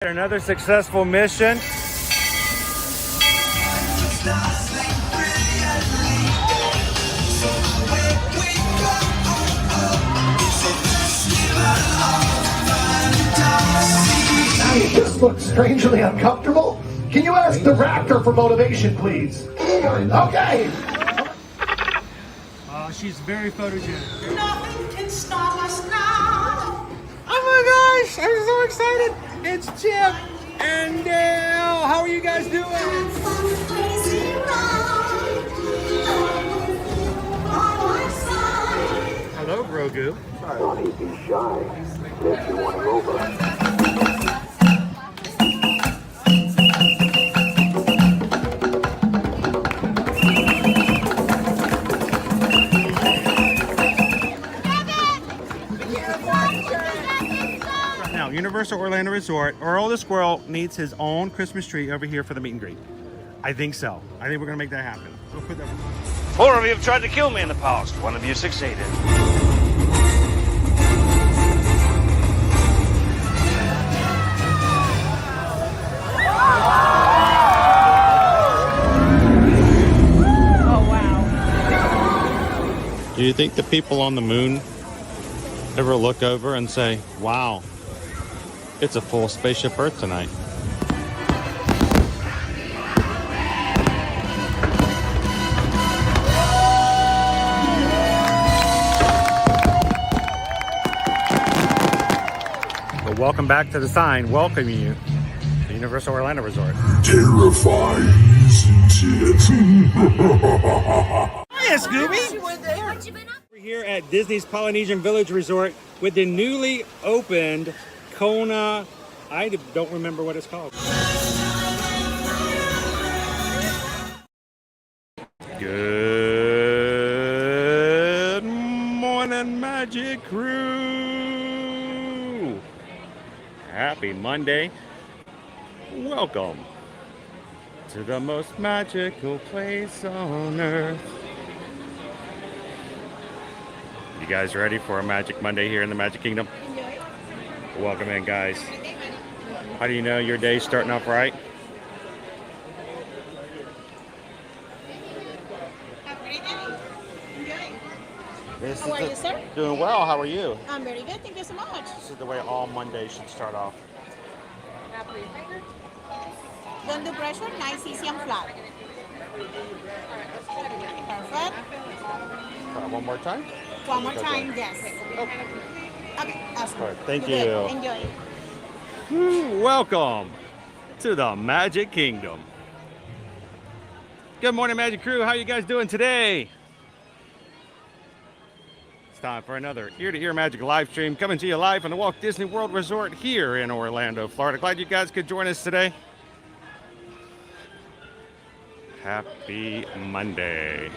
Another successful mission. You just look strangely uncomfortable. Can you ask the raptor for motivation, please? Okay. She's very photogenic. Nothing can stop us now. Oh my gosh, I'm so excited. It's Chip and Dale. How are you guys doing? Hello, Grogu. Don't be shy. If you want to go over. Universal Orlando Resort, Earl the Squirrel needs his own Christmas tree over here for the meet and greet. I think so. I think we're gonna make that happen. We'll put that. 4 of you have tried to kill me in the past. 1 of you succeeded. Oh, wow. Do you think the people on the moon ever look over and say, wow, it's a full spaceship Earth tonight? Well, welcome back to the sign welcoming you to Universal Orlando Resort. Terrifying, isn't it? Hiya, Scooby! We're here at Disney's Polynesian Village Resort with the newly opened Kona, I don't remember what it's called. Good morning, Magic Crew! Happy Monday. Welcome to the most magical place on earth. You guys ready for a Magic Monday here in the Magic Kingdom? Welcome in, guys. How do you know your day's starting off right? How are you, sir? Doing well. How are you? I'm very good. Thank you so much. This is the way all Mondays should start off. Don't do pressure. Nice, easy, and flat. Perfect. One more time? One more time, yes. Okay, awesome. All right, thank You're you. good. Enjoy. Welcome to the Magic Kingdom. Good morning, Magic Crew. How you guys doing today? It's time for another ear-to-ear magic live stream coming to you live from the Walt Disney World Resort here in Orlando, Florida. Glad you guys could join us today. Happy Monday.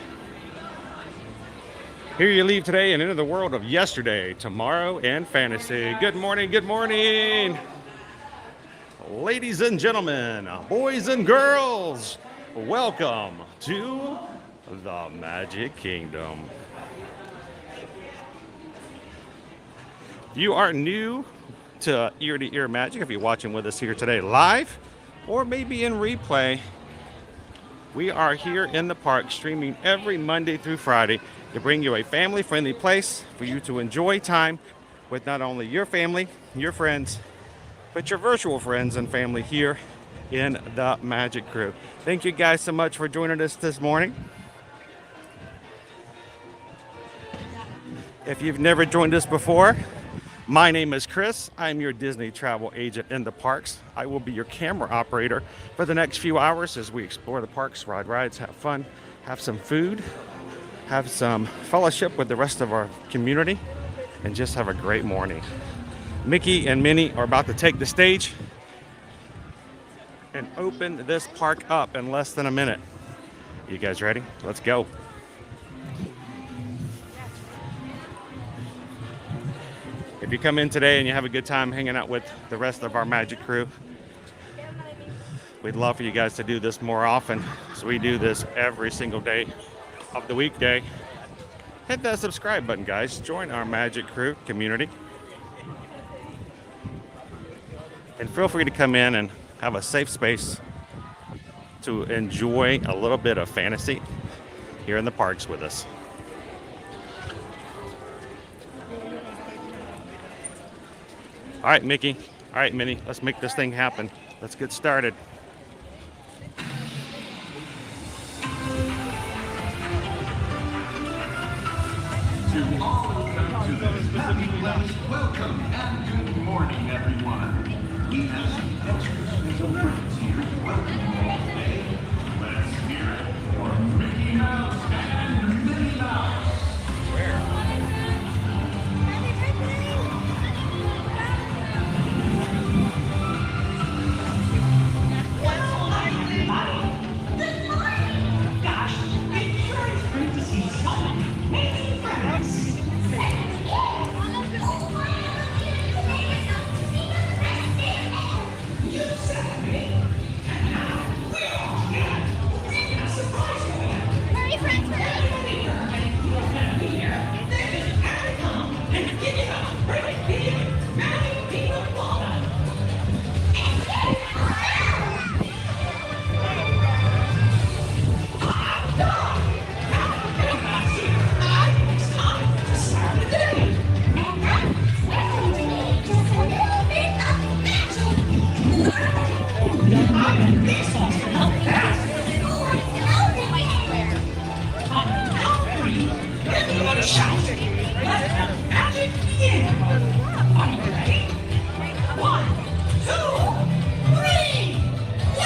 Here you leave today and into the world of yesterday, tomorrow, and fantasy. Good morning, good morning. Ladies and gentlemen, boys and girls, welcome to the Magic Kingdom. If you are new to ear-to-ear magic, if you're watching with us here today live or maybe in replay, we are here in the park streaming every Monday through Friday to bring you a family-friendly place for you to enjoy time with not only your family, your friends, but your virtual friends and family here in the Magic Crew. Thank you guys so much for joining us this morning. If you've never joined us before, my name is Chris. I'm your Disney travel agent in the parks. I will be your camera operator for the next few hours as we explore the parks, ride rides, have fun, have some food, have some fellowship with the rest of our community, and just have a great morning. Mickey and Minnie are about to take the stage and open this park up in less than a minute. You guys ready? Let's go. If you come in today and you have a good time hanging out with the rest of our Magic Crew, we'd love for you guys to do this more often. So we do this every single day of the weekday. Hit that subscribe button, guys. Join our Magic Crew community. And feel free to come in and have a safe space to enjoy a little bit of fantasy here in the parks with us. All right, Mickey. All right, Minnie. Let's make this thing happen. Let's get started. Welcome and good morning, everyone. We have some extra special friends here. Welcome you all today. Let's hear it for Mickey Mouse and Minnie Mouse. Gosh, it sure is great to see so many friends.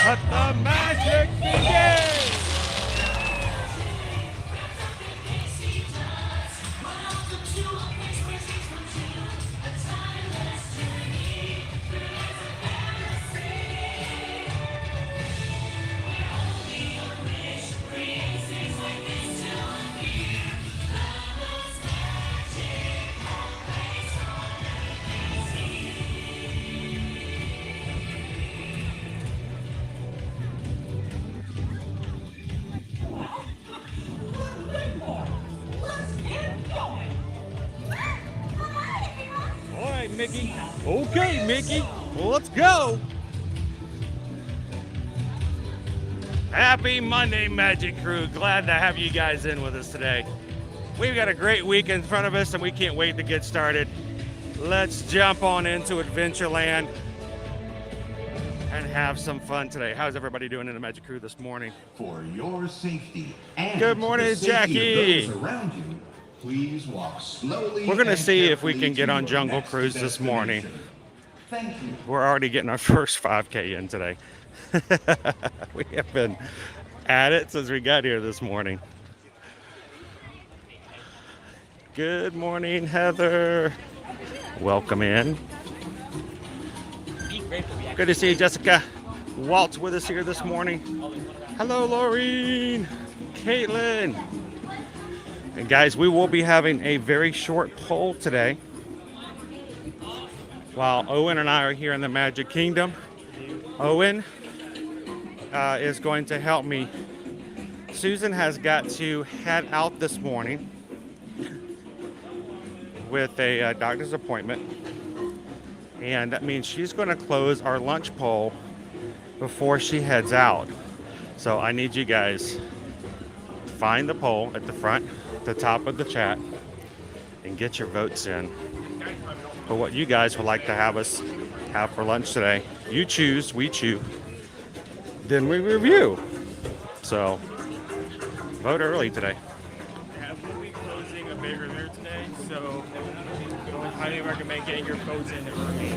Let the magic begin! All right, Mickey. Okay, Mickey. Well, let's go. Happy Monday, Magic Crew. Glad to have you guys in with us today. We've got a great week in front of us, and we can't wait to get started. Let's jump on into Adventureland and have some fun today. How's everybody doing in the Magic Crew this morning? For your safety and Good morning, the safety Jackie. of those around you, please walk slowly. We're going to and see if we carefully can get to on your Jungle next Cruise this morning. destination. Thank you. We're already getting our first 5K in today. We have been at it since we got here this morning. Good morning, Heather. Welcome in. Good to see you, Jessica. Walt's with us here this morning. Hello, Laureen. Caitlin. And guys, we will be having a very short poll today. While Owen and I are here in the Magic Kingdom, Owen is going to help me. Susan has got to head out this morning with a doctor's appointment, and that means she's going to close our lunch poll before she heads out. So I need you guys find the poll at the front, the top of the chat, and get your votes in for what you guys would like to have us have for lunch today. You choose, we choose, then we review. So vote early today. We'll be closing a big reserve today, so I would highly recommend getting your votes in early.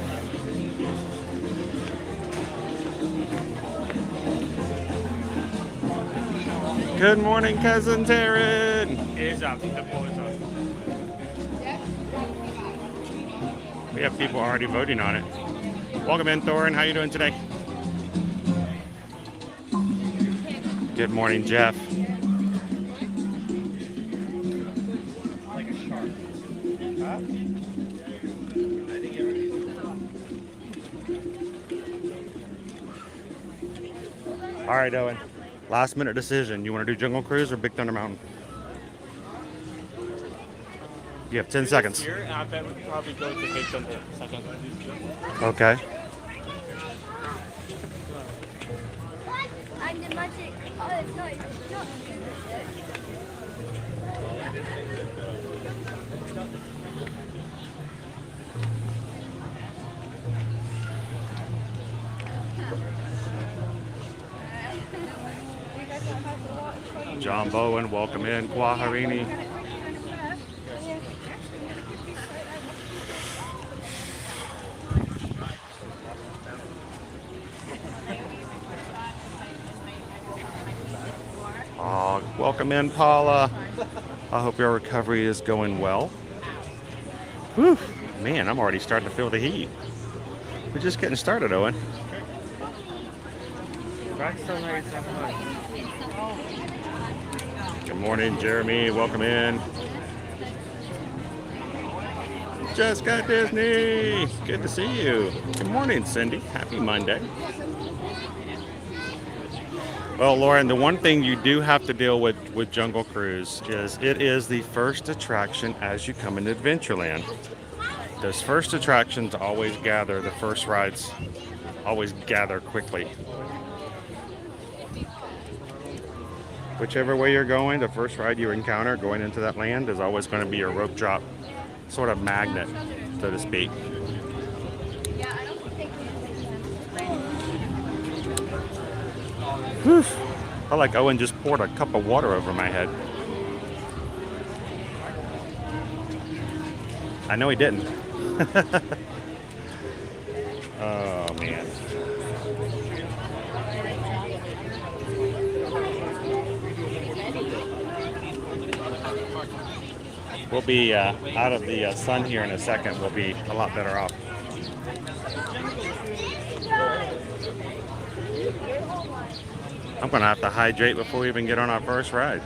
Good morning, Cousin Taryn. It is up. The poll is up. We have people already voting on it. Welcome in, Thorin. How you doing today? Good morning, Jeff. All right, Owen. Last minute decision. You want to do Jungle Cruise or Big Thunder Mountain? You have 10 seconds. Here, I bet we could probably go to Big Thunder second. Okay. the magic. Oh, it's not. It's not. John Bowen, welcome in. Kwaharini. Welcome in, Paula. I hope your recovery is going well. Whew, man, I'm already starting to feel the heat. We're just getting started, Owen. Good morning, Jeremy. Welcome in. Just got Disney. Good to see you. Good morning, Cindy. Happy Monday. Well, Lauren, the one thing you do have to deal with Jungle Cruise is it is the first attraction as you come into Adventureland. Those first attractions always gather, the first rides always gather quickly. Whichever way you're going, the first ride you encounter going into that land is always going to be a rope drop sort of magnet, so to speak. Whew. I like Owen just poured a cup of water over my head. I know he didn't. Oh, man. We'll be out of the sun here in a second. We'll be a lot better off. I'm going to have to hydrate before we even get on our first ride.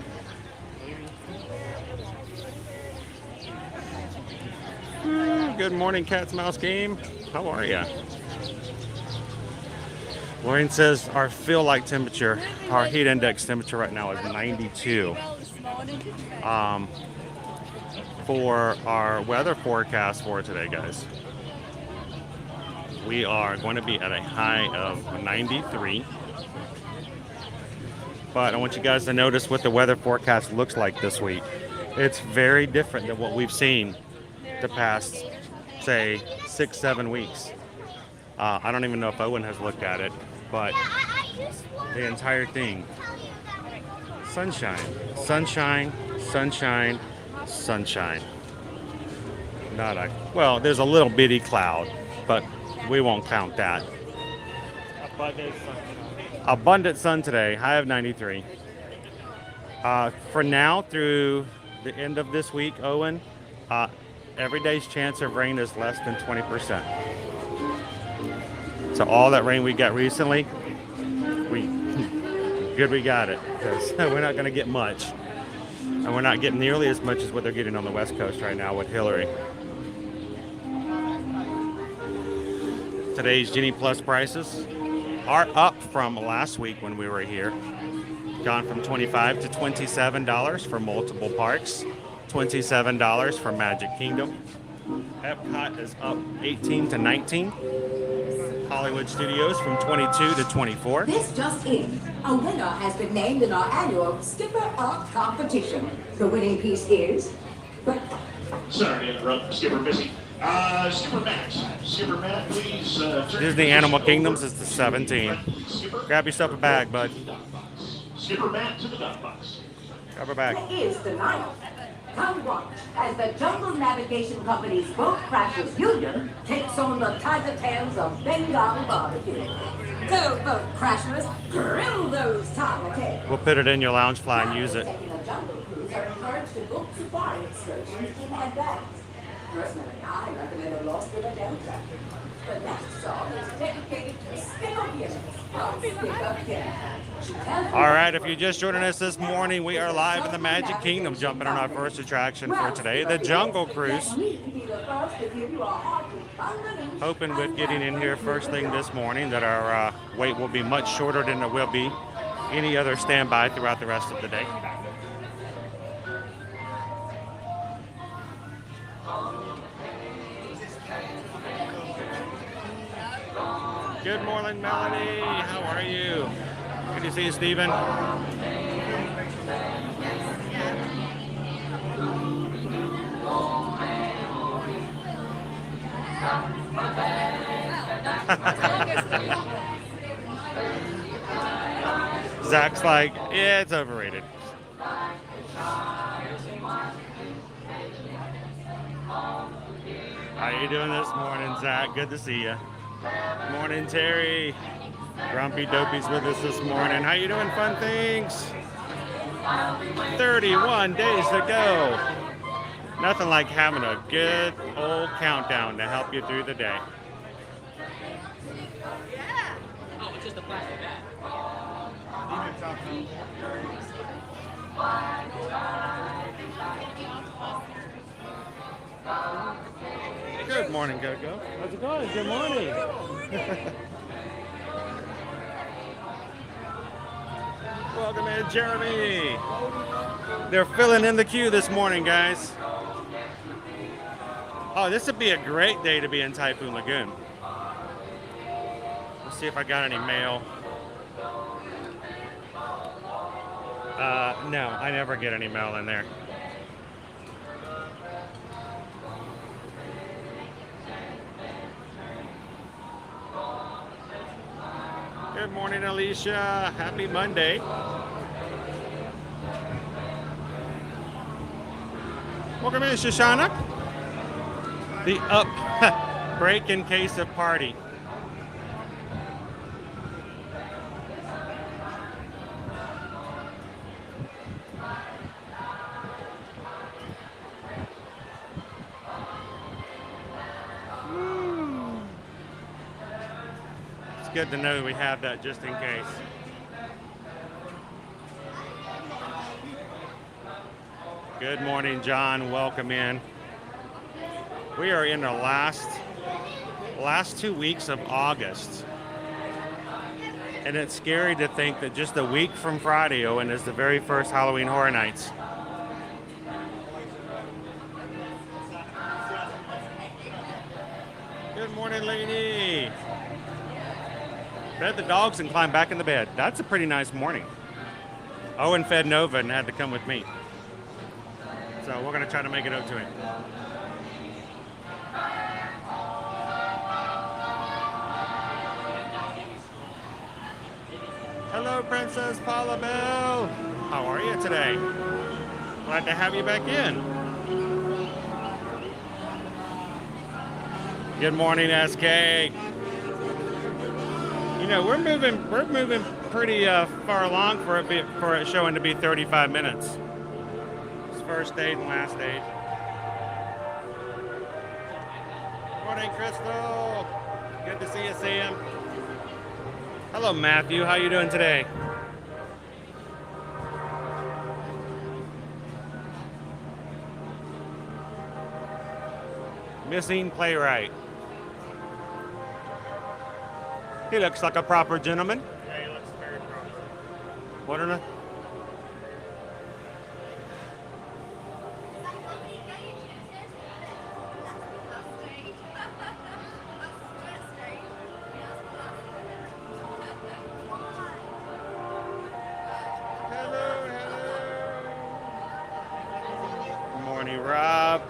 Good morning, Cat's Mouse Game. How are you? Lauren says our feel-like temperature, our heat index temperature right now is 92. For our weather forecast for today, guys, we are going to be at a high of 93. But I want you guys to notice what the weather forecast looks like this week. It's very different than what we've seen the past, say, 6-7 weeks. I don't even know if Owen has looked at it, but the entire thing. Sunshine, sunshine, sunshine, sunshine. Not a, well, there's a little bitty cloud, but we won't count that. Abundant sun today, high of 93. For now, through the end of this week, Owen, every day's chance of rain is less than 20%. So all that rain we got recently, we got it, because we're not going to get much. And we're not getting nearly as much as what they're getting on the West Coast right now with Hillary. Today's Genie Plus prices are up from last week when we were here. Gone from $25 to $27 for multiple parks. $27 for Magic Kingdom. Epcot is up 18 to 19. Hollywood Studios from 22 to 24. This just in. A winner has been named in our annual Skipper Art Competition. The winning piece is... Sorry to interrupt, Skipper busy. Skipper Max. Skipper Matt, please. Disney Animal Kingdoms is the 17. Grab yourself a bag, bud. Skipper Matt to the duck box. Grab a bag. It is the 9th. Come watch as the Jungle Navigation Company's Boat Crashers Union takes on the tiger tails of Bengal barbecue. Go, boat crashers, grill those tiger tails. We'll put it in your lounge fly and use it. Taking a jungle cruise are encouraged to book safari excursions in advance. Personally, I recommend a Lost River Delta. The next song is dedicated to Skipper Guinness from Skipper Guinness. All right, if you're just joining us this morning, we are live in the Magic Kingdom, jumping on our first attraction for today, the Jungle Cruise. Hoping with getting in here first thing this morning that our wait will be much shorter than it will be any other standby throughout the rest of the day. Good morning, Melanie. How are you? Good to see you, Stephen. Zach's like, yeah, it's overrated. How you doing this morning, Zach? Good to see you. Morning, Terry. Grumpy Dopey's with us this morning. How you doing, Fun Things? 31 days to go. Nothing like having a good old countdown to help you through the day. Oh, it's just a plastic bag. Good morning, Coco. How's it going? Good morning. Welcome in, Jeremy. They're filling in the queue this morning, guys. Oh, this would be a great day to be in Typhoon Lagoon. Let's see if I got any mail. No, I never get any mail in there. Good morning, Alicia. Happy Monday. Welcome in, Shoshana. The up break in case of party. Good to know we have that just in case. Good morning, John. Welcome in. We are in the last 2 weeks of August. And it's scary to think that just a week from Friday, Owen, is the very first Halloween Horror Nights. Good morning, lady. Fed the dogs and climbed back in the bed. That's a pretty nice morning. Owen fed Nova and had to come with me. So we're going to try to make it up to him. Hello, Princess Paula Bell. How are you today? Glad to have you back in. Good morning, SK. You know, we're moving pretty far along for it showing to be 35 minutes. It's first date and last date. Morning, Crystal. Good to see you, Sam. Hello, Matthew. How you doing today? Missing playwright. He looks like a proper gentleman. Yeah, he looks very proper. What on earth? Morning, Rob.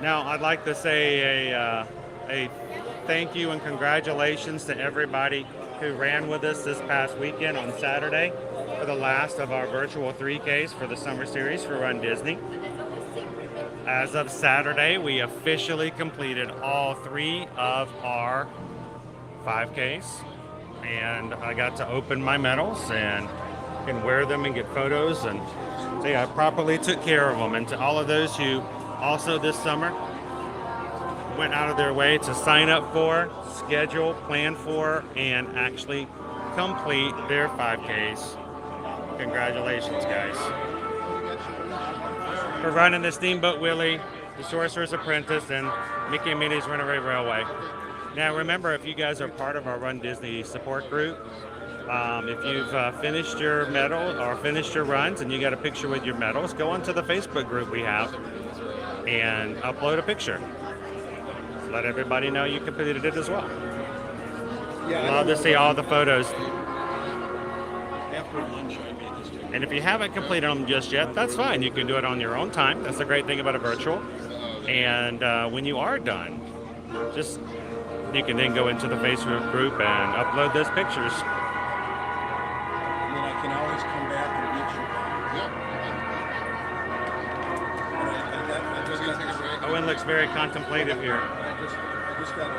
Now, I'd like to say a thank you and congratulations to everybody who ran with us this past weekend on Saturday for the last of our virtual 3Ks for the summer series for Run Disney. As of Saturday, we officially completed all 3 of our 5Ks, and I got to open my medals and wear them and get photos, and say I properly took care of them. And to all of those who also this summer went out of their way to sign up for, schedule, plan for, and actually complete their 5Ks. Congratulations, guys. For running the Steamboat Willie, the Sorcerer's Apprentice, and Mickey and Minnie's Runaway Railway. Now remember, if you guys are part of our Run Disney support group, if you've finished your medal or finished your runs and you got a picture with your medals, go onto the Facebook group we have and upload a picture. let everybody know you completed it as well. Love to see all the photos. After lunch, I made this trip. And if you haven't completed them just yet, that's fine. You can do it on your own time. That's the great thing about a virtual. And when you are done, you can then go into the Facebook group and upload those pictures. And then I can always come back and reach you. Owen looks very contemplative here. I just got a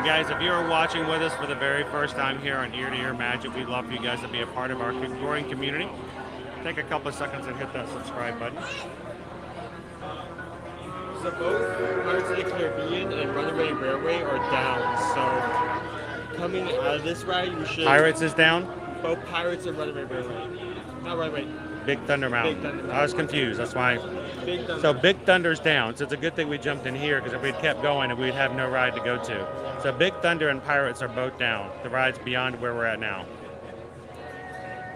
And guys, if you're watching with us for the very first time here on Ear to Ear Magic, we'd love for you guys to be a part of our growing community. Take a couple of seconds and hit that subscribe button. So both Pirates of the Caribbean and Runaway Railway are down. So coming out of this ride, you should. Pirates is down? Both Pirates and Runaway Railway. Not Runaway. Big Thunder Mountain. Big Thunder Mountain. I was confused. That's why. Big Thunder. So Big Thunder's down. So it's a good thing we jumped in here, because if we'd kept going, we'd have no ride to go to. So Big Thunder and Pirates are both down. The ride's beyond where we're at now.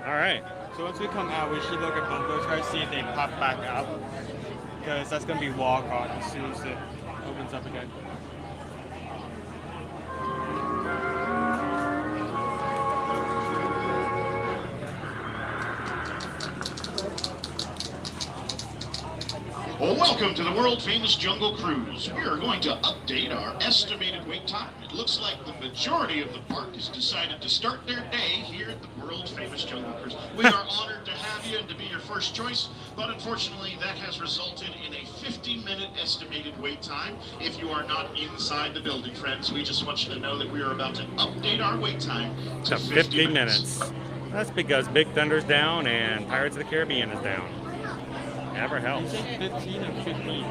All right. So once we come out, we should look at both those rides, see if they pop back up. Because that's going to be walk on as soon as it opens up again. Well, welcome to the world-famous Jungle Cruise. We are going to update our estimated wait time. It looks like the majority of the park has decided to start their day here at the world-famous Jungle Cruise. We are honored to have you and to be your first choice, but unfortunately that has resulted in a 50-minute estimated wait time. If you are not inside the building, friends, we just want you to know that we are about to update our wait time to 50 minutes. That's because Big Thunder's down and Pirates of the Caribbean is down. Never helps. 15 and 15.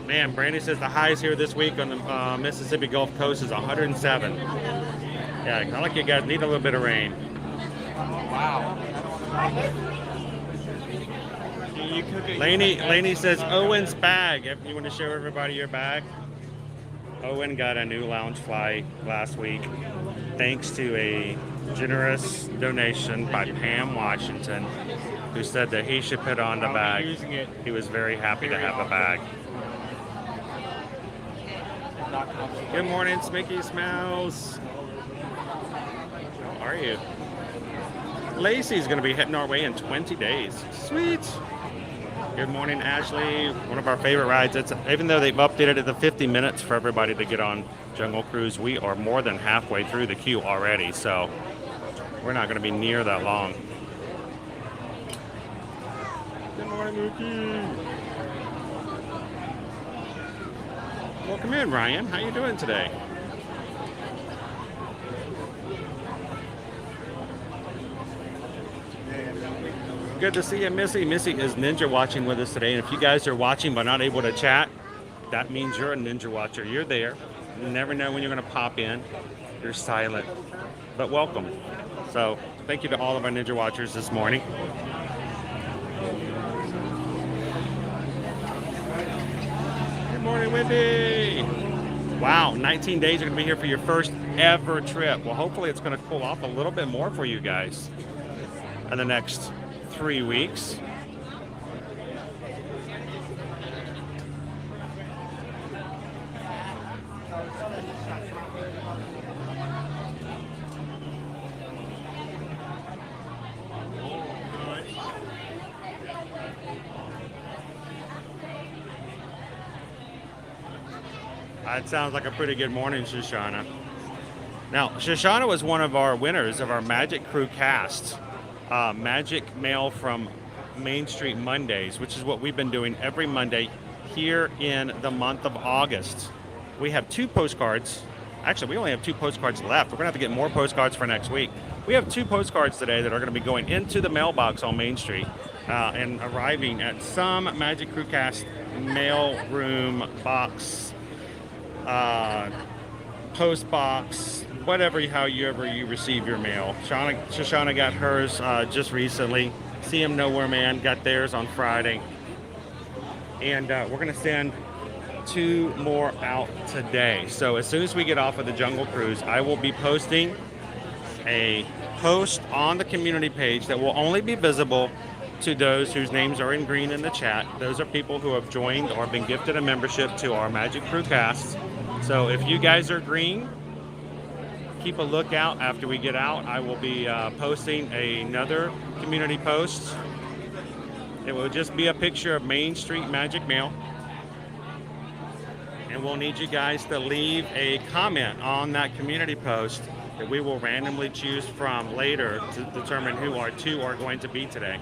Man, Brandy says the highs here this week on the Mississippi Gulf Coast is 107. Yeah, kind of like you guys need a little bit of rain. Wow. Laney says Owen's bag. If you want to show everybody your bag. Owen got a new lounge fly last week, thanks to a generous donation by Pam Washington, who said that he should put on the bag. He was very happy to have a bag. Good morning, Smicky Smells. How are you? Lacey's going to be heading our way in 20 days. Sweet. Good morning, Ashley. One of our favorite rides. Even though they've updated it to 50 minutes for everybody to get on Jungle Cruise, we are more than halfway through the queue already, so we're not going to be near that long. Good morning, Mookie. Welcome in, Ryan. How you doing today? Good to see you, Missy. Missy is ninja watching with us today, and if you guys are watching but not able to chat, that means you're a ninja watcher. You're there. You never know when you're going to pop in. You're silent, but welcome. So thank you to all of our ninja watchers this morning. Good morning, Wendy. Wow, 19 days you're going to be here for your first ever trip. Well, hopefully it's going to cool off a little bit more for you guys in the next 3 weeks. That sounds like a pretty good morning, Shoshana. Now, Shoshana was one of our winners of our Magic Crew cast. Magic Mail from Main Street Mondays, which is what we've been doing every Monday here in the month of August. We have 2 postcards. Actually, we only have 2 postcards left. We're going to have to get more postcards for next week. We have 2 postcards today that are going to be going into the mailbox on Main Street and arriving at some Magic Crew cast mail room box, post box, whatever, however you receive your mail. Shoshana got hers just recently. CM Nowhere Man got theirs on Friday. And we're going to send 2 more out today. So as soon as we get off of the Jungle Cruise, I will be posting a post on the community page that will only be visible to those whose names are in green in the chat. Those are people who have joined or been gifted a membership to our Magic Crew cast. So if you guys are green, keep a lookout after we get out. I will be posting another community post. It will just be a picture of Main Street Magic Mail. And we'll need you guys to leave a comment on that community post that we will randomly choose from later to determine who our 2 are going to be today.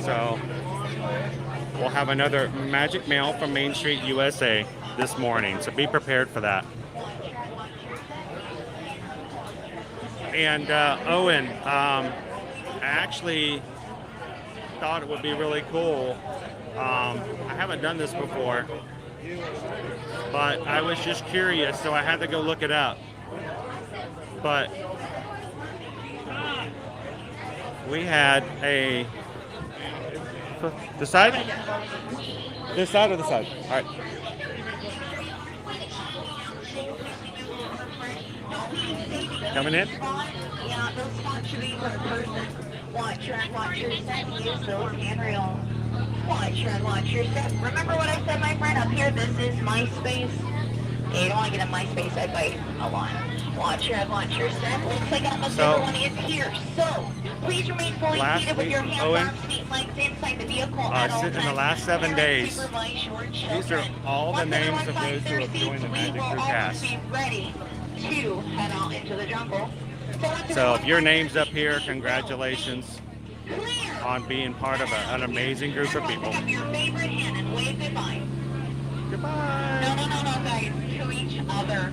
So we'll have another Magic Mail from Main Street USA this morning, so be prepared for that. And Owen, I actually thought it would be really cool. I haven't done this before, but I was just curious, so I had to go look it up. But we had a this side? This side or the side? All right. Coming in? Yeah, those spots should be for the person. Watch your step. Use those handrails. Watch your step. Remember what I said, my friend? Up here, this is MySpace. Okay, you don't want to get a MySpace advice a lot. Watch your step. Looks like almost everyone is here. So, please remain fully seated with your hands, arms, feet, legs inside the vehicle at all times. In the last 7 days, these are all the names of those who have joined the Magic Crew cast. Be ready to head out into the jungle. So if your name's up here, congratulations on being part of an amazing group of people. Your favorite hand and wave goodbye. Goodbye. No, guys, to each other.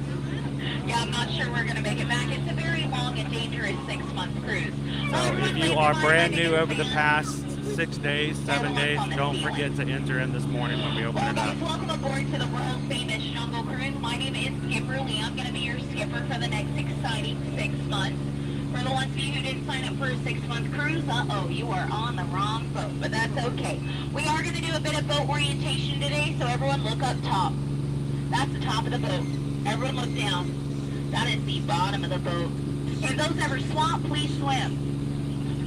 Yeah, I'm not sure we're going to make it back. It's a very long and dangerous 6-month cruise. So if you are brand new over the past 6 days, 7 days, don't forget to enter in this morning when we open it up. Welcome aboard to the world famous Jungle Cruise. My name is Skipper Lee. I'm going to be your skipper for the next exciting 6 months. For the ones of you who didn't sign up for a 6-month cruise, you are on the wrong boat, but that's okay. We are going to do a bit of boat orientation today, so everyone look up top. That's the top of the boat. Everyone look down. That is the bottom of the boat. If those ever swamp, please swim.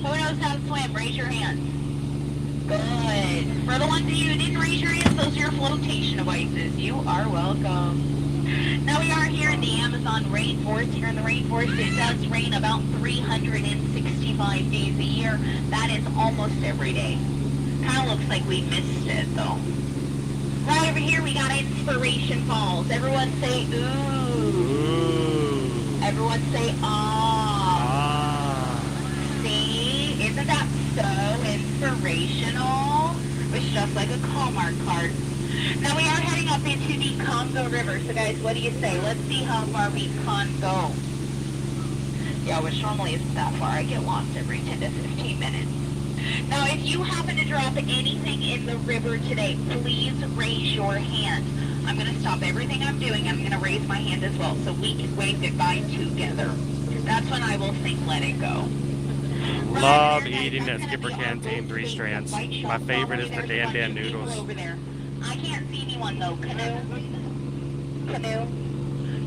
Who knows how to swim? Raise your hands. Good. For the ones of you who didn't raise your hands, those are your flotation devices. You are welcome. Now we are here in the Amazon rainforest. Here in the rainforest, it does rain about 365 days a year. That is almost every day. Kind of looks like we missed it, though. Right over here, we got Inspiration Falls. Everyone say, ooh. Everyone say, ah. See? Isn't that so inspirational? It's just like a Hallmark card. Now we are heading up into the Congo River. So guys, what do you say? Let's see how far we can go. Yeah, which normally isn't that far. I get lost every 10 to 15 minutes. Now, if you happen to drop anything in the river today, please raise your hand. I'm going to stop everything I'm doing. I'm going to raise my hand as well so we can wave goodbye together. That's when I will sing Let It Go. Love eating at Skipper Canteen 3 Strands. My favorite is the Dan Dan noodles. Over there. I can't see anyone though. Canoe?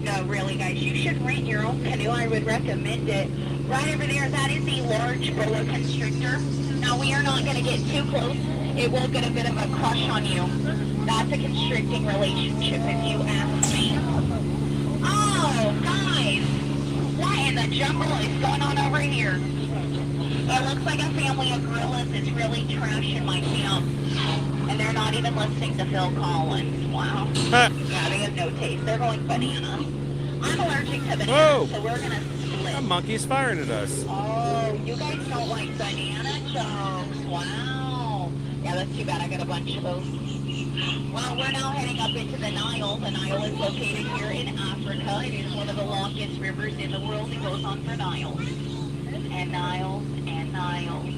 No, really guys, you should rent your own canoe. I would recommend it. Right over there, that is a large boa constrictor. Now we are not going to get too close. It will get a bit of a crush on you. That's a constricting relationship if you ask me. Oh, guys, what in the jungle is going on over here? It looks like a family of gorillas is really trashing my camp. And they're not even listening to Phil Collins. Wow. Yeah, they have no taste. They're going bananas. I'm allergic to bananas, so we're going to split. A monkey's firing at us. Oh, you guys don't like banana jokes. Wow. Yeah, that's too bad. I got a bunch of those. Well, we're now heading up into the Nile. The Nile is located here in Africa. It is one of the longest rivers in the world. It goes on for Niles. And Niles and Niles.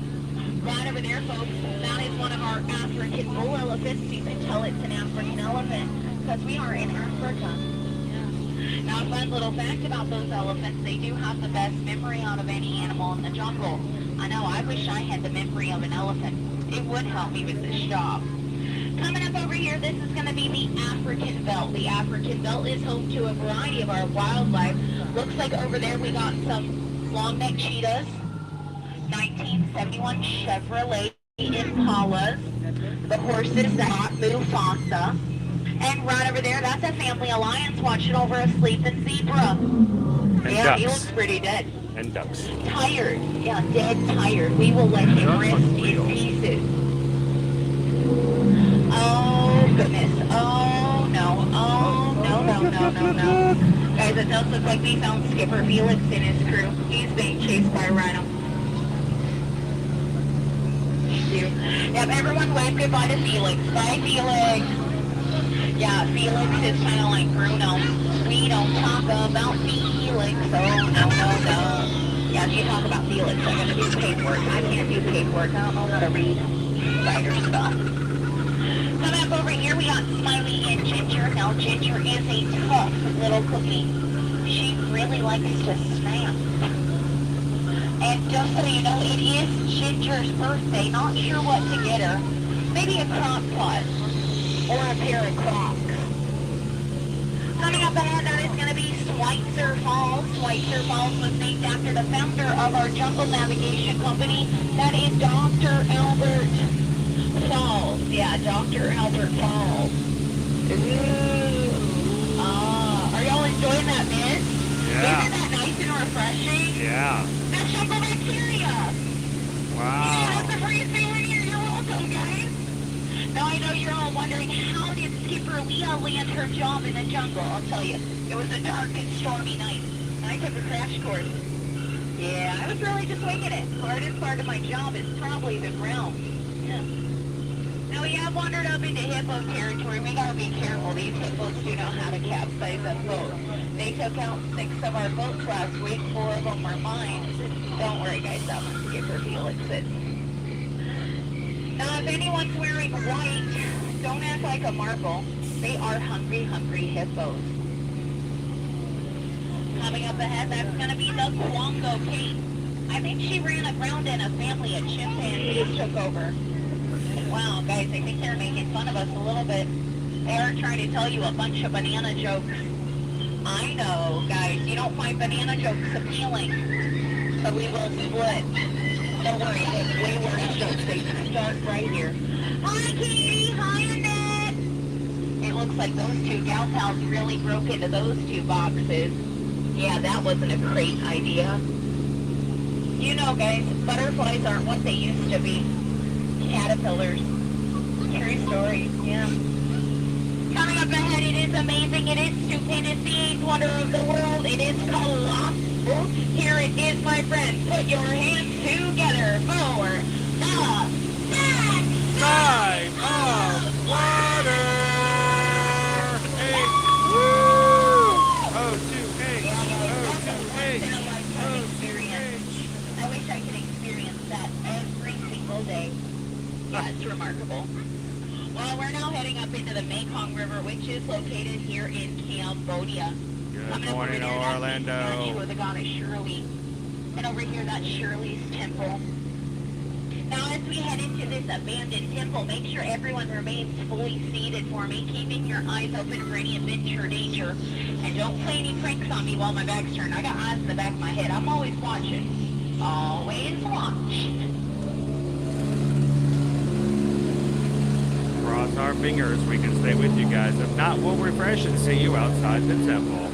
Right over there, folks, that is one of our African bull elephants. You can tell it's an African elephant because we are in Africa. Now, a fun little fact about those elephants, they do have the best memory out of any animal in the jungle. I know, I wish I had the memory of an elephant. It would help me with this job. Coming up over here, this is going to be the African Belt. The African Belt is home to a variety of our wildlife. Looks like over there we got some long-necked cheetahs. 19 1971 Chevrolet Impalas. The horse is that Mufasa. And right over there, that's a family alliance watching over a sleeping zebra. Yeah, he looks pretty dead. And ducks. Tired. Yeah, dead tired. We will let him rest in pieces. Oh, goodness. Oh, no. Oh, no. Guys, it does look like we found Skipper Felix and his crew. He's being chased by a rhino. Yep, everyone wave goodbye to Felix. Bye, Felix. Yeah, Felix is kind of like Bruno. We don't talk about Felix. Oh, no. Yeah, if you talk about Felix, I gotta do paperwork. I can't do paperwork. I don't know how to read spider stuff. Come up over here, we got Smiley and Ginger. Now, Ginger is a tough little cookie. She really likes to snap. And just so you know, it is Ginger's birthday. Not sure what to get her. Maybe a crock pot. Or a pair of Crocs. Coming up ahead, that is going to be Schweitzer Falls. Schweitzer Falls was named after the founder of our jungle navigation company. That is Dr. Albert Falls. Yeah, Dr. Albert Falls. Ooh. Are y'all enjoying that mist? Yeah. Isn't that nice and refreshing? Yeah. That's jungle bacteria. Wow. Yeah, that's a free feeling here. You're welcome, guys. Now I know you're all wondering, how did Skipper Leah land her job in the jungle? I'll tell you, it was a dark and stormy night. I took a crash course. Yeah, I was really just winging it. Hardest part of my job is probably the ground. Yeah. Now we have wandered up into hippo territory. We gotta be careful. These hippos do know how to capsize a boat. They took out 6 of our boats last week. 4 of them were mine. Don't worry, guys. That one's Skipper Felix's. Now, if anyone's wearing white, don't act like a marble. They are hungry hippos. Coming up ahead, that's going to be the Kwongo Kate. I think she ran aground and a family of chimpanzees took over. Wow, guys, I think they're making fun of us a little bit. They are trying to tell you a bunch of banana jokes. I know, guys, you don't find banana jokes appealing. So we will split. Don't worry, I have way worse jokes. They start right here. Hi, Katie. Hi, Annette. It looks like those 2 gal pals really broke into those 2 boxes. Yeah, that wasn't a great idea. You know, guys, butterflies aren't what they used to be. Caterpillars. True story, yeah. Coming up ahead, it is amazing. It is stupendous. The 8th wonder of the world. It is colossal. Here it is, my friends. Put your hands together for the Side of water. 8. Woo! Oh, 2, 8. I wish I could experience that every single day. Yeah, it's remarkable. Well, we're now heading up into the Mekong River, which is located here in Cambodia. Good morning, Orlando. Where the goddess Shirley. And over here, that's Shirley's temple. Now, as we head into this abandoned temple, make sure everyone remains fully seated for me, keeping your eyes open for any adventure danger. And don't play any pranks on me while my back's turned. I got eyes in the back of my head. I'm always watching. Always watch. Cross our fingers we can stay with you guys. If not, we'll refresh and see you outside the temple.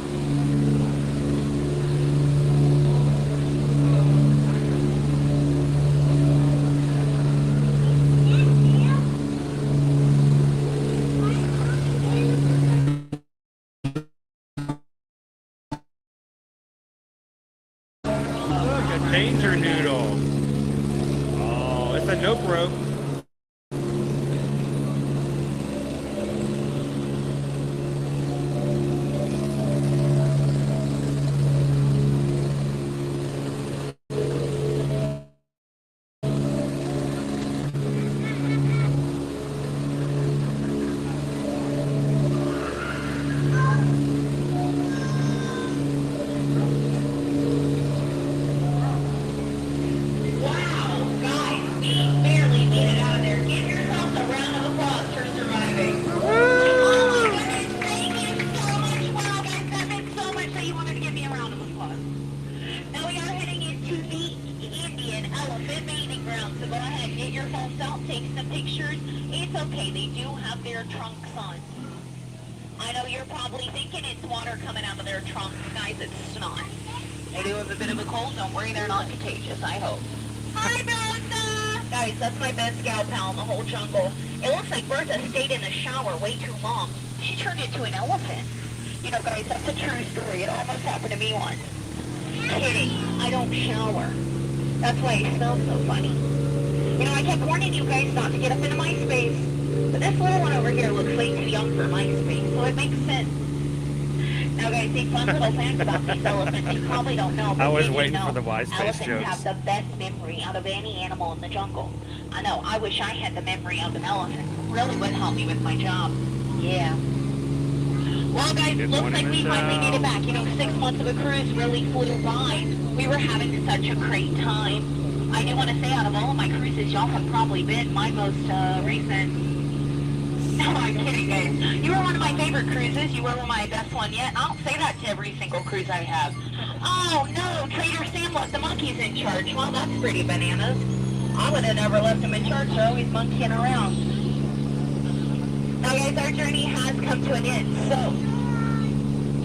Look, a danger noodle. Oh, it's a dope rope. the pictures, it's okay. They do have their trunks on. I know you're probably thinking it's water coming out of their trunks. Guys, it's not. They do have a bit of a cold. Don't worry, they're not contagious, I hope. Hi, Bertha! Guys, that's my best gal pal in the whole jungle. It looks like Bertha stayed in the shower way too long. She turned into an elephant. You know, guys, that's a true story. It almost happened to me once. Kidding. I don't shower. That's why I smell so funny. You know, I kept warning you guys not to get up into my space. But this little one over here looks way too young for my space, so it makes sense. Now, guys, these fun little facts about these elephants you probably don't know. I was waiting for the wise face elephants jokes. have the best memory out of any animal in the jungle. I know. I wish I had the memory of an elephant. Really would help me with my job. Yeah. Well, guys, looks like we finally made it back. You know, 6 months of a cruise really flew by. We were having such a great time. I do want to say, out of all of my cruises, y'all have probably been my most recent. No, I'm kidding, guys. You were one of my favorite cruises. You were my best one yet. And I don't say that to every single cruise I have. Oh, no, Trader Sam left the monkeys in charge. Well, that's pretty bananas. I would have never left them in charge. They're always monkeying around. Now, guys, our journey has come to an end, so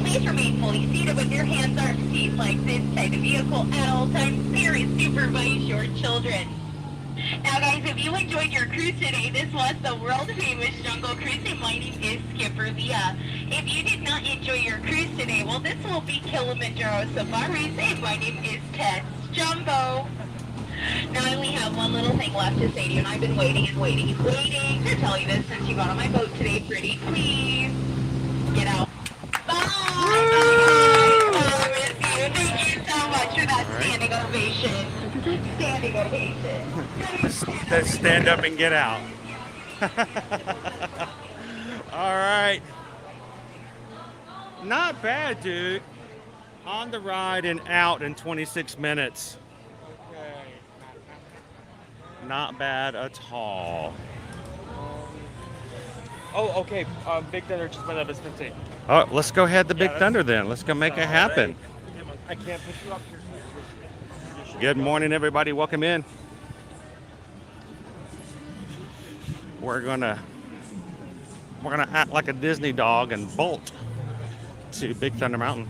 please remain fully seated with your hands on seats like this inside the vehicle at all times. Parents supervise your children. Now, guys, if you enjoyed your cruise today, this was the world-famous Jungle Cruise, and my name is Skipper Leah. If you did not enjoy your cruise today, well, this will be Kilimanjaro Safaris, and my name is Tess Jumbo. Now, I only have one little thing left to say to you, and I've been waiting and waiting and waiting to tell you this since you got on my boat today. Pretty please get out. Bye! I miss you. Thank you so much for that standing ovation. Standing ovation. Let's stand up and get out. All right. Not bad, dude. On the ride and out in 26 minutes. Not bad at all. Oh, okay. Big Thunder just went up as 15. Oh, let's go ahead to Big Thunder then. Let's go make it happen. I can't push you up here. Good morning, everybody. Welcome in. We're gonna act like a Disney dog and bolt to Big Thunder Mountain.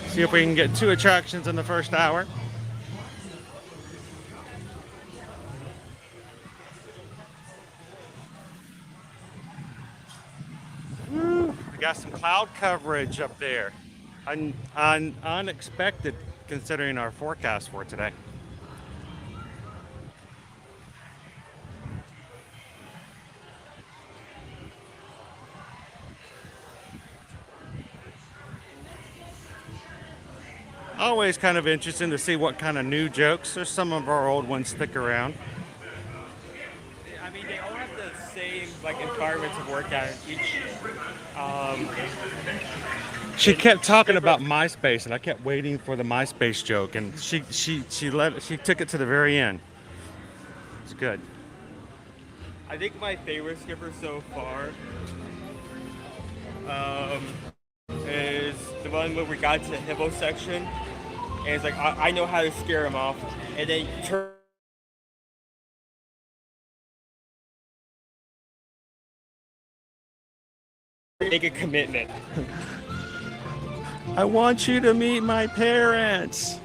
See if we can get 2 attractions in the first hour. Woo, we got some cloud coverage up there. Unexpected considering our forecast for today. Always kind of interesting to see what kind of new jokes or some of our old ones stick around. I mean, they all have the same environment to work at each. She kept talking about MySpace, and I kept waiting for the MySpace joke, and she took it to the very end. It's good. I think my favorite skipper so far is the one where we got to the hippo section, and it's like I know how to scare him off, and then turn. Make a commitment. I want you to meet my parents.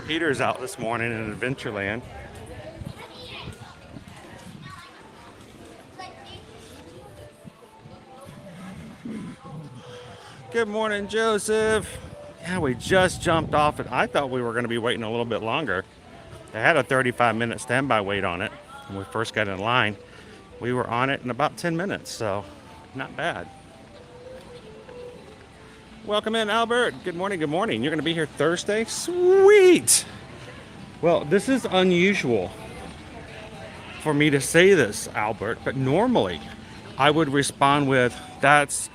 Peter's out this morning in Adventureland. Good morning, Joseph. Yeah, we just jumped off it. I thought we were going to be waiting a little bit longer. They had a 35-minute standby wait on it when we first got in line. We were on it in about 10 minutes, so not bad. Welcome in, Albert. Good morning, good morning. You're going to be here Thursday? Sweet! Well, this is unusual for me to say this, Albert, but normally I would respond with, that's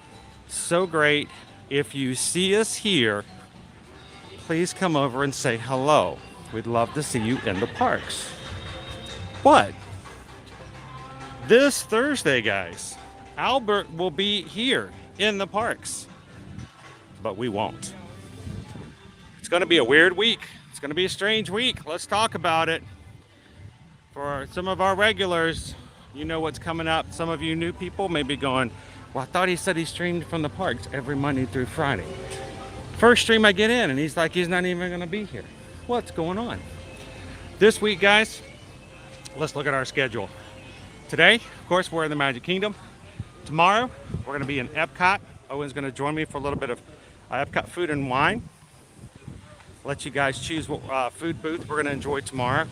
so great. If you see us here, please come over and say hello. We'd love to see you in the parks. But this Thursday, guys, Albert will be here in the parks, but we won't. It's going to be a weird week. It's going to be a strange week. Let's talk about it. For some of our regulars, you know what's coming up. Some of you new people may be going, well, I thought he said he streamed from the parks every Monday through Friday. First stream I get in, and he's like, he's not even going to be here. What's going on? This week, guys, let's look at our schedule. Today, of course, we're in the Magic Kingdom. Tomorrow, we're going to be in Epcot. Owen's going to join me for a little bit of Epcot food and wine. Let you guys choose what food booth we're going to enjoy tomorrow.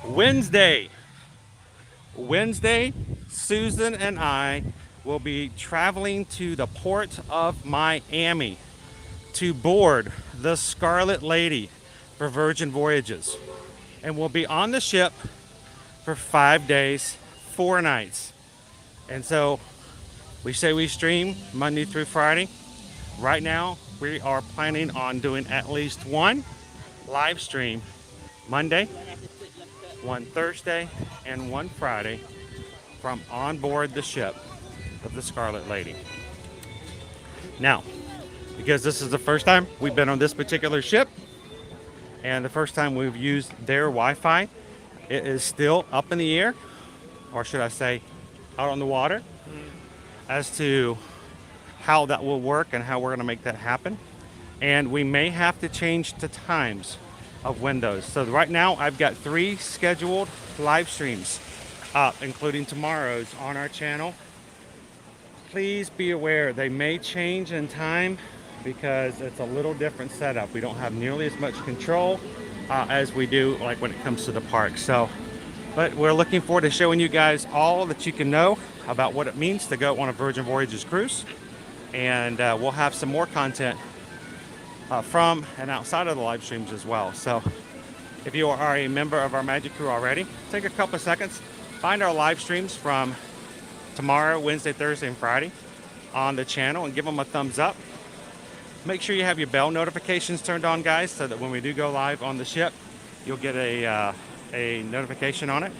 Wednesday, Susan and I will be traveling to the port of Miami to board the Scarlet Lady for Virgin Voyages. And we'll be on the ship for 5 days, 4 nights. And so we say we stream Monday through Friday. Right now, we are planning on doing at least one live stream Monday, one Thursday, and one Friday from on board the ship of the Scarlet Lady. Now, because this is the first time we've been on this particular ship and the first time we've used their Wi-Fi, it is still up in the air, or should I say out on the water, as to how that will work and how we're going to make that happen. And we may have to change the times of windows. So right now I've got 3 scheduled live streams up, including tomorrow's on our channel. Please be aware they may change in time because it's a little different setup. We don't have nearly as much control as we do like when it comes to the park. So, but we're looking forward to showing you guys all that you can know about what it means to go on a Virgin Voyages cruise. And we'll have some more content from and outside of the live streams as well. So if you are a member of our Magic Crew already, take a couple of seconds, find our live streams from tomorrow, Wednesday, Thursday, and Friday on the channel and give them a thumbs up. Make sure you have your bell notifications turned on, guys, so that when we do go live on the ship, you'll get a notification on it.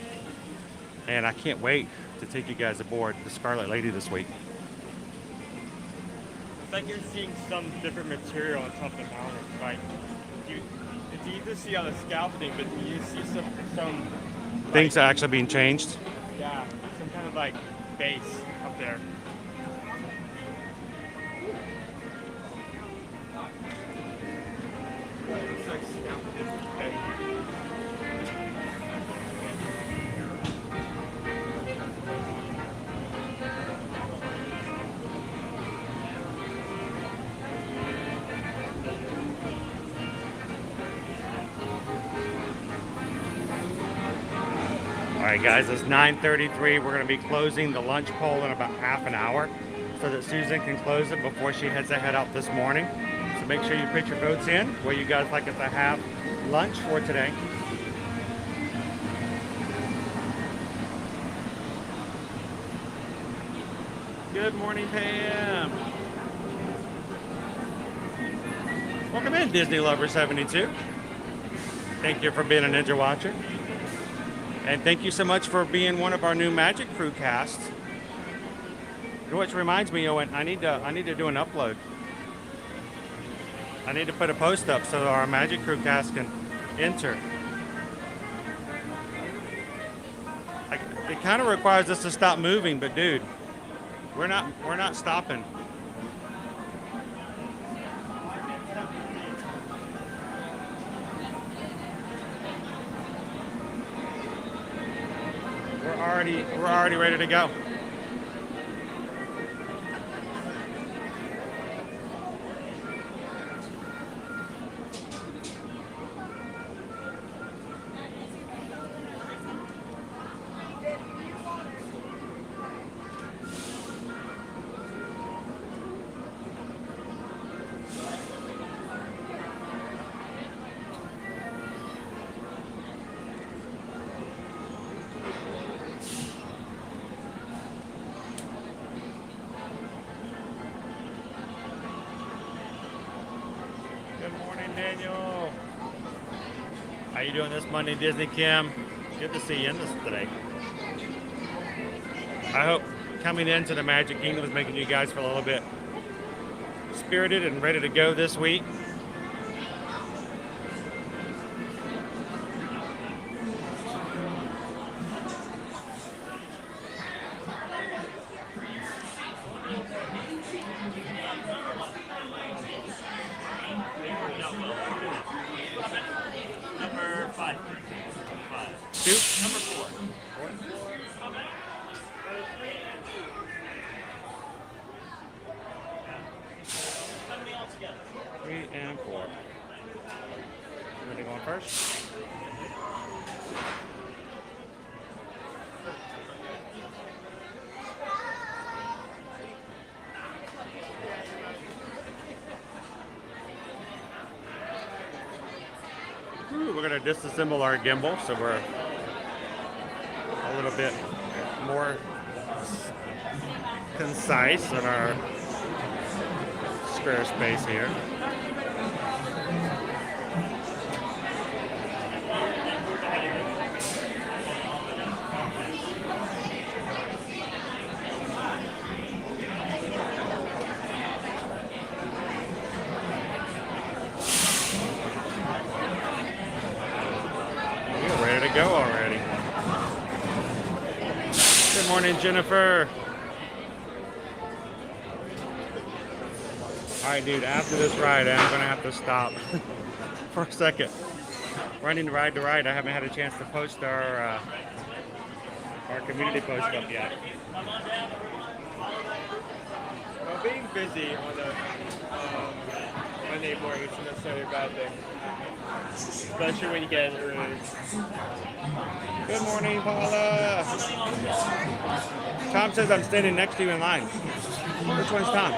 And I can't wait to take you guys aboard the Scarlet Lady this week. It's like you're seeing some different material on top of the mountain. Like, it's easy to see on the scaffolding, but you see some Things are actually being changed. Yeah, some kind of like base up there. Looks like scaffolding. All right, guys, it's 9:33. We're going to be closing the lunch poll in about half an hour so that Susan can close it before she heads out this morning. So make sure you put your votes in where you guys like us to have lunch for today. Good morning, Pam. Welcome in, Disney Lover 72. Thank you for being a Ninja Watcher. And thank you so much for being one of our new Magic Crew casts. Which reminds me, Owen, I need to do an upload. I need to put a post up so our Magic Crew cast can enter. It kind of requires us to stop moving, but dude, we're not stopping. We're already ready to go. Daniel. How you doing this Monday, Disney Kim? Good to see you in this today. I hope coming into the Magic Kingdom is making you guys feel a little bit spirited and ready to go this week. Number 5. Two? Number 4. 3 and 4. Ready going first? Ooh, we're going to disassemble our gimbal, so we're a little bit more concise in our square space here. We're ready to go already. Good morning, Jennifer. All right, dude, after this ride, I'm going to have to stop for a second. Running ride to ride, I haven't had a chance to post our community post up yet. Well, being busy on a Monday morning isn't necessarily a bad thing. Especially when you get it early. Good morning, Paula. Tom says I'm standing next to you in line. Which one's Tom?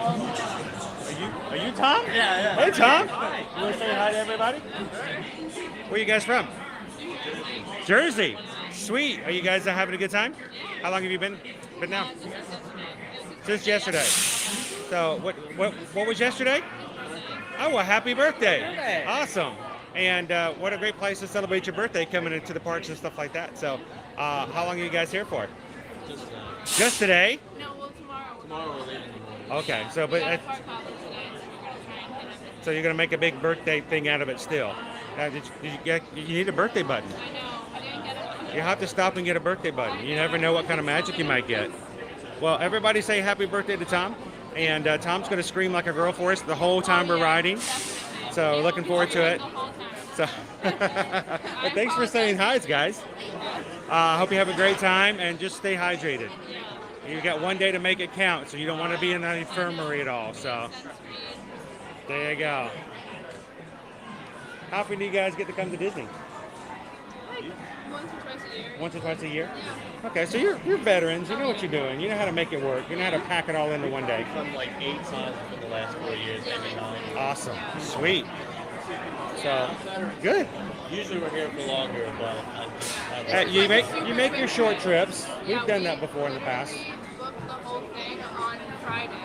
Are you Tom? Yeah. Hey, Tom. You want to say hi to everybody? Where you guys from? Jersey. Sweet. Are you guys having a good time? How long have you been now? Since yesterday. So what was yesterday? Oh, well, happy birthday. Awesome. And what a great place to celebrate your birthday, coming into the parks and stuff like that. So how long are you guys here for? Just today? No, well, tomorrow. Tomorrow we're leaving. Okay, so so you're gonna make a big birthday thing out of it still. You need a birthday button. I know. I didn't get it. You have to stop and get a birthday button. You never know what kind of magic you might get. Well, everybody say happy birthday to Tom. And Tom's gonna scream like a girl for us the whole time we're riding. So looking forward to it. So, but thanks for saying hi, guys. Hope you have a great time and just stay hydrated. You got one day to make it count, so you don't want to be in an infirmary at all. So there you go. How often do you guys get to come to Disney? Like once or twice a year. Once or twice a year? Okay, so you're veterans. You know what you're doing. You know how to make it work. You know how to pack it all into one day. I've come like 8 times for the last 4 years, every time. Awesome. Sweet. So, good. Usually we're here for longer, but You make your short trips. We've done that before in the past. We booked the whole thing on Friday.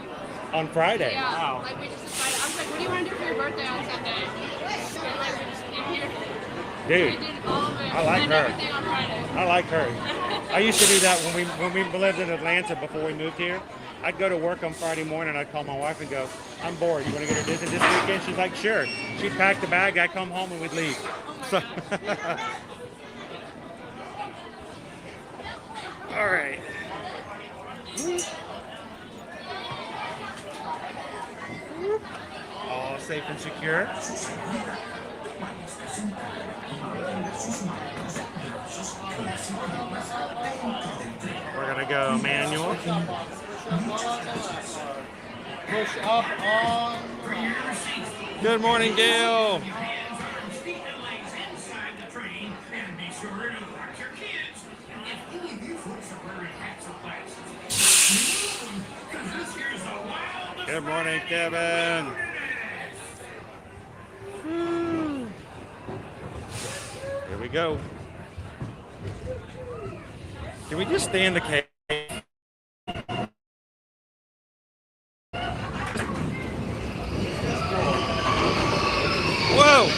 On Friday? Yeah. Wow. Like we just decided. I was like, what do you want to do for your birthday on Sunday? And like we just came here. Dude, We did all of it. I like We did her. everything on Friday. I like her. I used to do that when we lived in Atlanta before we moved here. I'd go to work on Friday morning. I'd call my wife and go, I'm bored. You want to go to Disney this weekend? She's like, sure. She'd pack the bag. I'd come home and we'd leave. So, all right. All safe and secure. We're gonna go manual. Push up on. Good morning, Gail. Good morning, Kevin. Here we go. Can we just stay in the cave? Whoa!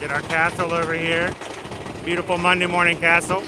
Get our castle over here. Beautiful Monday morning castle.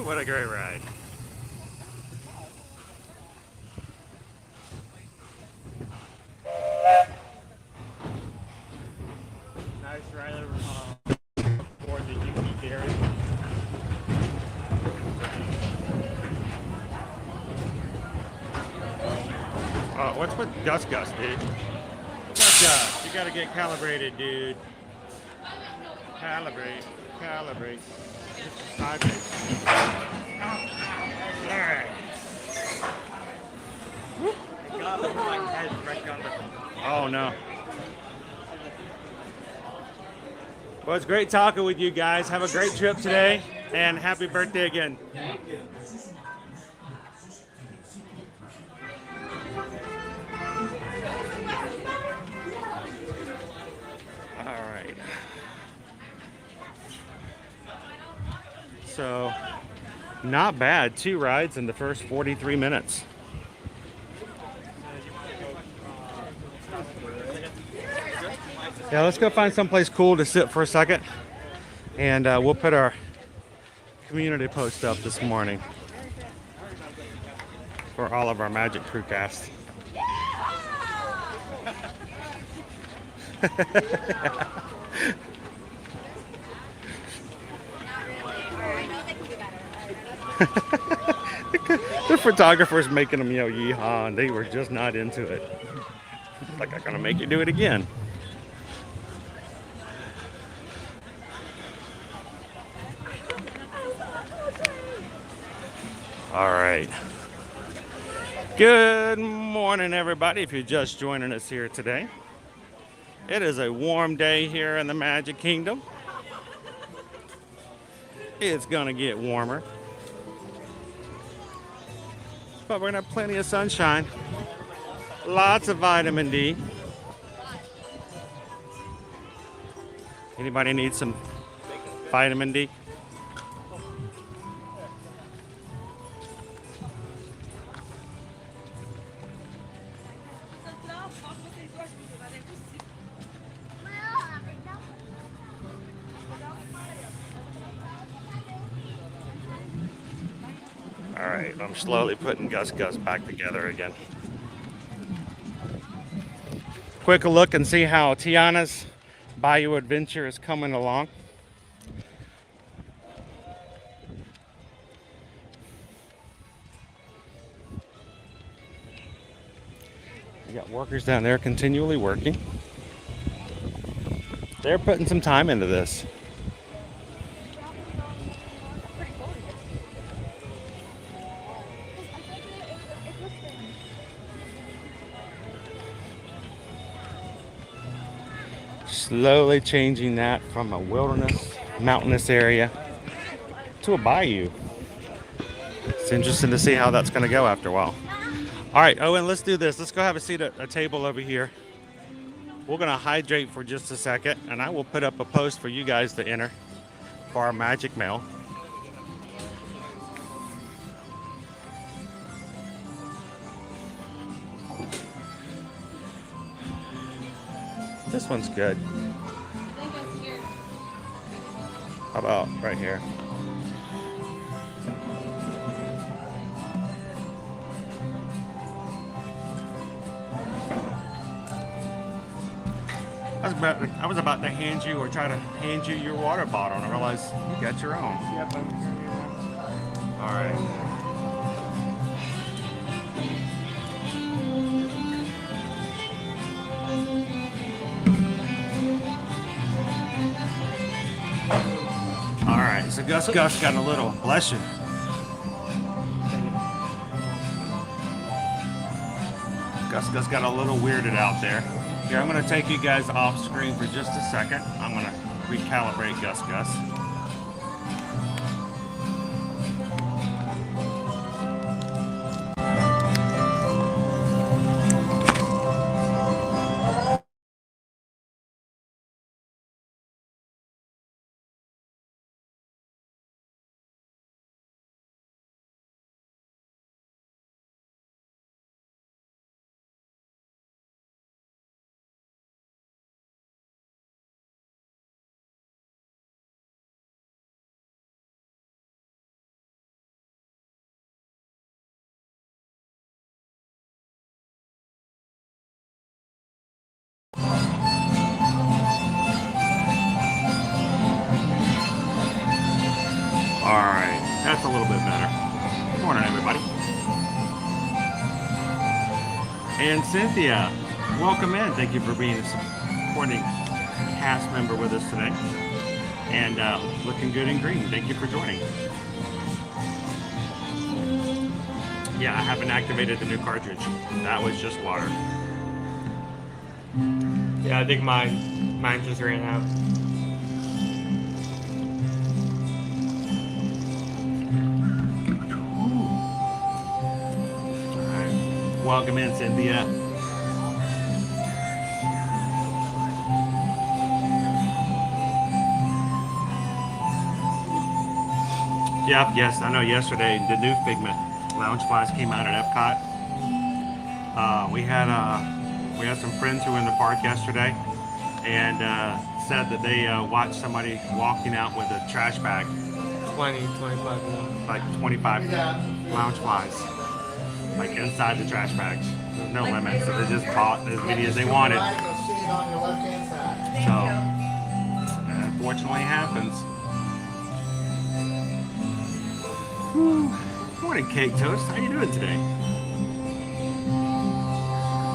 What a great ride. Nice ride over for the UP area. What's with Gus, dude? Gus, you gotta get calibrated, dude. Calibrate. Alright. Oh no. Well, it's great talking with you guys. Have a great trip today, and happy birthday again. All right. So, not bad. 2 rides in the first 43 minutes. Yeah, let's go find someplace cool to sit for a second. And we'll put our community post up this morning for all of our Magic Crew cast. The photographer's making them yell yeehaw, and they were just not into it. Like, I'm gonna make you do it again. All right. Good morning, everybody. If you're just joining us here today, it is a warm day here in the Magic Kingdom. It's gonna get warmer, but we're gonna have plenty of sunshine, lots of vitamin D. Anybody need some vitamin D? All right, I'm slowly putting Gus back together again. Quick look and see how Tiana's Bayou Adventure is coming along. We got workers down there continually working. They're putting some time into this. Slowly changing that from a wilderness, mountainous area to a bayou. It's interesting to see how that's going to go after a while. All right, Owen, let's do this. Let's go have a seat at a table over here. We're going to hydrate for just a second, and I will put up a post for you guys to enter for our Magic Mail. This one's good. I think it's here. How about right here? I was about to hand you or try to hand you your water bottle and I realized you got your own. Yep, I'm here. All right. All right, so Gus got a little, bless you. Gus got a little weirded out there. Here, I'm gonna take you guys off screen for just a second. I'm gonna recalibrate Gus. All right, that's a little bit better. Good morning, everybody. And Cynthia, welcome in. Thank you for being a supporting cast member with us today. And looking good in green. Thank you for joining. Yeah, I haven't activated the new cartridge. That was just water. Yeah, I think mine just ran out. Welcome in, Cynthia. Yep, yes, I know yesterday the new Figment Loungeflies came out at Epcot. We had some friends who were in the park yesterday and said that they watched somebody walking out with a trash bag. 25. Like 25 Loungeflies. Like inside the trash bags. There's no limit, so they just bought as many as they wanted. So, that unfortunately happens. Whew. Morning, Cake Toast. How you doing today?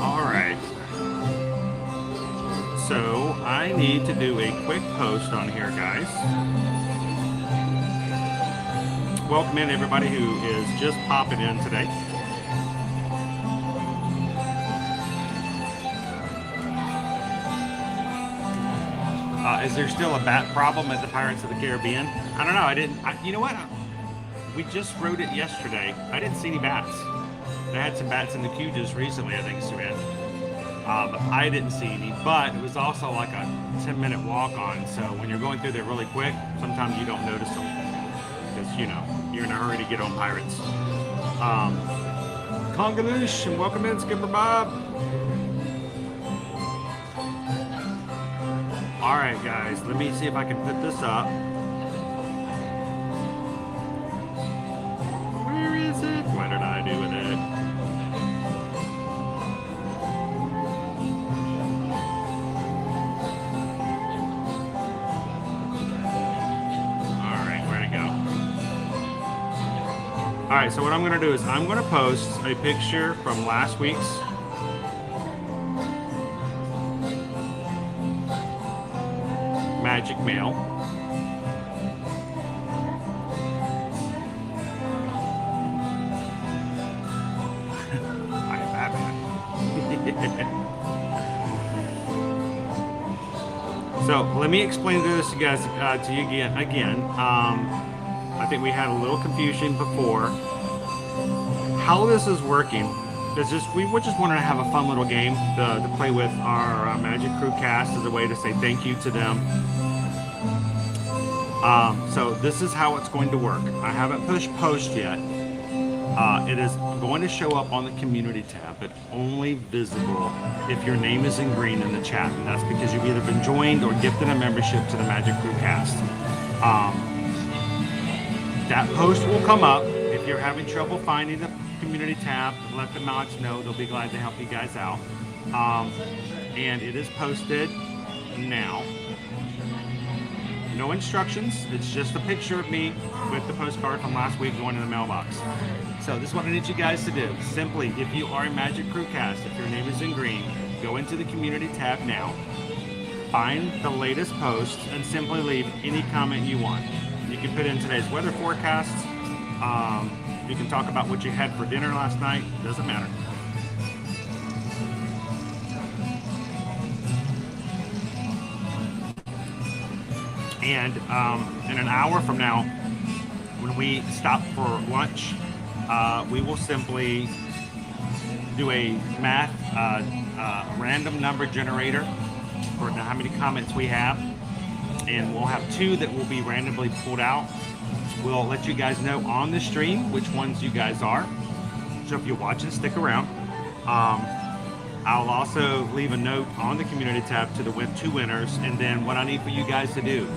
All right. So, I need to do a quick post on here, guys. Welcome in everybody who is just popping in today. Is there still a bat problem at the Pirates of the Caribbean? I don't know. You know what? We just wrote it yesterday. I didn't see any bats. They had some bats in the queue just recently, I think, Sue Ann. But I didn't see any. But it was also like a 10-minute walk on. So when you're going through there really quick, sometimes you don't notice them. Because, you know, you're in a hurry to get on Pirates. Congaloosh, and welcome in, Skipper Bob. All right, guys, let me see if I can put this up. Where is it? What did I do with it? All right, where'd it go? All right, so what I'm gonna do is I'm gonna post a picture from last week's Magic Mail. I am Batman. So let me explain this, you guys, to you again. I think we had a little confusion before. How this is working is just we just wanted to have a fun little game to play with our Magic Crew cast as a way to say thank you to them. So this is how it's going to work. I haven't pushed post yet. It is going to show up on the community tab, but only visible if your name is in green in the chat. And that's because you've either been joined or gifted a membership to the Magic Crew Cast. That post will come up. If you're having trouble finding the community tab, let the mods know. They'll be glad to help you guys out. And it is posted now. No instructions. It's just a picture of me with the postcard from last week going in the mailbox. So this is what I need you guys to do. Simply, if you are a Magic Crew Cast, if your name is in green, go into the community tab now, find the latest post, and simply leave any comment you want. You can put in today's weather forecast. You can talk about what you had for dinner last night. Doesn't matter. And in an hour from now, when we stop for lunch, we will simply do a math random number generator for how many comments we have, and we'll have 2 that will be randomly pulled out. We'll let you guys know on the stream which ones you guys are. So if you're watching, stick around. I'll also leave a note on the community tab to the 2 winners, and then what I need for you guys to do,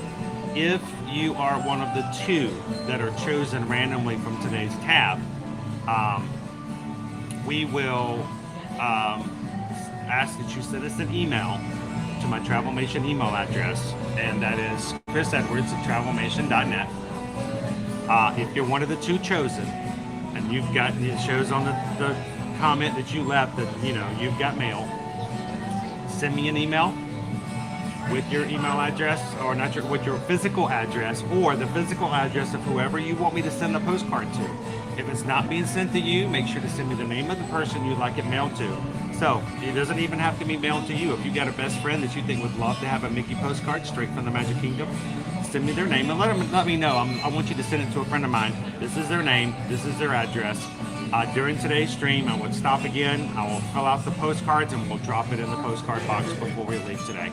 if you are one of the 2 that are chosen randomly from today's tab, we will ask that you send us an email to my Travelmation email address, and that is chrisedwards@travelmation.net. If you're one of the 2 chosen, and you've got, it shows on the comment that you left that, you know, you've got mail, send me an email with your email address, or not your, with your physical address, or the physical address of whoever you want me to send the postcard to. If it's not being sent to you, make sure to send me the name of the person you'd like it mailed to. So it doesn't even have to be mailed to you. If you got a best friend that you think would love to have a Mickey postcard straight from the Magic Kingdom, send me their name and let me know. I want you to send it to a friend of mine. This is their name. This is their address. During today's stream, I would stop again. I will fill out the postcards and we'll drop it in the postcard box before we leave today.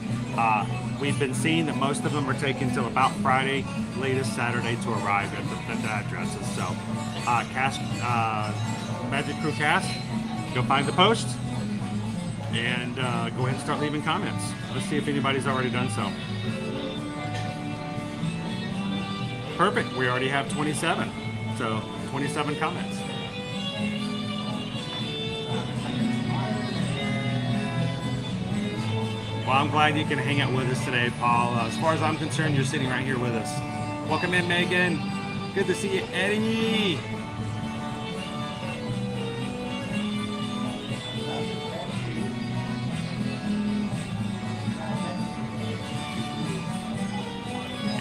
We've been seeing that most of them are taking till about Friday, latest Saturday to arrive at the addresses. So, Magic Crew Cast, go find the post and go ahead and start leaving comments. Let's see if anybody's already done so. Perfect. We already have 27. So 27 comments. Well, I'm glad you can hang out with us today, Paul. As far as I'm concerned, you're sitting right here with us. Welcome in, Megan. Good to see you, Eddie.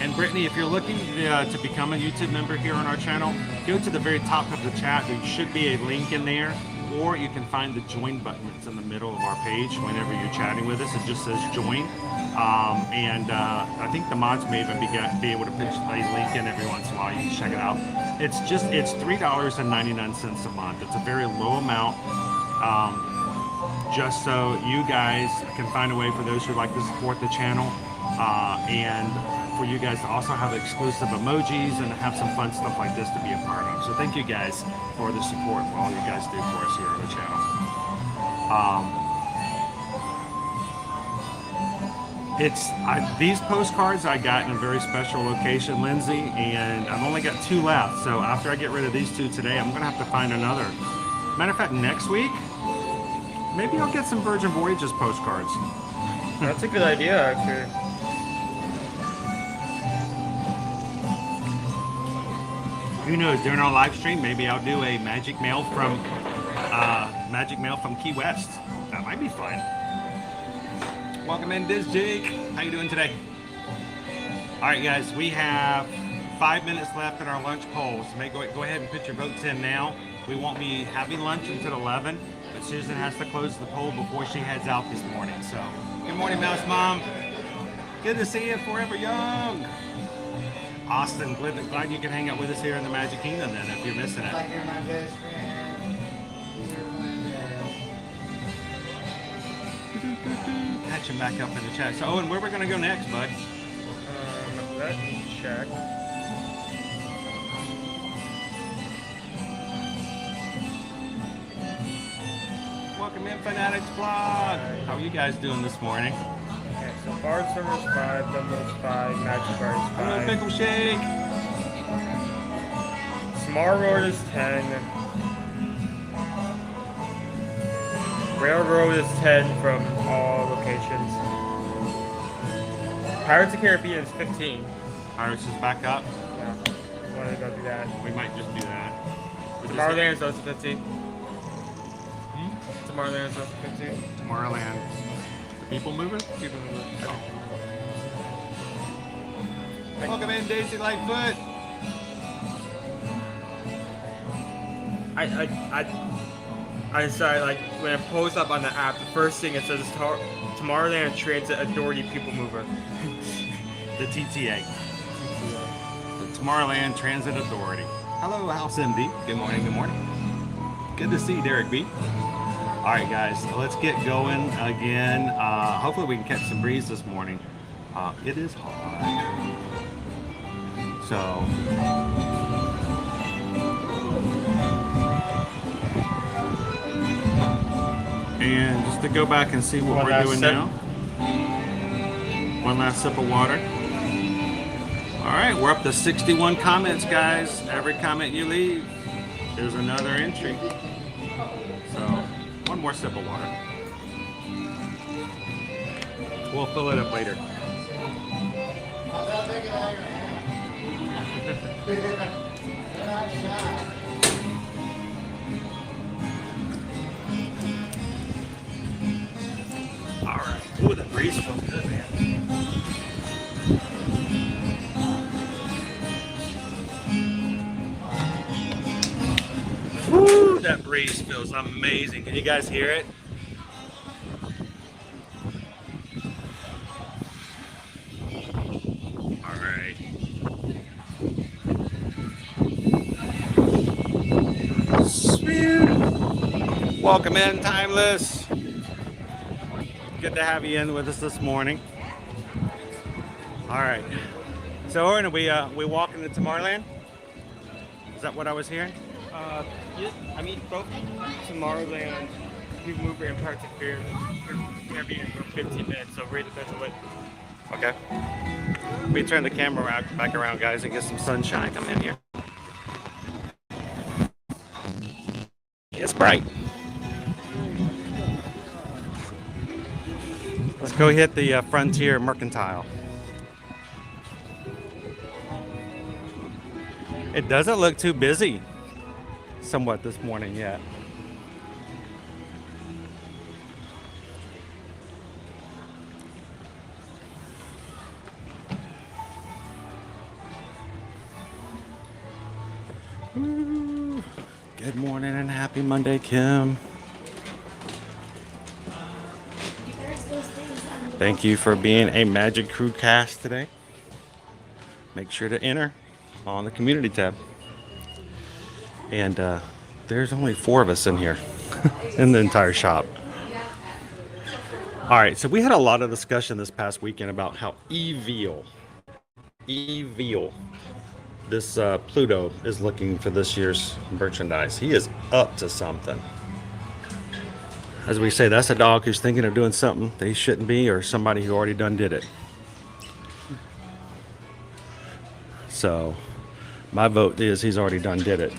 And Brittany, if you're looking to become a YouTube member here on our channel, go to the very top of the chat. There should be a link in there, or you can find the join button that's in the middle of our page whenever you're chatting with us. It just says join. I think the mods may even be able to pitch a link in every once in a while. You can check it out. It's $3.99 a month. It's a very low amount. Just so you guys can find a way for those who like to support the channel, and for you guys to also have exclusive emojis and have some fun stuff like this to be a part of. So thank you guys for the support, for all you guys do for us here on the channel. These postcards I got in a very special location, Lindsay, and I've only got 2 left. So after I get rid of these 2 today, I'm gonna have to find another. Matter of fact, next week, maybe I'll get some Virgin Voyages postcards. That's a good idea, actually. Who knows? During our live stream, maybe I'll do a magic mail from Key West. That might be fun. Welcome in, Diz Jake. How you doing today? All right, guys, we have 5 minutes left in our lunch poll. So go ahead and put your votes in now. We won't be having lunch until 11, but Susan has to close the poll before she heads out this morning. So, good morning, Mouse Mom. Good to see you, Forever Young. Austin, glad you can hang out with us here in the Magic Kingdom then, if you're missing it. Like you're my best friend. Catch him back up in the chat. So, Owen, where are we going to go next, bud? Let me check. Welcome in, Fanatics Vlog. How are you guys doing this morning? Okay, so Bard Server's 5, Dumbo's 5, Magic Bar is 5. Hello, Pickle Shake. Tomorrowland is 10. Railroad is 10 from all locations. Pirates of the Caribbean is 15. Pirates is back up. Yeah, we want to go do that. We might just do that. Tomorrowland is also 15. Tomorrowland is also 15. Tomorrowland. People moving? People moving. Welcome in, Daisy Lightfoot. I decided, like, when I post up on the app, the first thing it says is Tomorrowland Transit Authority People Mover. The TTA. The Tomorrowland Transit Authority. Hello, House MD. Good morning, good morning. Good to see you, Derek B. All right, guys, let's get going again. Hopefully we can catch some breeze this morning. It is hot. So... And just to go back and see what we're doing now. One last sip of water. All right, we're up to 61 comments, guys. Every comment you leave is another entry. So, one more sip of water. We'll fill it up later. Alright. Ooh, the breeze feels good, man. Woo, that breeze feels amazing. Can you guys hear it? Alright. Sweet. Welcome in, Timeless. Good to have you in with us this morning. All right. So, Owen, are we walking to Tomorrowland? Is that what I was hearing? Yeah, I mean, both Tomorrowland, People Mover, and Parts of Fear are going to be in for 15 minutes, so really depends on what. Okay. Let me turn the camera back around, guys, and get some sunshine coming in here. It's bright. Let's go hit the Frontier Mercantile. It doesn't look too busy somewhat this morning yet. Ooh. Good morning and happy Monday, Kim. Thank you for being a Magic Crew cast today. Make sure to enter on the community tab. And there's only 4 of us in here in the entire shop. All right, so we had a lot of discussion this past weekend about how evil this Pluto is looking for this year's merchandise. He is up to something. As we say, that's a dog who's thinking of doing something they shouldn't be, or somebody who already done did it. So my vote is he's already done did it.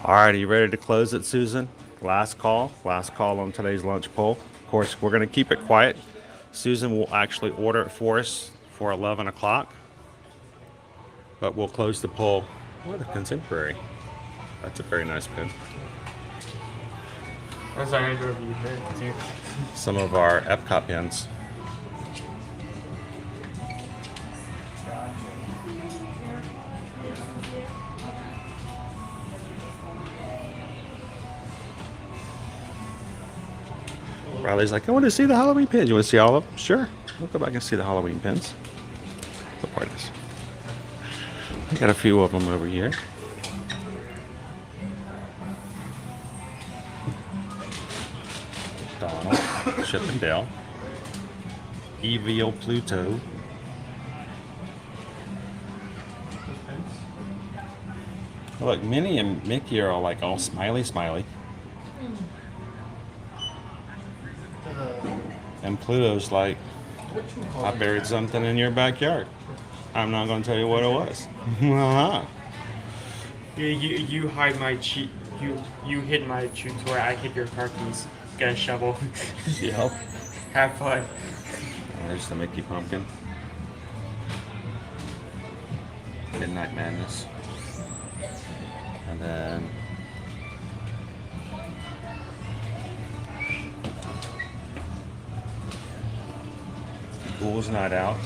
All right, are you ready to close it, Susan? Last call on today's lunch poll. Of course, we're going to keep it quiet. Susan will actually order it for us for 11 o'clock. But we'll close the poll. What a contemporary. That's a very nice pin. That's our Android pin, too. Some of our Epcot pins. Riley's like, I want to see the Halloween pins. You want to see all of them? Sure. We'll go back and see the Halloween pins. What part is? I got a few of them over here. Donald, Chip and Dale, Evil Pluto. Look, Minnie and Mickey are all like all smiley. And Pluto's like, I buried something in your backyard. I'm not going to tell you what it was. You hide my cheat. You hid my cheat where I hid your car keys. Get a shovel. Yep. Have fun. There's the Mickey pumpkin. Midnight Madness. And then Ghoul's Night Out.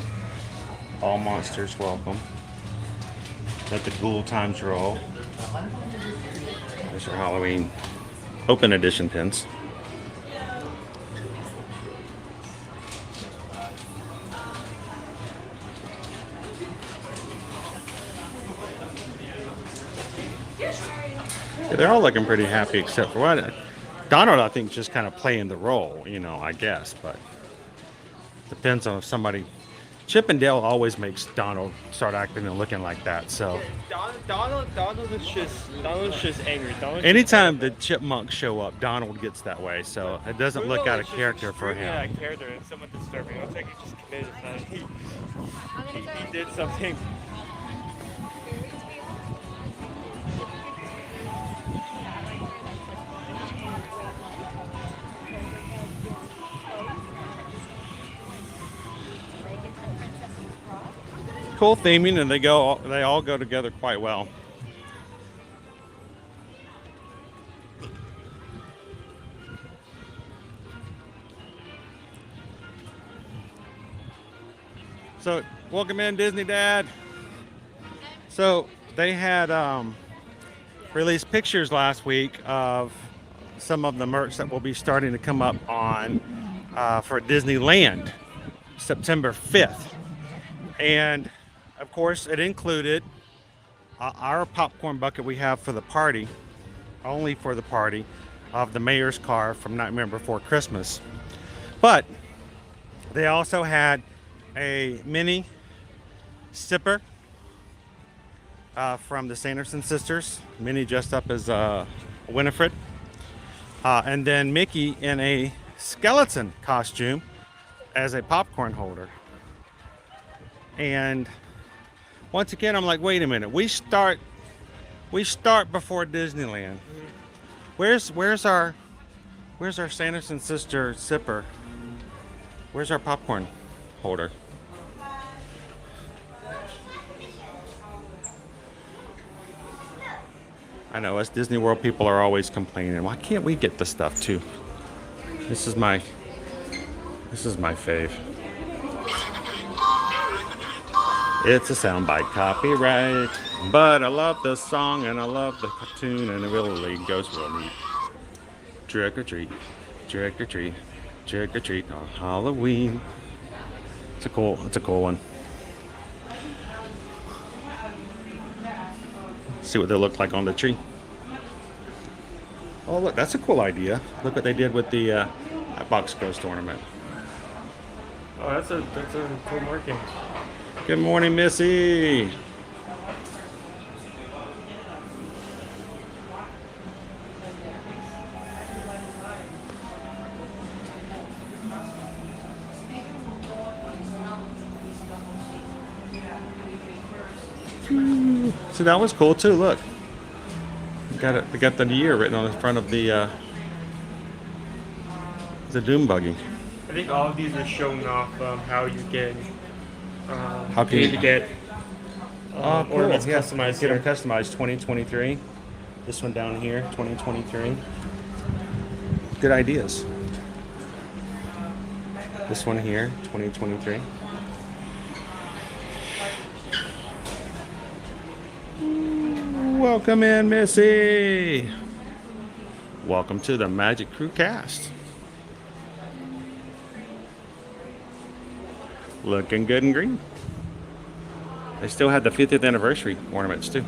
All monsters welcome. Let the Ghoul times roll. There's your Halloween open edition pins. Yeah, they're all looking pretty happy except for one. Donald, I think, just kind of playing the role, you know, I guess, but depends on if somebody. Chip and Dale always makes Donald start acting and looking like that. So Donald is just angry. Anytime the chipmunks show up, Donald gets that way. So it doesn't look out of character for him. Yeah, character and somewhat disturbing. It looks like he just committed a crime. He did something. Cool theming, and they all go together quite well. So welcome in, Disney Dad. So they had released pictures last week of some of the merch that will be starting to come up on for Disneyland September 5th. And of course, it included our popcorn bucket we have for the party, only for the party, of the mayor's car from Nightmare Before Christmas. But they also had a mini sipper from the Sanderson sisters, Minnie dressed up as Winifred, and then Mickey in a skeleton costume as a popcorn holder. And once again, I'm like, wait a minute. We start before Disneyland. Where's our Sanderson sister sipper? Where's our popcorn holder? I know us Disney World people are always complaining. Why can't we get the stuff too? This is my fave. It's a soundbite copyright, but I love the song and I love the cartoon and it really goes real neat. Trick or treat, trick or treat, trick or treat on Halloween. It's a cool one. See what they look like on the tree. Oh look, that's a cool idea. Look what they did with the box ghost ornament. Oh, that's a cool marking. Good morning, Missy. So that was cool too. Look, they got the year written on the front of the Doom buggy. I think all of these are showing off how you get. How can you get ornaments yeah. customized? Get them customized 2023. This one down here, 2023. Good ideas. This one here, 2023. Welcome in, Missy. Welcome to the Magic Crew cast. Looking good and green. They still had the 50th anniversary ornaments too.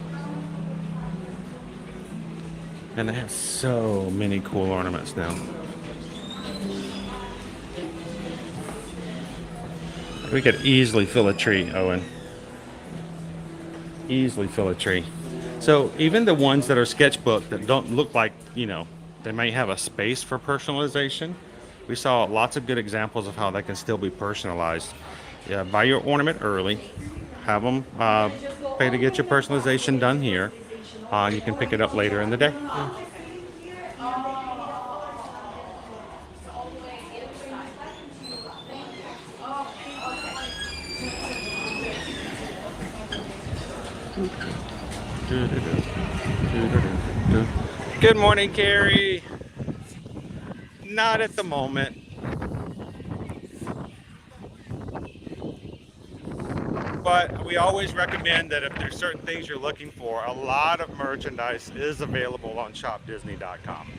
And they have so many cool ornaments now. We could easily fill a tree, Owen. Easily fill a tree. So even the ones that are sketchbook that don't look like, you know, they may have a space for personalization. We saw lots of good examples of how that can still be personalized. Yeah, buy your ornament early. Have them pay to get your personalization done here. You can pick it up later in the day. Good morning, Carrie. Not at the moment. But we always recommend that if there's certain things you're looking for, a lot of merchandise is available on shopdisney.com.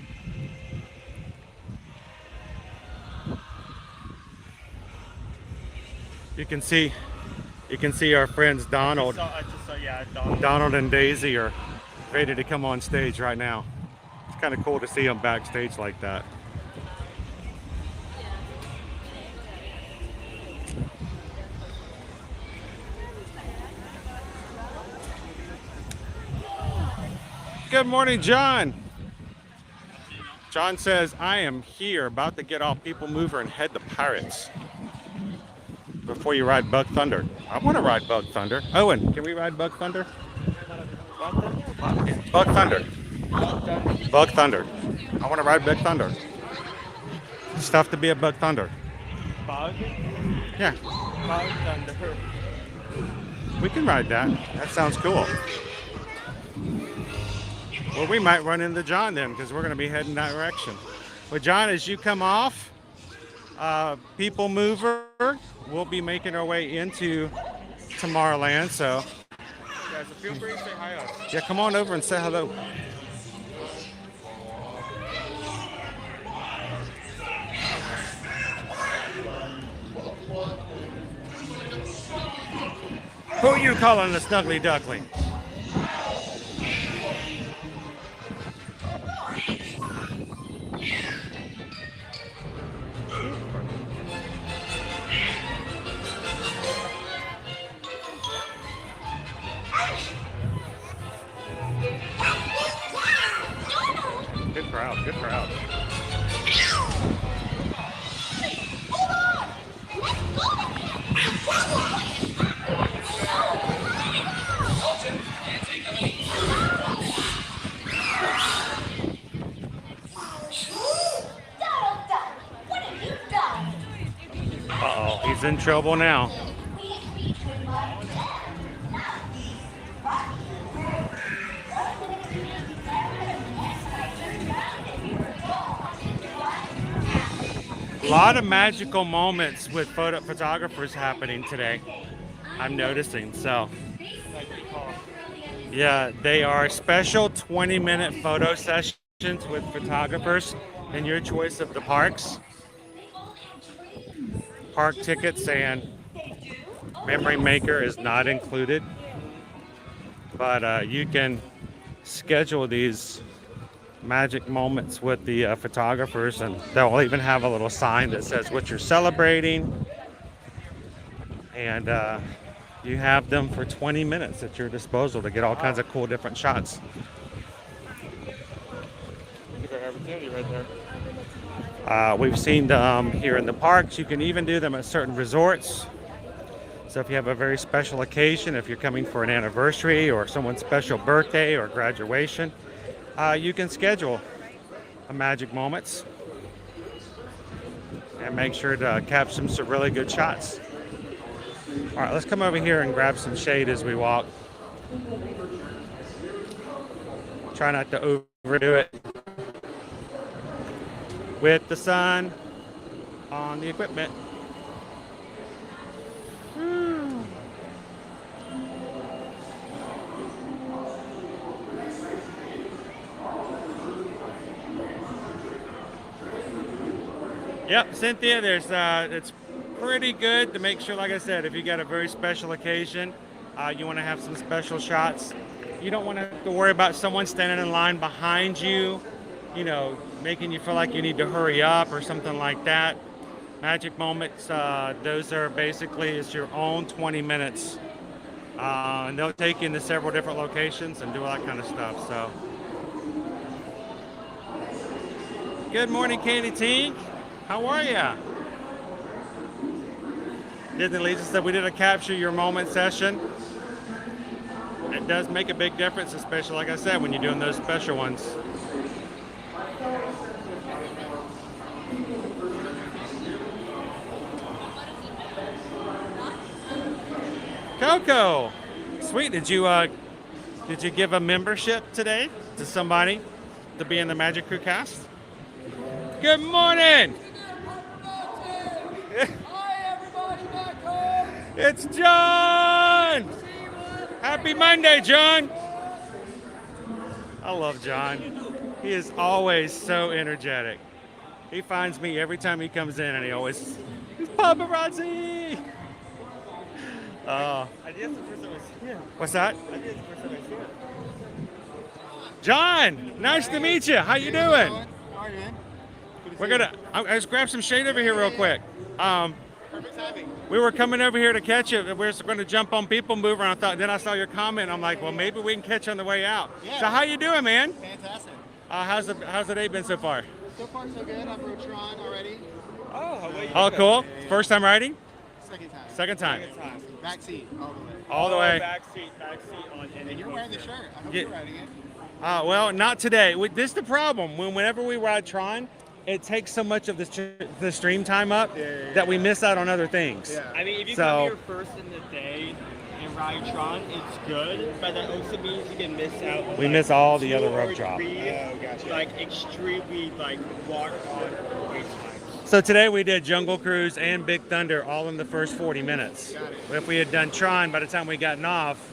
You can see our friends Donald and Daisy are ready to come on stage right now. It's kind of cool to see them backstage like that. Good morning, John. John says, I am here about to get off People Mover and head to Pirates before you ride Bug Thunder. I want to ride Bug Thunder. Owen, can we ride Bug Thunder? Bug Thunder. Bug Thunder. I want to ride Bug Thunder. It's tough to be a Bug Thunder. Bug? Yeah. Bug Thunder. We can ride that. That sounds cool. Well, we might run into John then because we're going to be heading that direction. Well, John, as you come off People Mover, we'll be making our way into Tomorrowland. So, Yeah, so feel free to say hi to us. yeah, come on over and say hello. Who you calling the snuggly duckling? Good crowd, good crowd. Uh-oh, he's in trouble now. A lot of magical moments with photographers happening today, I'm noticing. So, yeah, they are special 20-minute photo sessions with photographers in your choice of the parks. Park tickets and Memory Maker is not included, but you can schedule these magic moments with the photographers, and they'll even have a little sign that says what you're celebrating, and you have them for 20 minutes at your disposal to get all kinds of cool different shots. Opportunity right there. We've seen them here in the parks. You can even do them at certain resorts. So if you have a very special occasion, if you're coming for an anniversary or someone's special birthday or graduation, you can schedule a magic moments and make sure to capture some really good shots. All right, let's come over here and grab some shade as we walk. Try not to overdo it with the sun on the equipment. Yep, Cynthia, there's it's pretty good to make sure, like I said, if you got a very special occasion, you want to have some special shots. You don't want to have to worry about someone standing in line behind you, you know, making you feel like you need to hurry up or something like that. Magic moments, those are basically, it's your own 20 minutes. And they'll take you into several different locations and do all that kind of stuff. So, good morning, Katie Tink. How are ya? Disney Legion said we did a capture your moment session. It does make a big difference, especially like I said, when you're doing those special ones. Coco, sweet. Did you give a membership today to somebody to be in the Magic Crew cast? Good morning. Hi, everybody back home. It's John. Happy Monday, John. I love John. He is always so energetic. He finds me every time he comes in, and he always, paparazzi. I did the first time I was here. What's that? I did the first time I was here. John, nice to meet you. How you doing? How are you, man? We're gonna. I just grab some shade over here real quick. Perfect timing. We were coming over here to catch you. We were going to jump on People Mover, and then I saw your comment. I'm like, well, maybe we can catch you on the way out. Yeah. So how you doing, man? Fantastic. How's the day been so far? So far, so good. I've rode Tron already. Oh, how about you? Oh, cool. First time riding? Second time. Second time. Back seat, all the way. All the way. Back seat on. And you're wearing the shirt. I hope Yeah. you're riding it. Well, not today. This is the problem. Whenever we ride Tron, it takes so much of the stream time up that we miss out on other things. Yeah. I mean, if you come here first in the day and ride Tron, it's good, but that also means you can miss out on We miss all the other 2 rope or drop. 3, Gotcha. like extremely walk on wait times. So today we did Jungle Cruise and Big Thunder all in the first 40 minutes. Got it. If we had done Tron, by the time we gotten off,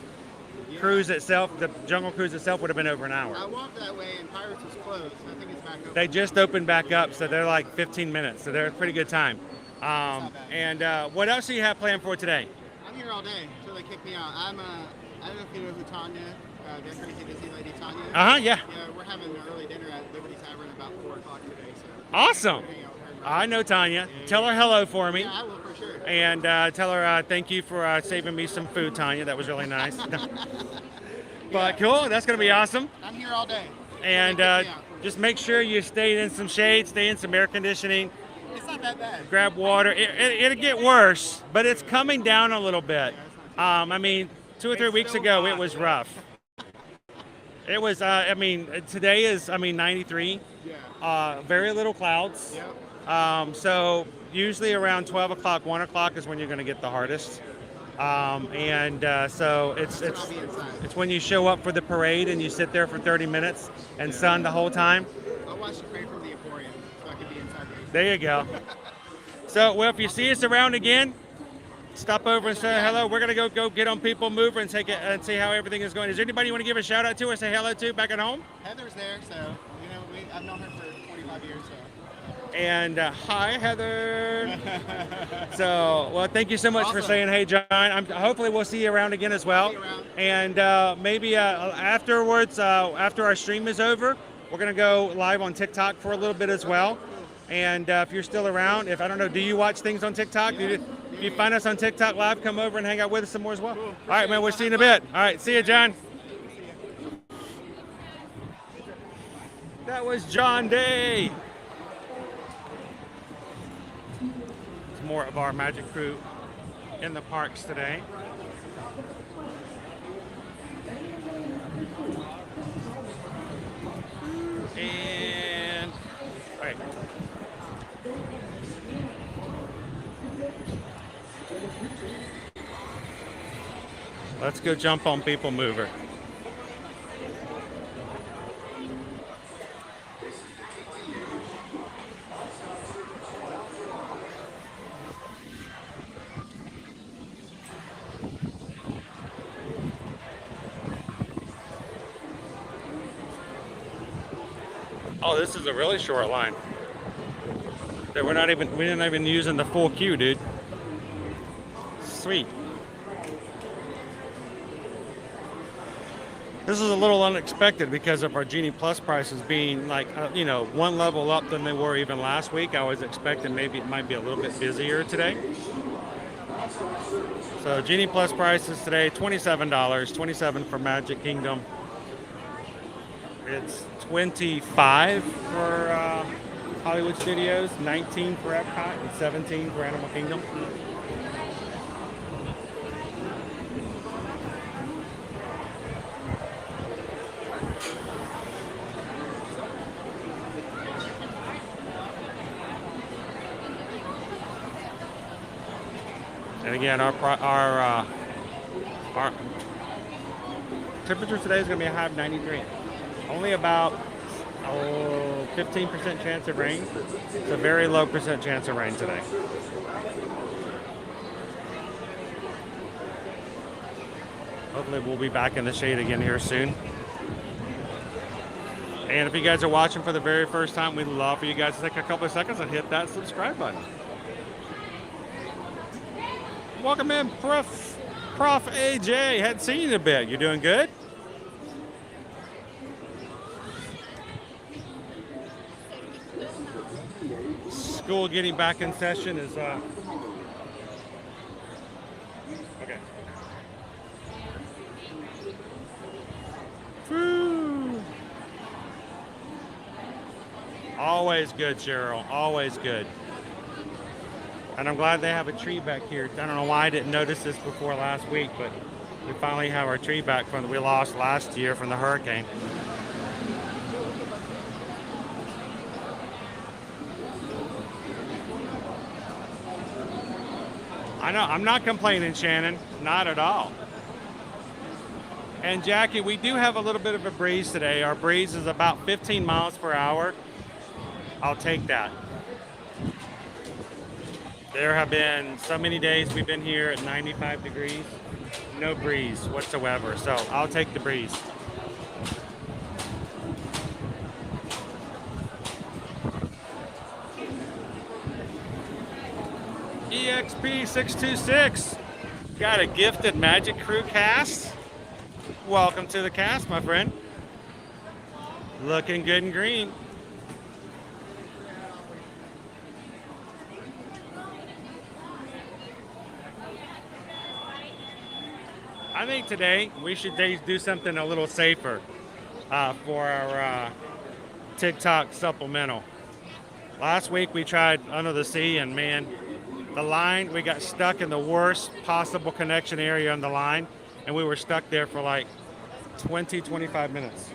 Cruise itself, the Jungle Cruise itself would have been over an hour. I walked that way and Pirates was closed. I think it's back open. They just opened back up, so they're like 15 minutes, so they're a pretty good time. not bad. And what else do you have planned for today? I'm here all day until they kick me out. I don't know if you know who Tanya, that crazy Disney lady Tanya. Yeah. Yeah, we're having an early dinner at Liberty Tavern about 4 o'clock today. So Awesome. we're hanging out with her. I know Tanya. Tell her hello for me. Yeah, I will for sure. And tell her thank you for saving me some food, Tanya. That was really nice. But cool, that's going to be awesome. I'm here all day. And Kick me out. just make sure you stay in some shade, stay in some air conditioning, It's not that bad. grab water. It'll get worse, but it's coming down a little bit. I mean, 2 or 3 weeks ago, it was rough. It was, today is, 93. Yeah. Very little clouds. Yep. So usually around 12 o'clock, 1 o'clock is when you're going to get the hardest. So it's when you show up for the parade and you sit there for 30 minutes and sun the whole time. I'll watch the parade from the Emporium so I can be inside the There you go. So, well, if you see us around again, stop over and say hello. We're going to go get on People Mover and take it and see how everything is going. Is there anybody you want to give a shout out to or say hello to back at home? Heather's there, so I've known her for 25 years. So. And hi, Heather. So, well, thank you so much for Awesome. saying hey, John. Hopefully we'll see you around again as well. And maybe afterwards, after our stream is over, we're going to go live on TikTok for a little bit as well. And if you're still around, I don't know, do you watch things on TikTok? If you find us on TikTok live, come over and hang out with us some more as well. All right, man, we'll see you in a bit. All right, see you, John. That was John Day. More of our Magic Crew in the parks today. And all right. Let's go jump on People Mover. Oh, this is a really short line. That we're not even using the full queue, dude. Sweet. This is a little unexpected because of our Genie Plus prices being like, you know, one level up than they were even last week. I was expecting maybe it might be a little bit busier today. So Genie Plus prices today, $27, $27 for Magic Kingdom. It's $25 for Hollywood Studios, $19 for Epcot, and $17 for Animal Kingdom. And again, our temperature today is going to be a high of 93. Only about 15% chance of rain. It's a very low percent chance of rain today. Hopefully we'll be back in the shade again here soon. And if you guys are watching for the very first time, we'd love for you guys to take a couple of seconds and hit that subscribe button. Welcome in, Prof AJ. Hadn't seen you in a bit. You doing good? School getting back in session is okay. Woo. Always good, Cheryl. Always good. And I'm glad they have a tree back here. I don't know why I didn't notice this before last week, but we finally have our tree back from that we lost last year from the hurricane. I know, I'm not complaining, Shannon. Not at all. And Jackie, we do have a little bit of a breeze today. Our breeze is about 15 miles per hour. I'll take that. There have been so many days we've been here at 95 degrees, no breeze whatsoever. So I'll take the breeze. EXP626, got a gifted Magic Crew cast. Welcome to the cast, my friend. Looking good and green. I think today we should do something a little safer for our TikTok supplemental. Last week we tried Under the Sea, and man, the line, we got stuck in the worst possible connection area on the line, and we were stuck there for like 20-25 minutes.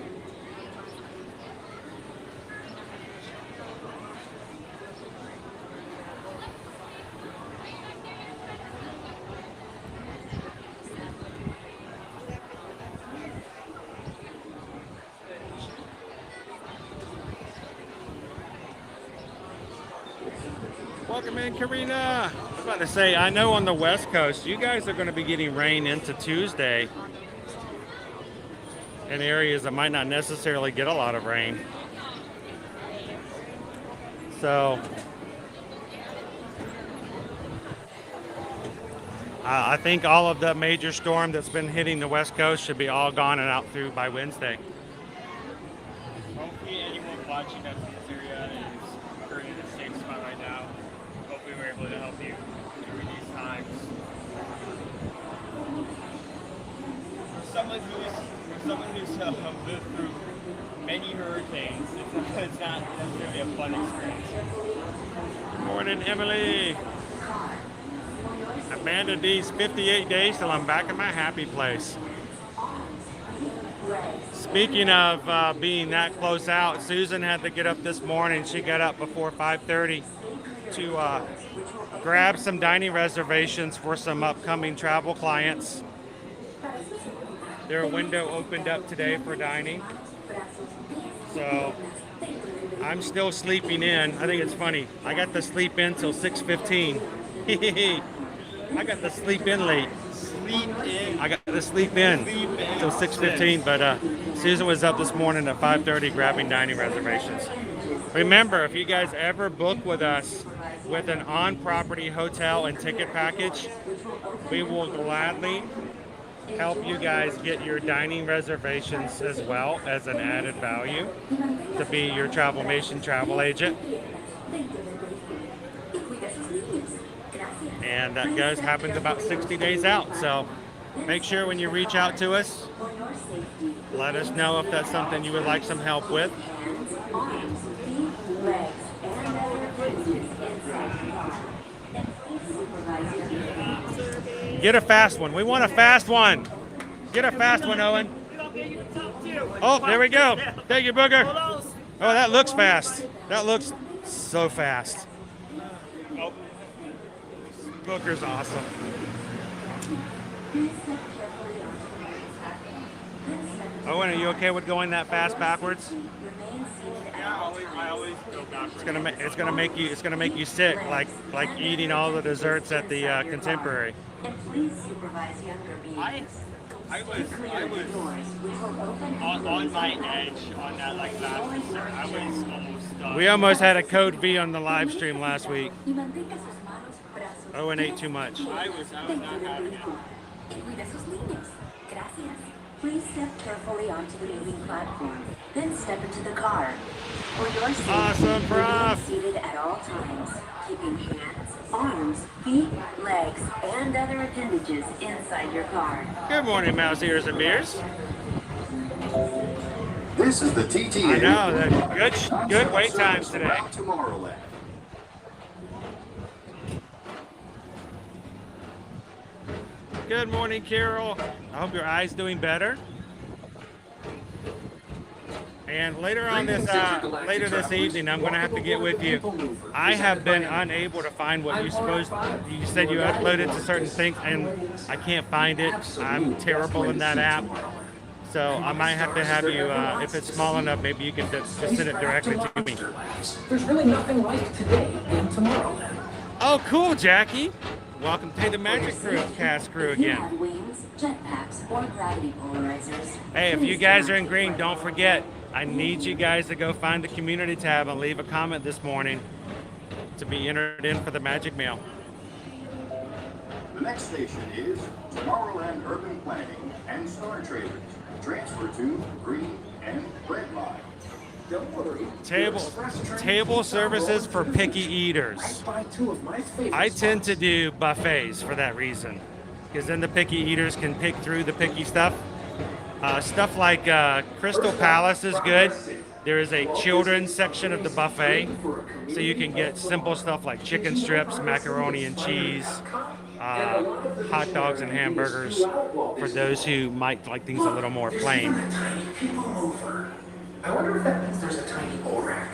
Welcome in, Karina. I was about to say, I know on the West Coast, you guys are going to be getting rain into Tuesday in areas that might not necessarily get a lot of rain. So I think all of the major storm that's been hitting the West Coast should be all gone and out through by Wednesday. Hopefully anyone watching that's in this area is currently in a safe spot right now. Hopefully we're able to help you through these times. Someone who's lived through many hurricanes, it's not necessarily a fun experience. Morning, Emily. Amanda D's 58 days till I'm back in my happy place. Speaking of being that close out, Susan had to get up this morning. She got up before 5:30 to grab some dining reservations for some upcoming travel clients. Their window opened up today for dining. So I'm still sleeping in. I think it's funny. I got to sleep in till 6:15. I got to sleep in late. I got to sleep in till 6:15, but Susan was up this morning at 5:30 grabbing dining reservations. Remember, if you guys ever book with us with an on-property hotel and ticket package, we will gladly help you guys get your dining reservations as well as an added value to be your Travelmation travel agent. And that happens about 60 days out. So make sure when you reach out to us, let us know if that's something you would like some help with. Get a fast one. We want a fast one. Get a fast one, Owen. Oh, there we go. Thank you, Booger. Oh, that looks fast. That looks so fast. Oh, Booger's awesome. Owen, are you okay with going that fast backwards? Yeah, I always go backwards. It's gonna make you sick, like eating all the desserts at the Contemporary. I was on my edge on that like last dessert. I was almost done. We almost had a code V on the live stream last week. Owen ate too much. I was not having it. Please step carefully onto the moving platform, then step into the car. For your safety, Awesome, Prof. seated at all times, keeping hands, arms, feet, legs, and other appendages inside your car. Good morning, mouse ears and beers. This is the TTA. I know, good wait times today. Tomorrowland. Good morning, Carol. I hope your eye's doing better. And later this evening, I'm going to have to get with you. I have been unable to find what you said you uploaded to certain things, and I can't find it. I'm terrible in that app. So I might have to have you, if it's small enough, maybe you can just send it directly to me. There's really nothing like today in Tomorrowland. Oh, cool, Jackie. Welcome to the Magic Cast crew again. Hey, if you guys are in green, don't forget, I need you guys to go find the community tab and leave a comment this morning to be entered in for the Magic Mail. The next station is Tomorrowland Urban Planning and Star Traders. Transfer to green and red line. Don't worry. Table services for picky eaters. I tend to do buffets for that reason, because then the picky eaters can pick through the picky stuff. Stuff like Crystal Palace is good. There is a children's section of the buffet, so you can get simple stuff like chicken strips, macaroni and cheese, hot dogs and hamburgers for those who might like things a little more plain. I wonder if that means there's a tiny bowl rack.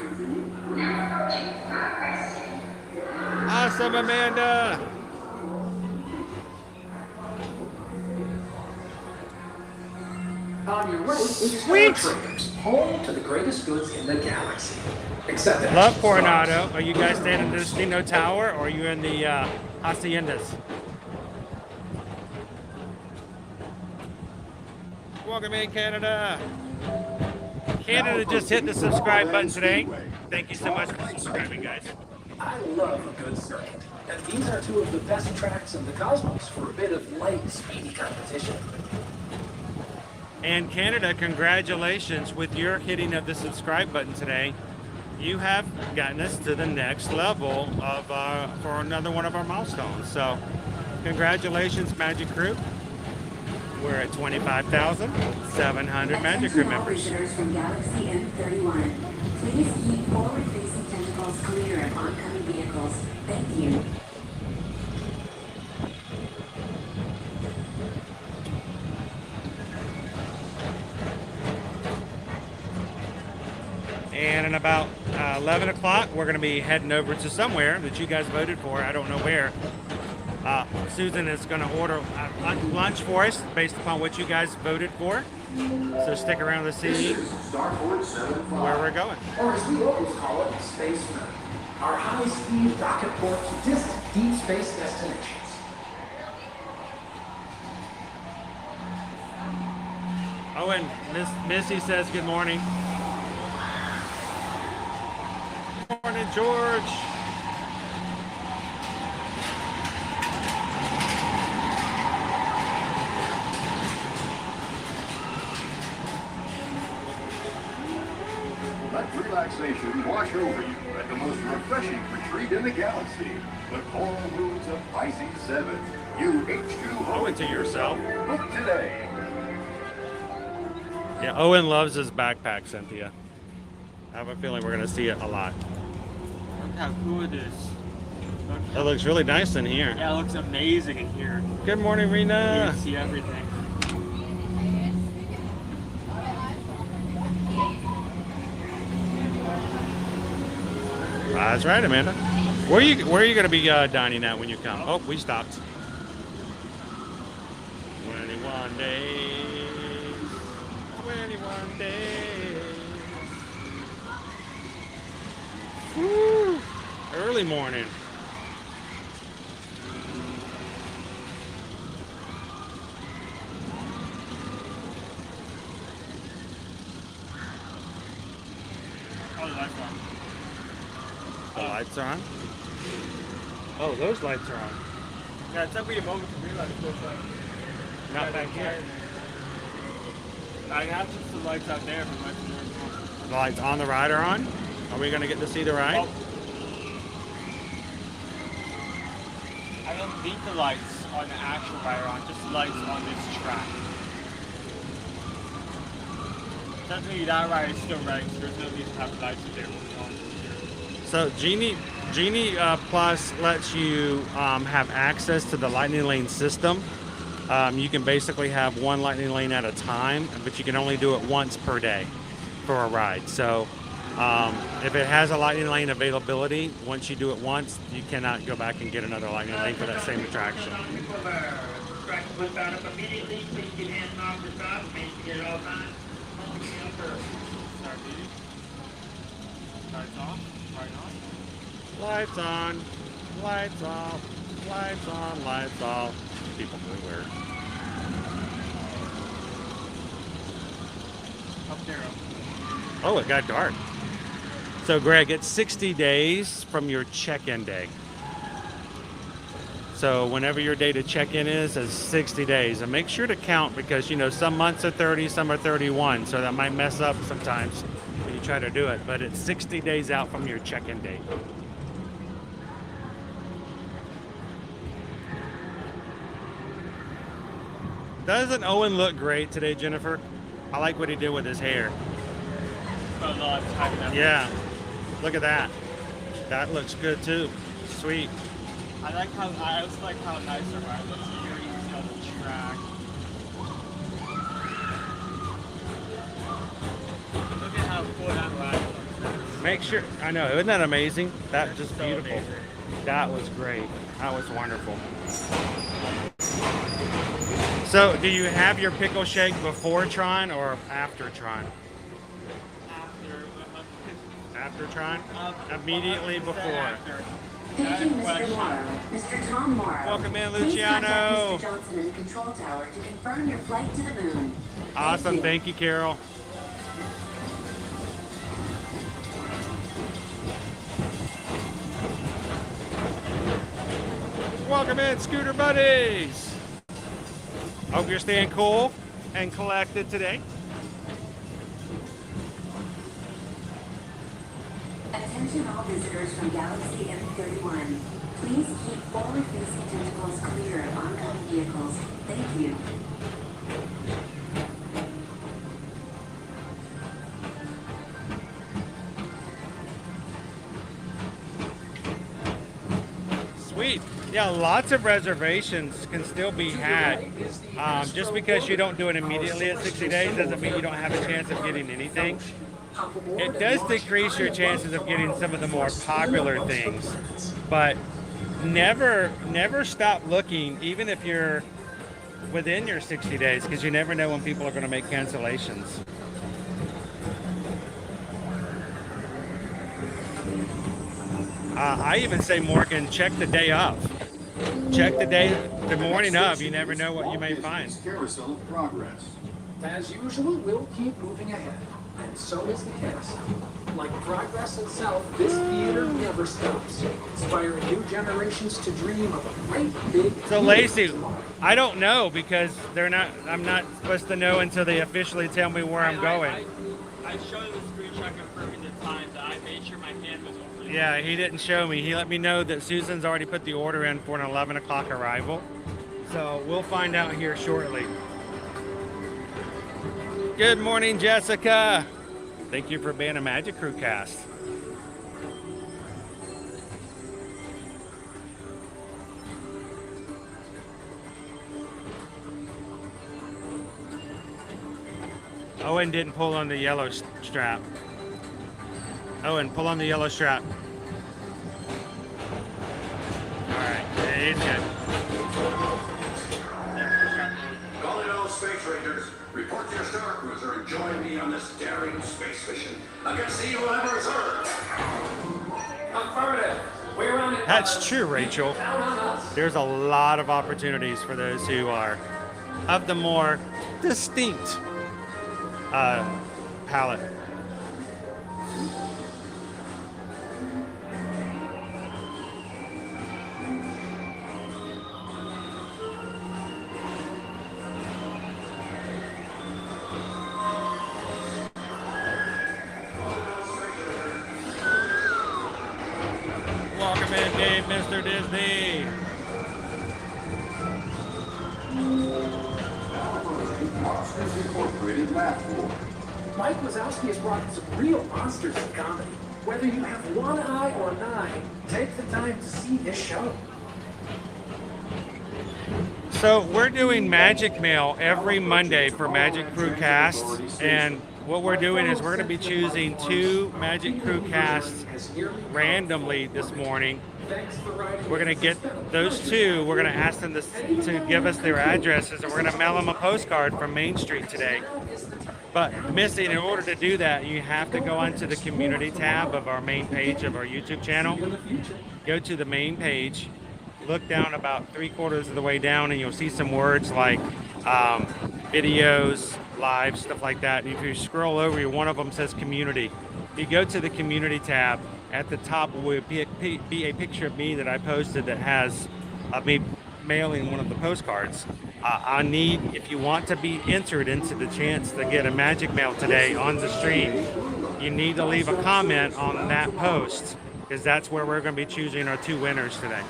Awesome, Amanda. On your right is Sweet. Star Traders, home to the greatest goods in the galaxy. Except that Love Coronado. Are you guys staying in the Destino Tower, or are you in the Haciendas? Welcome in, Canada. Canada just hit the subscribe button today. Thank you so much for subscribing, guys. I love a good circuit, and these are two of the best tracks in the cosmos for a bit of light, speedy competition. And Canada, congratulations with your hitting of the subscribe button today. You have gotten us to the next level of for another one of our milestones. So, congratulations, Magic Crew. We're at 25,700 Magic Crew members. Visitors from Galaxy M31, please keep forward-facing tentacles clear of oncoming vehicles. Thank you. And in about 11 o'clock, we're going to be heading over to somewhere that you guys voted for. I don't know where. Susan is going to order lunch for us based upon what you guys voted for. So stick around to see where we're going. Or as we locals call it, Space Moon. Our high-speed rocket port to distant deep space destinations. Oh, and Missy says good morning. Good morning, George. Let relaxation wash over you at the most refreshing retreat in the galaxy. The Coral Rooms of Pisces 7. UH2 Owe it to yourself. Book today. Yeah, Owen loves his backpack, Cynthia. I have a feeling we're going to see it a lot. Look how cool it is. It looks really nice in here. Yeah, it looks amazing in here. Good morning, You Rena. can see everything. That's right, Amanda. Where are you going to be dining at when you come? Oh, we stopped. 21 days. 21 days. Woo! Early morning. Oh, the lights on. The lights are on? Oh, those lights are on. Yeah, it took me a moment to realize this. Not back here. I have just the lights out there, but lights there as well. The lights on the ride are on? Are we going to get to see the ride? Oh. I don't need the lights on the actual ride on, just the lights on this track. Technically, that ride is still running, so there's no need to have lights there. So Genie Plus lets you have access to the lightning lane system. You can basically have one lightning lane at a time, but you can only do it once per day for a ride. So if it has a lightning lane availability, once you do it once, you cannot go back and get another lightning lane for that same attraction. Lights on, lights off, lights on, lights off. People everywhere. Up there. Oh, it got dark. So, Greg, it's 60 days from your check-in day. So, whenever your day to check-in is 60 days. And make sure to count because, you know, some months are 30, some are 31. So, that might mess up sometimes when you try to do it. But it's 60 days out from your check-in date. Doesn't Owen look great today, Jennifer? I like what he did with his hair. Yeah, look at that. That looks good too. Sweet. I also like how nice the ride looks here, even on the track. Look at how cool that ride looks. Make sure, I know, isn't that amazing? That's just so beautiful. Amazing. That was great. That was wonderful. So, do you have your pickle shake before Tron or after Tron? After Tron? Immediately before. Thank you, Mr. Morrow. Mr. Tom Morrow. Welcome in, Please Luciano. contact Mr. Johnson in the control tower to confirm your flight to the moon. Awesome. Thank you, Carol. Welcome in, Scooter Buddies. Hope you're staying cool and collected today. Attention all visitors from Galaxy M31. Please keep forward-facing tentacles clear of oncoming vehicles. Thank you. Sweet. Yeah, lots of reservations can still be had. Just because you don't do it immediately at 60 days doesn't mean you don't have a chance of getting anything. It does decrease your chances of getting some of the more popular things, but never stop looking, even if you're within your 60 days, because you never know when people are going to make cancellations. I even say, Morgan, check the day of. Check the morning of. You never know what you may find. Carousel of Progress. As usual, we'll keep moving ahead. And so is the carousel. Like progress itself, this theater never stops, inspiring new generations to dream of a great big. So Lacey, I don't know because I'm not supposed to know until they officially tell me where I'm going. I showed you the screenshot confirming the time that I made sure my hand was over. Yeah, he didn't show me. He let me know that Susan's already put the order in for an 11 o'clock arrival. So we'll find out here shortly. Good morning, Jessica. Thank you for being a Magic Crew cast. Owen didn't pull on the yellow strap. Owen, pull on the yellow strap. All right, he's good. Calling all space rangers. Report to your star cruiser and join me on this daring space mission against the evil Ambersweet. Affirmative. We're on it. That's true, Rachel. There's a lot of opportunities for those who are of the more distinct palette. Welcome in, Dave, Mr. Disney. Monsters Incorporated Math Pool. Mike Wazowski has brought some real monsters in comedy. Whether you have one eye or 9, take the time to see this show. So we're doing Magic Mail every Monday for Magic Crew casts, and what we're doing is we're going to be choosing 2 Magic Crew casts randomly this morning. We're going to get those 2. We're going to ask them to give us their addresses, and we're going to mail them a postcard from Main Street today. But missing, in order to do that, you have to go onto the community tab of our main page of our YouTube channel. Go to the main page, look down about 3/4 of the way down, and you'll see some words like videos, live, stuff like that. And if you scroll over, one of them says community. If you go to the community tab, at the top will be a picture of me that I posted that has me mailing one of the postcards. I need, if you want to be entered into the chance to get a Magic Mail today on the stream, you need to leave a comment on that post, because that's where we're going to be choosing our 2 winners today.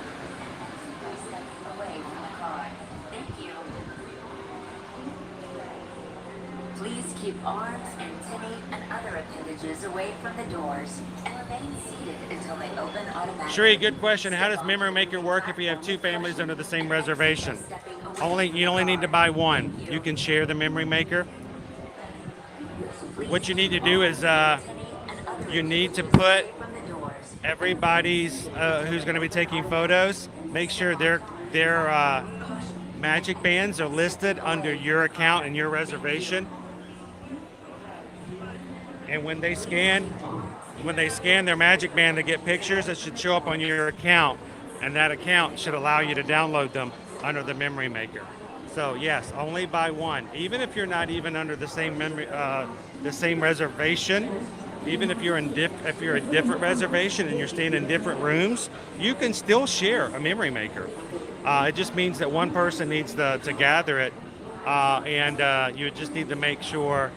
Please keep arms, antennae, and other appendages away from the doors and remain seated until they open automatically. Sheree, good question. How does Memory Maker work if you have 2 families under the same reservation? You only need to buy 1. You can share the Memory Maker. What you need to do is you need to put everybody's who's going to be taking photos, make sure their Magic Bands are listed under your account and your reservation. And when they scan their Magic Band to get pictures, it should show up on your account, and that account should allow you to download them under the Memory Maker. So yes, only buy 1. Even if you're not even under the same reservation, even if you're a different reservation and you're staying in different rooms, you can still share a Memory Maker. It just means that one person needs to gather it, and you just need to make sure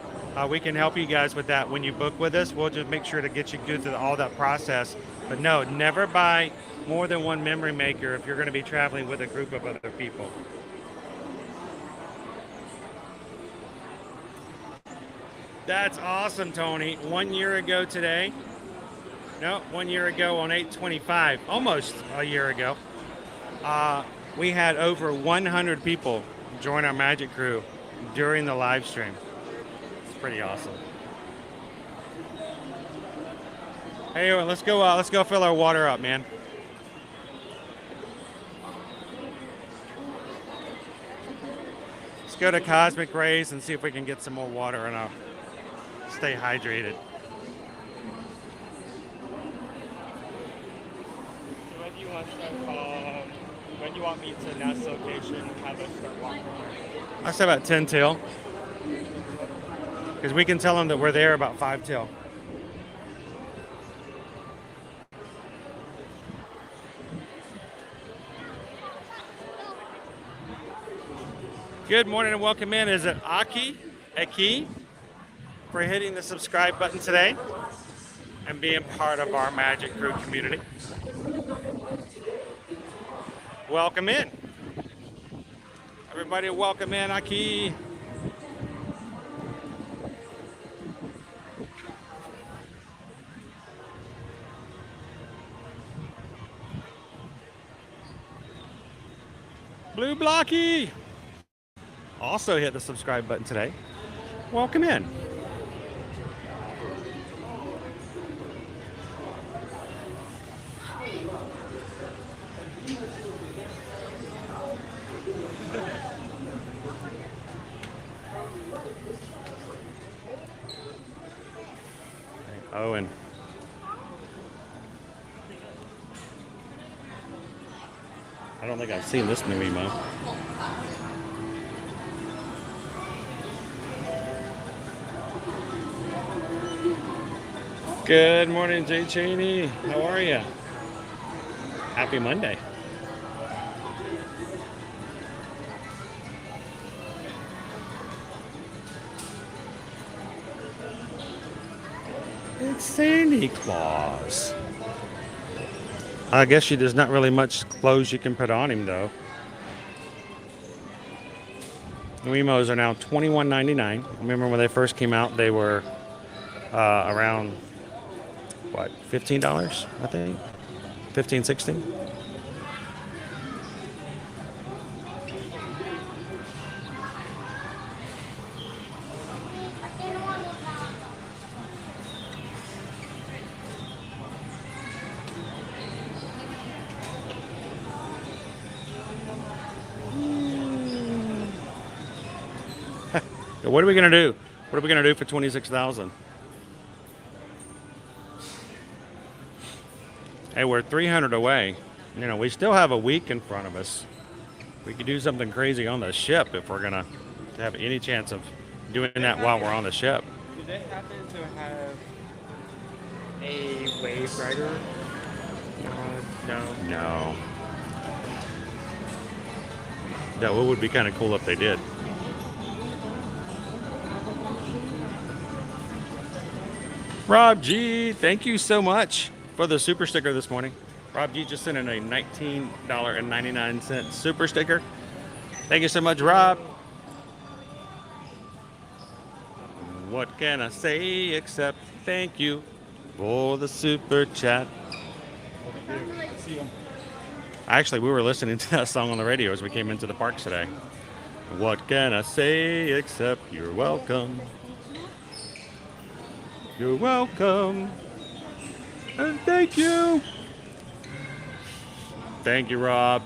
we can help you guys with that when you book with us. We'll just make sure to get you good through all that process. But no, never buy more than 1 Memory Maker if you're going to be traveling with a group of other people. That's awesome, Tony. 1 year ago today. No, 1 year ago on 8/25, almost a year ago, we had over 100 people join our Magic Crew during the live stream. It's pretty awesome. Hey, Owen, let's go fill our water up, man. Let's go to Cosmic Rays and see if we can get some more water and stay hydrated. When do you want me to announce the location and have us start walking? I say about 10 till. Because we can tell them that we're there about 5 till. Good morning and welcome in. Is it Aki for hitting the subscribe button today? and being part of our Magic Crew community. Welcome in. Everybody welcome in, Aki. Blue Blocky also hit the subscribe button today. Welcome in. Owen. I don't think I've seen this new emo. Good morning, Jay Cheney. How are you? Happy Monday. It's Santa Claus. I guess there's not really much clothes you can put on him, though. New emos are now $21.99. Remember when they first came out, they were around, what, $15, I think? 15, 16? What are we gonna do? What are we gonna do for 26,000? Hey, we're 300 away. You know, we still have a week in front of us. We could do something crazy on the ship if we're gonna have any chance of doing that while we're on the ship. Do they happen to have a wave rider? No. No. That would be kind of cool if they did. Rob G, thank you so much for the super sticker this morning. Rob G just sent in a $19.99 super sticker. Thank you so much, Rob. What can I say except thank you for the super chat? Actually, we were listening to that song on the radio as we came into the parks today. What can I say except you're welcome? You're welcome. And thank you. Thank you, Rob.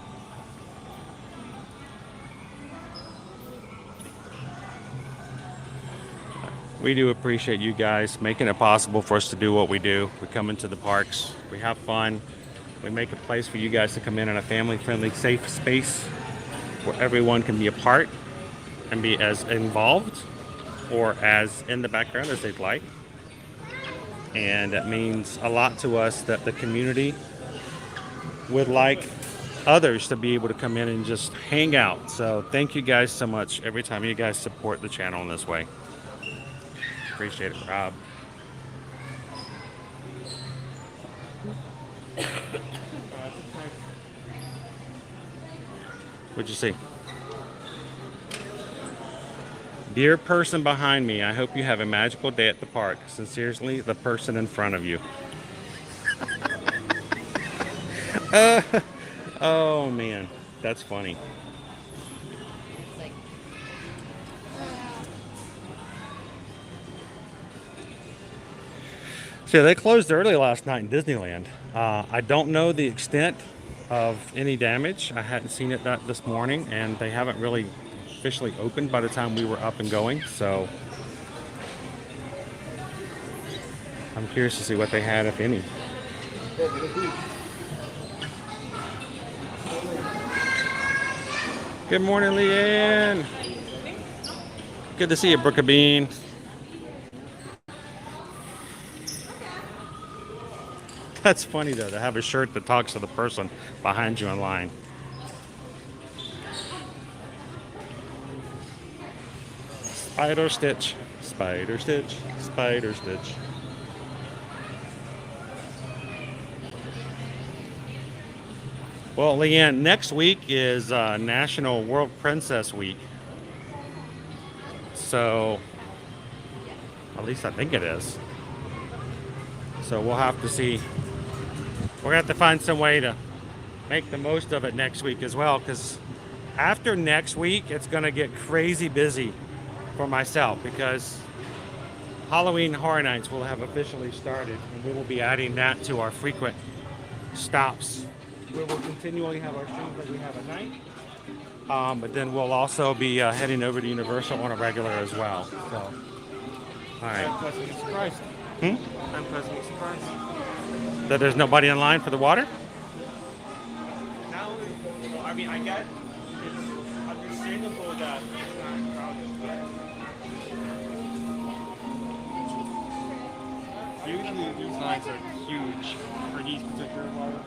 We do appreciate you guys making it possible for us to do what we do. We come into the parks, we have fun, we make a place for you guys to come in a family-friendly, safe space where everyone can be a part and be as involved or as in the background as they'd like. And it means a lot to us that the community would like others to be able to come in and just hang out. So thank you guys so much every time you guys support the channel in this way. Appreciate it, Rob. What'd you see? Dear person behind me, I hope you have a magical day at the park. Sincerely, the person in front of you. Oh man, that's funny. So they closed early last night in Disneyland. I don't know the extent of any damage. I hadn't seen it this morning, and they haven't really officially opened by the time we were up and going. So I'm curious to see what they had, if any. Good morning, Leanne. Good to see you, Brooke Bean. That's funny though, to have a shirt that talks to the person behind you in line. Spider Stitch, Spider Stitch, Spider Stitch. Well, Leanne, next week is National World Princess Week. So, at least I think it is. So we'll have to see. We're going to have to find some way to make the most of it next week as well, because after next week, it's going to get crazy busy for myself, because Halloween Horror Nights will have officially started, and we will be adding that to our frequent stops. We will continually have our streams like we have at night, but then we'll also be heading over to Universal on a regular as well. So, all right. I'm pleasantly surprised. I'm pleasantly surprised. That there's nobody in line for the water? Now, I mean, I get it's understandable that it's not crowded, but usually these lines are huge for these particular water.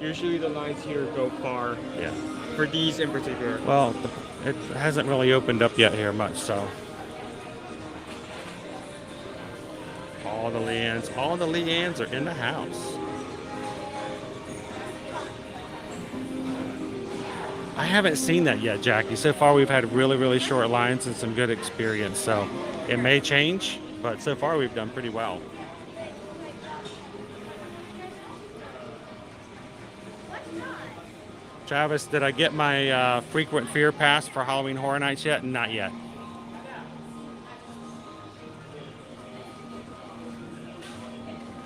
Usually the lines here go far. Yeah. For these in particular. Well, it hasn't really opened up yet here much, so. All the Leannes are in the house. I haven't seen that yet, Jackie. So far, we've had really, really short lines and some good experience. So it may change, but so far we've done pretty well. Travis, did I get my frequent fear pass for Halloween Horror Nights yet? Not yet.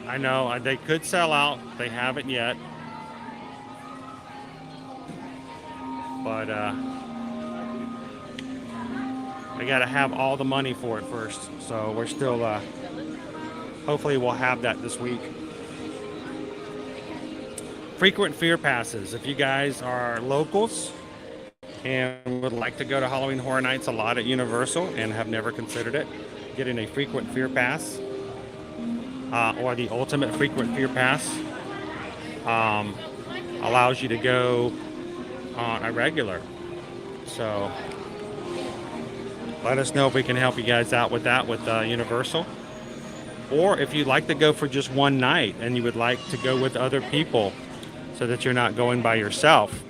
I know they could sell out. They haven't yet. But I got to have all the money for it first. So we're still, hopefully we'll have that this week. Frequent fear passes. If you guys are locals and would like to go to Halloween Horror Nights a lot at Universal and have never considered it, getting a frequent fear pass or the ultimate frequent fear pass allows you to go on a regular. So let us know if we can help you guys out with that with Universal. Or if you'd like to go for just one night and you would like to go with other people so that you're not going by yourself.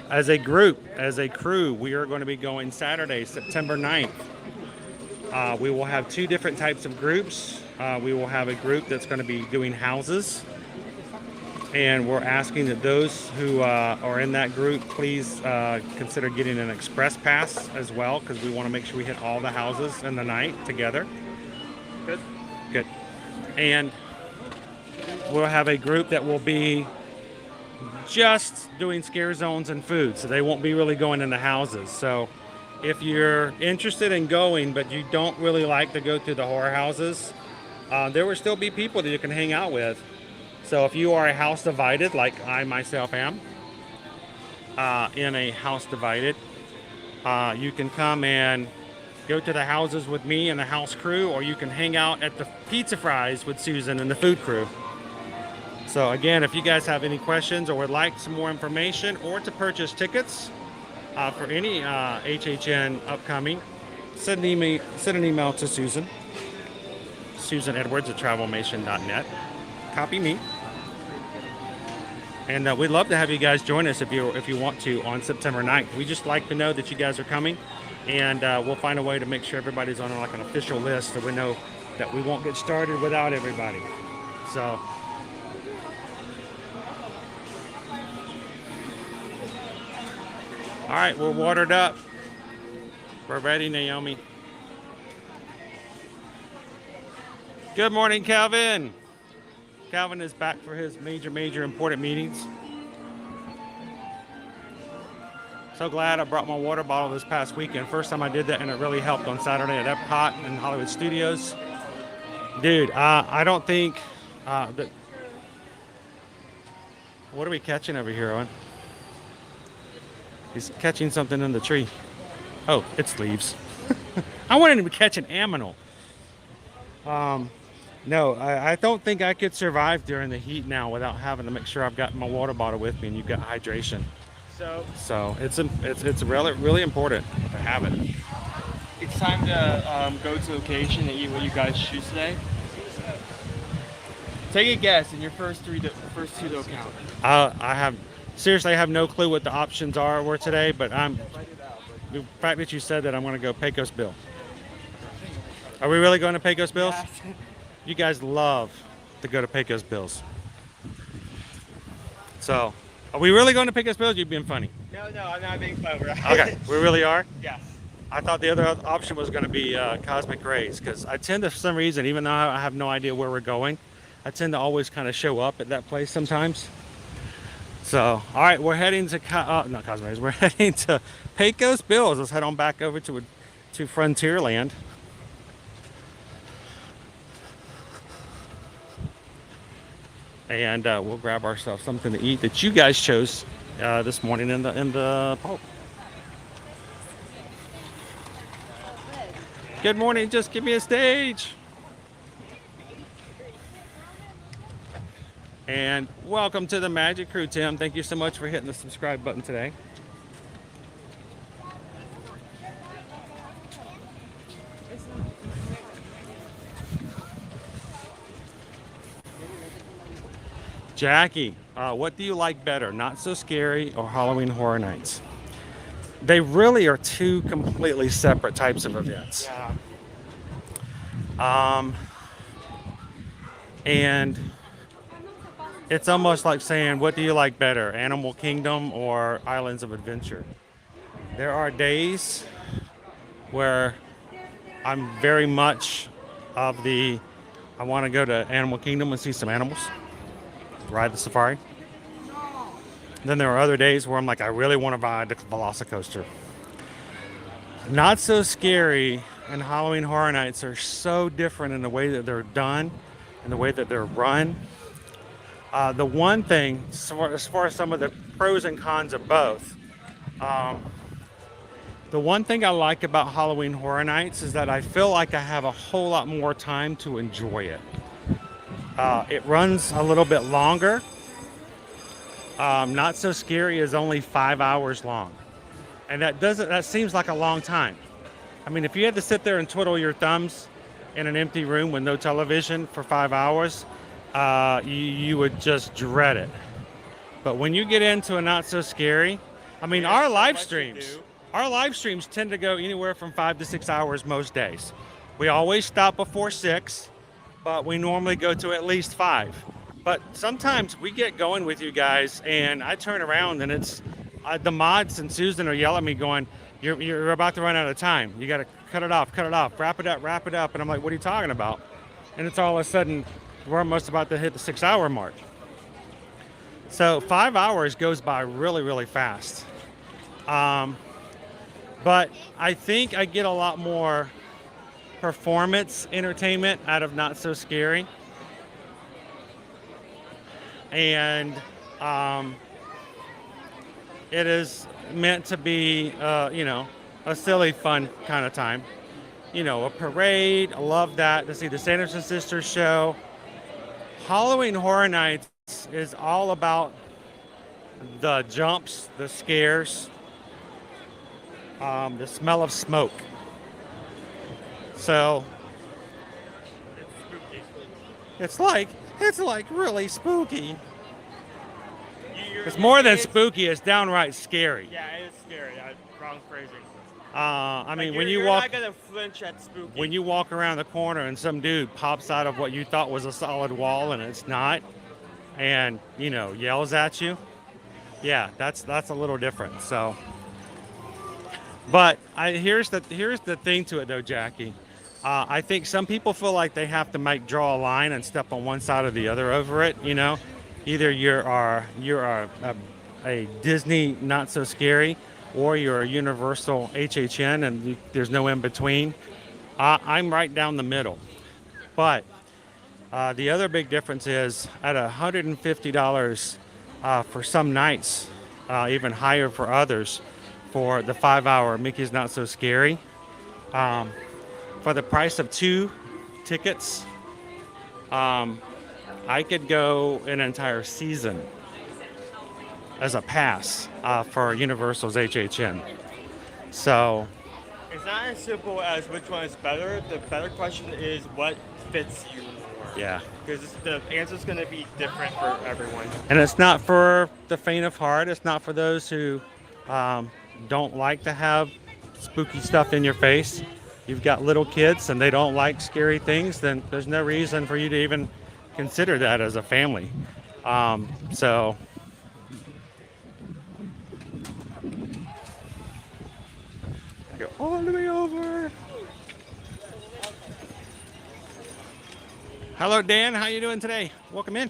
As a group, as a crew, we are going to be going Saturday, September 9th. We will have two different types of groups. We will have a group that's going to be doing houses. And we're asking that those who are in that group, please consider getting an express pass as well, because we want to make sure we hit all the houses in the night together. Good. Good. And we'll have a group that will be just doing scare zones and food, so they won't be really going into houses. So if you're interested in going, but you don't really like to go to the horror houses, there will still be people that you can hang out with. So if you are a house divided, like I myself am, in a house divided, you can come and go to the houses with me and the house crew, or you can hang out at the pizza fries with Susan and the food crew. So again, if you guys have any questions or would like some more information or to purchase tickets for any HHN upcoming, send an email to Susan, susanedwards@travelmation.net. Copy me. And we'd love to have you guys join us if you want to on September 9th. We just like to know that you guys are coming, and we'll find a way to make sure everybody's on like an official list so we know that we won't get started without everybody. So all right, we're watered up. We're ready, Naomi. Good morning, Calvin. Calvin is back for his major important meetings. So glad I brought my water bottle this past weekend. First time I did that, and it really helped on Saturday at Epcot and Hollywood Studios. Dude, I don't think that. What are we catching over here, Owen? He's catching something in the tree. Oh, it's leaves. I wanted him to catch an aminal. No, I don't think I could survive during the heat now without having to make sure I've got my water bottle with me and you've got hydration. So it's really important to have it. It's time to go to location and eat what you guys choose today. Take a guess, and your first two don't count. I have no clue what the options were today, but the fact that you said that, I'm going to go Pecos Bill. Are we really going to Pecos Bills? Yes. You guys love to go to Pecos Bills. So, are we really going to Pecos Bills? You're being funny. No, I'm not being clever. Okay, we really are? Yes. I thought the other option was going to be Cosmic Rays, because I tend to, for some reason, even though I have no idea where we're going, I tend to always kind of show up at that place sometimes. So, all right, we're heading to not Cosmic Rays. We're heading to Pecos Bills. Let's head on back over to Frontierland. And we'll grab ourselves something to eat that you guys chose this morning in the park. Good morning. Just give me a stage. And welcome to the Magic Crew, Tim. Thank you so much for hitting the subscribe button today. Jackie, what do you like better, Not So Scary or Halloween Horror Nights? They really are two completely separate types of events. Yeah. And it's almost like saying, what do you like better, Animal Kingdom or Islands of Adventure? There are days where I'm very much of the, I want to go to Animal Kingdom and see some animals, ride the safari. Then there are other days where I'm like, I really want to ride the Velocicoaster. Not So Scary and Halloween Horror Nights are so different in the way that they're done and the way that they're run. The one thing, as far as some of the pros and cons of both, the one thing I like about Halloween Horror Nights is that I feel like I have a whole lot more time to enjoy it. It runs a little bit longer. Not So Scary is only 5 hours long. And that seems like a long time. I mean, if you had to sit there and twiddle your thumbs in an empty room with no television for 5 hours, you would just dread it. But when you get into a Not So Scary, I mean, our live streams tend to go anywhere from 5 to 6 hours most days. We always stop before 6, but we normally go to at least 5. But sometimes we get going with you guys, and I turn around and it's the mods and Susan are yelling at me going, you're about to run out of time. You got to cut it off, wrap it up. And I'm like, what are you talking about? And it's all of a sudden, we're almost about to hit the 6 hour mark. So 5 hours goes by really, really fast. But I think I get a lot more performance entertainment out of Not So Scary. And it is meant to be, a silly, fun kind of time. A parade. I love that. To see the Sanderson Sisters show. Halloween Horror Nights is all about the jumps, the scares, the smell of smoke. So it's like really spooky. It's more than spooky, it's downright scary. Yeah, it is scary. Wrong phrasing. I mean, like when you're walk, not gonna flinch at spooky. when you walk around the corner and some dude pops out of what you thought was a solid wall and it's not, and yells at you, yeah, that's a little different. So, but here's the thing to it though, Jackie. I think some people feel like they have to draw a line and step on one side or the other over it. Either you're a Disney Not So Scary, or you're a Universal HHN, and there's no in between. I'm right down the middle. But the other big difference is at $150 for some nights, even higher for others, for the 5 hour Mickey's Not So Scary. For the price of 2 tickets, I could go an entire season as a pass for Universal's HHN. So it's not as simple as which one is better. The better question is what fits you more. Yeah. Because the answer's going to be different for everyone. And it's not for the faint of heart. It's not for those who don't like to have spooky stuff in your face. You've got little kids and they don't like scary things, then there's no reason for you to even consider that as a family. So go all the way over. Hello, Dan. How you doing today? Welcome in.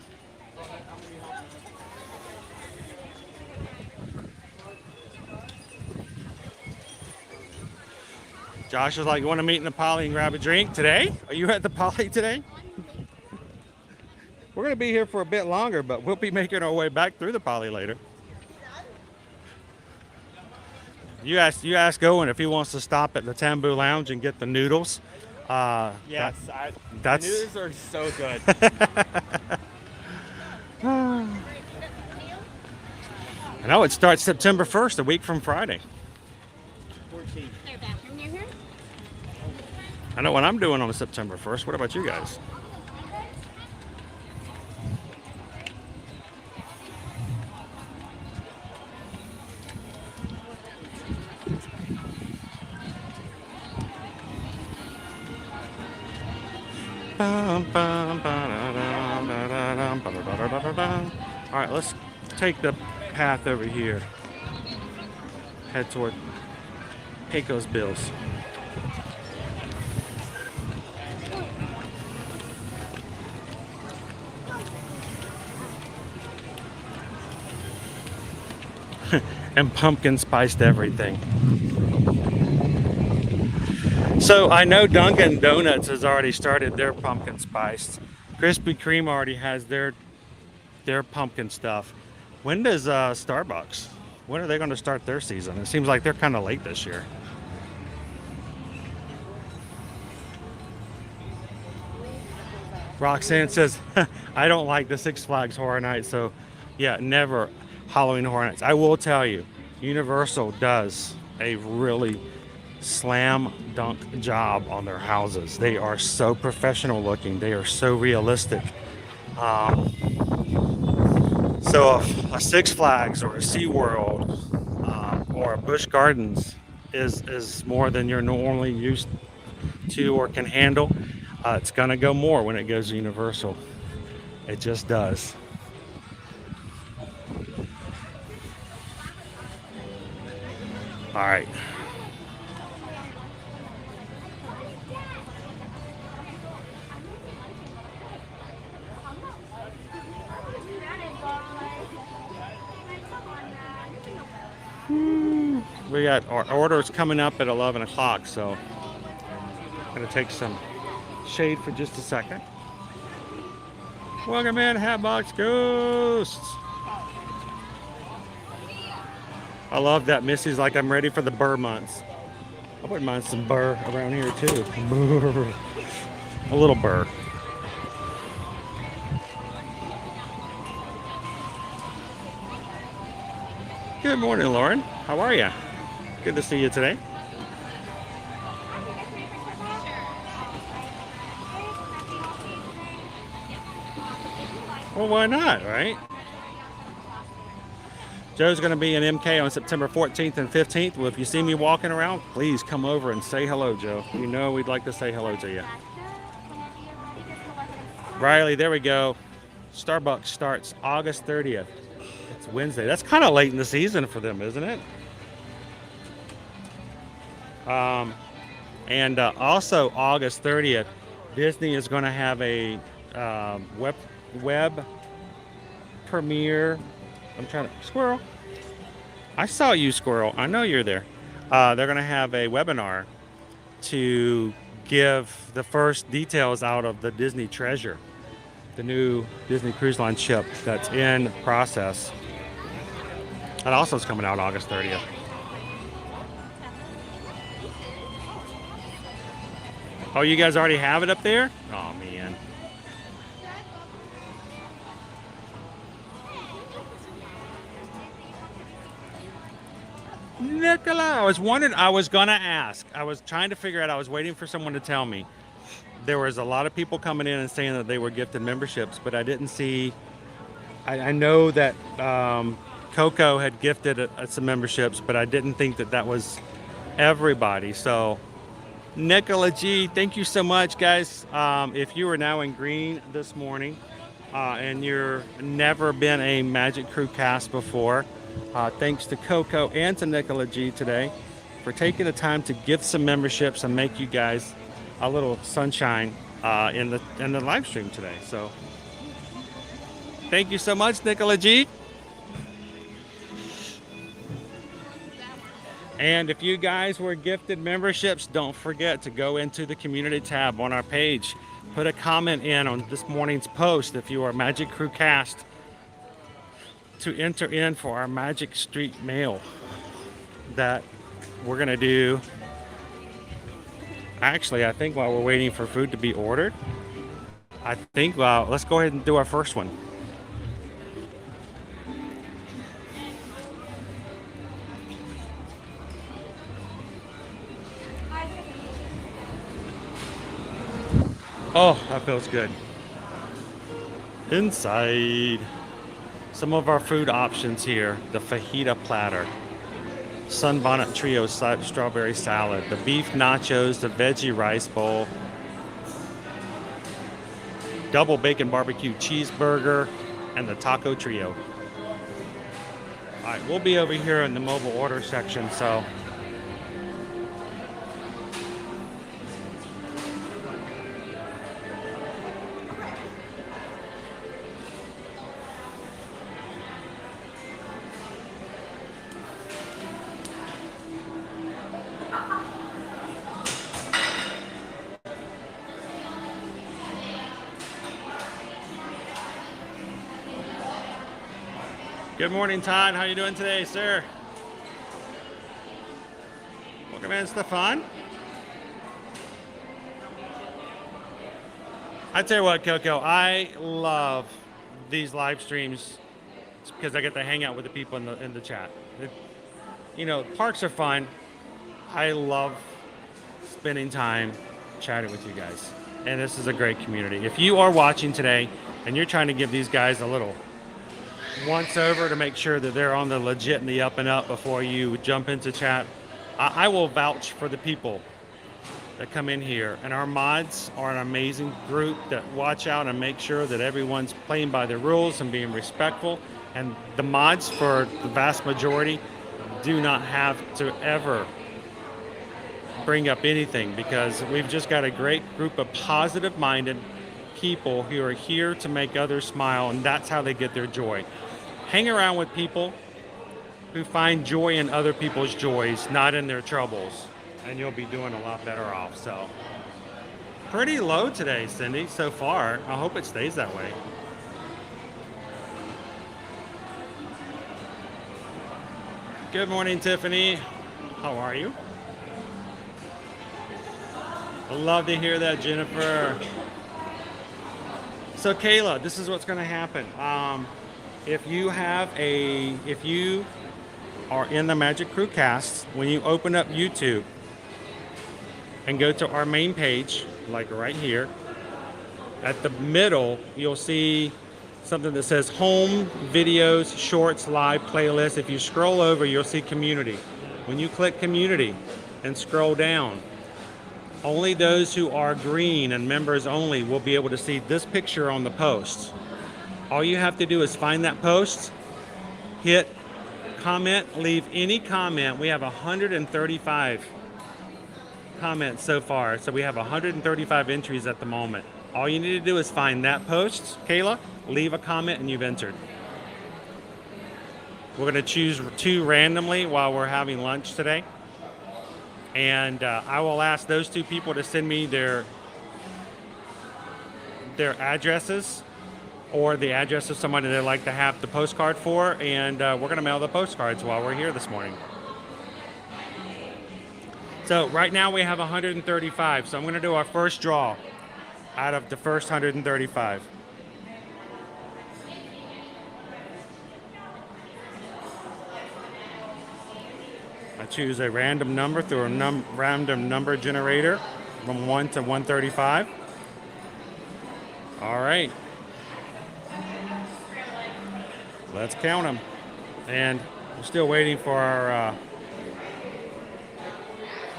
Josh is like, you want to meet in the Poly and grab a drink today? Are you at the Poly today? We're going to be here for a bit longer, but we'll be making our way back through the Poly later. You ask Owen if he wants to stop at the Tambu Lounge and get the noodles. Yes, the noodles are so good. I know it starts September 1st, a week from Friday. 14. I know what I'm doing on September 1st. What about you guys? All right, let's take the path over here. Head toward Pecos Bills. And pumpkin spiced everything. So I know Dunkin' Donuts has already started their pumpkin spiced. Krispy Kreme already has their pumpkin stuff. When does Starbucks? When are they going to start their season? It seems like they're kind of late this year. Roxanne says, I don't like the Six Flags Horror Nights, so yeah, never Halloween Horror Nights. I will tell you, Universal does a really slam dunk job on their houses. They are so professional looking. They are so realistic. So a Six Flags or a SeaWorld or a Busch Gardens is more than you're normally used to or can handle. It's gonna go more when it goes to Universal. It just does. All right. We got our orders coming up at 11 o'clock, so I'm gonna take some shade for just a second. Welcome in, Hatbox Ghosts. I love that Missy's like, I'm ready for the burr months. I wouldn't mind some burr around here too. Burr. A little burr. Good morning, Lauren. How are you? Good to see you today. Well, why not, right? Joe's going to be in MK on September 14th and 15th. Well, if you see me walking around, please come over and say hello, Joe. You know we'd like to say hello to you. Riley, there we go. Starbucks starts August 30th. It's Wednesday. That's kind of late in the season for them, isn't it? And also August 30th, Disney is going to have a web premiere. I'm trying to... Squirrel. I saw you, Squirrel. I know you're there. They're going to have a webinar to give the first details out of the Disney Treasure, the new Disney Cruise Line ship that's in process. That also is coming out August 30th. Oh, you guys already have it up there? Oh, man. Nicola, I was wondering, I was going to ask. I was trying to figure out, I was waiting for someone to tell me. there was a lot of people coming in and saying that they were gifted memberships, but I didn't see. I know that Coco had gifted some memberships, but I didn't think that that was everybody. So Nicola G, thank you so much, guys. If you are now in green this morning and you're never been a Magic Crew cast before, thanks to Coco and to Nicola G today for taking the time to gift some memberships and make you guys a little sunshine in the live stream today. So thank you so much, Nicola G. And if you guys were gifted memberships, don't forget to go into the community tab on our page. Put a comment in on this morning's post if you are Magic Crew cast to enter in for our Magic Street mail that we're going to do. Actually, I think while we're waiting for food to be ordered, I think let's go ahead and do our first one. Oh, that feels good. Inside, some of our food options here. The fajita platter, sunbonnet trio strawberry salad, the beef nachos, the veggie rice bowl, double bacon barbecue cheeseburger, and the taco trio. All right, we'll be over here in the mobile order section, so good morning, Todd. How you doing today, sir? Welcome in, Stefan. I tell you what, Coco, I love these live streams because I get to hang out with the people in the chat. You know, parks are fun. I love spending time chatting with you guys, and this is a great community. If you are watching today and you're trying to give these guys a little once over to make sure that they're on the legit and the up and up before you jump into chat, I will vouch for the people that come in here. And our mods are an amazing group that watch out and make sure that everyone's playing by the rules and being respectful. And the mods, for the vast majority, do not have to ever bring up anything, because we've just got a great group of positive-minded people who are here to make others smile, and that's how they get their joy. Hang around with people who find joy in other people's joys, not in their troubles, and you'll be doing a lot better off. So, pretty low today, Cindy, so far. I hope it stays that way. Good morning, Tiffany. How are you? I love to hear that, Jennifer. So Kayla, this is what's going to happen. If you are in the Magic Crew cast, when you open up YouTube and go to our main page, like right here, at the middle, you'll see something that says Home, Videos, Shorts, Live, Playlist. If you scroll over, you'll see Community. When you click Community and scroll down, only those who are green and members only will be able to see this picture on the post. All you have to do is find that post, hit comment, leave any comment. We have 135 comments so far, so we have 135 entries at the moment. All you need to do is find that post, Kayla, leave a comment, and you've entered. We're going to choose 2 randomly while we're having lunch today. And I will ask those 2 people to send me their addresses, or the address of somebody they'd like to have the postcard for, and we're going to mail the postcards while we're here this morning. So right now we have 135, so I'm going to do our first draw out of the first 135. I choose a random number through a random number generator from 1 to 135. All right. Let's count them. And we're still waiting for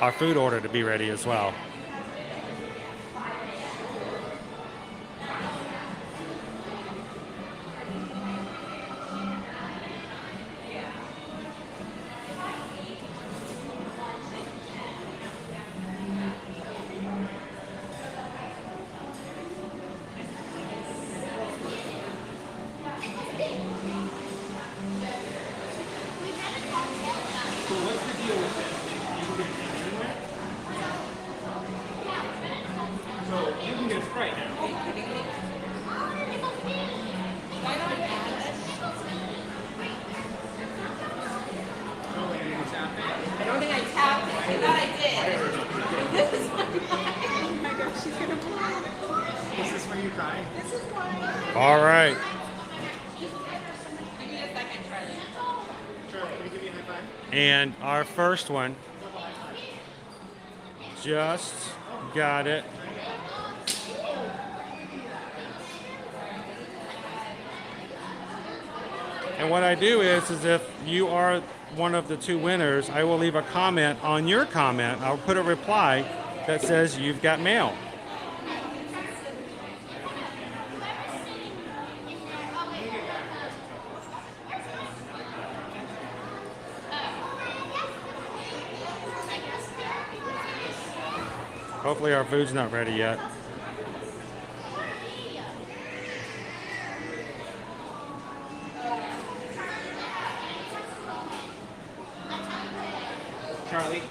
our food order to be ready as well. I don't think I tapped it. I thought I did. This is oh my gosh, she's gonna blow. Is this where you cry? This is why. All right. Give me a second, Charlie. Charlie, can I give you a high five? And our first one just got it. And what I do is if you are one of the two winners, I will leave a comment on your comment. I'll put a reply that says you've got mail. Hopefully our food's not ready yet. Charlie.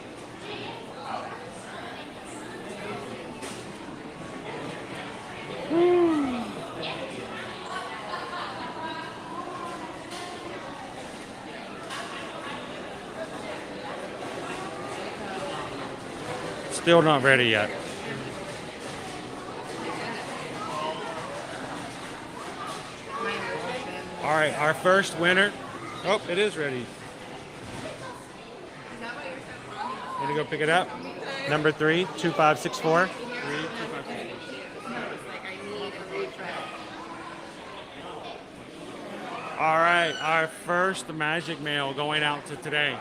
Still not ready yet. All right, our first winner. Oh, it is ready. Gonna go pick it up. Number 32564. All right, our first magic mail going out to today.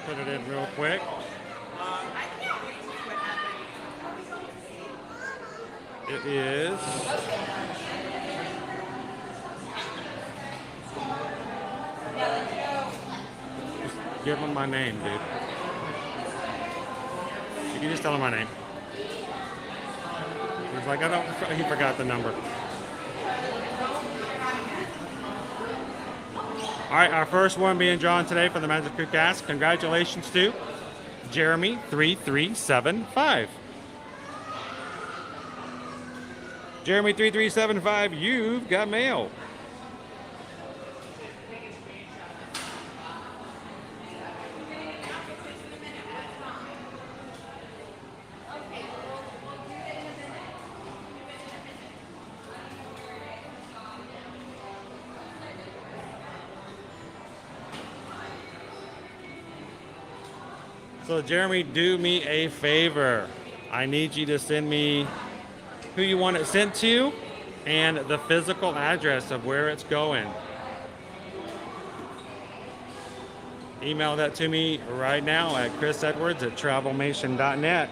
Put it in real quick. It is. Just give him my name, dude. You can just tell him my name. He's like, he forgot the number. All right, our first one being drawn today for the Magic Crew Cast. Congratulations to Jeremy 3375. Jeremy 3375, you've got mail. So Jeremy, do me a favor. I need you to send me who you want it sent to and the physical address of where it's going. Email that to me right now at chrisedwards@travelmation.net.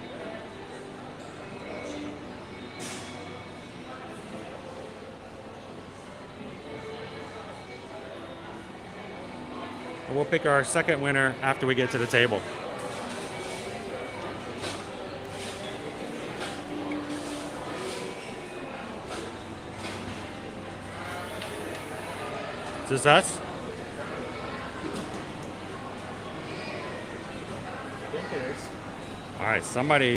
And we'll pick our second winner after we get to the table. Is this us? All right, somebody.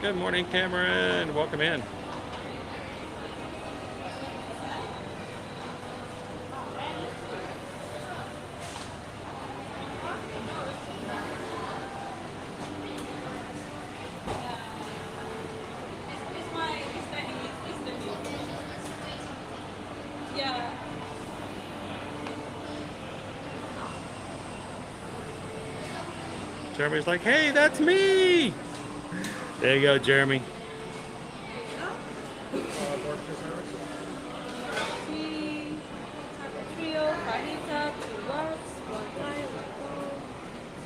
Good morning, Cameron. Welcome in. Jeremy's like, hey, that's me. There you go, Jeremy.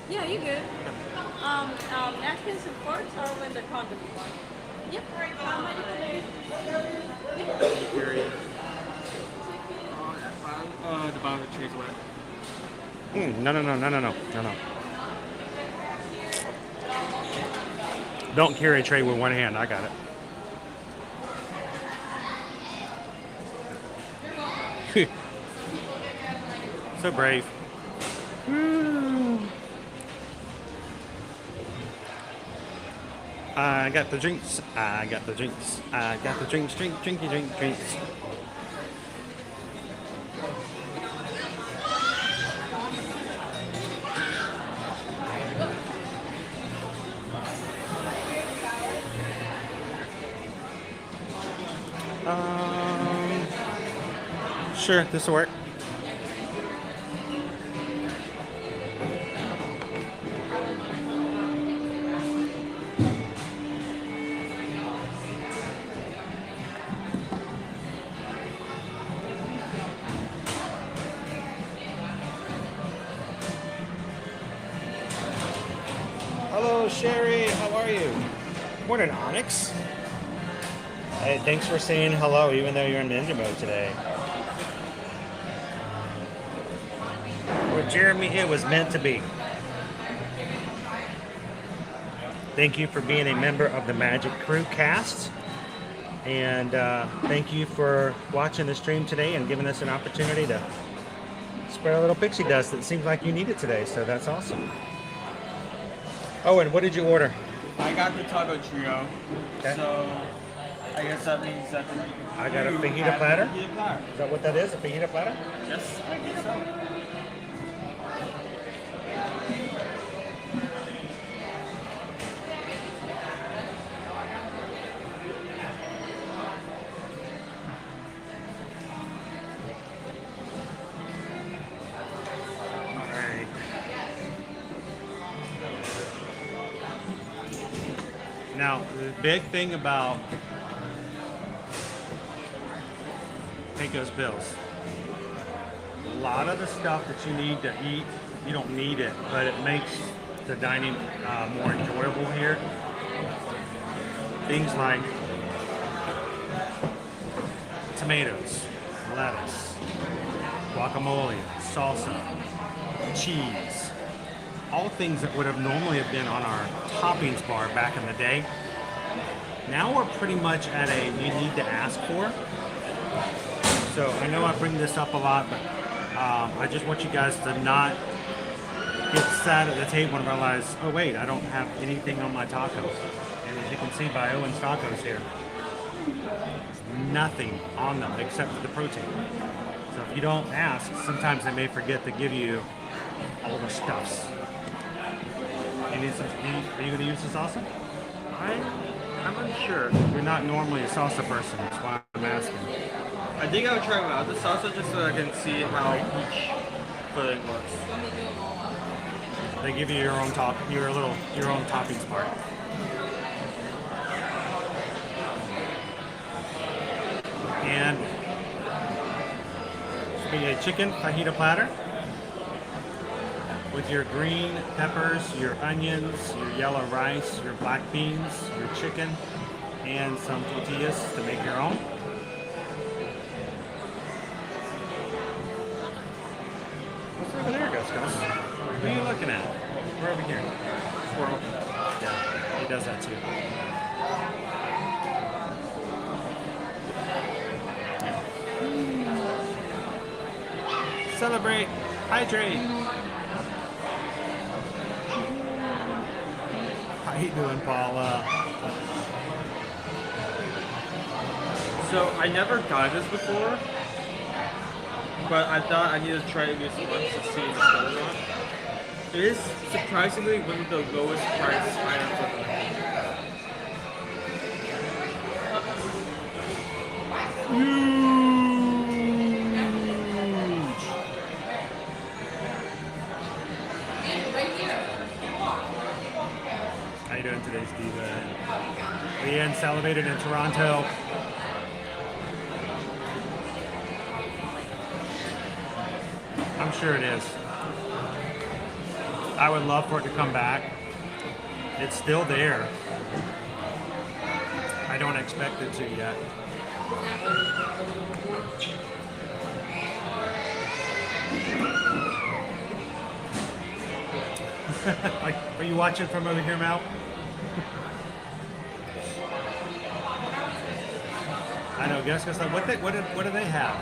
Yeah, you good. Napkins and forks are when they're condiments. Yep. The bottom of the tree is wet. No. Don't carry a tray with one hand. I got it. So brave. I got the drinks. I got the drinks. I got the drinks. Drinky drinks. Sure, this will work. Hello, Sherry. How are you? Morning, Onyx. Hey, thanks for saying hello, even though you're in ninja mode today. Well, Jeremy, it was meant to be. Thank you for being a member of the Magic Crew cast. And thank you for watching the stream today and giving us an opportunity to spread a little pixie dust that seems like you need it today. So that's awesome. Owen, what did you order? I got the taco trio. Okay. So I guess that means that I got a fajita platter. Is that what that is? A fajita platter? Yes, I think so. Now, the big thing about Pecos Bills, a lot of the stuff that you need to eat, you don't need it, but it makes the dining more enjoyable here. Things like tomatoes, lettuce, guacamole, salsa, cheese, all things that would have normally have been on our toppings bar back in the day. Now we're pretty much at a you need to ask for. So I know I bring this up a lot, but I just want you guys to not get sad at the table and realize, oh wait, I don't have anything on my tacos. And as you can see by Owen's tacos here, nothing on them except for the protein. So if you don't ask, sometimes they may forget to give you all the stuffs. You need some, are you going to use the salsa? I'm unsure. You're not normally a salsa person, that's why I'm asking. I think I'll try out the salsa just so I can see how each filling looks. They give you your own your own toppings part. And it's be a chicken fajita platter with your green peppers, your onions, your yellow rice, your black beans, your chicken, and some tortillas to make your own. What's over there, Gus? What are you looking at? We're over here. Squirrel. Yeah, he does that too. Celebrate, hydrate. How you doing, Paula? So I never got this before, but I thought I needed to try it this once to see if it's good or not. It is surprisingly one of the lowest priced items on the today's diva. And Leanne celebrated in Toronto. I'm sure it is. I would love for it to come back. It's still there. I don't expect it to yet. Like, are you watching from over here, Mal? I know. Jessica's like, what do they have?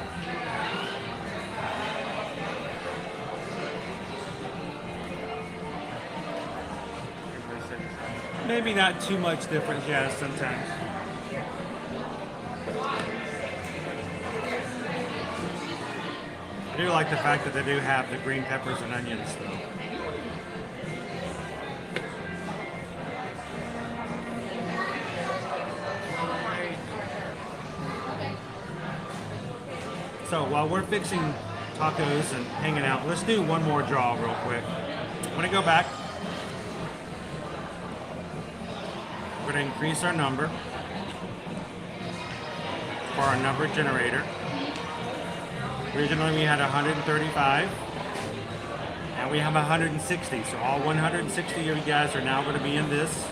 Maybe not too much difference, yeah, sometimes. I do like the fact that they do have the green peppers and onions, though. So while we're fixing tacos and hanging out, let's do one more draw real quick. I'm going to go back. We're going to increase our number for our number generator. Originally we had 135 and we have 160. So all 160 of you guys are now going to be in this.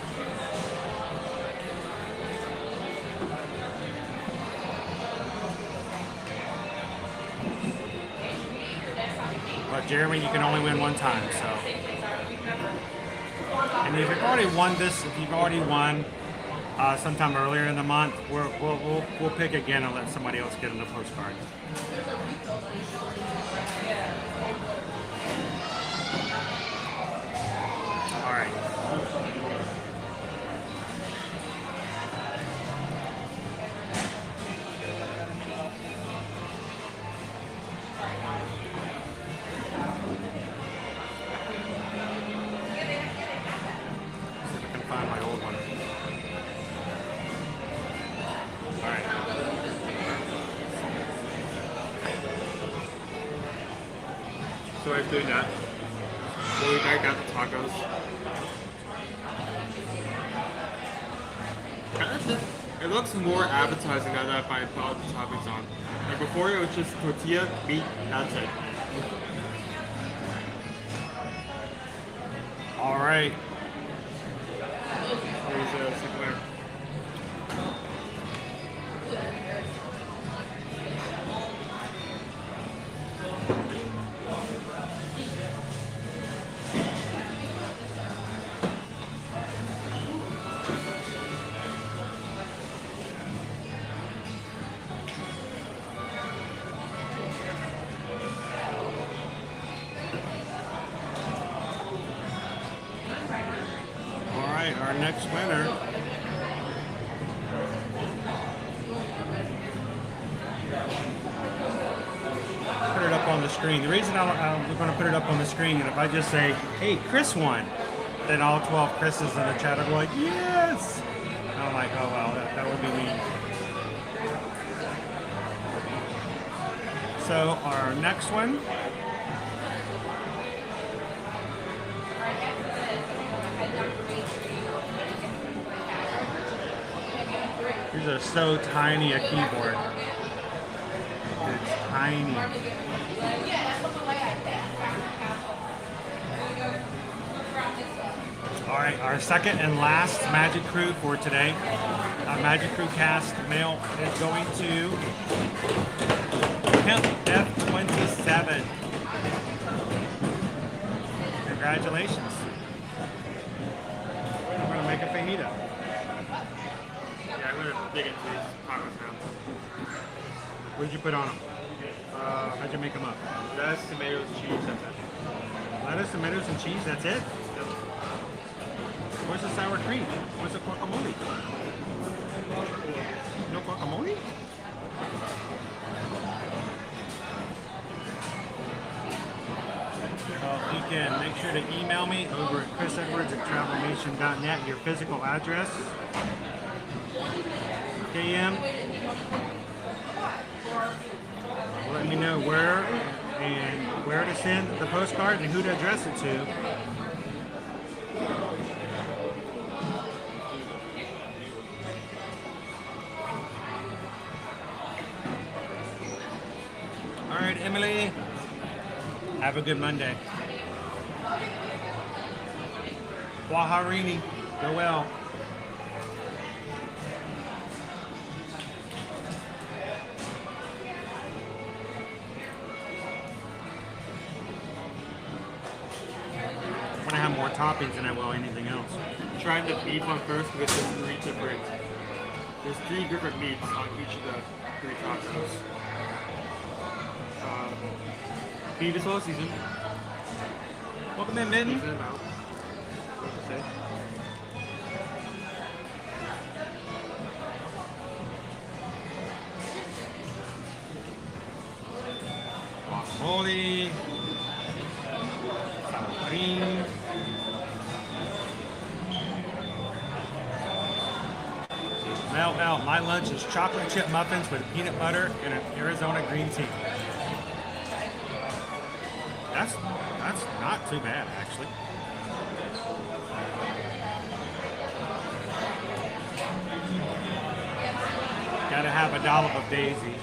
But Jeremy, you can only win one time, so. And if you've already won this, if you've already won sometime earlier in the month, we'll pick again and let somebody else get in the postcard. All right. So I'm doing that. So we got the tacos. It looks more appetizing now that I put all the toppings on. Like before it was just tortilla, meat, that's it. All right. There's a second layer. Our next winner put it up on the screen. The reason we're going to put it up on the screen, and if I just say, hey, Chris won, then all 12 Chris's in the chat will be like, yes! And I'm like, oh well, that would be mean. So our next one these are so tiny a keyboard. It's tiny. All right, our second and last Magic Crew for today. Our Magic Crew cast mail is going to Pimp F27. Congratulations. I'm going to make a fajita. Yeah, I'm gonna dig into these tacos now. What did you put on them? How'd you make them up? Lettuce, tomatoes, cheese, that's it. Lettuce, tomatoes, and cheese, that's it? Yep. Where's the sour cream? Where's the guacamole? No guacamole? You can make sure to email me over at chrisedwards@travelnation.net your physical address. KM. Let me know where to send the postcard and who to address it to. Emily. Have a good Monday. Waharini. Go well. I'm gonna have more toppings than I will anything else. Trying the beef one first because there's three different meats on each of the three tacos. Beef is all seasoned. Welcome in, Mitten. Season them out. Okay. Guacamole. Sour cream. Well, my lunch is chocolate chip muffins with peanut butter and an Arizona green tea. That's not too bad, actually. Gotta have a dollop of Daisy.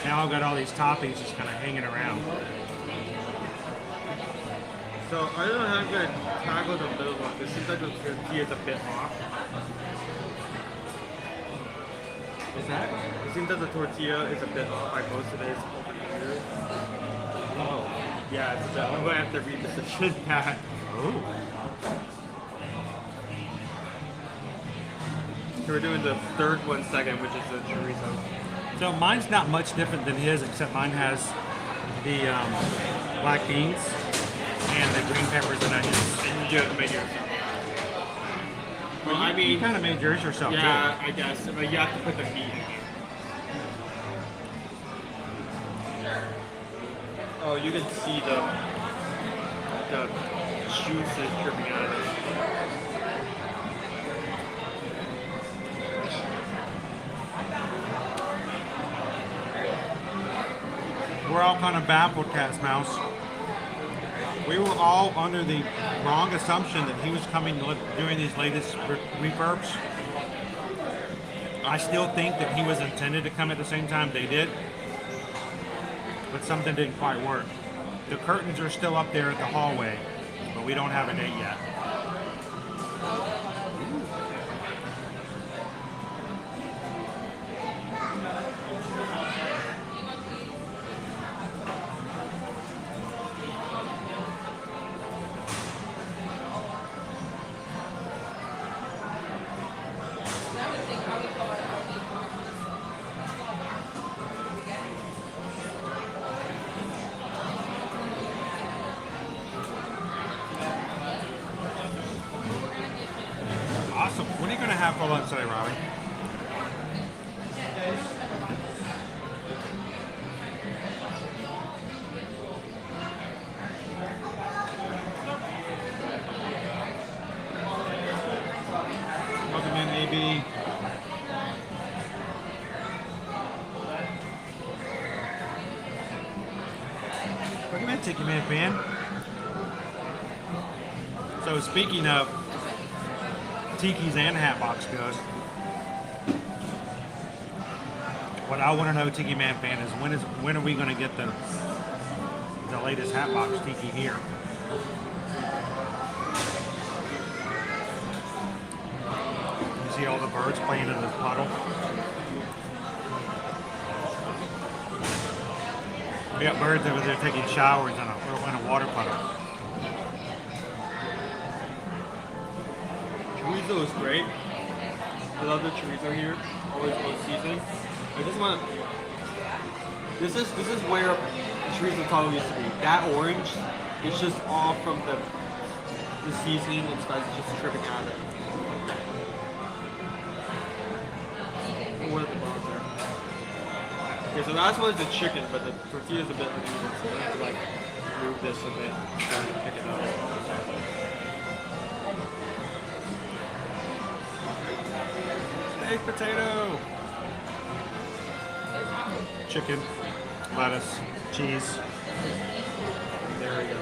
Now I've got all these toppings just kind of hanging around. So I don't know how I'm gonna tackle the middle one. It seems like the tortilla is a bit off. Is that? It seems that the tortilla is a bit off by most of it. Over here. Oh. Yeah, it's a bit. I'm gonna have to reposition that. Oh. So we're doing the third one second, which is the chorizo. So mine's not much different than his, except mine has the black beans and the green peppers and onions. And you have to make yours. Well, I mean, you kind of made yours yourself, yeah, too. I guess, but you have to put the meat in. Oh, you can see the juices dripping out of it. We're all kind of baffled, Cat's Mouse. We were all under the wrong assumption that he was coming doing these latest refurbs. I still think that he was intended to come at the same time they did, but something didn't quite work. The curtains are still up there at the hallway, but we don't have a date yet. Awesome. What are you going to have for lunch today, Robbie? Welcome in, AB. Welcome in, Tiki Man fan. So speaking of Tiki's and Hatbox goes, what I want to know, Tiki Man fan, is when are we going to get the latest Hatbox Tiki here? You see all the birds playing in this puddle? We got birds over there taking showers in a water puddle. Chorizo is great. I love the chorizo here. Always well seasoned. I just want to. This is where the chorizo taco used to be. That orange is just all from the seasoning and spices just tripping out of it. What are the bones there? Okay, so the last one is the chicken, but the tortilla is a bit uneven, so I have to like move this a bit and pick it up. Baked potato, chicken, lettuce, cheese. There we go.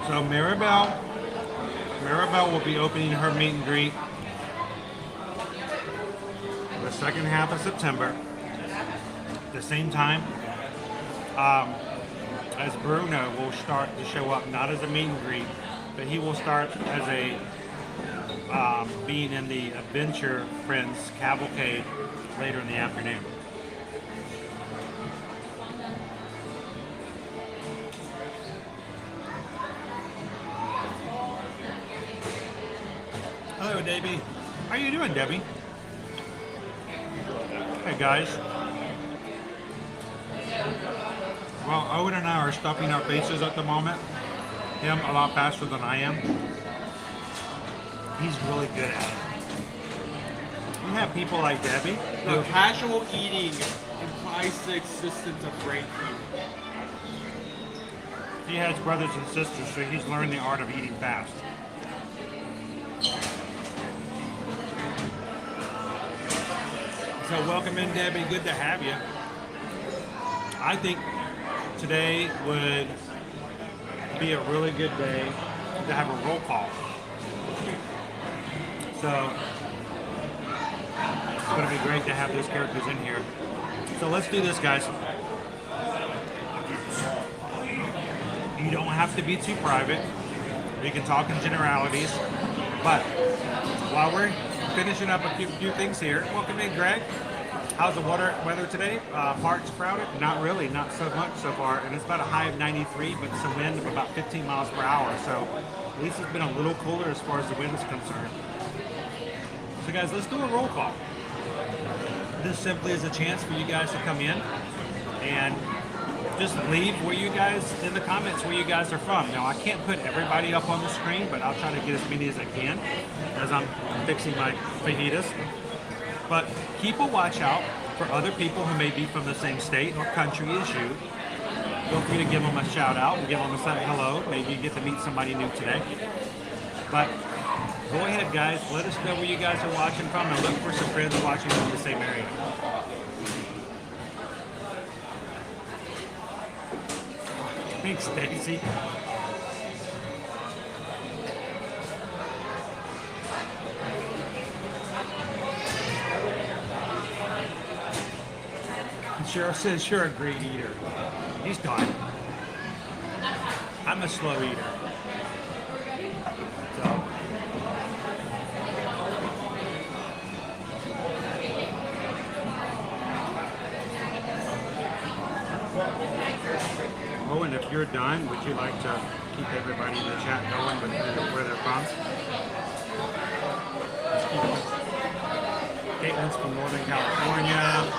So Maribel will be opening her meet and greet the second half of September. At the same time, as Bruno will start to show up, not as a meet and greet, but he will start as a being in the Adventure Friends Cavalcade later in the afternoon. Hello, Debbie. How you doing, Debbie? Hey, guys. Well, Owen and I are stuffing our faces at the moment. Him a lot faster than I am. He's really good at it. You have people like Debbie. No, casual eating implies the existence of brain food. He has brothers and sisters, so he's learned the art of eating fast. So welcome in, Debbie. Good to have you. I think today would be a really good day to have a roll call. So it's going to be great to have those characters in here. So let's do this, guys. You don't have to be too private. We can talk in generalities. But while we're finishing up a few things here, welcome in, Greg. How's the weather today? Parks crowded? Not really, not so much so far. And it's about a high of 93, but some wind of about 15 miles per hour. So at least it's been a little cooler as far as the wind is concerned. So guys, let's do a roll call. This simply is a chance for you guys to come in and just leave where you guys, in the comments, where you guys are from. Now, I can't put everybody up on the screen, but I'll try to get as many as I can as I'm fixing my fajitas. But keep a watch out for other people who may be from the same state or country as you. Feel free to give them a shout out and give them a say hello. Maybe you get to meet somebody new today. But go ahead, guys. Let us know where you guys are watching from and look for some friends watching from the same area. Thanks, Stacy. Cheryl says you're a great eater. He's gone. I'm a slow eater. So. Owen, if you're done, would you like to keep everybody in the chat going with where they're from? Caitlin's from Northern California.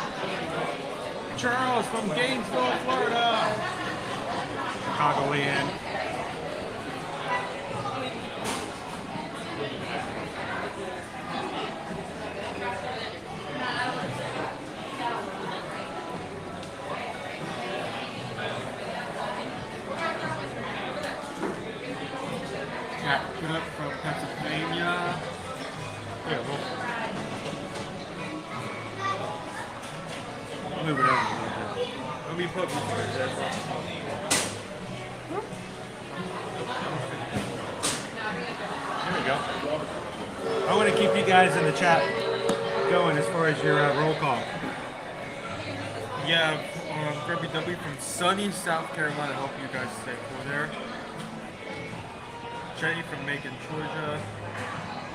Charles from Gainesville, Florida. Chicagoan. Captain up from Pennsylvania. Yeah, move it over a little bit. Let me put this right there. There we go. I want to keep you guys in the chat going as far as your roll call. Yeah, Grubby W from sunny South Carolina. Hope you guys stay cool there. Jenny from Macon, Georgia.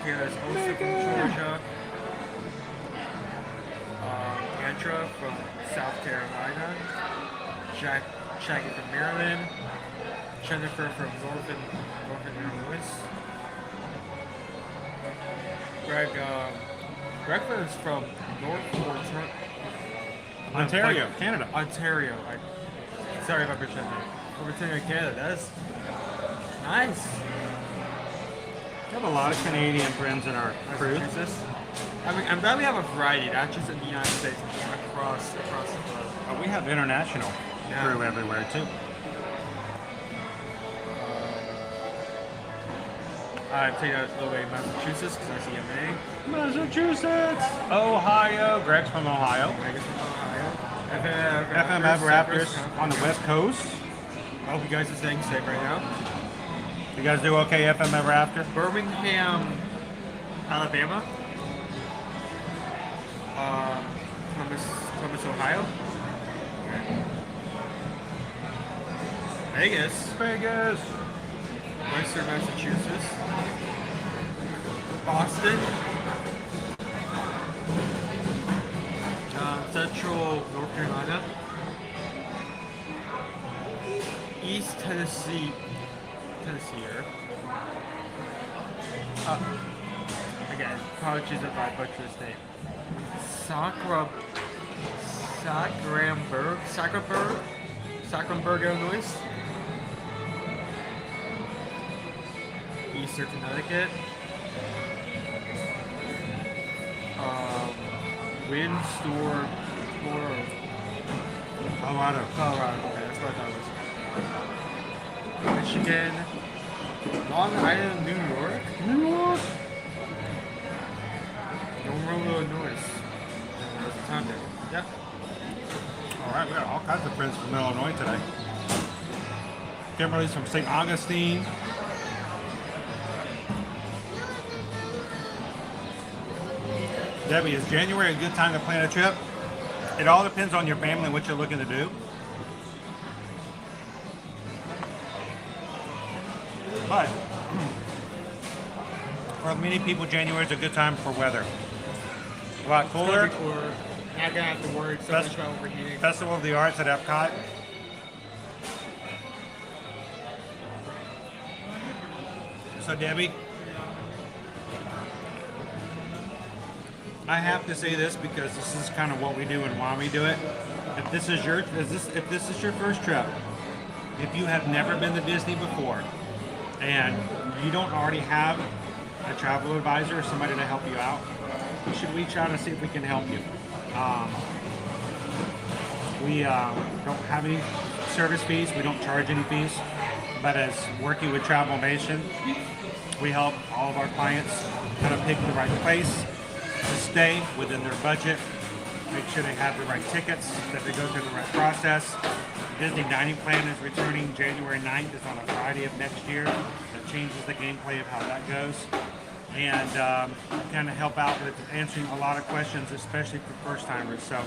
Kayla's Olsen from Georgia. Andra from South Carolina. Shaggy from Maryland. Jennifer from Northern Illinois. Greg is from Ontario, Canada. Ontario. Sorry if I butchered that. Ontario, Canada. That's nice. We have a lot of Canadian friends in our crew. I mean, I'm glad we have a variety, not just in the United States, but across the globe. We have international crew everywhere too. I take that all the way to Massachusetts because I see a Massachusetts! Ohio. Greg's from Ohio. FM Raptors on the West Coast. I hope you guys are staying safe right now. You guys do okay, FM Ever After? Birmingham, Alabama. Columbus, Ohio. Vegas. Western Massachusetts. Boston. Central North Carolina. East Tennessee. Here. Again, apologies if I butcher this name. Sacramburg, Illinois. Eastern Connecticut. Windsor, Colorado. Okay, that's what I thought it was. Michigan. Long Island, New York. Monroe, Illinois. Yep. All right, we got all kinds of friends from Illinois today. Kimberly's from St. Augustine. Debbie, is January a good time to plan a trip? It all depends on your family and what you're looking to do. But for many people, January is a good time for weather. A lot cooler. Not gonna have to worry so much about overheating. Festival of the Arts at Epcot. So Debbie, I have to say this because this is kind of what we do and why we do it. If this is your first trip, if you have never been to Disney before, and you don't already have a travel advisor or somebody to help you out, you should reach out and see if we can help you. We don't have any service fees. We don't charge any fees. But as working with Travel Nation, we help all of our clients kind of pick the right place to stay within their budget, make sure they have the right tickets, that they go through the right process. Disney Dining Plan is returning January 9th. It's on a Friday of next year. That changes the gameplay of how that goes. And kind of help out with answering a lot of questions, especially for first-timers. So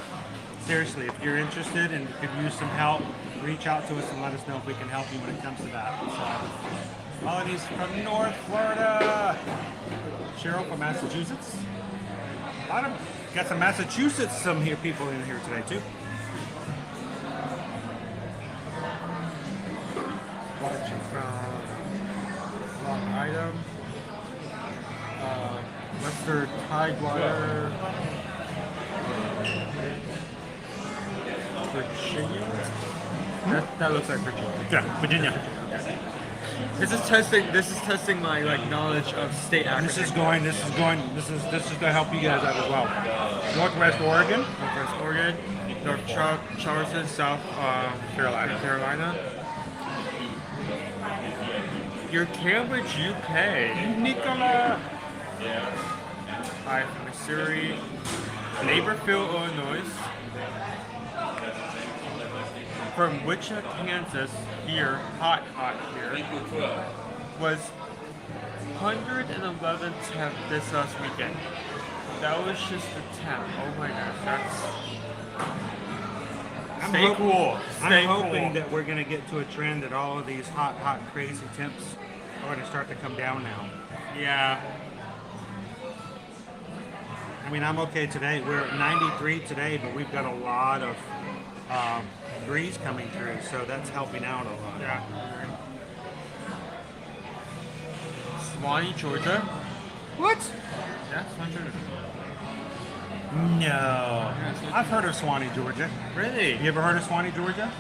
seriously, if you're interested and could use some help, reach out to us and let us know if we can help you when it comes to that. So, Melanie from North Florida. Cheryl from Massachusetts. A lot of, got some Massachusetts, people in here today too. Watching from Long Item. Western Tidewater. Virginia? That looks like Virginia. Yeah, Virginia. This is testing my knowledge of state acronyms. This is to help you guys out as well. Northwest Oregon. North Charleston, South Carolina. Your Cambridge, UK. Nicola. Hi from Missouri. Naperville, Illinois. From Wichita, Kansas, here, hot here, was 111 temp this last weekend. That was just the temp. Oh my gosh, that's... I'm hoping that we're going to get to a trend that all of these hot, crazy temps are going to start to come down now. Yeah. I mean, I'm okay today. We're at 93 today, but we've got a lot of breeze coming through, so that's helping out a lot. Yeah. Swanee, Georgia. What? Yeah, Swanee, Georgia. No. I've heard of Swanee, Georgia. Really? You ever heard of Swanee, Georgia?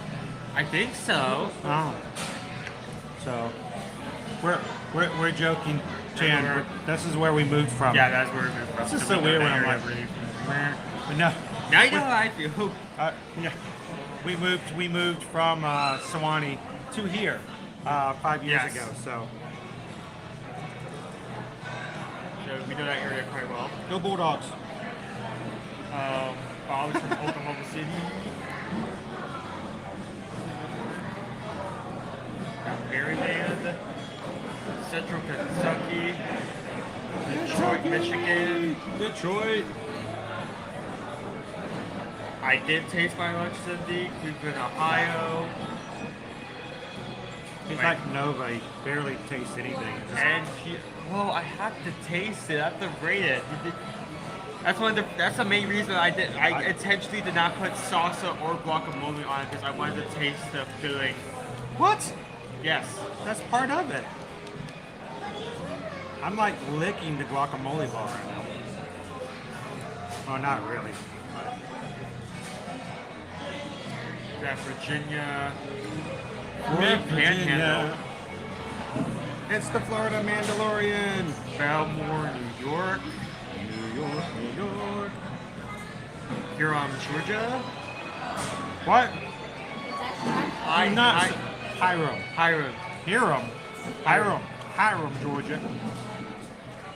I think so. Oh. So, we're joking, Chan. This is where we moved from. Yeah, that's where we moved from. This is so weird when I'm like, but no. Now you know how I feel. Yeah. We moved from Sewanee to here 5 years ago. So we know that area quite well. Go Bulldogs. Bob's from Oklahoma City. Maryland. Central Kentucky, Detroit, Michigan. Detroit. I did taste my lunch Cindy, Cleveland, Ohio. He's like Nova. He barely tastes anything. Well, I have to taste it. I have to rate it. That's the main reason I intentionally did not put salsa or guacamole on it because I wanted to taste the filling. What? Yes. That's part of it. I'm like licking the guacamole ball right now. Well, not really. Got Virginia. Virginia. It's the Florida Mandalorian. Belmore, New York. New York. Huron, Georgia. What? Hiram. Hiram, Georgia.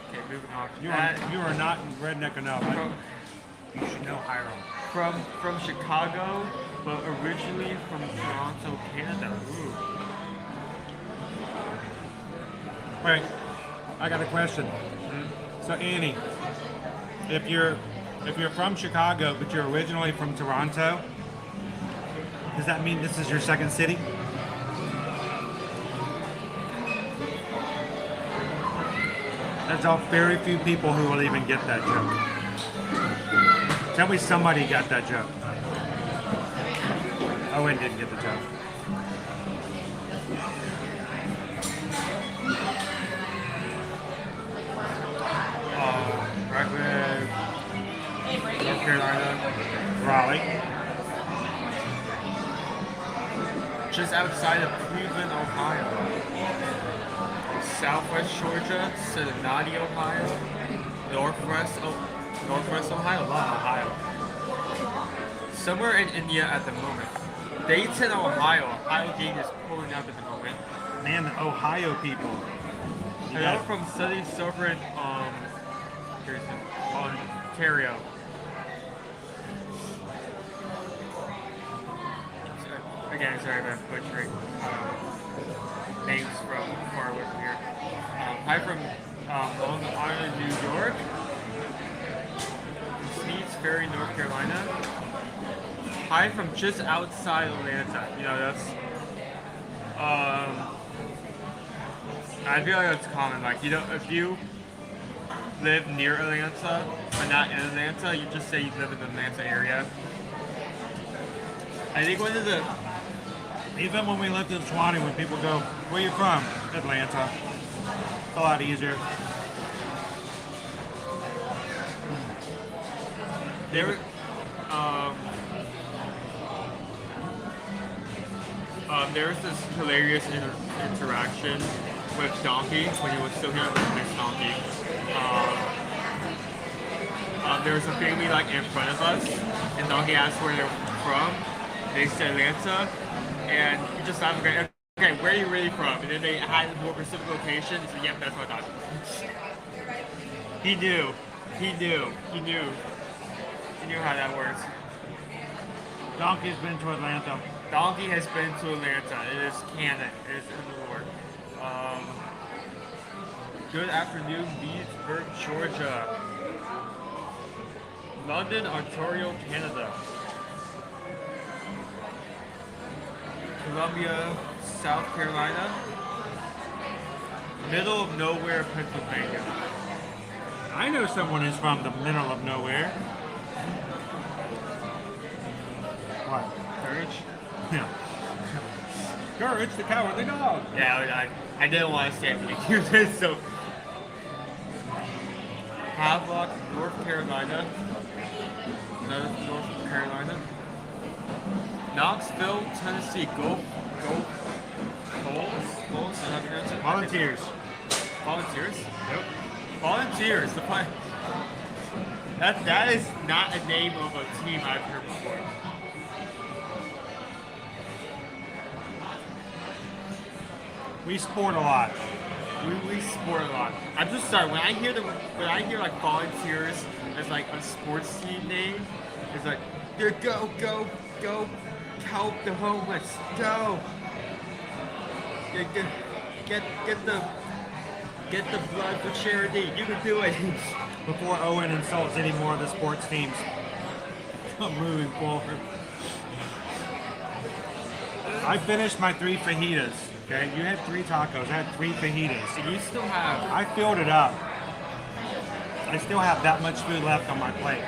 Okay, moving on. You are not redneck enough. You should know Hiram. From Chicago, but originally from Toronto, Canada. Ooh. Wait, I got a question. So Annie, if you're from Chicago but you're originally from Toronto, does that mean this is your second city? There's very few people who will even get that joke. Tell me somebody got that joke. Owen didn't get the joke. Redwood, North Carolina, Raleigh. Just outside of Cleveland, Ohio. Southwest Georgia, Cincinnati, Ohio. Northwest Ohio, love Ohio. Somewhere in India at the moment. Dayton, Ohio. Ohio Gate is pulling up at the moment. Man, the Ohio people. Hello from sunny Sovereign, Ontario. Again, sorry about butchering names from far away from here. Hi from Long Island, New York. Sneeds Ferry, North Carolina. Hi from just outside Atlanta. You know, that's I feel like that's common. Like, you know, if you live near Atlanta but not in Atlanta, you just say you live in the Atlanta area. I think one of the even when we lived in Swanee, when people go, "Where you from?" Atlanta. It's a lot easier. There was this hilarious interaction with Donkey when he was still here with Miss Donkey. There was a family like in front of us, and Donkey asked where they're from. They said Atlanta, and he just laughed. Okay, where are you really from? And then they had a more specific location. He said, "Yep, that's what I thought." He knew how that works. Donkey's been to Atlanta. Donkey has been to Atlanta. It is canon. It is in the Lord. Good afternoon, Leesburg, Georgia. London, Ontario, Canada. Columbia, South Carolina. Middle of nowhere, Pennsylvania. I know someone who's from the middle of nowhere. What? Courage? Yeah. Courage, the cowardly dog. Yeah, I didn't want to say it, so. Havelock, North Carolina. Another North Carolina. Knoxville, Tennessee. Goals? Volunteers. Volunteers? Yep. Volunteers. That is not a name of a team I've heard before. We sport a lot. We sport a lot. I'm just sorry, when I hear like volunteers as like a sports team name, it's like go help the homeless, go. Get Get the blood for charity. You can do it. Before Owen insults any more of the sports teams, I'm moving forward. I finished my 3 fajitas. Okay, you had 3 tacos. I had 3 fajitas. And you still have. I filled it up. I still have that much food left on my plate.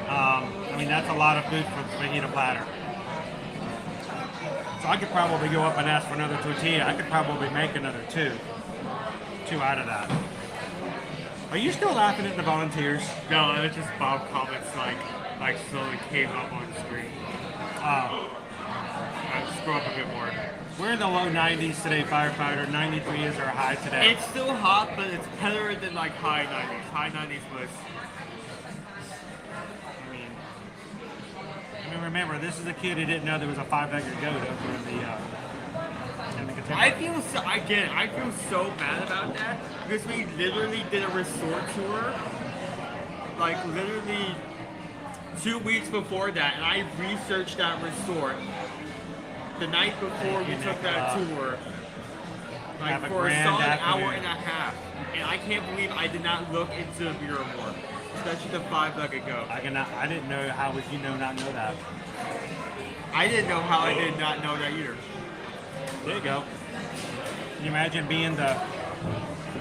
I mean, that's a lot of food for the fajita platter. So I could probably go up and ask for another tortilla. I could probably make another 2 out of that. Are you still laughing at the volunteers? No, it was just Bob comments like slowly came up on the screen. I scroll up a bit more. We're in the low 90s today, firefighter. 93 is our high today. It's still hot, but it's better than like high 90s. High 90s was. I mean, remember, this is a kid who didn't know there was a 5-legged goat over in the container. I feel so mad about that because we literally did a resort tour, like literally 2 weeks before that, and I researched that resort the night before we took that tour, like for a solid hour and a half, and I can't believe I did not look into the bureau more, especially the 5-legged goat. I didn't know. How would you not know that? I didn't know how I did not know that either. There you go. Can you imagine being the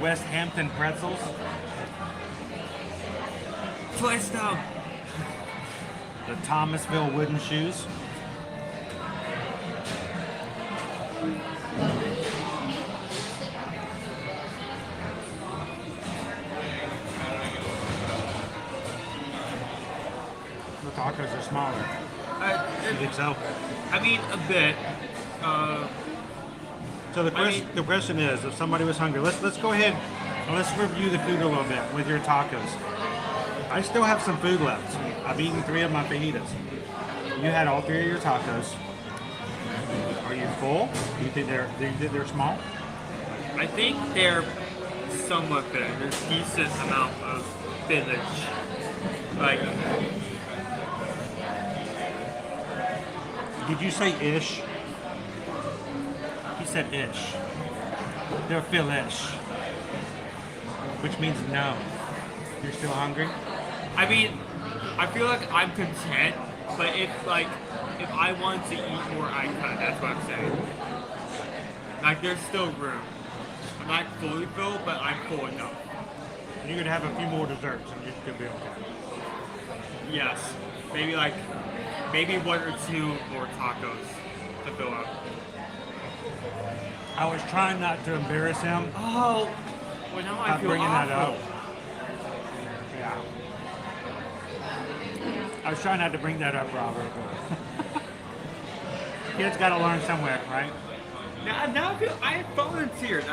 West Hampton pretzels? Twist them. The Thomasville wooden shoes. The tacos are smaller. You think so? I mean, a bit. So the question is, if somebody was hungry, let's go ahead and let's review the food a little bit with your tacos. I still have some food left. I've eaten 3 of my fajitas. You had all 3 of your tacos. Are you full? Do you think they're small? I think they're somewhat big. There's a decent amount of spinach. Like, did you say ish? He said ish. They're fill-ish, which means no. You're still hungry? I mean, I feel like I'm content, but if I want to eat more, I can. That's what I'm saying. Like, there's still room. I'm not fully filled, but I'm full enough. You're gonna have a few more desserts, and you're gonna be okay. Yes, maybe 1 or 2 more tacos to fill up. I was trying not to embarrass him. Oh, well now I feel bringing awful. that up. Yeah. I was trying not to bring that up, Robert. Kids got to learn somewhere, right? Now I volunteered.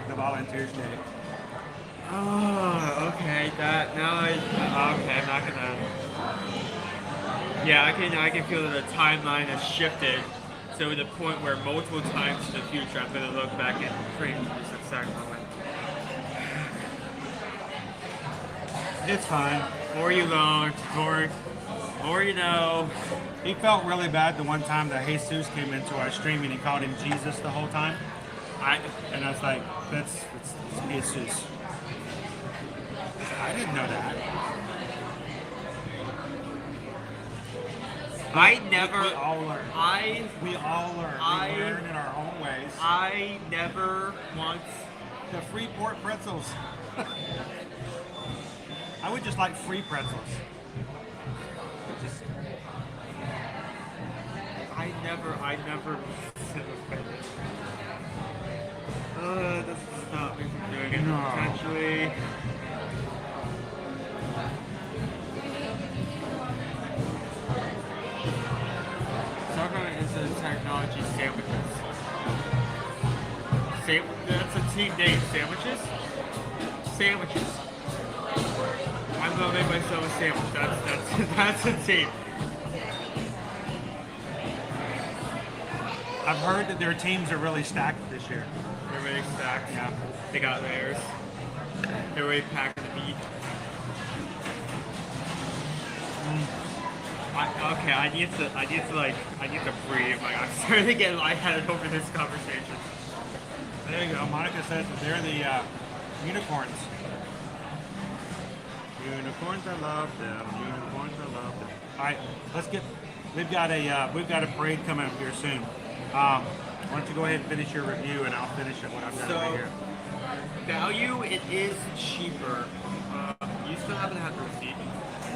The Volunteers Day. Oh, okay. I'm not gonna. Yeah, I can feel that the timeline has shifted to the point where multiple times in the future I'm gonna look back and cringe at this exact moment. It's fine. More you learn, more you know. He felt really bad the one time that Jesus came into our stream and he called him Jesus the whole time. And I was like, that's Jesus. I didn't know that. We all learn. We all learn. We learn in our own ways. I never once. The Freeport pretzels. I would just like free pretzels. I never. This is not me from doing it. No. Potentially. Talking into technology sandwiches. That's a team name. Sandwiches? Sandwiches. I'm gonna make myself a sandwich. That's a team. I've heard that their teams are really stacked this year. They're really stacked. Yeah. They got theirs. They're really packed the meat. I need to breathe. Like, I'm starting to get lightheaded over this conversation. There you go. Monica says that they're the unicorns. Unicorns, I love them. Unicorns, I love them. All right, let's get. We've got a parade coming up here soon. Why don't you go ahead and finish your review, and I'll finish it when I'm done over here. Value, it is cheaper. You still haven't had the receipt.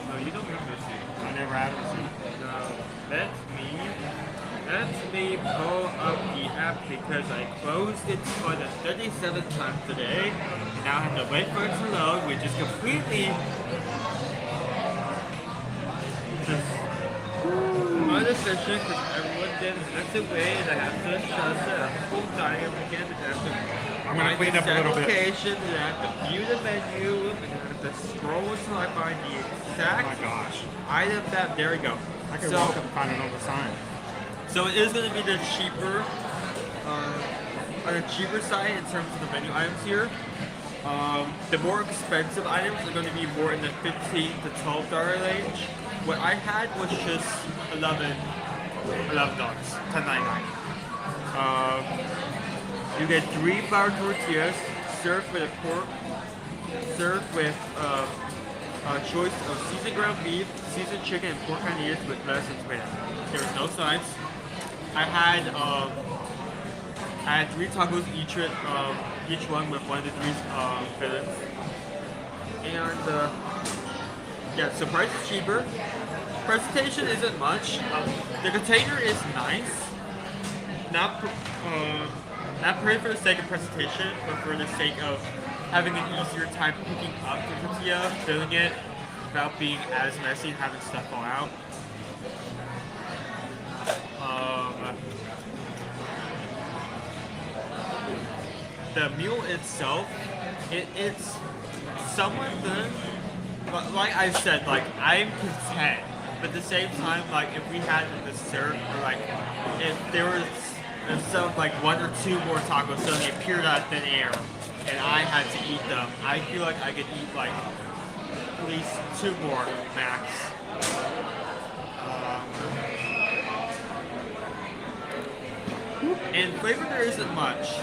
No, you don't have the receipt. I never had a receipt. No, Let me pull up the app because I closed it for the 37th time today. And now I have to wait for it to load, which is completely just inefficient because everyone did this away and I have to adjust it. I'm full time again. I'm going to clean up a little bit. Application, and I have to view the menu, and I have to scroll until I find the exact item that. There we go. I can walk up and find another sign. So it is going to be the cheaper, on the cheaper side in terms of the menu items here. The more expensive items are going to be more in the $15 to $12 range. What I had was just $11, $10.99. You get 3 flour tortillas served with a pork, served with a choice of seasoned ground beef, seasoned chicken, and pork carnitas with lettuce and tomato. There was no sides. I had 3 tacos each one with 1 to 3 fillets. And yeah, so price is cheaper. Presentation isn't much. The container is nice. Not pretty for the sake of presentation, but for the sake of having an easier time picking up the tortilla, filling it, without being as messy and having stuff fall out. The meal itself, it's somewhat good, but like I said, like I'm content. But at the same time, like if we had the dessert, or like if there was instead of like 1 or 2 more tacos suddenly appeared out of thin air, and I had to eat them, I feel like I could eat like at least 2 more max. In flavor, there isn't much.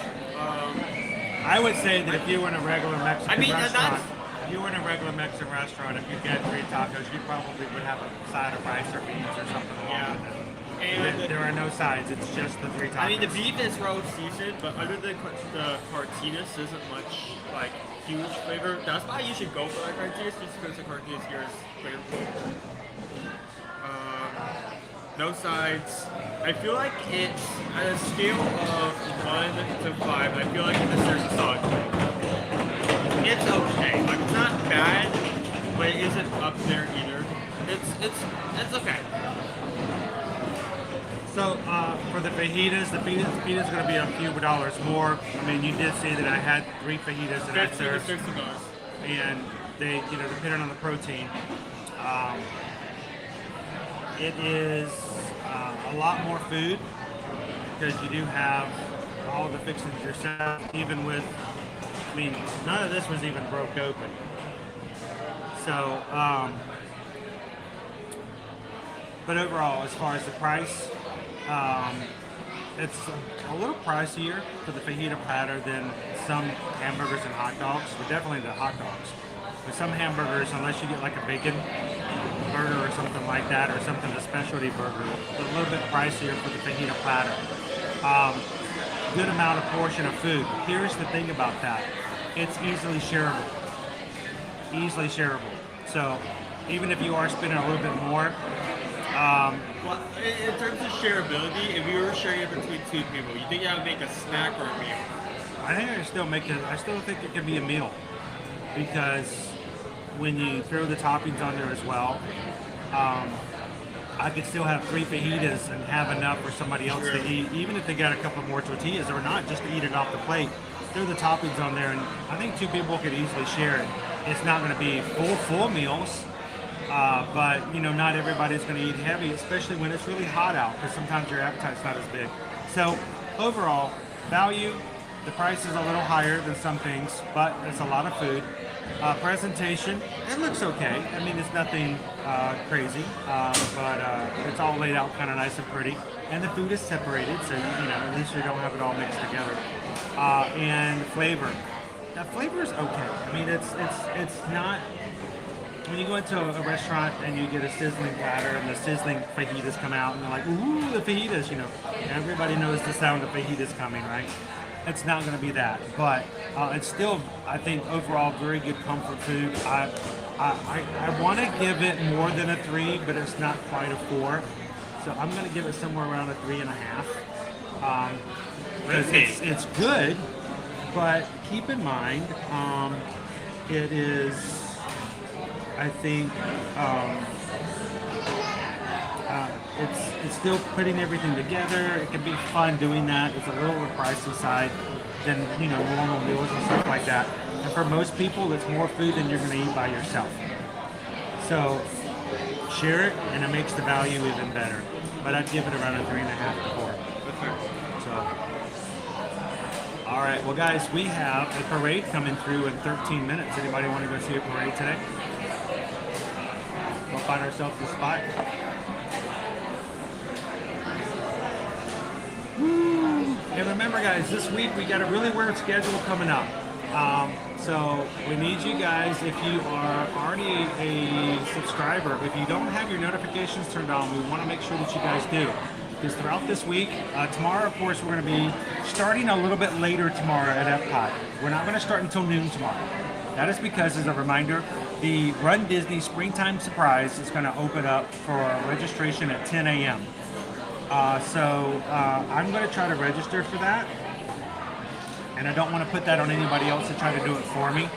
I would say that if you were in a regular Mexican restaurant, if you get 3 tacos, you probably would have a side of rice or beans or something along with it. And there are no sides, it's just the 3 tacos. I mean, the beef is well seasoned, but other than the cartinas, isn't much like huge flavor. That's why you should go for like cartinas, just because the cartinas here is flavorful. No sides. I feel like it's at a scale of 1 to 5. I feel like there's a solid 2. It's okay. Like it's not bad, but it isn't up there either. It's okay. So for the fajitas is going to be a few dollars more. I mean, you did see that I had 3 fajitas that I served, and they, depending on the protein, it is a lot more food because you do have all the fixings yourself. Even with, I mean, none of this was even broke open. So, but overall, as far as the price. It's a little pricier for the fajita platter than some hamburgers and hot dogs, but definitely the hot dogs. With some hamburgers, unless you get like a bacon burger or something like that, or something, a specialty burger, it's a little bit pricier for the fajita platter. Good amount of portion of food. Here's the thing about that. It's easily shareable. Easily shareable. So even if you are spending a little bit more, well, in terms of shareability, if you were sharing it between 2 people, you think that would make a snack or a meal? I think I still think it can be a meal, because when you throw the toppings on there as well, I could still have 3 fajitas and have enough for somebody else to eat, even if they got a couple more tortillas or not, just to eat it off the plate. Throw the toppings on there, and I think 2 people could easily share it. It's not going to be full meals. But not everybody's going to eat heavy, especially when it's really hot out, because sometimes your appetite's not as big. So overall, value, The price is a little higher than some things, but it's a lot of food. Presentation, it looks okay. I mean, it's nothing crazy, but it's all laid out kind of nice and pretty. And the food is separated, so at least you don't have it all mixed together. And flavor. The flavor is okay. I mean, it's not. When you go into a restaurant and you get a sizzling platter and the sizzling fajitas come out and they're like, ooh, the fajitas, everybody knows the sound of fajitas coming, right? It's not going to be that, but it's still, I think, overall very good comfort food. I want to give it more than a 3, but it's not quite a 4, so I'm going to give it somewhere around a 3.5. Because it's good, but keep in mind, it is, I think, it's still putting everything together. It can be fun doing that. It's a little on the pricey side than normal meals and stuff like that. And for most people, it's more food than you're going to eat by yourself. So share it, and it makes the value even better. But I'd give it around a 3.5 to 4. So, all right, well, guys, we have a parade coming through in 13 minutes. Anybody want to go see a parade today? We'll find ourselves a spot. Woo. And remember, guys, this week we got a really weird schedule coming up. So we need you guys, if you are already a subscriber, if you don't have your notifications turned on, we want to make sure that you guys do. Because throughout this week, tomorrow, of course, we're going to be starting a little bit later tomorrow at Epcot. We're not going to start until noon tomorrow. That is because, as a reminder, the Run Disney Springtime Surprise is going to open up for registration at 10 a.m. So I'm going to try to register for that. And I don't want to put that on anybody else to try to do it for me.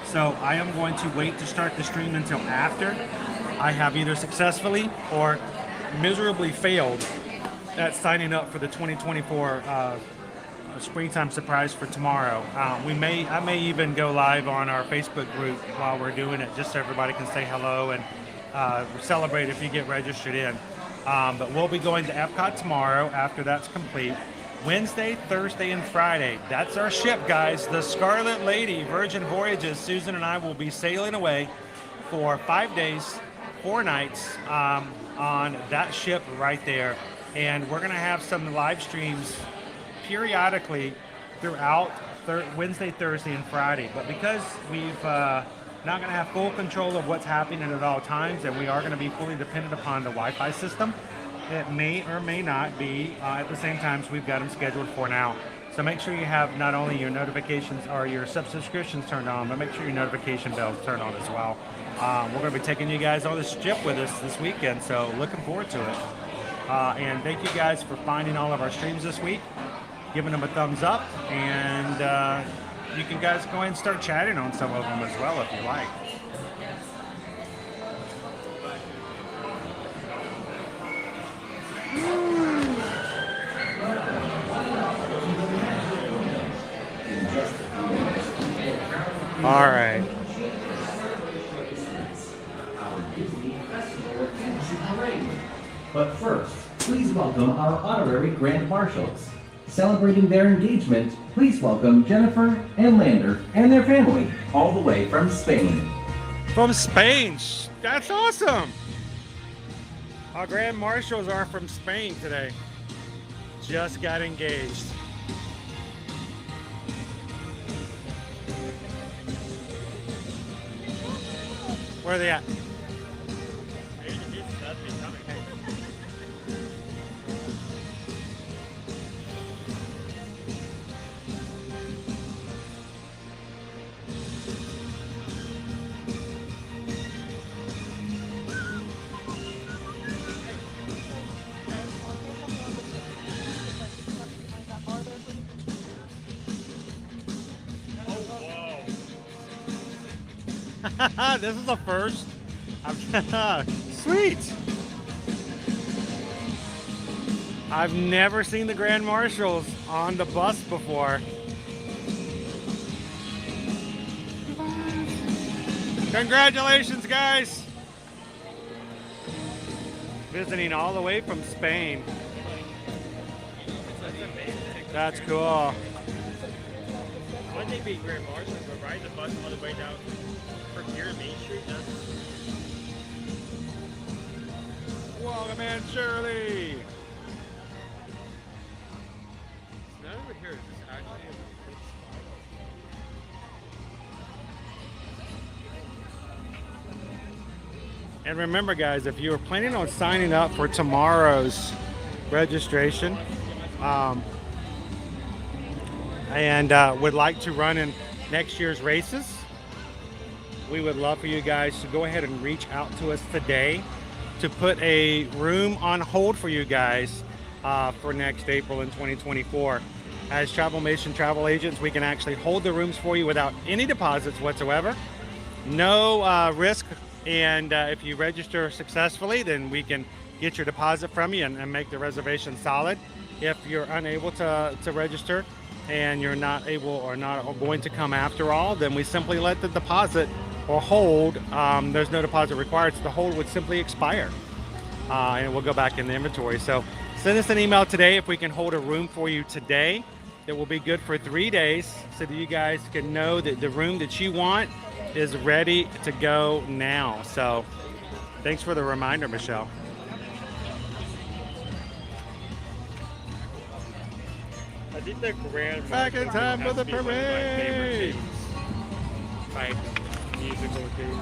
So I am going to wait to start the stream until after I have either successfully or miserably failed at signing up for the 2024 Springtime Surprise for tomorrow. I may even go live on our Facebook group while we're doing it, just so everybody can say hello and celebrate if you get registered in. But we'll be going to Epcot tomorrow after that's complete. Wednesday, Thursday, and Friday. That's our ship, guys. The Scarlet Lady, Virgin Voyages. Susan and I will be sailing away for 5 days, 4 nights on that ship right there. And we're going to have some live streams periodically throughout Wednesday, Thursday, and Friday. But because we've not going to have full control of what's happening at all times, and we are going to be fully dependent upon the Wi-Fi system, it may or may not be at the same times we've got them scheduled for now. So make sure you have not only your notifications or your subscriptions turned on, but make sure your notification bells turned on as well. We're going to be taking you guys on this trip with us this weekend, so looking forward to it. And thank you guys for finding all of our streams this week, giving them a thumbs up, and you can guys go ahead and start chatting on some of them as well if you like. All right. But first, please welcome our honorary Grand Marshals. Celebrating their engagement, please welcome Jennifer and Lander and their family, all the way from Spain. From Spain? That's awesome! Our Grand Marshals are from Spain today. Just got engaged. Where are they at? This is the first. Sweet. I've never seen the Grand Marshals on the bus before. Congratulations, guys. Visiting all the way from Spain. That's cool. One thing being Grand Marshall, but riding the bus all the way down from here to Main Street, that's... Welcome in, Shirley. Not over here, is this actually a good spot? And remember, guys, if you are planning on signing up for tomorrow's registration and would like to run in next year's races, we would love for you guys to go ahead and reach out to us today to put a room on hold for you guys for next April in 2024. As Travelmation travel agents, we can actually hold the rooms for you without any deposits whatsoever. No risk, and if you register successfully, then we can get your deposit from you and make the reservation solid. If you're unable to register and you're not able or not going to come after all, then we simply let the deposit or hold, there's no deposit required, so the hold would simply expire and it will go back in the inventory. So send us an email today if we can hold a room for you today. It will be good for 3 days so that you guys can know that the room that you want is ready to go now. So thanks for the reminder, Michelle. I think the Grand Back in Marshal time has for the to be one of my favorite parade. things. Like musical things.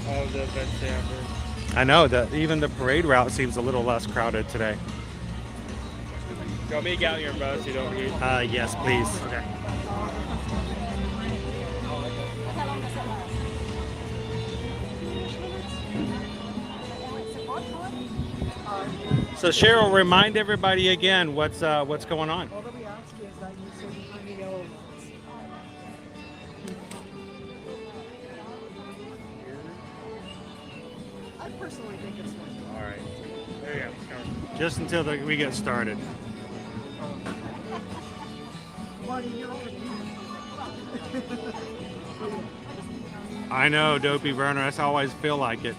All the events they have there. I know that even the parade route seems a little less crowded today. Do you want me to get out your bus? You don't need. Yes, please. Okay. So Cheryl, remind everybody again what's going on. All that we ask is that you say behind the yellow. I personally think it's one. All right. There you go. Just until we get started. Money, you're over here. I know, Dopey Werner. That's how I always feel like it.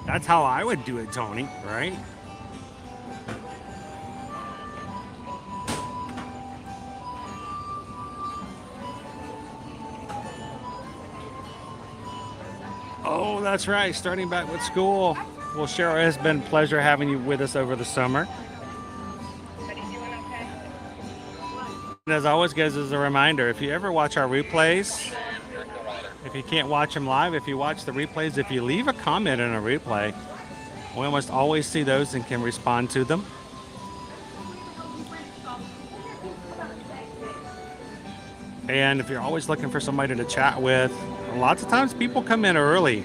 That's how I would do it, Tony, right? Oh, that's right. Starting back with school. Well, Cheryl, it's been a pleasure having you with us over the summer. And as always, guys, as a reminder, if you ever watch our replays, if you can't watch them live, if you watch the replays, if you leave a comment in a replay, we almost always see those and can respond to them. And if you're always looking for somebody to chat with, lots of times people come in early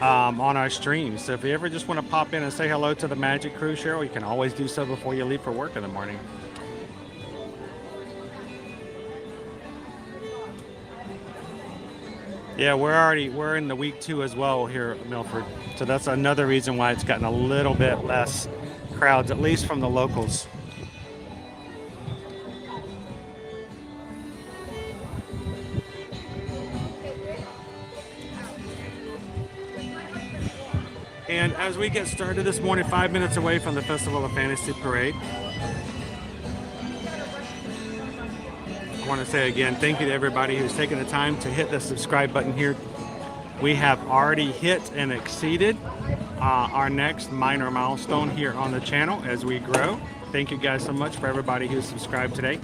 on our streams. So if you ever just want to pop in and say hello to the Magic Crew, Cheryl, you can always do so before you leave for work in the morning. Yeah, we're in the week 2 as well here at Milford. So that's another reason why it's gotten a little bit less crowds, at least from the locals. And as we get started this morning, 5 minutes away from the Festival of Fantasy Parade, I want to say again, thank you to everybody who's taken the time to hit the subscribe button here. We have already hit and exceeded our next minor milestone here on the channel as we grow. Thank you guys so much for everybody who subscribed today.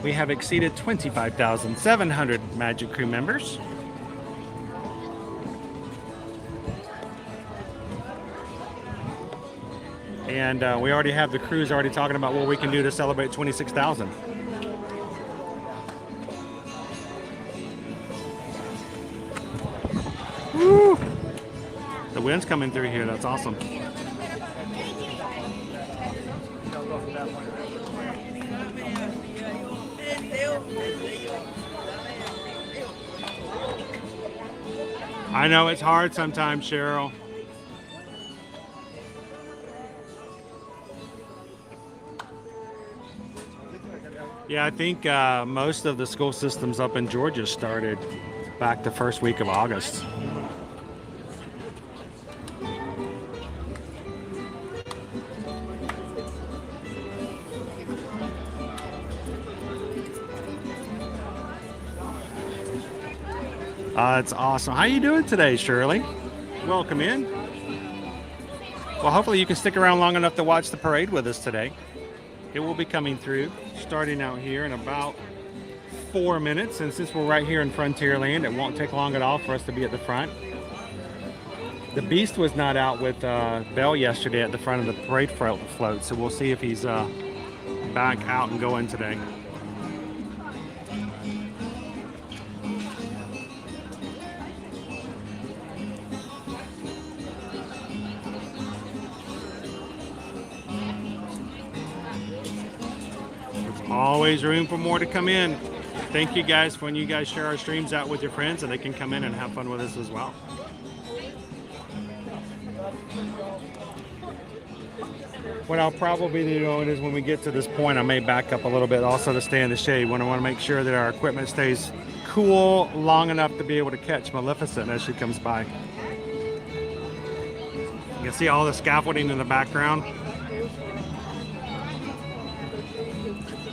We have exceeded 25,700 Magic Crew members. And we already have the crews already talking about what we can do to celebrate 26,000. Woo! The wind's coming through here. That's awesome. I know it's hard sometimes, Cheryl. Yeah, I think most of the school systems up in Georgia started back the first week of August. It's awesome. How you doing today, Shirley? Welcome in. Well, hopefully you can stick around long enough to watch the parade with us today. It will be coming through, starting out here in about 4 minutes. And since we're right here in Frontierland, it won't take long at all for us to be at the front. The Beast was not out with Belle yesterday at the front of the parade float, so we'll see if he's back out and going today. Always room for more to come in. Thank you guys for when you guys share our streams out with your friends, and they can come in and have fun with us as well. What I'll probably be doing is when we get to this point, I may back up a little bit also to stay in the shade when I want to make sure that our equipment stays cool long enough to be able to catch Maleficent as she comes by. You can see all the scaffolding in the background.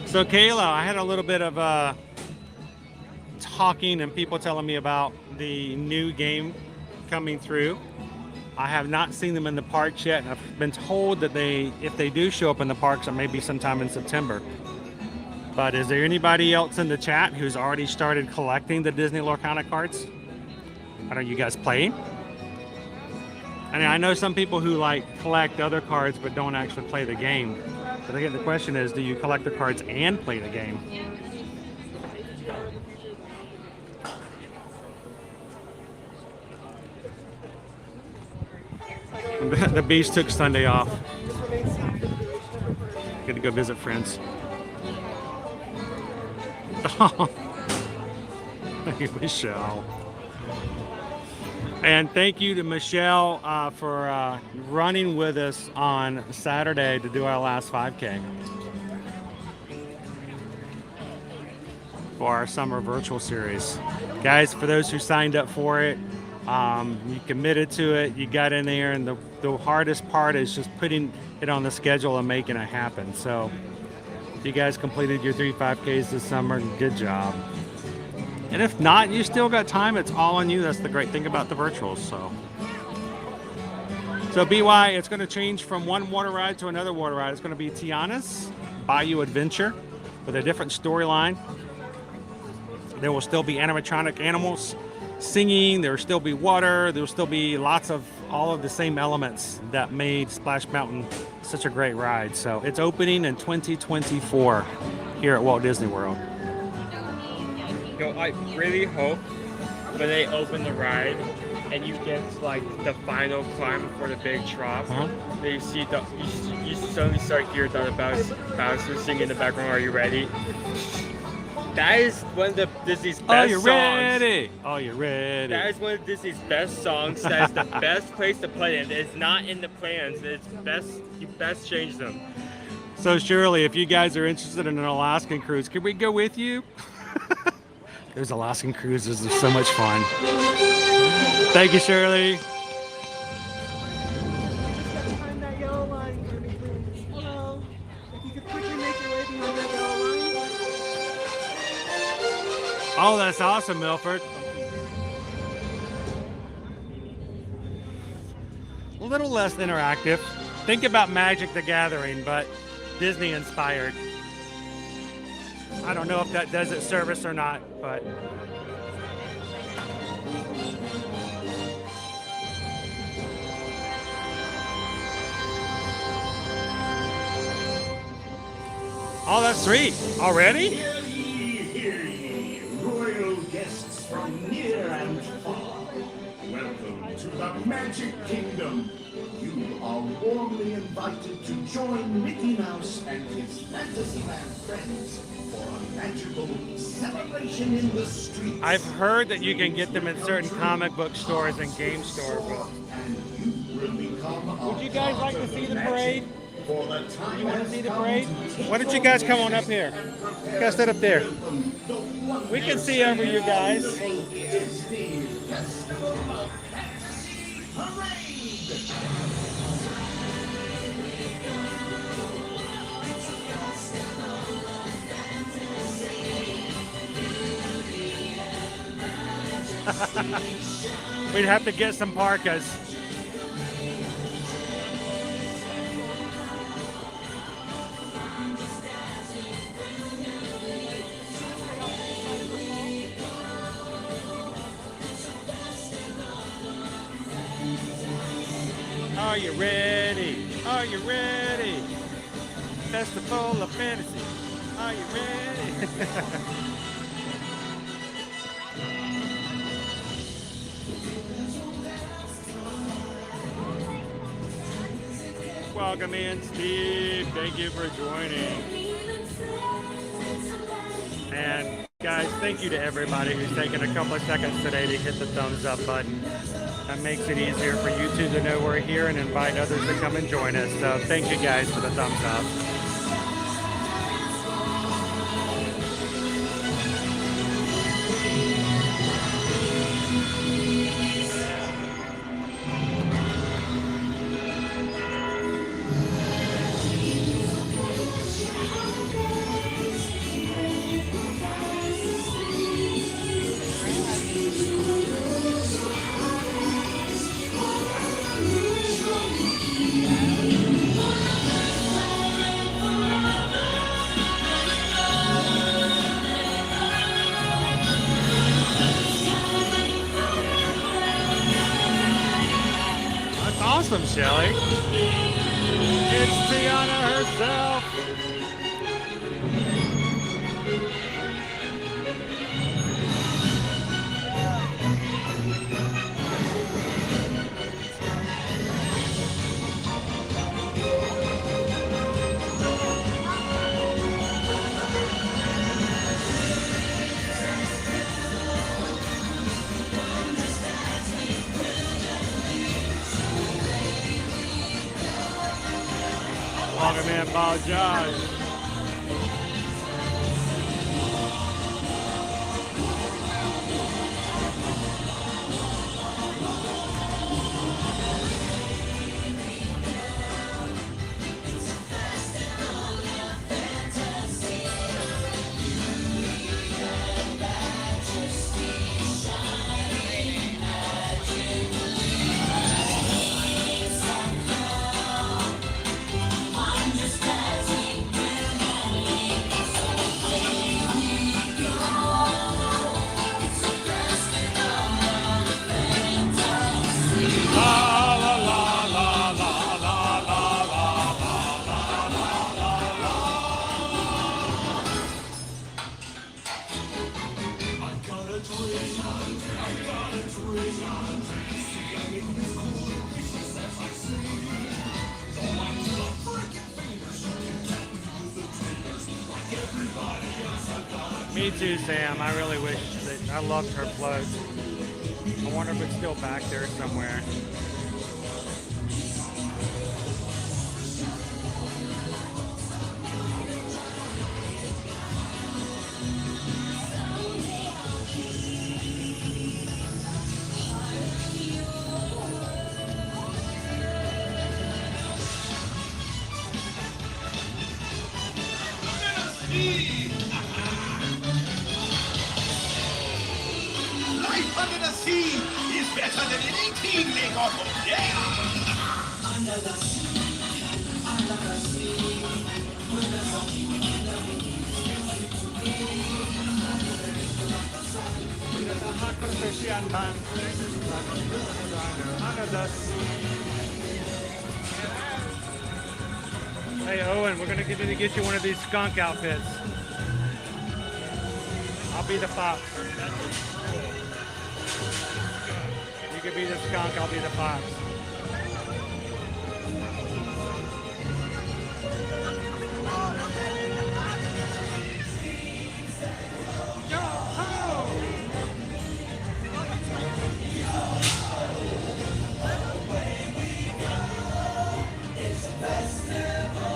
So Kayla, I had a little bit of talking and people telling me about the new game coming through. I have not seen them in the parks yet, and I've been told that if they do show up in the parks, it may be sometime in September. But is there anybody else in the chat who's already started collecting the Disney Lorcana cards? Are you guys playing? I mean, I know some people who like collect other cards but don't actually play the game. But again, the question is, do you collect the cards and play the game? The Beast took Sunday off. Good to go visit friends. Thank you, Michelle. And thank you to Michelle for running with us on Saturday to do our last 5K for our summer virtual series. Guys, for those who signed up for it, you committed to it, you got in there, and the hardest part is just putting it on the schedule and making it happen. So if you guys completed your 3 5Ks this summer, good job. And if not, you still got time. It's all on you. That's the great thing about the virtuals. So BY, it's going to change from one water ride to another water ride. It's going to be Tiana's Bayou Adventure with a different storyline. There will still be animatronic animals singing. There will still be water. There will still be lots of all of the same elements that made Splash Mountain such a great ride. So it's opening in 2024 here at Walt Disney World. Yo, I really hope when they open the ride and you get to, like, the final climb before the big drop, that you see you suddenly start hearing the Bowser singing in the background. Are you ready? That is one of the Disney's best songs. Are you ready? Are you ready? That is one of Disney's best songs. That is the best place to play it. It's not in the plans. It's best. You best change them. So Shirley, if you guys are interested in an Alaskan cruise, can we go with you? Those Alaskan cruises are so much fun. Thank you, Shirley. Behind that yellow line, Kirby, please. Hello. If you could quickly make your way behind that yellow line. Oh, that's awesome, Milford. A little less interactive. Think about Magic the Gathering, but Disney inspired. I don't know if that does it service or not, but oh, that's sweet. Already? Hear ye, royal guests from near and far. Welcome to the Magic Kingdom. You are warmly invited to join Mickey Mouse and his Fantasyland friends for a magical celebration in the streets. I've heard that you can get them in certain comic book stores and game stores. And you will become Would you guys like to see the parade? You want to see the parade? Why don't you guys come on up here? You guys sit up there. We can see over you guys. We'd have to get some parkas. Are you ready? Are you ready? Festival of Fantasy. Are you ready? Welcome in, Steve. Thank you for joining. And guys, thank you to everybody who's taken a couple of seconds today to hit the thumbs up button. That makes it easier for YouTube to know we're here and invite others to come and join us. So thank you guys for the thumbs up. Awesome, Shelly. It's Tiana herself. Welcome in, Paul Josh. Me too, Sam. I really wish that I loved her float. I wonder if it's still back there somewhere. Life under the sea is better than anything they got over there. Under the sea, under the sea, with the zombie in the Hey Owen, we're gonna get you one of these skunk outfits. I'll be the fox. You can be the skunk, I'll be the fox. Festival.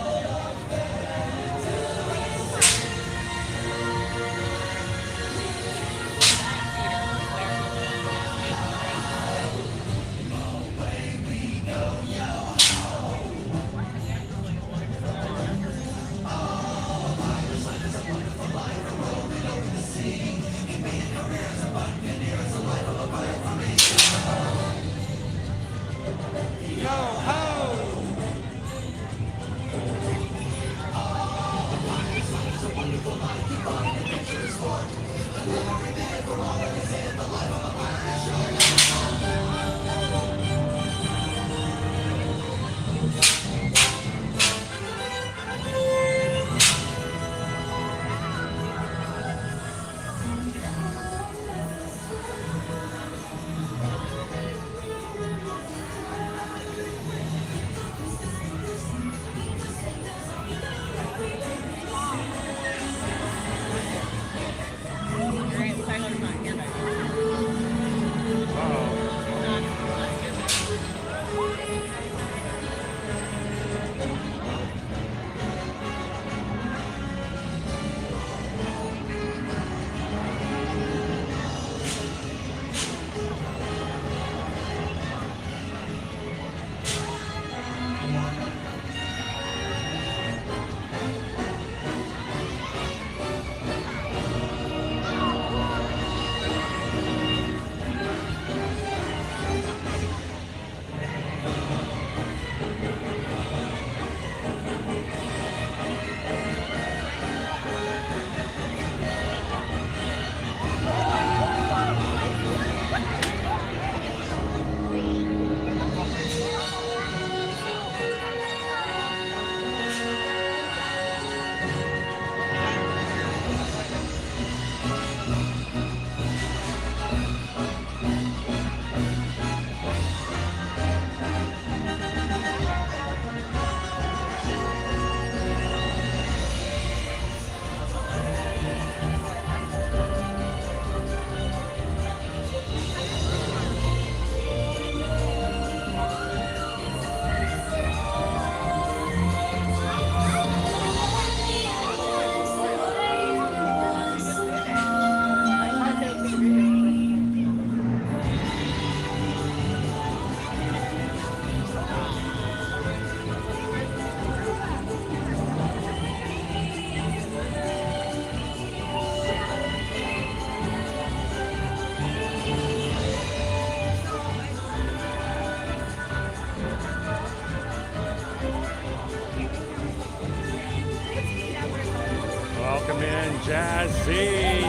Jazzy.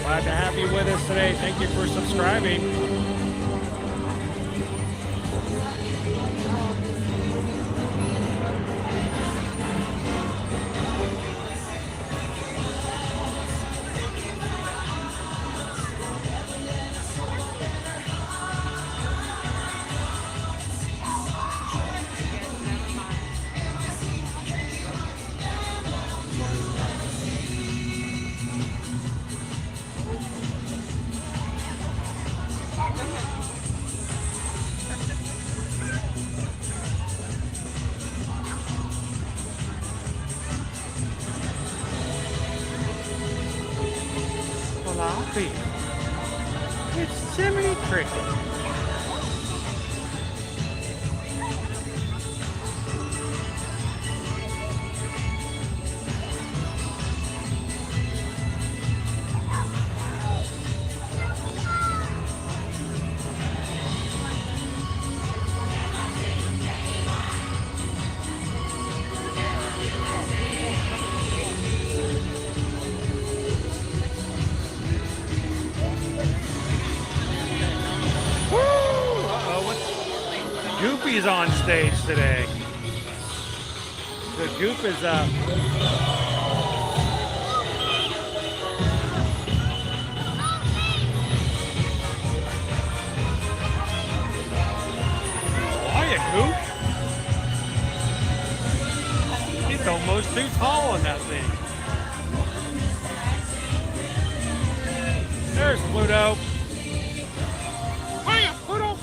Glad to have you with us today. Thank you for subscribing. Floppy. It's Jiminy Cricket. Goofy's on stage today. The Goop is up. Hiya, Goop. He's almost too tall on that thing. There's Pluto. Hiya, Pluto.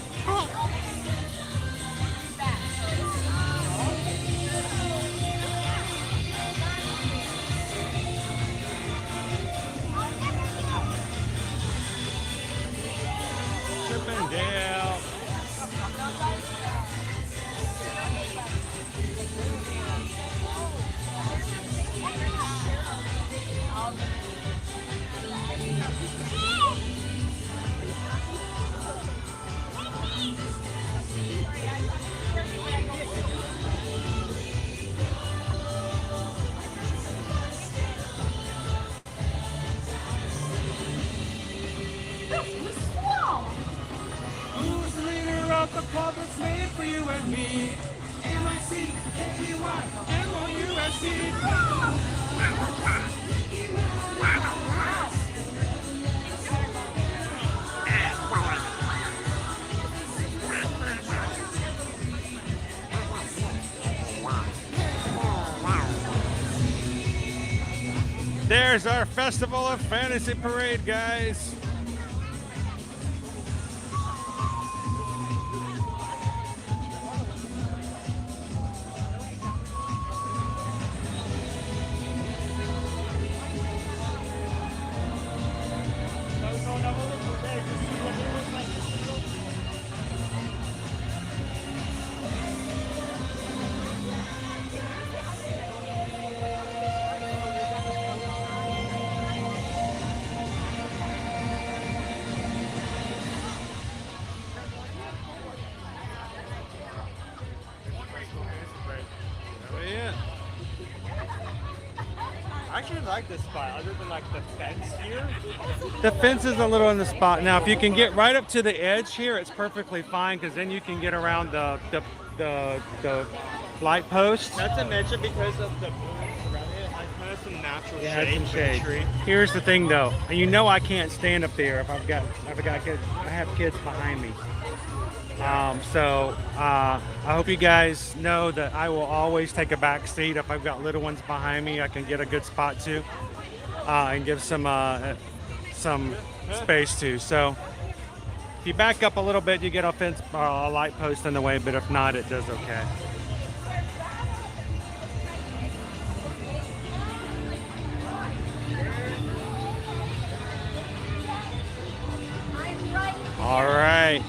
Chippendale. Who's the leader of the club that's made for you and me? M-I-C-K-E-Y, M-O-U-S-E. There's our Festival of Fantasy Parade, guys. I actually like this spot, other than like the fence here. The fence is a little in the spot. Now, if you can get right up to the edge here, it's perfectly fine because then you can get around the light post. Not to mention because of the blooms around it, I kind of some natural shade. Some for the shade. tree. Here's the thing, though. You know I can't stand up there if I've got kids. I have kids behind me. So I hope you guys know that I will always take a back seat. If I've got little ones behind me, I can get a good spot too, and give some space too. So if you back up a little bit, you get a fence, a light post in the way. But if not, it does okay. All right.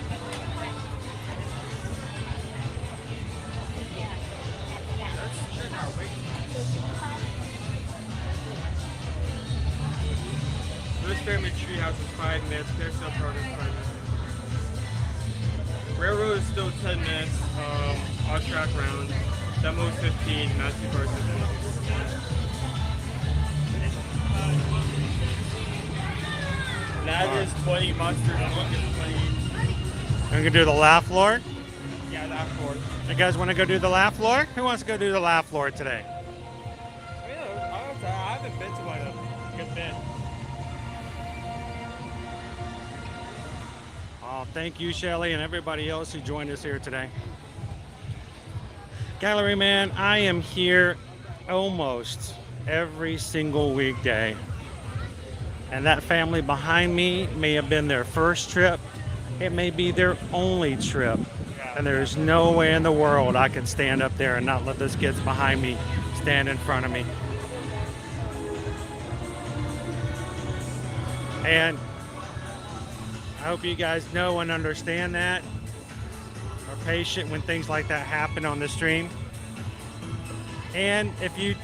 This family treehouse is 5 minutes. Pixel Park is 5 minutes. Railroad is still 10 minutes. Off track round. Demo is 15. Matthew Park is 15. That is 20 mustard and look at 20. We're gonna do the laugh floor. Yeah, that floor. You guys want to go do the laugh floor? Who wants to go do the laugh floor today? I haven't been to one in a good bit. Oh, thank you, Shelly, and everybody else who joined us here today. Gallery Man, I am here almost every single weekday. And that family behind me may have been their first trip. It may be their only trip. And there's no way in the world I can stand up there and not let those kids behind me stand in front of me. And I hope you guys know and understand that. Are patient when things like that happen on the stream. And if you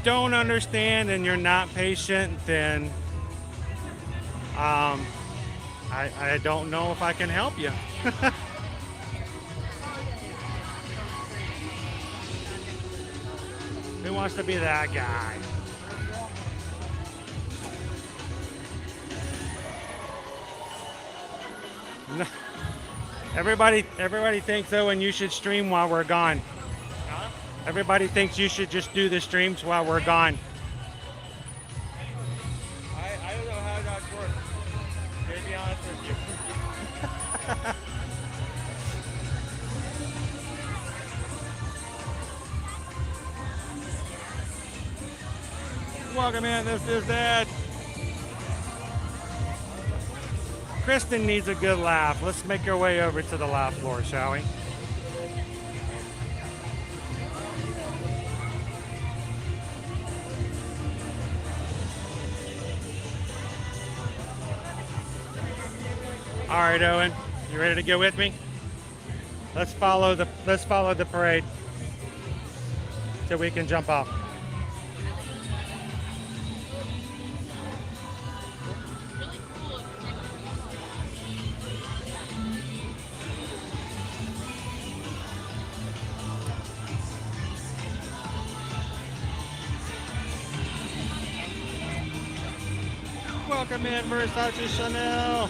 don't understand and you're not patient, then I don't know if I can help you. Who wants to be that guy? No. Everybody thinks, Owen, you should stream while we're gone. Huh? Everybody thinks you should just do the streams while we're gone. I don't know how that works. To be honest with you. Welcome in, this is Dad. Kristen needs a good laugh. Let's make our way over to the laugh floor, shall we? All right, Owen, you ready to go with me? Let's follow the parade so we can jump off. Welcome in, Versace Chanel.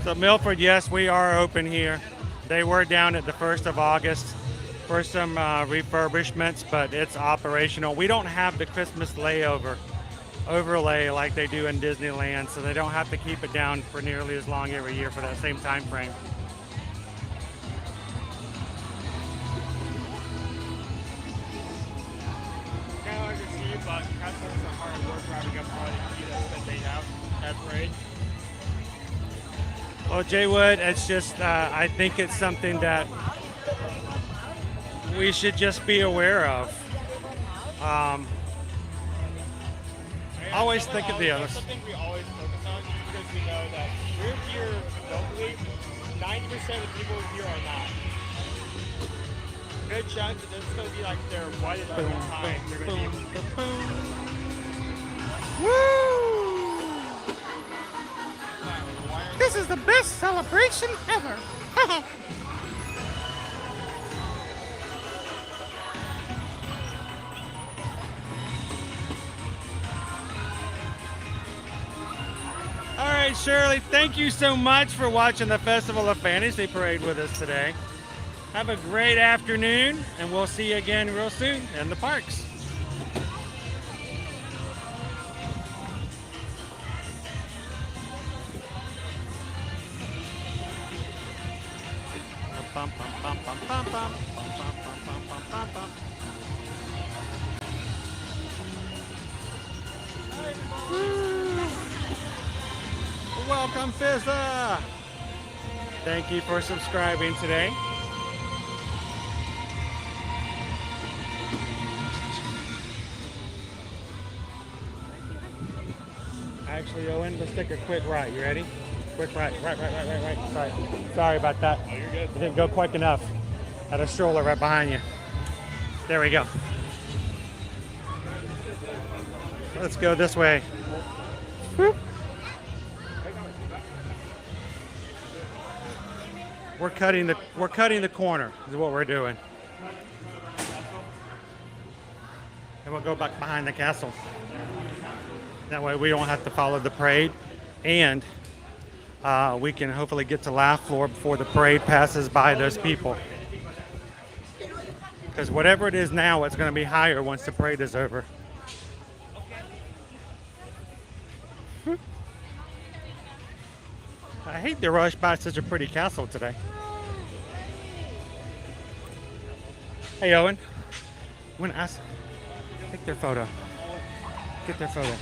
So Milford, yes, we are open here. They were down at the 1st of August for some refurbishments, but it's operational. We don't have the Christmas overlay like they do in Disneyland, so they don't have to keep it down for nearly as long every year for that same time frame. Kind of like to see, but customers are hard at work driving up all the kilos that they have at parade. Well, Jay Wood, it's just, I think it's something that we should just be aware of. Always think of the others. That's something we always focus on because we know that we're here locally. 90% of the people here are not. Good chance that this is going to be like their one and only time they're going to be able to Woo! This is the best celebration ever. All right, Shirley, thank you so much for watching the Festival of Fantasy Parade with us today. Have a great afternoon, and we'll see you again real soon in the parks. Bum, bum, bum, bum, bum, bum, bum, bum, bum, bum, bum, bum. Welcome, Fizza! Thank you for subscribing today. Actually, Owen, let's take a quick right. You ready? Quick right. Right. Sorry about that. Oh, you're good. It didn't go quick enough. Had a stroller right behind you. There we go. Let's go this way. Whoop. We're cutting the corner is what we're doing. And we'll go back behind the castle. That way we don't have to follow the parade, and we can hopefully get to laugh floor before the parade passes by those people. Because whatever it is now, it's going to be higher once the parade is over. I hate to rush by such a pretty castle today. Hey, Owen. When ask, take their photo. Get their photo.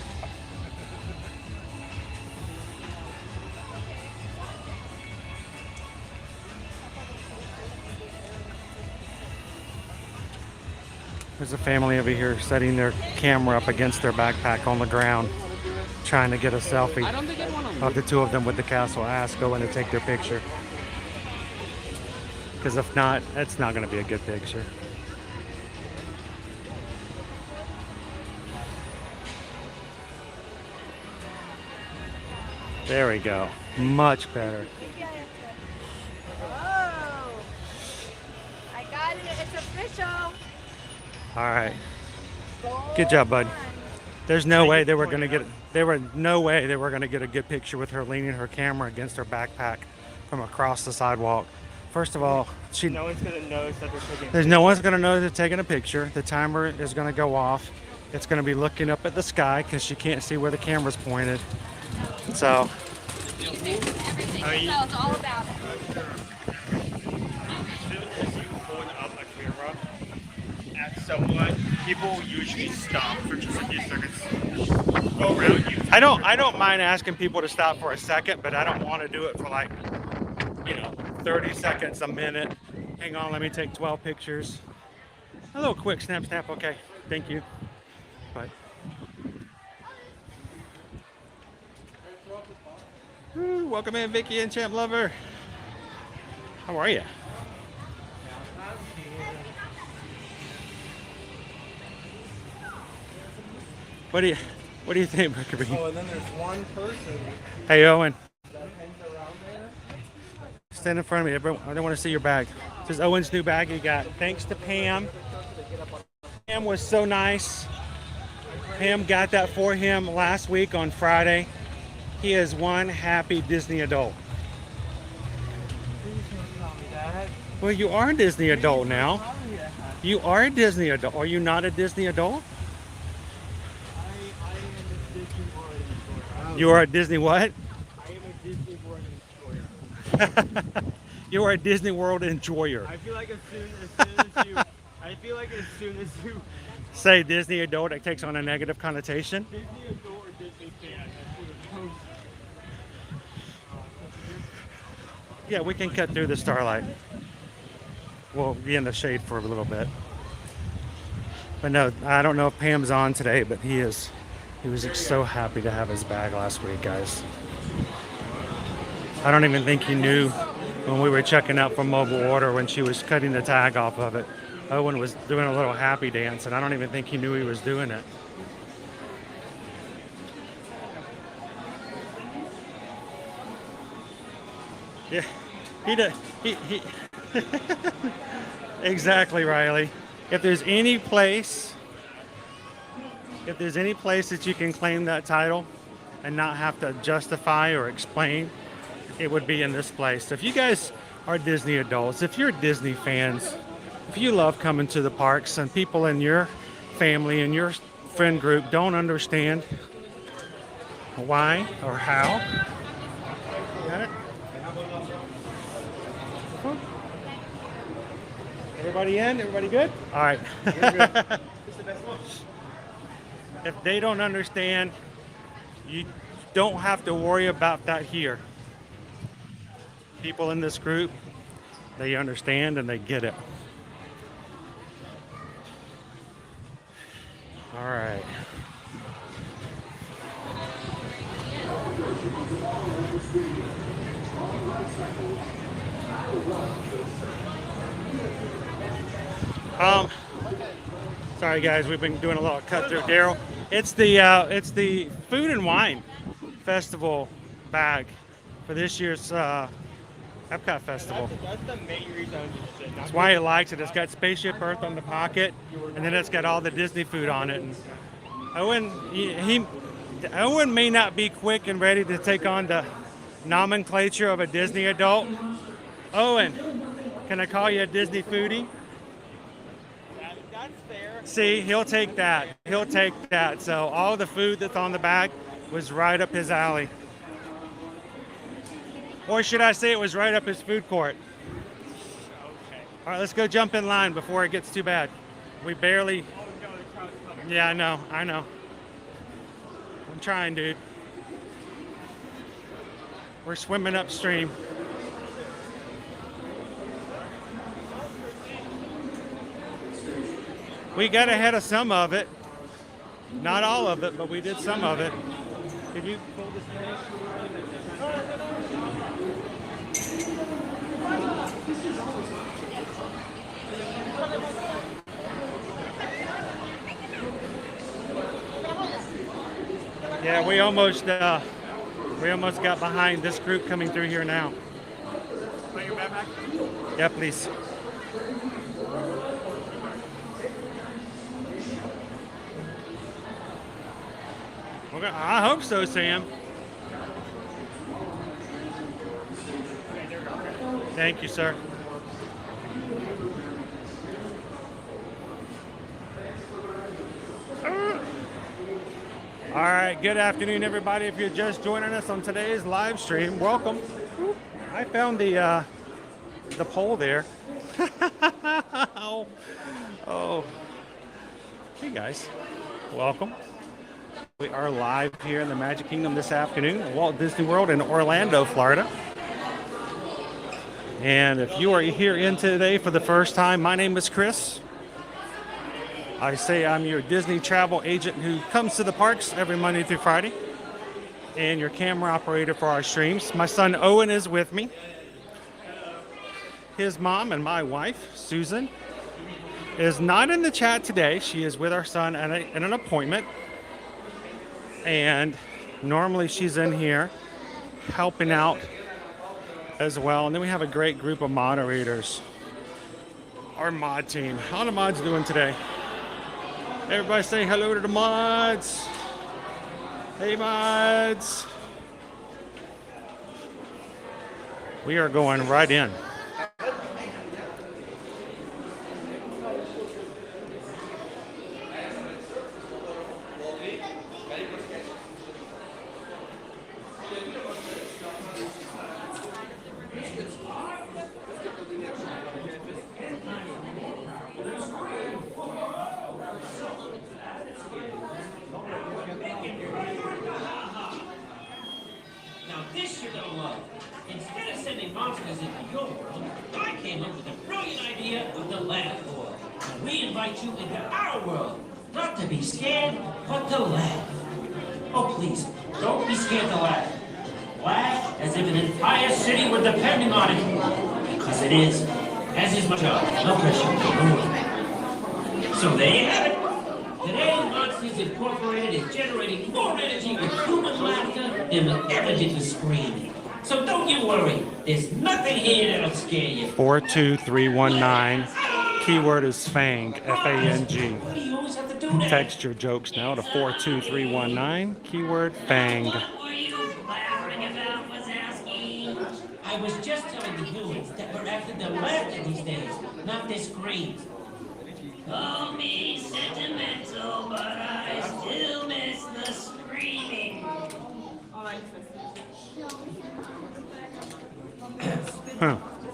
There's a family over here setting their camera up against their backpack on the ground, trying to get a selfie of the two of them with the castle. I asked Owen to take their picture. Because if not, it's not going to be a good picture. There we go. Much better. Oh, I got it. It's official. All right. Good job, bud. There's no way they were going to get. There were no way they were going to get a good picture with her leaning her camera against her backpack from across the sidewalk. First of all, No one's gonna notice that they're taking. there's no one's going to know they're taking a picture. The timer is going to go off. It's going to be looking up at the sky because she can't see where the camera's pointed. So. Everything. So it's all about it. At someone, people usually stop for just a few seconds. Go around you. I don't mind asking people to stop for a second, but I don't want to do it for like, 30 seconds, a minute. Hang on, let me take 12 pictures. A little quick snap, okay. Thank you. Bye. Ooh, welcome in, Vicky and Champ Lover. How are you? What do you think, Mercury? Oh, and then there's one person. Hey, Owen. That hangs around there. Stand in front of me. I don't want to see your bag. This is Owen's new bag he got. Thanks to Pam. Pam was so nice. Pam got that for him last week on Friday. He is one happy Disney adult. Please don't tell me that. Well, you are a Disney adult now. You are a Disney adult. Are you not a Disney adult? You are a Disney what? I am a Disney World enjoyer. You are a Disney World enjoyer. I feel like as soon as you Say Disney adult, it takes on a negative connotation. Disney adult or Disney fan, Yeah, we can cut through the starlight. We'll be in the shade for a little bit. But no, I don't know if Pam's on today, but he was so happy to have his bag last week, guys. I don't even think he knew when we were checking out for mobile order when she was cutting the tag off of it. Owen was doing a little happy dance, and I don't even think he knew he was doing it. Yeah, he did. He Exactly, Riley. If there's any place that you can claim that title and not have to justify or explain, it would be in this place. So if you guys are Disney adults, if you're Disney fans, if you love coming to the parks and people in your family and your friend group don't understand why or how, got it? Everybody in? Everybody good? All right. If they don't understand, you don't have to worry about that here. People in this group, they understand and they get it. All right. Sorry guys, we've been doing a little cut through. Daryl, it's the Food and Wine Festival bag for this year's Epcot Festival. That's the main reason I was interested. That's why he likes it. It's got Spaceship Earth on the pocket, and then it's got all the Disney food on it. And Owen may not be quick and ready to take on the nomenclature of a Disney adult. Owen, can I call you a Disney foodie? That's fair. See, he'll take that. He'll take that. So all the food that's on the back was right up his alley. Or should I say it was right up his food court? All right, let's go jump in line before it gets too bad. We barely... Yeah, I know. I'm trying, dude. We're swimming upstream. We got ahead of some of it. Not all of it, but we did some of it. Could you pull this thing? Yeah, we almost got behind this group coming through here now. Yeah, please. Okay, I hope so, Sam. Thank you, sir. All right, good afternoon, everybody. If you're just joining us on today's live stream, welcome. I found the poll there. Oh. Hey, guys. Welcome. We are live here in the Magic Kingdom this afternoon at Walt Disney World in Orlando, Florida. And if you are here in today for the first time, my name is Chris. I say I'm your Disney travel agent who comes to the parks every Monday through Friday, and your camera operator for our streams. My son Owen is with me. His mom and my wife, Susan, is not in the chat today. She is with our son at an appointment. And normally she's in here helping out as well. And then we have a great group of moderators. Our mod team. How are the mods doing today? Everybody say hello to the mods. Hey, mods. We are going right in. So don't you worry, there's nothing here that'll scare you. 42319. Keyword is FANG, F-A-N-G. Text your jokes now to 42319. Keyword FANG. What were you laughing about, Wazowski? I was just telling the humans that we're after the laughter these days, not this scream. Call me sentimental, but I still miss the screaming.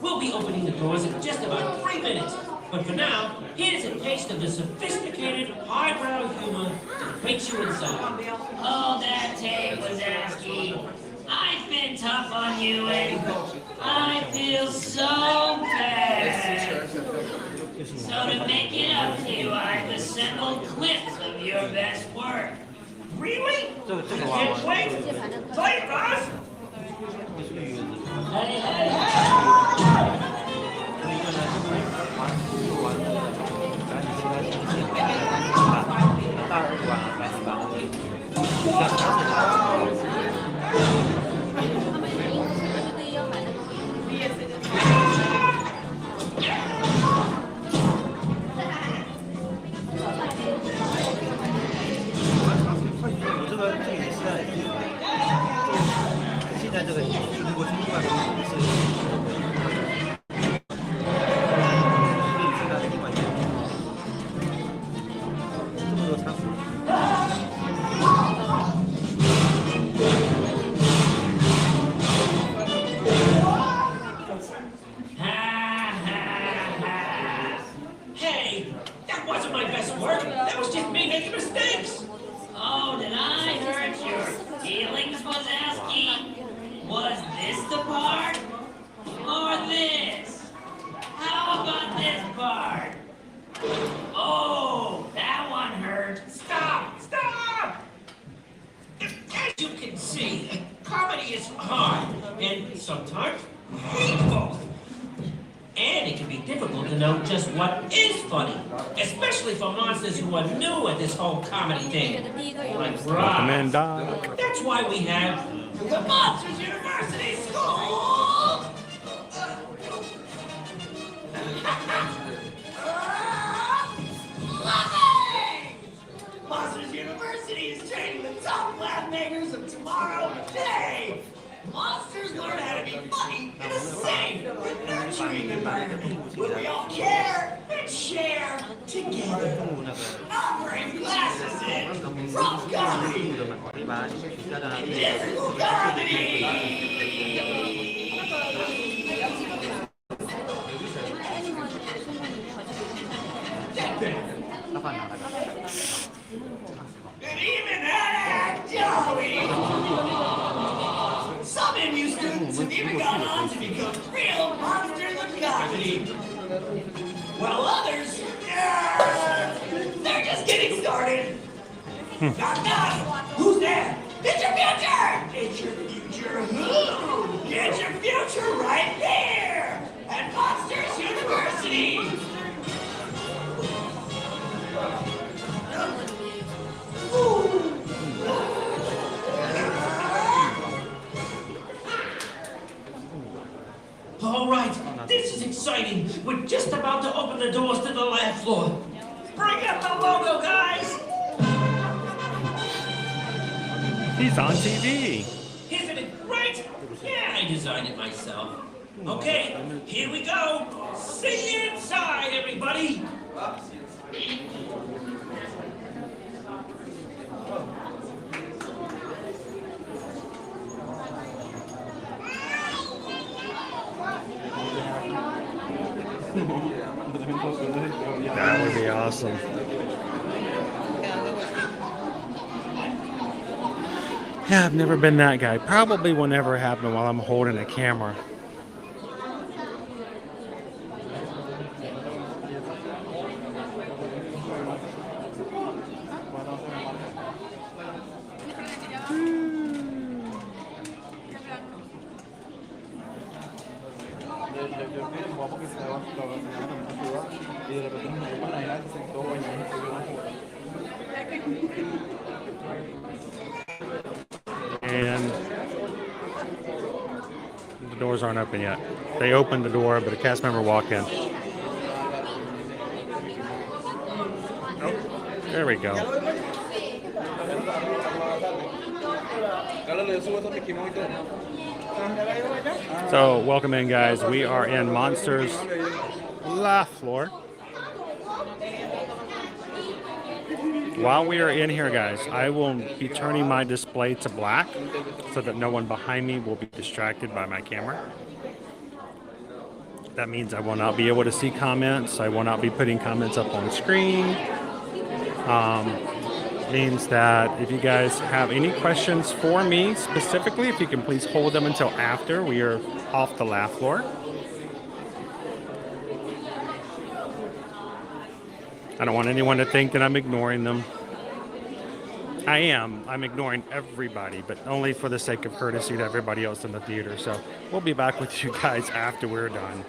We'll be opening the doors in just about 3 minutes. But for now, here's a taste of the sophisticated, highbrow humor that makes you inside. Hold that tape, Wazowski. I've been tough on you and I feel so bad. So to make it up to you, I've assembled clips of your best work. Really? Can't wait. Play it, Ross. Hey, hey, Yes, it make mistakes. Oh, did I hurt your feelings, Wazowski? Was this the part? Or this? How about this part? Oh, that one hurt. Stop! Stop! As you can see, comedy is hard and sometimes painful. And it can be difficult to know just what is funny, especially for monsters who are new at this whole comedy thing. Like Rob. That's why we have the Monsters University School! Loving! Monsters University is training the top laugh makers of tomorrow today! Monsters learn how to be funny in a safe and nurturing environment where we all care and share together. Offering classes in from comedy, physical comedy. And even acting. Some MU students have even gone on to become real monsters of comedy. While others, they're just getting started. Knock, knock. Who's there? It's your future. It's your future who? It's your future right here at Monsters University. All right, this is exciting. We're just about to open the doors to the lab floor. Bring up the logo, guys! He's on TV. Isn't it great? Yeah, I designed it myself. Okay, here we go. See you inside, everybody. That would be awesome. Yeah, I've never been that guy. Probably will never happen while I'm holding a camera. And the doors aren't open yet. They opened the door, but a cast member walked in. Oh, there we go. So, welcome in, guys. We are in Monsters La Floor. While we are in here, guys, I will be turning my display to black so that no one behind me will be distracted by my camera. That means I will not be able to see comments. I will not be putting comments up on screen. Means that if you guys have any questions for me specifically, if you can please hold them until after we are off the laugh floor. I don't want anyone to think that I'm ignoring them. I am. I'm ignoring everybody, but only for the sake of courtesy to everybody else in the theater. So we'll be back with you guys after we're done.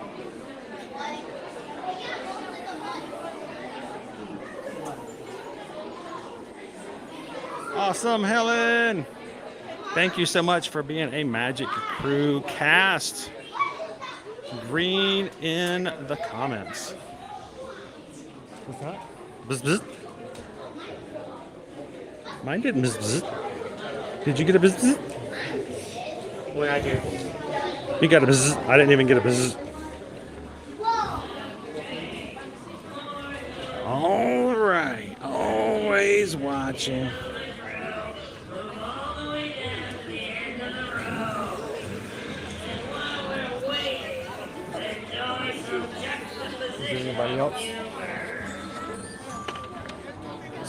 Awesome, Helen. Thank you so much for being a Magic Crew cast. Green in the comments. What's that? Bzz, bzz. Mine didn't bzz, bzz. Did you get a bzz, bzz? Well, I did. You got a bzz. I didn't even get a bzz. All right. Always watching. Is there anybody else?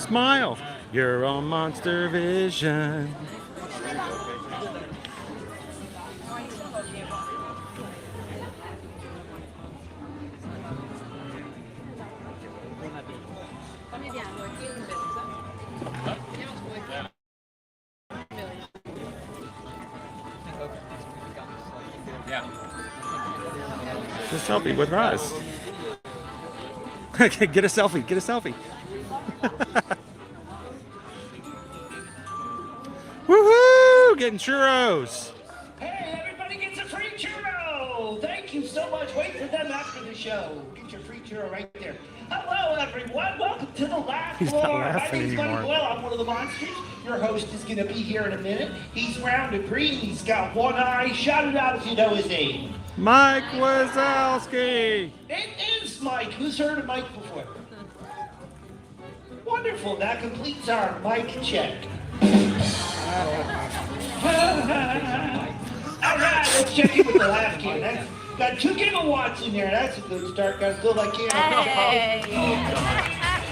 Smile. You're on Monster Vision. A selfie with Roz. Get a selfie. Get a selfie. Woohoo! Getting churros. Hey, everybody gets a free churro! Thank you so much. Wait for them after the show. Get your free churro right there. Hello, everyone. Welcome to the Laugh He's Floor. not My laughing name's Buddy anymore. Boyle. I'm one of the monsters. Your host is going to be here in a minute. He's round and green. He's got one eye. Shout it out if you know his name. Mike Wazowski. It is Mike. Who's heard of Mike before? Wonderful. That completes our mic check. All right, let's check in with the laugh can. That's got 2 gigawatts in there. That's a good start. Got to fill that can.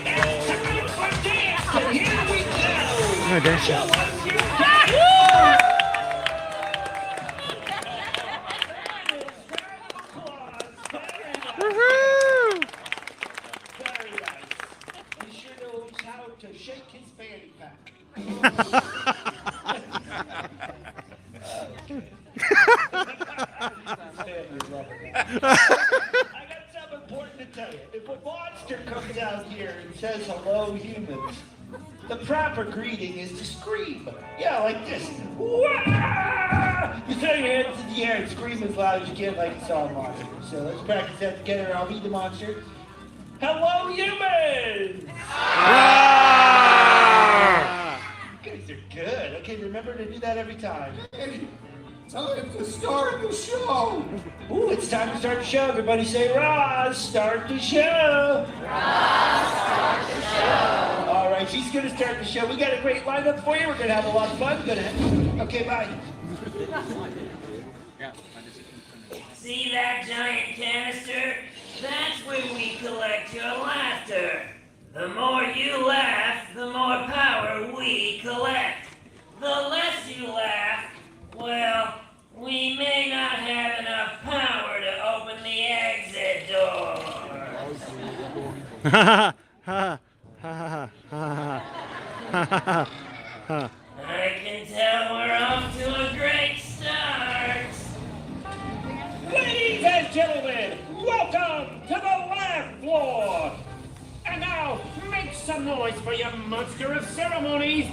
It's time for dance, and here we go. dance. Show us your Woohoo! Very nice. He sure knows how to shake his fanny pack. I got something important to tell you. If a monster comes out here and says hello, humans, the proper greeting is to scream. Yeah, like this. Wah! You throw your hands in the air and scream as loud as you can like you saw a monster. So let's practice that together. I'll be the monster. Hello, humans! You guys are good. Okay, remember to do that every time. Time to start the show. Ooh, it's time to start the show. Everybody say, Roz, start the show. Roz, start the show. All right, she's going to start the show. We got a great lineup for you. We're going to have a lot of fun. Okay, bye. See that giant canister? That's where we collect your laughter. The more you laugh, the more power we collect. The less you laugh, well, we may not have enough power to open the exit door. I can tell we're off to a great start. Ladies and gentlemen, welcome to the Laugh Floor. And now, make some noise for your monster of ceremonies,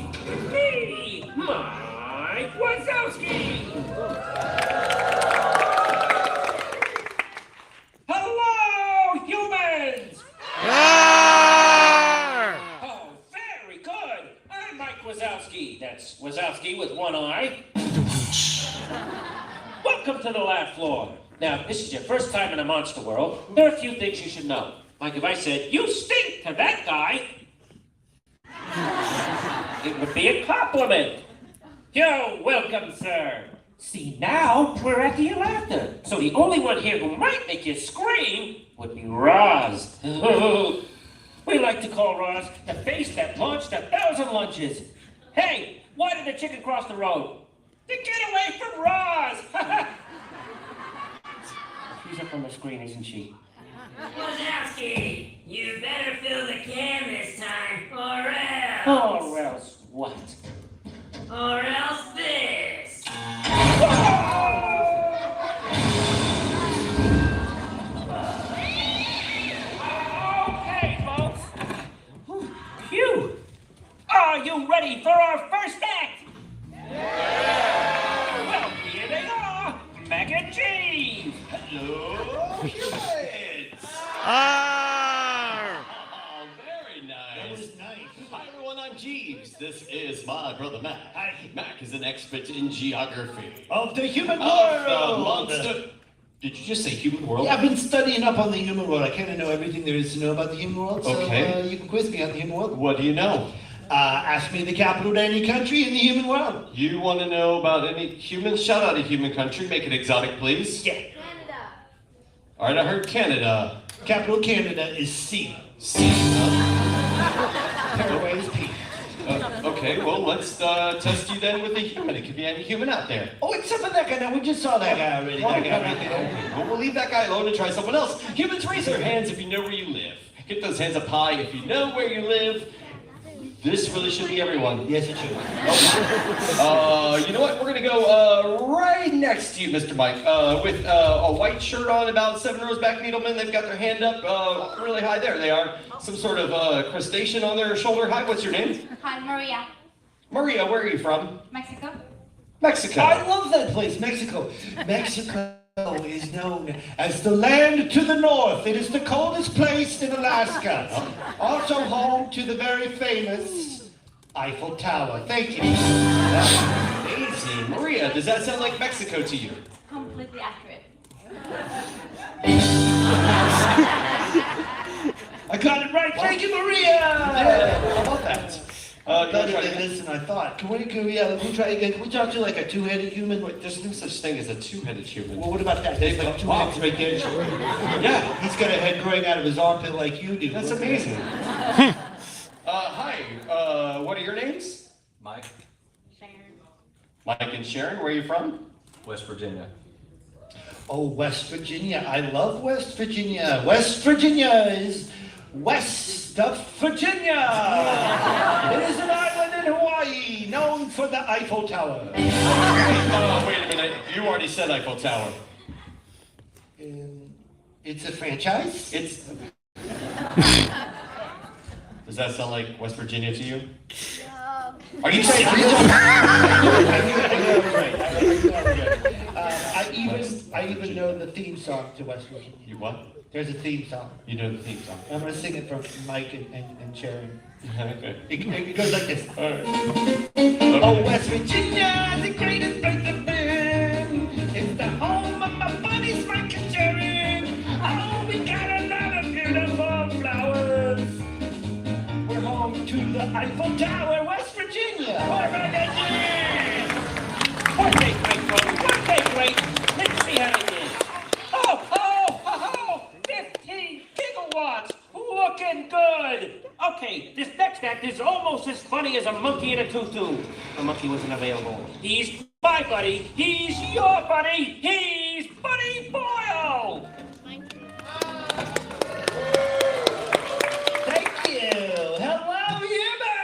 me, Mike Wazowski. Hello, humans! Oh, very good. I'm Mike Wazowski. That's Wazowski with one eye. Welcome to the Laugh Floor. Now, if this is your first time in a monster world, there are a few things you should know. Like if I said, you stink to that guy, it would be a compliment. You're welcome, sir. See, now we're at the laughter. So the only one here who might make you scream would be Roz. We like to call Roz the face that launched 1,000 lunches. Hey, why did the chicken cross the road? To get away from Roz! She's up on the screen, isn't she? Wazowski, you better fill the can this time, or else. Or else what? Or else this. Okay, folks. Phew. Are you ready for our first act? Yeah. Well, here they are. Mac and cheese. Hello, humans. Oh, very nice. That was nice. Hi, everyone. I'm Jeeves. This is my brother Mac. Hi. Mac is an expert in geography. Of the human Of world. the monster. Did you just say human world? Yeah, I've been studying up on the human world. I kind of know everything there is to know about the human world. So, Okay. you can quiz me on the human world. What do you know? Ask me the capital to any country in the human world. You want to know about any human? Shout out a human country. Make it exotic, please. Yeah. Canada. All right, I heard Canada. Capital of Canada is C. C. Paraguay is P. Okay, well, let's test you then with a human. It could be any human out there. Oh, except for that guy. Now, we just saw that guy already. That guy right there. Okay, well, we'll leave that guy alone and try someone else. Humans, raise your hands if you know where you live. Get those hands up high if you know where you live. This really should be everyone. Yes, it should. You know what? We're going to go right next to you, Mr. Mike, with a white shirt on, about 7 rows back, Needleman. They've got their hand up really high. There they are. Some sort of crustacean on their shoulder. Hi, what's your name? Hi, Maria. Maria, where are you from? Mexico. Mexico. I love that place, Mexico. Mexico is known as the land to the north. It is the coldest place in Alaska. Also home to the very famous Eiffel Tower. Thank you. That's amazing. Maria, does that sound like Mexico to you? Completely accurate. I got it right. Thank you, Maria. How about that? Better than this than I thought. Can we try again? Can we talk to like a two-headed human? There's no such thing as a two-headed human. Well, what about that? There's like two heads right there. Yeah. He's got a head growing out of his armpit like you do. That's amazing. Hi, what are your names? Mike, Mike and Sharon, where are you from? West Virginia. Oh, West Virginia. I love West Virginia. West Virginia is west of Virginia. It is an island in Hawaii known for the Eiffel Tower. Wait a minute. You already said Eiffel Tower. It's a franchise? It's... Does that sound like West Virginia to you? Are you saying... I even know the theme song to West Virginia. You what? There's a theme song. You know the theme song. I'm going to sing it from Mike and Sharon. Okay. It goes like this. All right. Oh, West Virginia is the greatest place to been. It's the home of my buddies, Mike and Sharon. Oh, we got a lot of beautiful flowers. We're home to the Eiffel Tower, West Virginia. What about that? What they great, folks? What they great? Let's see how it is. Oh, 15 gigawatts. Looking good. Okay, this next act is almost as funny as a monkey in a tutu. The monkey wasn't available. He's my buddy. He's your buddy. He's Buddy Boyle. Thank you. Hello, humans.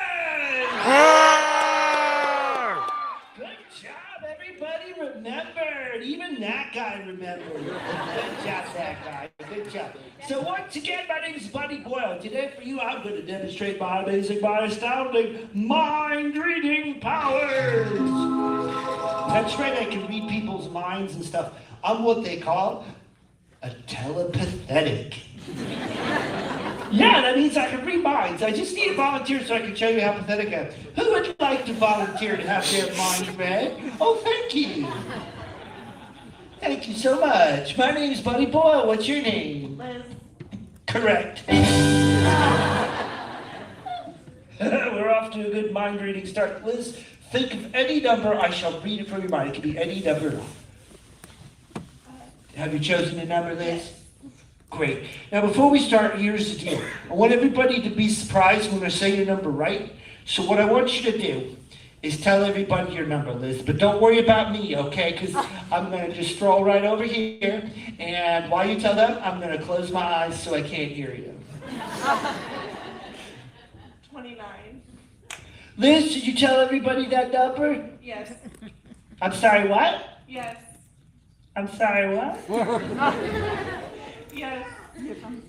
Good job, everybody remembered. Even that guy remembered. Good job, that guy. Good job. So once again, my name is Buddy Boyle. Today for you, I'm going to demonstrate my amazing, my astounding mind-reading powers. That's right, I can read people's minds and stuff. I'm what they call a telepathetic. Yeah, that means I can read minds. I just need a volunteer so I can show you how pathetic I am. Who would like to volunteer to have their mind read? Oh, thank you. Thank you so much. My name is Buddy Boyle. What's your name? Liz. Correct. We're off to a good mind reading start. Liz, think of any number. I shall read it from your mind. It can be any number. Have you chosen a number, Liz? Great. Now, before we start, here's the deal. I want everybody to be surprised when I say your number right. So what I want you to do is tell everybody your number, Liz. But don't worry about me, okay? Because I'm going to just stroll right over here. And while you tell them, I'm going to close my eyes so I can't hear you. 29. Liz, did you tell everybody that number? Yes. I'm sorry, what? Yes. I'm sorry, what? Yes.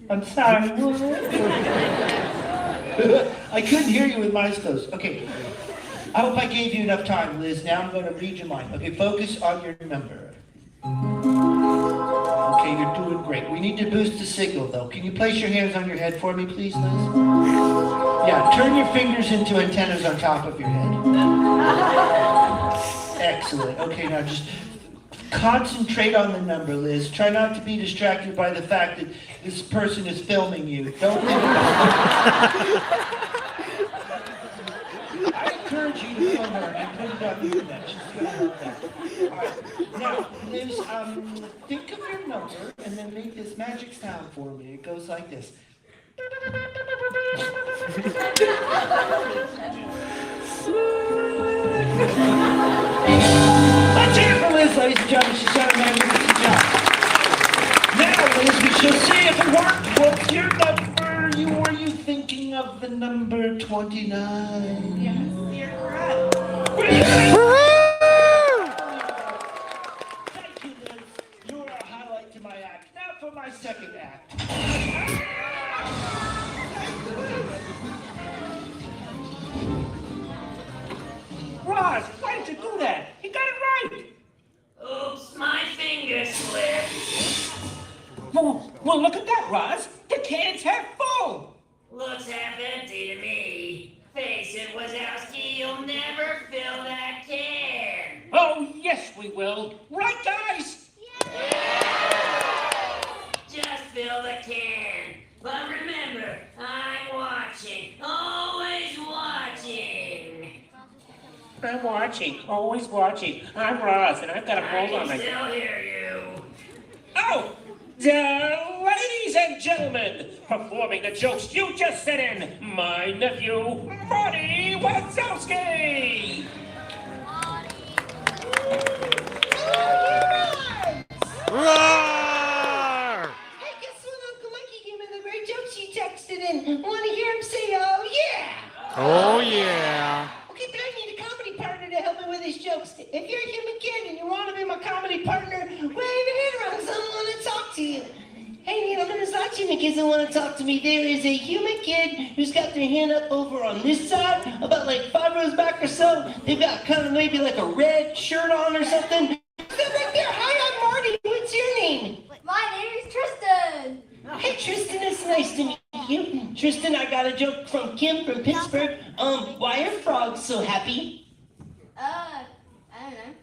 I'm sorry, what? I couldn't hear you with my eyes closed. Okay. I hope I gave you enough time, Liz. Now I'm going to read your mind. Okay, focus on your number. Okay, you're doing great. We need to boost the signal, though. Can you place your hands on your head for me, please, Liz? Yeah, turn your fingers into antennas on top of your head. Excellent. Okay, now just concentrate on the number, Liz. Try not to be distracted by the fact that this person is filming you. Don't think about it. I encourage you to film her and put it on the internet. She's going to love that. All right. Now, Liz, think of your number and then make this magic sound for me. It goes like this. Let's hear it for Liz, ladies and gentlemen. She's done a magnificent job. Now, Liz, we shall see if it worked. What's your number? Were you thinking of the number 29? Yes, you're correct. Thank you, Liz. You are a highlight to my act. Now for my second act. Roz, why did you do that? You got it right. Oops, my finger slipped. Well, look at that, Roz. The can's half full. Looks half empty to me. Face it, Wazowski, you'll never fill that can. Oh, yes, we will. Right, guys? Just fill the can. But remember, I'm watching. Always watching. I'm watching. Always watching. I'm Roz, and I've got a hold on I my... can still hear you. Oh! Ladies and gentlemen, performing the jokes you just sent in, my nephew, Marty Wazowski! Roar! Hey, guess what? Uncle Mikey gave me the great jokes he texted in. Want to hear him say, oh, yeah? Oh, yeah. Okay, but I need a comedy partner to help me with these jokes. If you're a human kid and you want to be my comedy partner, wave your hand around because I want to talk to you. Hey, Needleman, it's not human kids that want to talk to me. There is a human kid who's got their hand up over on this side, about like 5 rows back or so. They've got kind of maybe like a red shirt on or something. Step back there. Hi, I'm Marty. What's your name? My name is Tristan. Hey, Tristan, it's nice to meet you. Tristan, I got a joke from Kim from Pittsburgh. Why are frogs so happy? I don't know.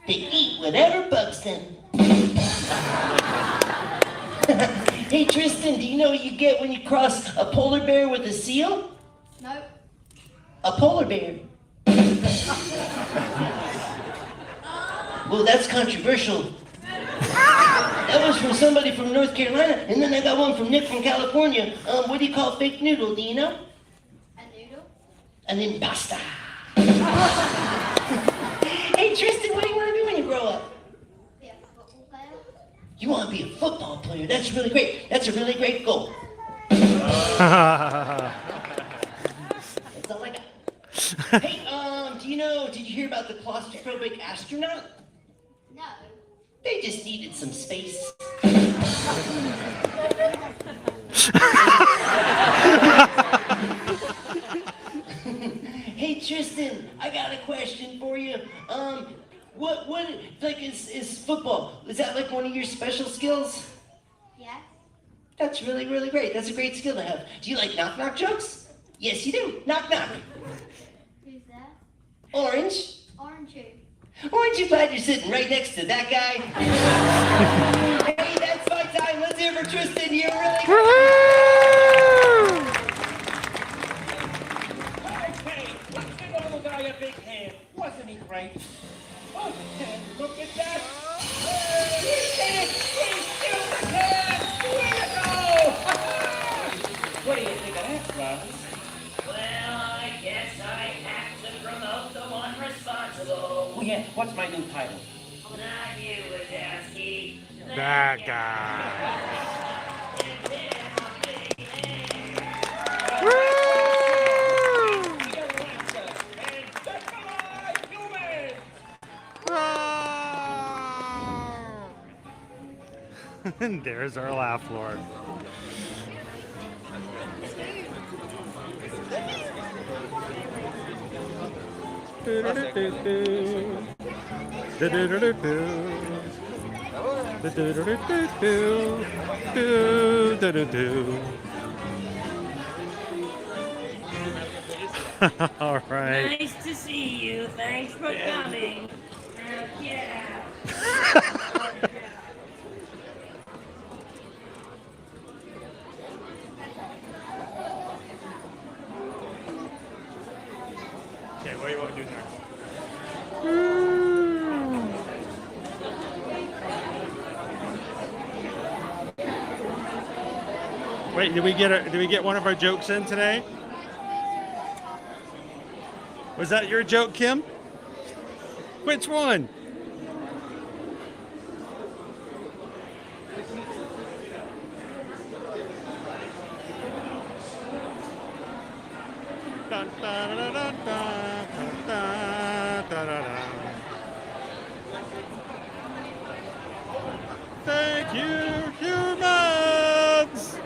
They eat whatever bugs them. Hey, Tristan, do you know what you get when you cross a polar bear with a seal? Nope. A polar bear. Well, that's controversial. That was from somebody from North Carolina, and then I got one from Nick from California. What do you call fake noodle, do you know? A noodle? An impasta. Hey, Tristan, what do you want to be when you grow up? Be a football player. You want to be a football player. That's really great. That's a really great goal. That's all I got. Hey, do you know, did you hear about the claustrophobic astronaut? No. They just needed some space. Hey, Tristan, I got a question for you. What, like, is football, is that like one of your special skills? Yeah. That's really, really great. That's a great skill to have. Do you like knock-knock jokes? Yes, you do. Knock-knock. Who's that? Orange. Orange who? Aren't you glad you're sitting right next to that guy? Hey, that's my time. Let's hear for Tristan. You're really Hey, let's give old guy a big hand. Wasn't he great? Oh, and look at that. Hey, he did it. He's still the can. Way to go. What do you think of that, Roz? Well, I guess I have to promote the one responsible. Oh, yeah. What's my new title? Not you, Wazowski. That guy. And there's our laugh, Lord. All right. Nice to see you. Thanks for coming. Now get out. Okay, what do you want to do next? Wait, did we get one of our jokes in today? Was that your joke, Kim? Which one? Dun, dun, dun, dun, dun, dun, dun, dun, dun. Thank you, humans!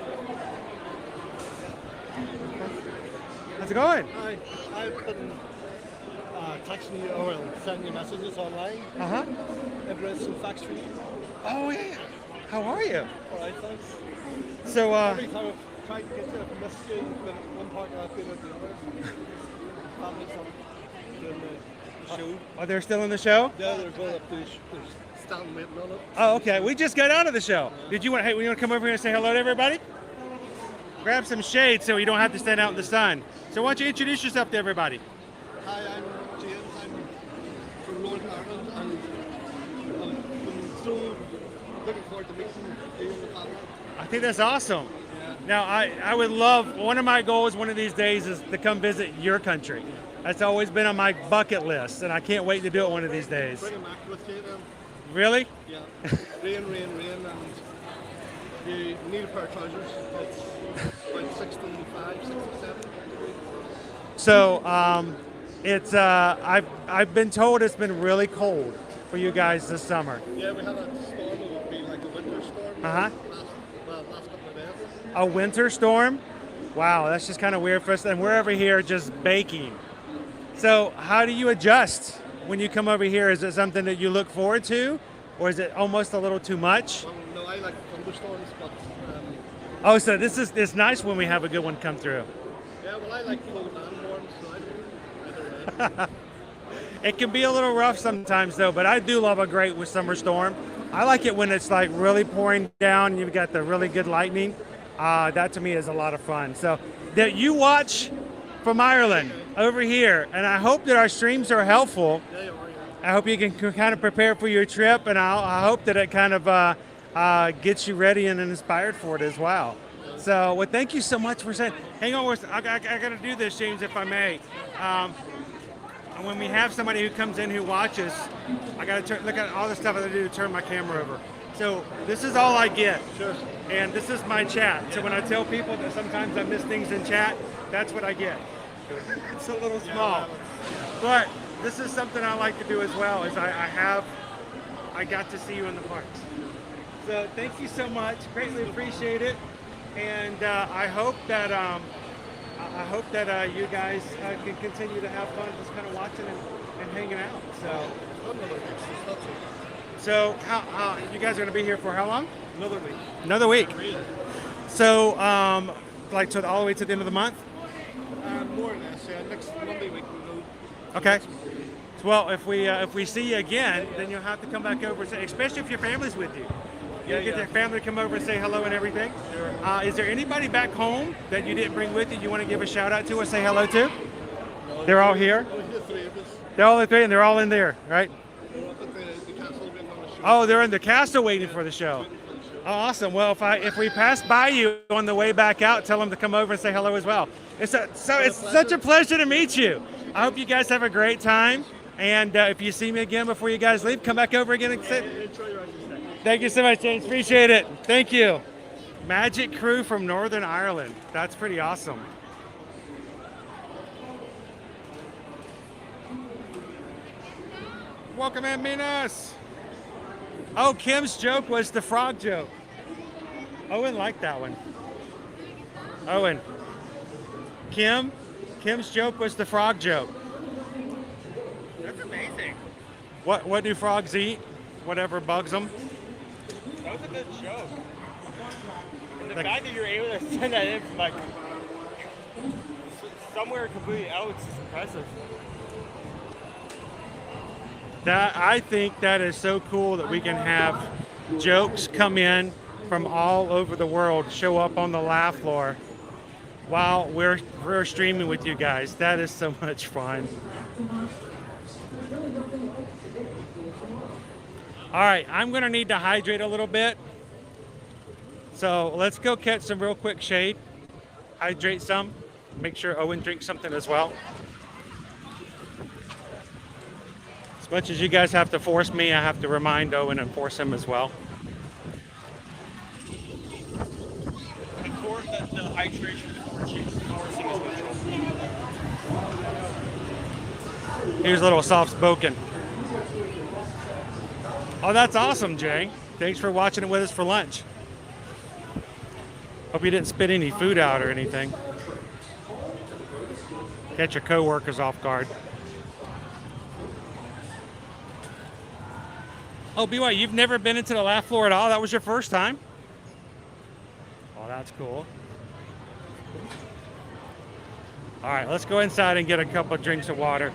How's it going? Hi, I've been texting you or sending you messages online. Uh-huh. I've read some facts for you. Oh, yeah. How are you? All right, thanks. So, Every time I've tried to get you from this school, but one part I've been at the other. Family's up doing the show. Oh, they're still in the show? Yeah, they're going up to they're standing waiting on it. Oh, okay. We just got out of the show. Did you want? Hey, we want to come over here and say hello to everybody? Grab some shade so you don't have to stand out in the sun. So, why don't you introduce yourself to everybody? Hi, I'm James. I'm from Northern Ireland, and I've been so looking forward to meeting you and the family. I think that's awesome. Now, I would love, one of my goals one of these days is to come visit your country. That's always been on my bucket list, and I can't wait to do it one of these days. Bring him back with you then. Really? Yeah. Rain, and you need a pair of trousers. It's about 65, 67. So, it's I've been told it's been really cold for you guys this summer. Yeah, we had a storm. It would be like a winter storm. Uh-huh. Last couple of days. A winter storm? Wow, that's just kind of weird for us. And we're over here just baking. So how do you adjust when you come over here? Is it something that you look forward to? Or is it almost a little too much? No, I like thunderstorms, but Oh, so it's nice when we have a good one come through. yeah, well, I like cold and warm, so I don't. It can be a little rough sometimes though, but I do love a great summer storm. I like it when it's like really pouring down and you've got the really good lightning. That to me is a lot of fun. So that you watch from Ireland over here, and I hope that our streams are helpful. I hope you can kind of prepare for your trip, and I hope that it kind of gets you ready and inspired for it as well. So, well, thank you so much for saying. Hang on, I got to do this, James, if I may. When we have somebody who comes in who watches, I got to look at all the stuff I do to turn my camera over. So this is all I get. Sure. And this is my chat. So when I tell people that sometimes I miss things in chat, that's what I get. It's a little small. But this is something I like to do as well, is I got to see you in the parks. So thank you so much. Greatly appreciate it. And I hope that you guys can continue to have fun just kind of watching and hanging out. So how you guys are going to be here for how long? Another week. Another week. So like to all the way to the end of the month? More or less. Yeah, next Monday week we'll go. Okay. Well, if we see you again, then you'll have to come back over, especially if your family's with you. You get their family to come over and say hello and everything. Sure. Is there anybody back home that you didn't bring with you want to give a shout out to or say hello to? They're all here? The three of us. They're all the three and they're all in there, right? We're up at the castle waiting on the show. Oh, they're in the castle waiting for the show. Oh, awesome. Well, if we pass by you on the way back out, tell them to come over and say hello as well. It's such a pleasure to meet you. I hope you guys have a great time. And if you see me again before you guys leave, come back over again and sit. Thank you so much, James. Appreciate it. Thank you. Magic crew from Northern Ireland. That's pretty awesome. Welcome in, Minas. Oh, Kim's joke was the frog joke. Owen liked that one. Owen. Kim's joke was the frog joke. That's amazing. What do frogs eat? Whatever bugs them. That was a good joke. And the fact that you're able to send that in from like somewhere completely else is impressive. I think that is so cool that we can have jokes come in from all over the world, show up on the laugh floor while we're streaming with you guys. That is so much fun. All right, I'm gonna need to hydrate a little bit. So let's go catch some real quick shade. Hydrate some. Make sure Owen drinks something as well. As much as you guys have to force me, I have to remind Owen and force him as well. The hydration before forcing is neutral. Here's a little soft spoken. Oh, that's awesome, Jay. Thanks for watching it with us for lunch. Hope you didn't spit any food out or anything. Catch your coworkers off guard. Oh, BY, you've never been into the laugh floor at all? That was your first time? Oh, that's cool. All right, let's go inside and get a couple of drinks of water.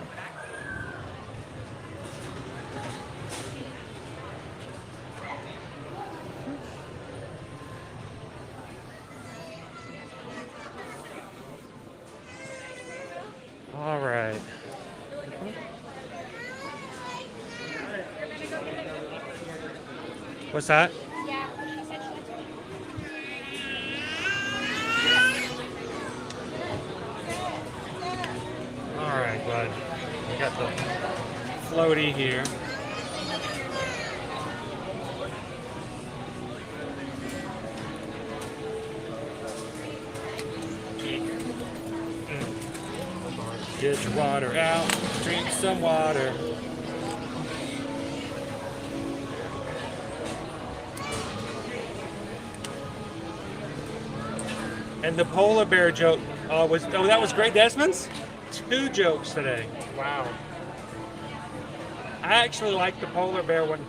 All right. What's that? All right, bud. We got the floaty here. Get your water out, drink some water. And the polar bear joke that was great, Desmond's? 2 jokes today. Wow. I actually like the polar bear one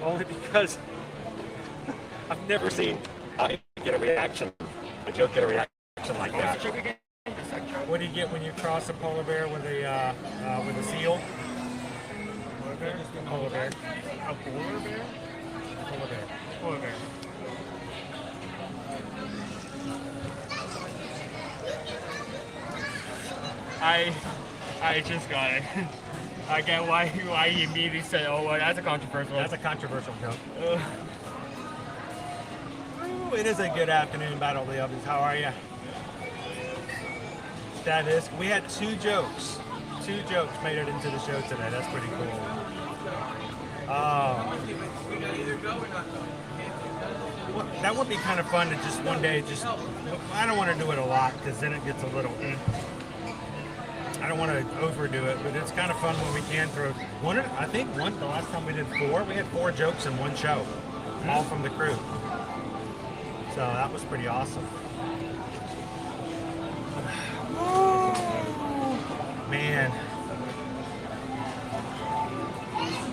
only because I've never seen a joke get a reaction like that. What do you get when you cross a polar bear with a seal? Polar bear? Polar bear. A polar bear? Polar bear. Polar bear. I just got it. I get why you immediately said, oh, well, that's a controversial. That's a controversial joke. Ooh, it is a good afternoon, Battle of the Ovens. How are you? That is. We had 2 jokes. 2 jokes made it into the show today. That's pretty cool. Well, that would be kind of fun to just one day I don't want to do it a lot because then it gets a little I don't want to overdo it, but it's kind of fun when we can throw the last time we did 4, we had 4 jokes in one show, all from the crew. So that was pretty awesome. Man.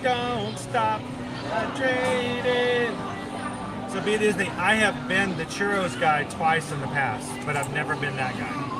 Don't stop hydrating. So be Disney, I have been the churros guy twice in the past, but I've never been that guy.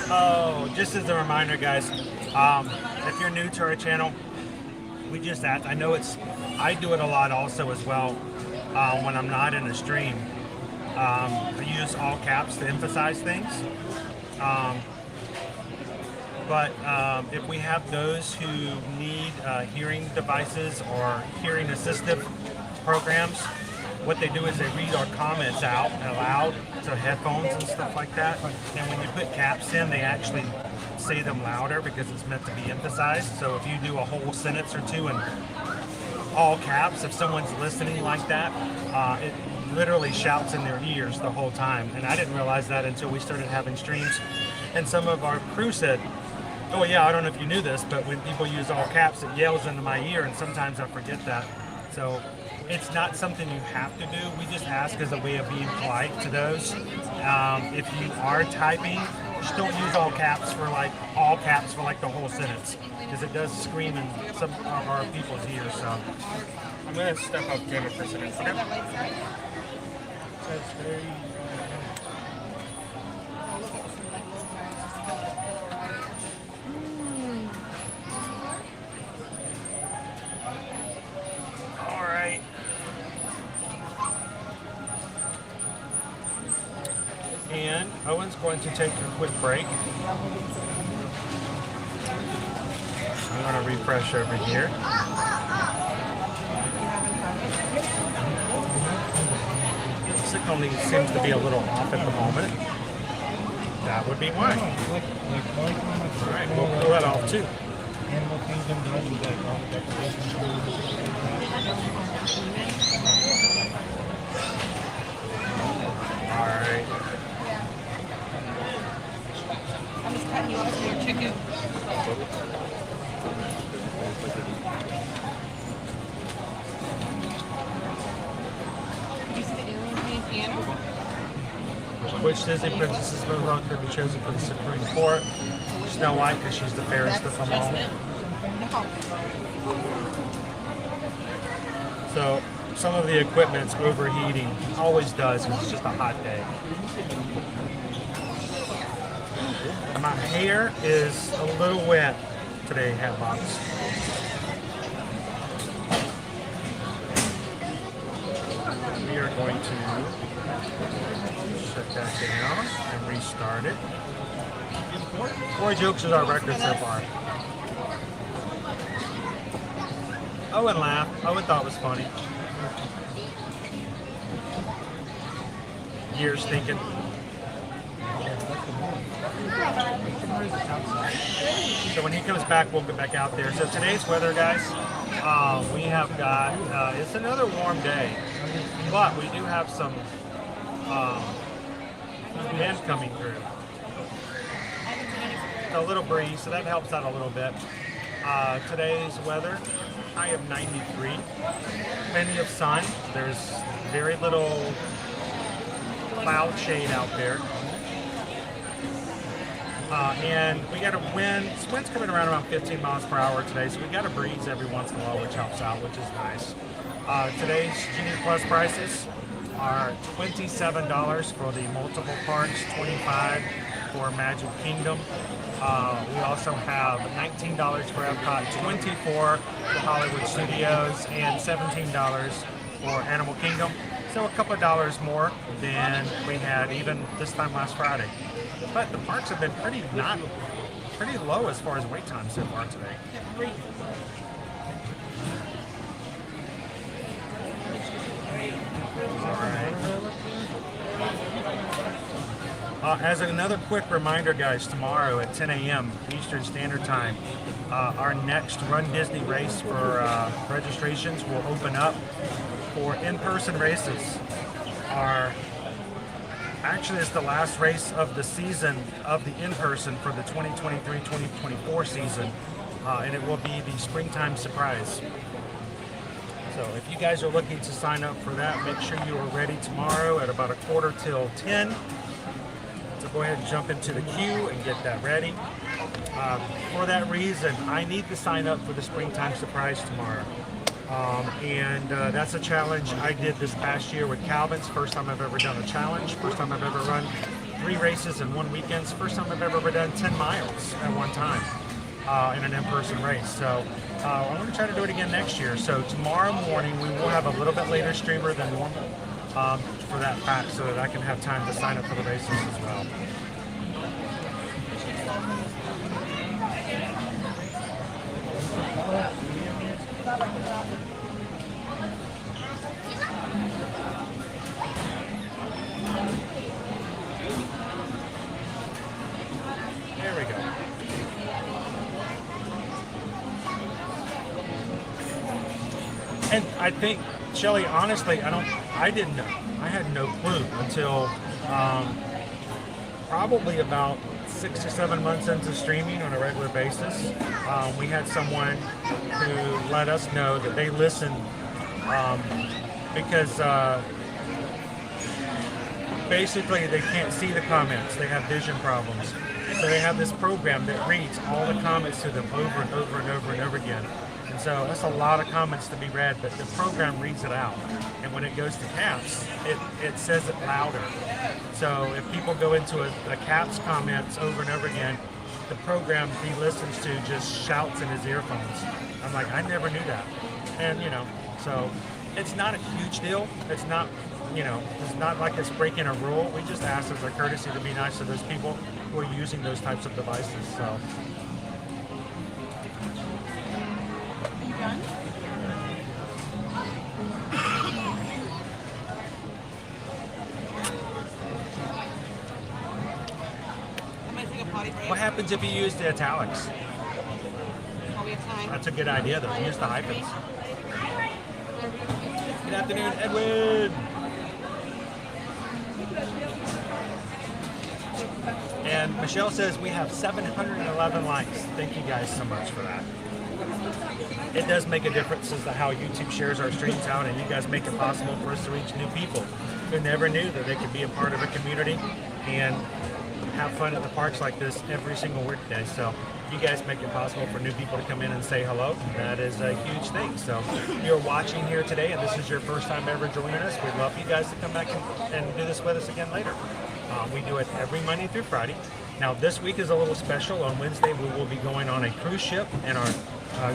Oh, just as a reminder, guys, if you're new to our channel, we just asked. I know I do it a lot also as well when I'm not in a stream. I use all caps to emphasize things. But if we have those who need hearing devices or hearing assistive programs, what they do is they read our comments out aloud to headphones and stuff like that. And when you put caps in, they actually say them louder because it's meant to be emphasized. So if you do a whole sentence or 2 in all caps, if someone's listening like that, it literally shouts in their ears the whole time. And I didn't realize that until we started having streams. And some of our crew said, oh yeah, I don't know if you knew this, but when people use all caps, it yells into my ear, and sometimes I forget that. So it's not something you have to do. We just ask as a way of being polite to those. If you are typing, just don't use all caps for the whole sentence, because it does scream in some of our people's ears. So I'm gonna step up Jennifer for a second. Okay? That's very. And Owen's going to take a quick break. going to refresh over here. Signal seems to be a little off at the moment. That would be why. All right, we'll pull that off too. Animal Kingdom does with that All right. I'm just cutting you off your chicken. Did you see the alien playing piano? Which Disney princesses no longer be chosen for the Supreme Court? Snow White, because she's the fairest of them all. So some of the equipment's overheating. Always does. It's just a hot day. My hair is a little wet today, Hatbox. We are going to shut that down and restart it. 4 jokes is our record so far. Owen laughed. Owen thought it was funny. Years thinking. So when he comes back, we'll get back out there. So today's weather, guys, we have got, it's another warm day, but we do have some wind coming through. A little breeze, so that helps out a little bit. Today's weather, high of 93, plenty of sun. There's very little cloud shade out there. And we got a wind, wind's coming around 15 miles per hour today, so we got a breeze every once in a while, which helps out, which is nice. Today's Genie Plus prices are $27 for the multiple parks, $25 for Magic Kingdom. We also have $19 for Epcot, $24 for Hollywood Studios, and $17 for Animal Kingdom. So a couple of dollars more than we had even this time last Friday. But the parks have been pretty low as far as wait time so far today. As another quick reminder, guys, tomorrow at 10 a.m. Eastern Standard Time, our next Run Disney race for registrations will open up for in-person races. Actually, it's the last race of the season of the in-person for the 2023-2024 season, and it will be the Springtime Surprise. So if you guys are looking to sign up for that, make sure you are ready tomorrow at about 10:15. So go ahead and jump into the queue and get that ready. For that reason, I need to sign up for the Springtime Surprise tomorrow. And that's a challenge I did this past year with Calvin's. First time I've ever done a challenge. First time I've ever run 3 races in 1 weekend. First time I've ever done 10 miles at one time in an in-person race. So I'm going to try to do it again next year. So tomorrow morning we will have a little bit later streamer than normal for that fact, so that I can have time to sign up for the races as well. There we go. And I think, Shelly, honestly, I didn't know. I had no clue until probably about 6 or 7 months into streaming on a regular basis. We had someone who let us know that they listen because basically they can't see the comments. They have vision problems. So they have this program that reads all the comments to them over and over and over and over again. And so that's a lot of comments to be read, but the program reads it out. And when it goes to caps, it says it louder. So if people go into a caps comments over and over again, the program he listens to just shouts in his earphones. I'm like, I never knew that. And, so it's not a huge deal. It's not, it's not like it's breaking a rule. We just ask as a courtesy to be nice to those people who are using those types of devices. So What happens if you use the italics? That's a good idea, though. Use the hyphens. Good afternoon, Edwin. And Michelle says we have 711 likes. Thank you guys so much for that. It does make a difference as to how YouTube shares our streams out, and you guys make it possible for us to reach new people who never knew that they could be a part of a community and have fun at the parks like this every single weekday. So you guys make it possible for new people to come in and say hello. That is a huge thing. So if you're watching here today and this is your first time ever joining us, we'd love you guys to come back and do this with us again later. We do it every Monday through Friday. Now this week is a little special. On Wednesday we will be going on a cruise ship, and our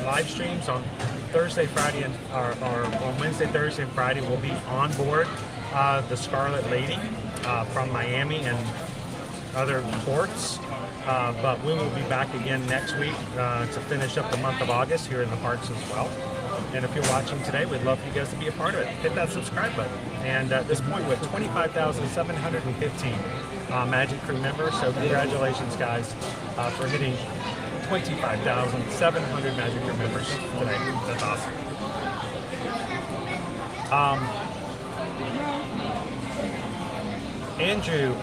live streams on Thursday, Friday, and on Wednesday, Thursday, and Friday will be on board the Scarlet Lady from Miami and other ports. But we will be back again next week to finish up the month of August here in the parks as well. And if you're watching today, we'd love for you guys to be a part of it. Hit that subscribe button. And at this point, with 25,715 Magic Crew members, so congratulations, guys, for hitting 25,700 Magic Crew members today. That's awesome. Andrew,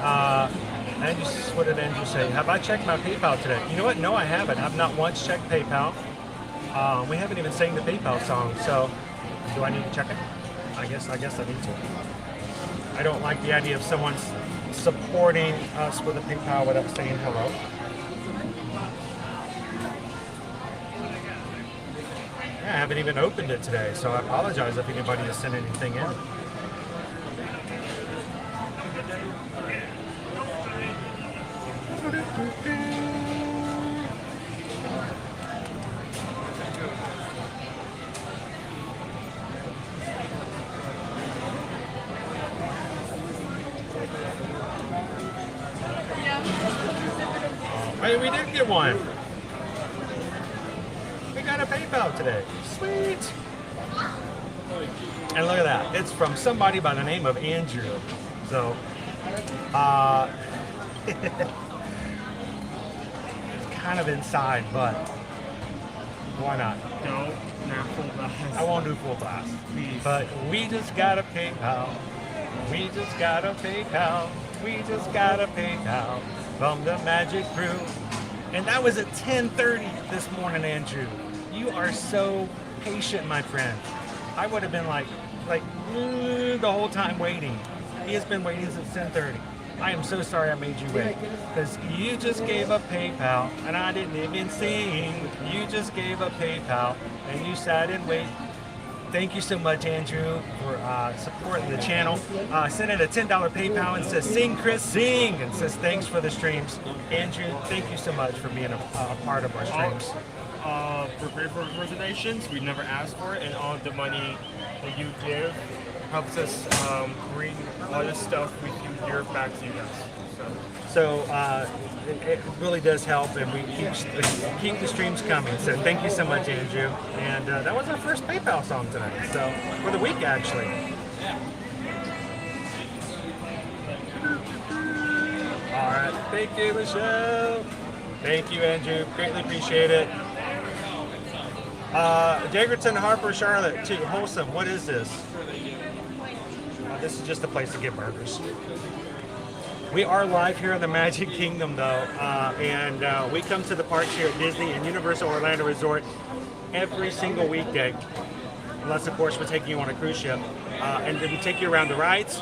what did Andrew say? Have I checked my PayPal today? You know what? No, I haven't. I've not once checked PayPal. We haven't even sang the PayPal song, so do I need to check it? I guess I need to. I don't like the idea of someone supporting us with a PayPal without saying hello. Yeah, I haven't even opened it today, so I apologize if anybody has sent anything in. Hey, we did get one. We got a PayPal today. Sweet. And look at that. It's from somebody by the name of Andrew. So, it's kind of inside, but why not? No, not full blast. I won't do full blast. Please. But we just got a PayPal. We just got a PayPal. We just got a PayPal from the Magic Crew. And that was at 10:30 this morning, Andrew. You are so patient, my friend. I would have been like the whole time waiting. He has been waiting since 10:30. I am so sorry I made you wait, because you just gave a PayPal and I didn't even sing. You just gave a PayPal and you sat and wait. Thank you so much, Andrew, for supporting the channel. Sent in a $10 PayPal and says, "Sing, Chris, sing," and says, "Thanks for the streams." Andrew, thank you so much for being a part of our streams. For donations, we never ask for it, and all the money that you give helps us bring all this stuff we can hear back to you guys. So it really does help, and we keep the streams coming. So thank you so much, Andrew. And that was our first PayPal song tonight, so for the week actually. All right, thank you, Michelle. Thank you, Andrew. Greatly appreciate it. Jagerton, Harper, Charlotte, too. Wholesome. What is this? This is just a place to get burgers. We are live here in the Magic Kingdom, though, and we come to the parks here at Disney and Universal Orlando Resort every single weekday, unless, of course, we're taking you on a cruise ship. And then we take you around the rides.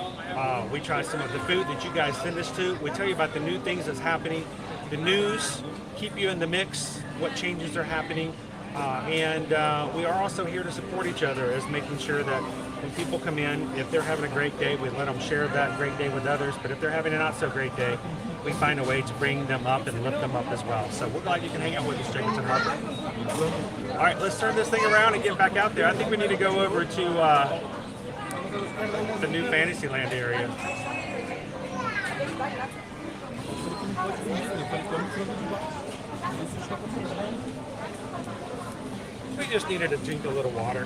We try some of the food that you guys send us to. We tell you about the new things that's happening, the news, keep you in the mix, what changes are happening. And we are also here to support each other, as making sure that when people come in, if they're having a great day, we let them share that great day with others. But if they're having a not so great day, we find a way to bring them up and lift them up as well. So we're glad you can hang out with us, Jacobson Harper. All right, let's turn this thing around and get back out there. I think we need to go over to the new Fantasyland area. We just needed to drink a little water.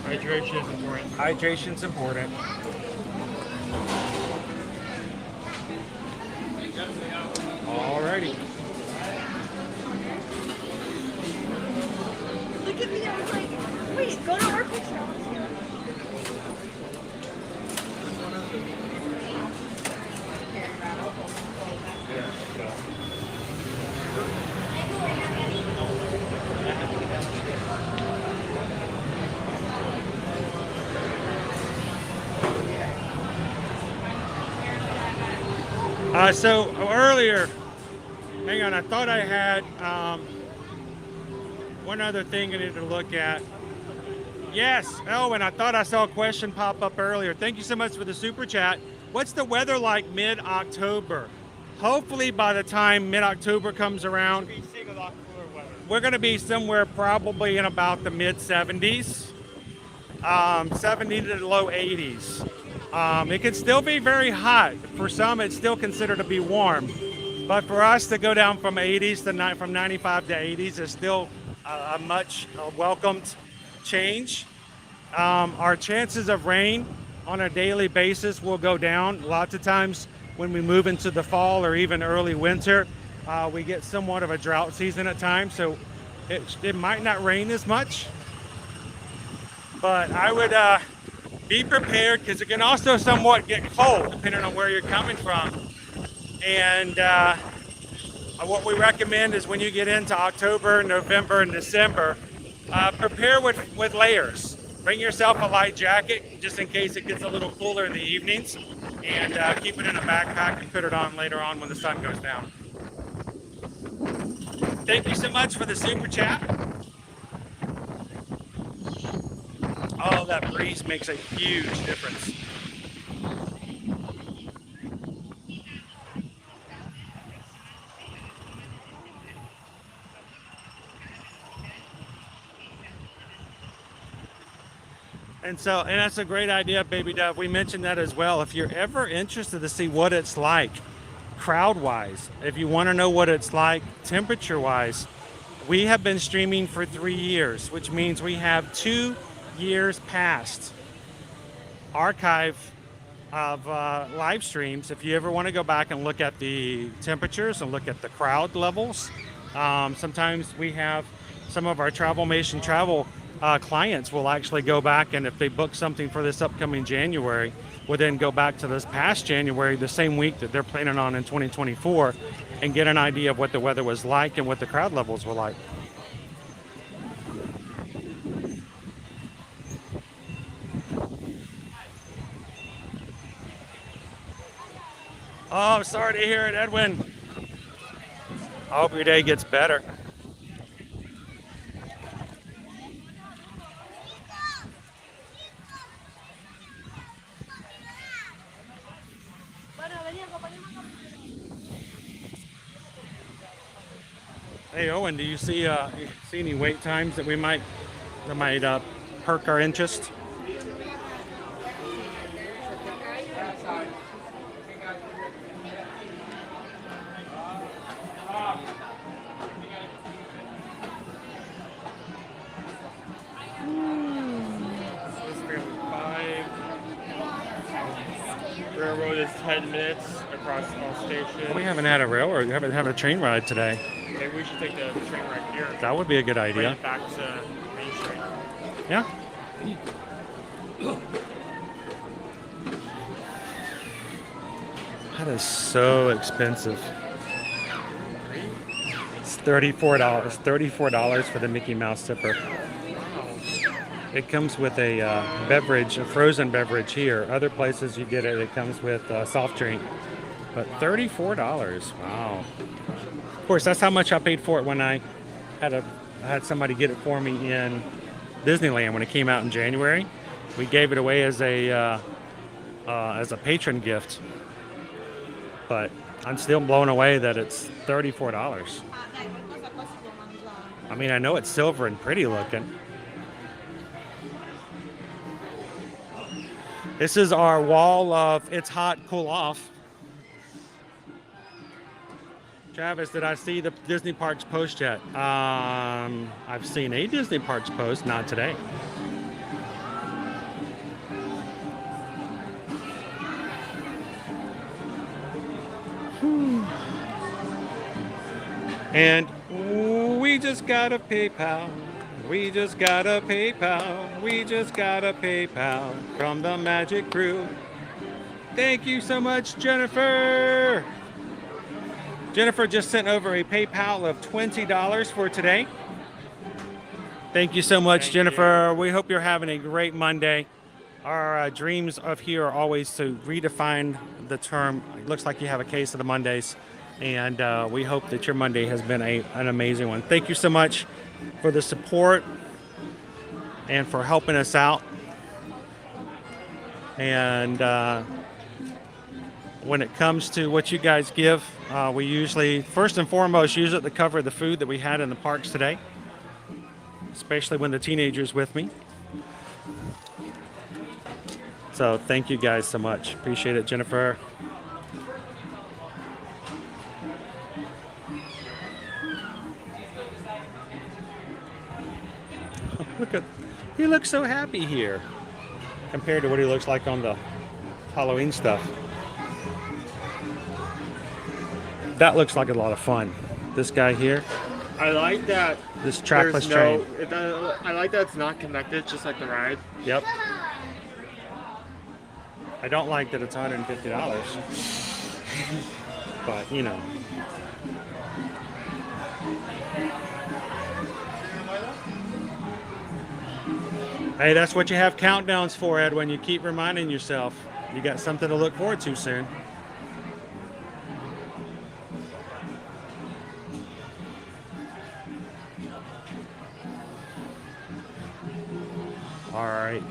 Hydration is important. Hydration's important. Alrighty. Go to our picture. So earlier, hang on, I thought I had one other thing I needed to look at. Yes, Owen, I thought I saw a question pop up earlier. Thank you so much for the super chat. What's the weather like mid-October? Hopefully by the time mid-October comes around, we're going to be somewhere probably in about the mid-70s, 70 to the low 80s. It can still be very hot. For some, it's still considered to be warm. But for us to go down from 80s to from 95 to 80s is still a much welcomed change. Our chances of rain on a daily basis will go down. Lots of times when we move into the fall or even early winter, we get somewhat of a drought season at times. So it might not rain as much. But I would be prepared because it can also somewhat get cold depending on where you're coming from. And what we recommend is when you get into October, November, and December, prepare with layers. Bring yourself a light jacket just in case it gets a little cooler in the evenings, and keep it in a backpack and put it on later on when the sun goes down. Thank you so much for the super chat. Oh, that breeze makes a huge difference. And that's a great idea, Baby Dove. We mentioned that as well. If you're ever interested to see what it's like crowd-wise, if you want to know what it's like temperature-wise, we have been streaming for 3 years, which means we have 2 years past archive of live streams. If you ever want to go back and look at the temperatures and look at the crowd levels, sometimes we have some of our Travelmation travel clients will actually go back, and if they book something for this upcoming January, will then go back to this past January, the same week that they're planning on in 2024, and get an idea of what the weather was like and what the crowd levels were like. Oh, sorry to hear it, Edwin. I hope your day gets better. Hey Owen, do you see any wait times that might perk our interest? Railroad is 10 minutes across all stations. We haven't had a railroad. We haven't had a train ride today. Maybe we should take the train right here. That would be a good idea. Bring it back to Main Street. Yeah. That is so expensive. It's $34. $34 for the Mickey Mouse sipper. It comes with a beverage, a frozen beverage here. Other places you get it, it comes with a soft drink. But $34, wow. Of course, that's how much I paid for it when I had somebody get it for me in Disneyland when it came out in January. We gave it away as a patron gift. But I'm still blown away that it's $34. I mean, I know it's silver and pretty looking. This is our wall of It's Hot, Cool Off. Travis, did I see the Disney Parks post yet? I've seen a Disney Parks post, not today. And we just got a PayPal. We just got a PayPal. We just got a PayPal from the Magic Crew. Thank you so much, Jennifer. Jennifer just sent over a PayPal of $20 for today. Thank you so much, Jennifer. We hope you're having a great Monday. Our dreams of here are always to redefine the term. It looks like you have a case of the Mondays, and we hope that your Monday has been an amazing one. Thank you so much for the support and for helping us out. And when it comes to what you guys give, we usually, first and foremost, use it to cover the food that we had in the parks today, especially when the teenagers with me. So thank you guys so much. Appreciate it, Jennifer. Look at, he looks so happy here compared to what he looks like on the Halloween stuff. That looks like a lot of fun. This guy here. I like that. This trackless train. I like that it's not connected, just like the ride. Yep. I don't like that it's $150. But, you know. Hey, that's what you have countdowns for, Edwin. You keep reminding yourself. You got something to look forward to soon. All right.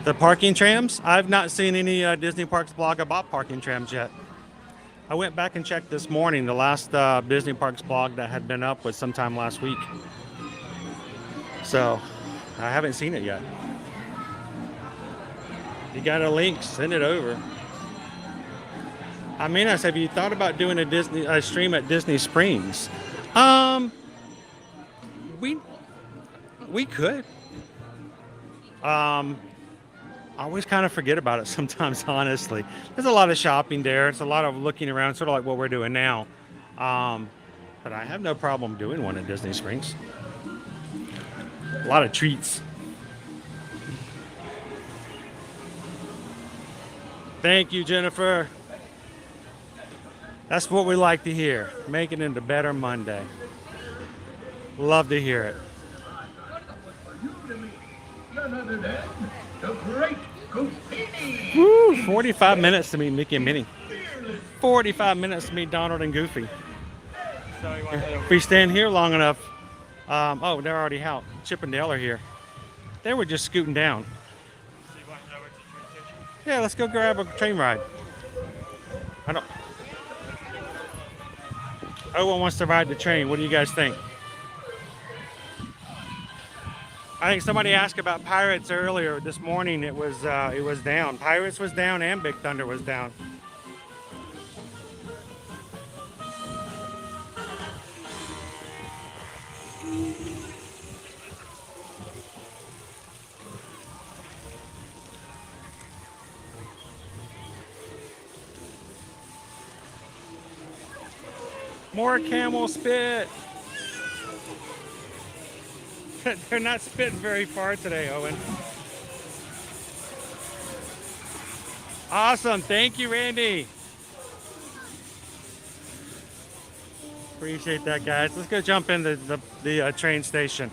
The parking trams? I've not seen any Disney Parks blog about parking trams yet. I went back and checked this morning. The last Disney Parks blog that had been up was sometime last week. So I haven't seen it yet. You got a link, send it over. I mean, have you thought about doing a stream at Disney Springs? We could. I always kind of forget about it sometimes, honestly. There's a lot of shopping there. It's a lot of looking around, sort of like what we're doing now. But I have no problem doing one at Disney Springs. A lot of treats. Thank you, Jennifer. That's what we like to hear. Make it into Better Monday. Love to hear it. None other than the great Goofini. Woo, 45 minutes to meet Mickey and Minnie. 45 minutes to meet Donald and Goofy. If we stand here long enough, oh, they're already out. Chip and Dale are here. They were just scooting down. Yeah, let's go grab a train ride. Owen wants to ride the train. What do you guys think? I think somebody asked about Pirates earlier this morning. It was down. Pirates was down and Big Thunder was down. More camel spit. They're not spitting very far today, Owen. Awesome. Thank you, Randy. Appreciate that, guys. Let's go jump in the train station.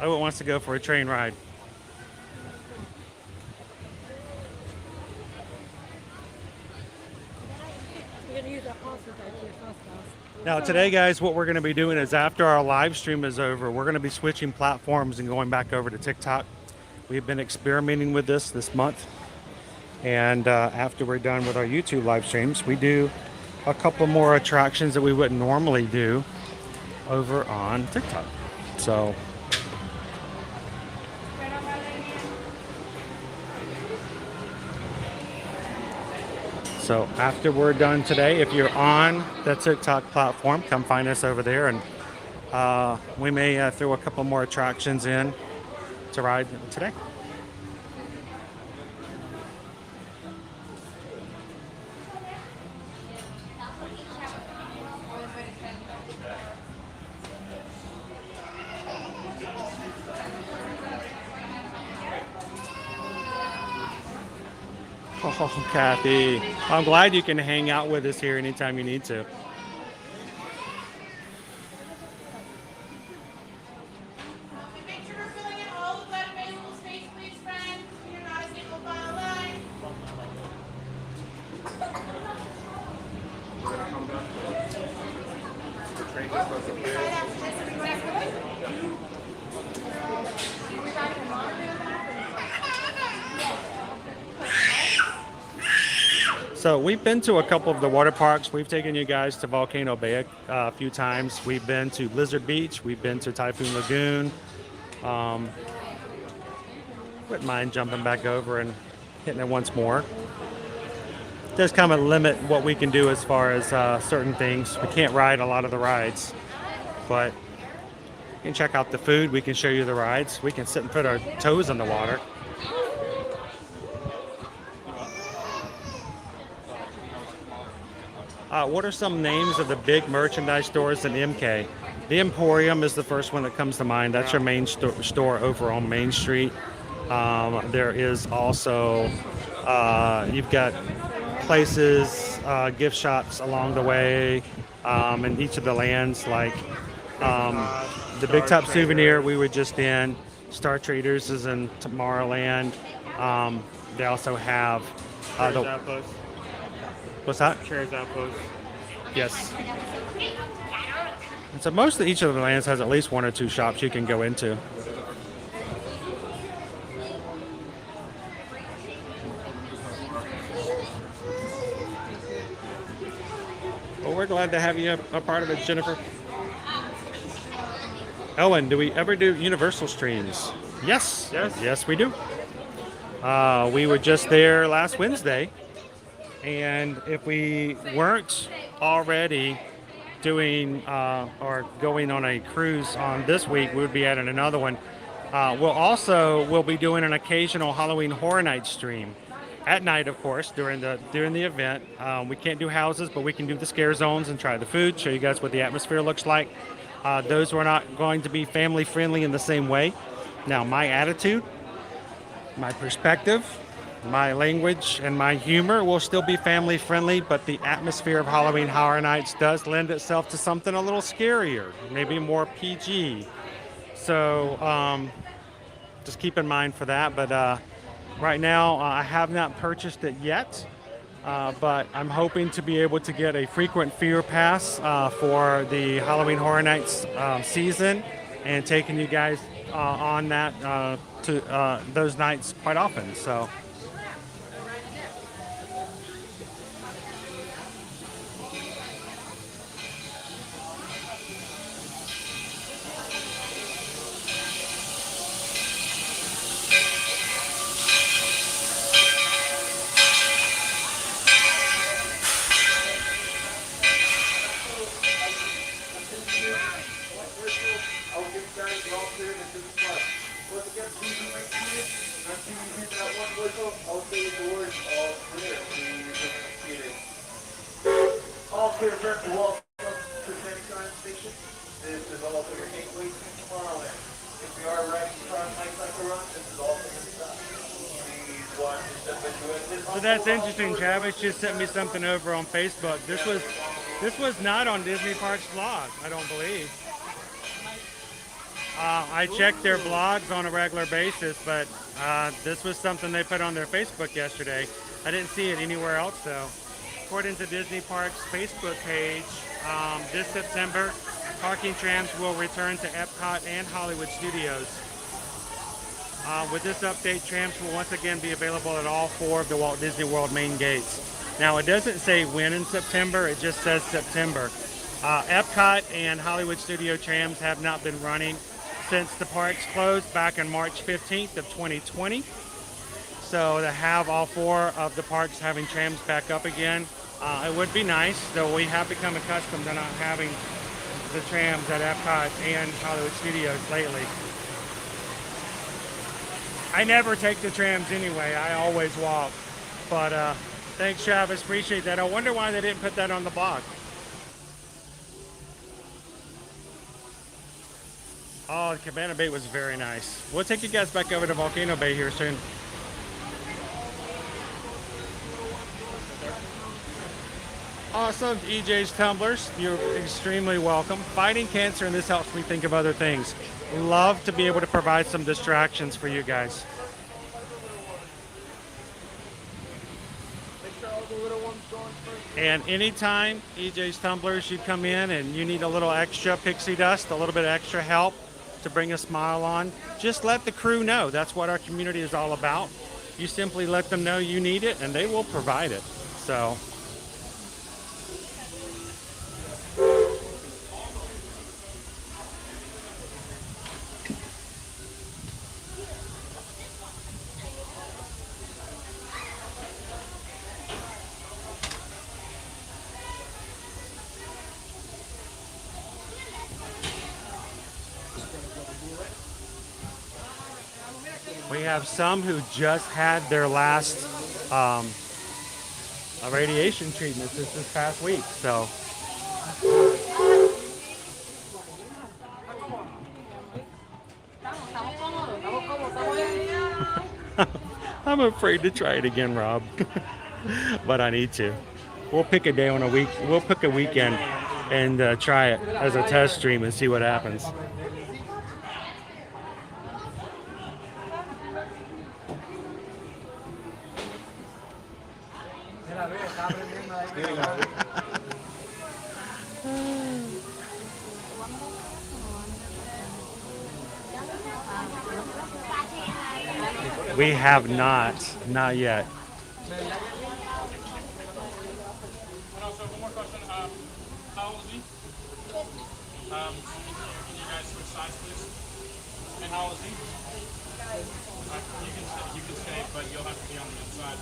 Owen wants to go for a train ride. Now today, guys, what we're going to be doing is after our live stream is over, we're going to be switching platforms and going back over to TikTok. We've been experimenting with this month. And after we're done with our YouTube live streams, we do a couple more attractions that we wouldn't normally do over on TikTok. So after we're done today, if you're on the TikTok platform, come find us over there, and we may throw a couple more attractions in to ride today. Oh, Kathy. I'm glad you can hang out with us here anytime you need to. Make sure we're filling in all of that available space, please, friends. You're not a single file line. So we've been to a couple of the water parks. We've taken you guys to Volcano Bay a few times. We've been to Blizzard Beach. We've been to Typhoon Lagoon. Wouldn't mind jumping back over and hitting it once more. Does kind of limit what we can do as far as certain things. We can't ride a lot of the rides, but you can check out the food. We can show you the rides. We can sit and put our toes in the water. What are some names of the big merchandise stores in MK? The Emporium is the first one that comes to mind. That's your main store over on Main Street. There is also, you've got places, gift shops along the way in each of the lands, like the Big Top Souvenir we were just in. Star Traders is in Tomorrowland. They also have what's that? Chairs Outpost. Yes. And so most of each of the lands has at least one or two shops you can go into. Well, we're glad to have you a part of it, Jennifer. Owen, do we ever do Universal streams? Yes. Yes, we do. We were just there last Wednesday. And if we weren't already doing or going on a cruise on this week, we would be adding another one. We'll be doing an occasional Halloween Horror Night stream at night, of course, during the event. We can't do houses, but we can do the scare zones and try the food, show you guys what the atmosphere looks like. Those were not going to be family friendly in the same way. Now, my attitude, my perspective, my language, and my humor will still be family friendly, but the atmosphere of Halloween Horror Nights does lend itself to something a little scarier, maybe more PG. So just keep in mind for that. But right now, I have not purchased it yet, but I'm hoping to be able to get a frequent fear pass for the Halloween Horror Nights season, and taking you guys on that to those nights quite often. So. All clear for welcome to Central Station. This is all for your gateway to Tomorrowland. If we are riding across nights like the run, this is all for your stop. Please watch and step into it. So that's interesting. Travis just sent me something over on Facebook. This was not on Disney Parks blog, I don't believe. I check their blogs on a regular basis, but this was something they put on their Facebook yesterday. I didn't see it anywhere else though. According to Disney Parks' Facebook page, this September, parking trams will return to Epcot and Hollywood Studios. With this update, trams will once again be available at all 4 of the Walt Disney World main gates. Now, it doesn't say when in September, it just says September. Epcot and Hollywood Studio trams have not been running since the parks closed back on March 15th of 2020. So to have all 4 of the parks having trams back up again, it would be nice, though we have become accustomed to not having the trams at Epcot and Hollywood Studios lately. I never take the trams anyway, I always walk. But thanks, Travis, appreciate that. I wonder why they didn't put that on the blog. Oh, Cabana Bay was very nice. We'll take you guys back over to Volcano Bay here soon. Awesome. EJ's Tumblers, you're extremely welcome. Fighting cancer, and this helps me think of other things. Love to be able to provide some distractions for you guys. And anytime EJ's Tumblers, you come in and you need a little extra pixie dust, a little bit of extra help to bring a smile on, just let the crew know. That's what our community is all about. You simply let them know you need it and they will provide it. So we have some who just had their last radiation treatment this past week. So I'm afraid to try it again, Rob, but I need to. We'll pick a day on a week. We'll pick a weekend and try it as a test stream and see what happens. We have not yet. And also, one more question. How old is he? Can you guys switch sides, please? And how old is he? You can stay, but you'll have to be on the inside.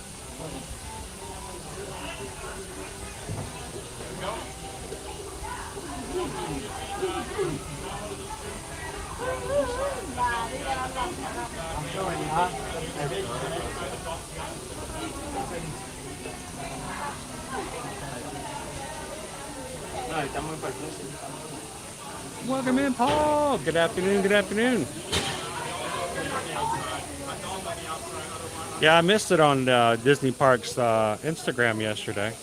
Welcome in, Paul. Good afternoon. Good afternoon. Yeah, I missed it on Disney Parks Instagram yesterday.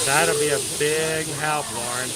That'll be a big help, Lauren.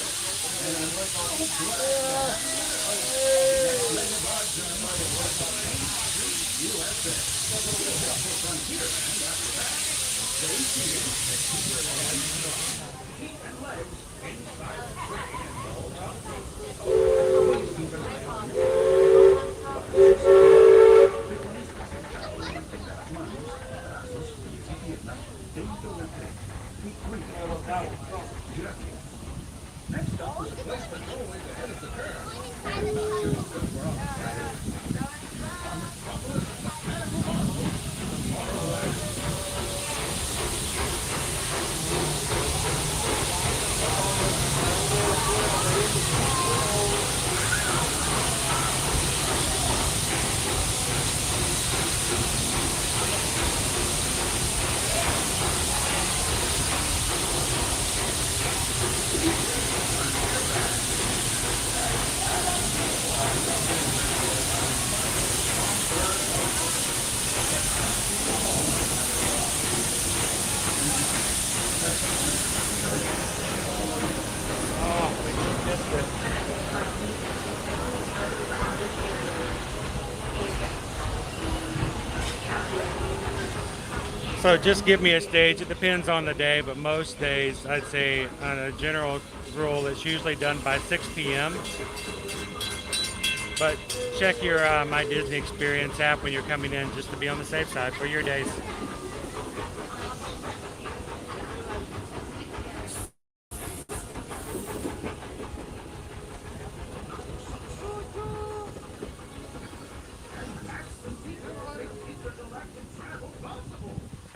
So just give me a stage. It depends on the day, but most days I'd say on a general rule it's usually done by 6 p.m. But check your My Disney Experience app when you're coming in just to be on the safe side for your days.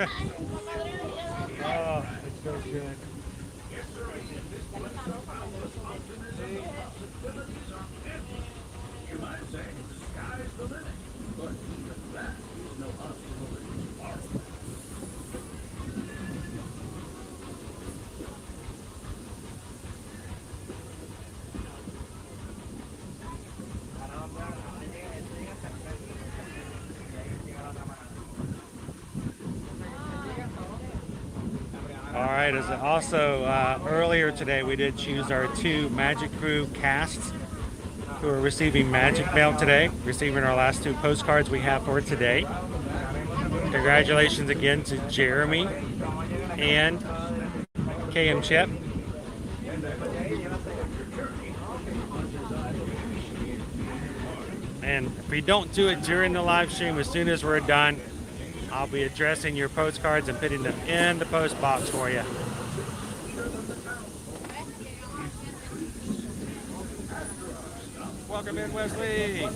Oh, it's so good. You might say the sky's the limit, but even that is no obstacle in our way. All right, as also earlier today, we did choose our 2 Magic Crew casts who are receiving Magic Mail today, receiving our last 2 postcards we have for today. Congratulations again to Jeremy and KM Chip. And if we don't do it during the live stream, as soon as we're done, I'll be addressing your postcards and putting them in the post box for you. Welcome in, Wesley.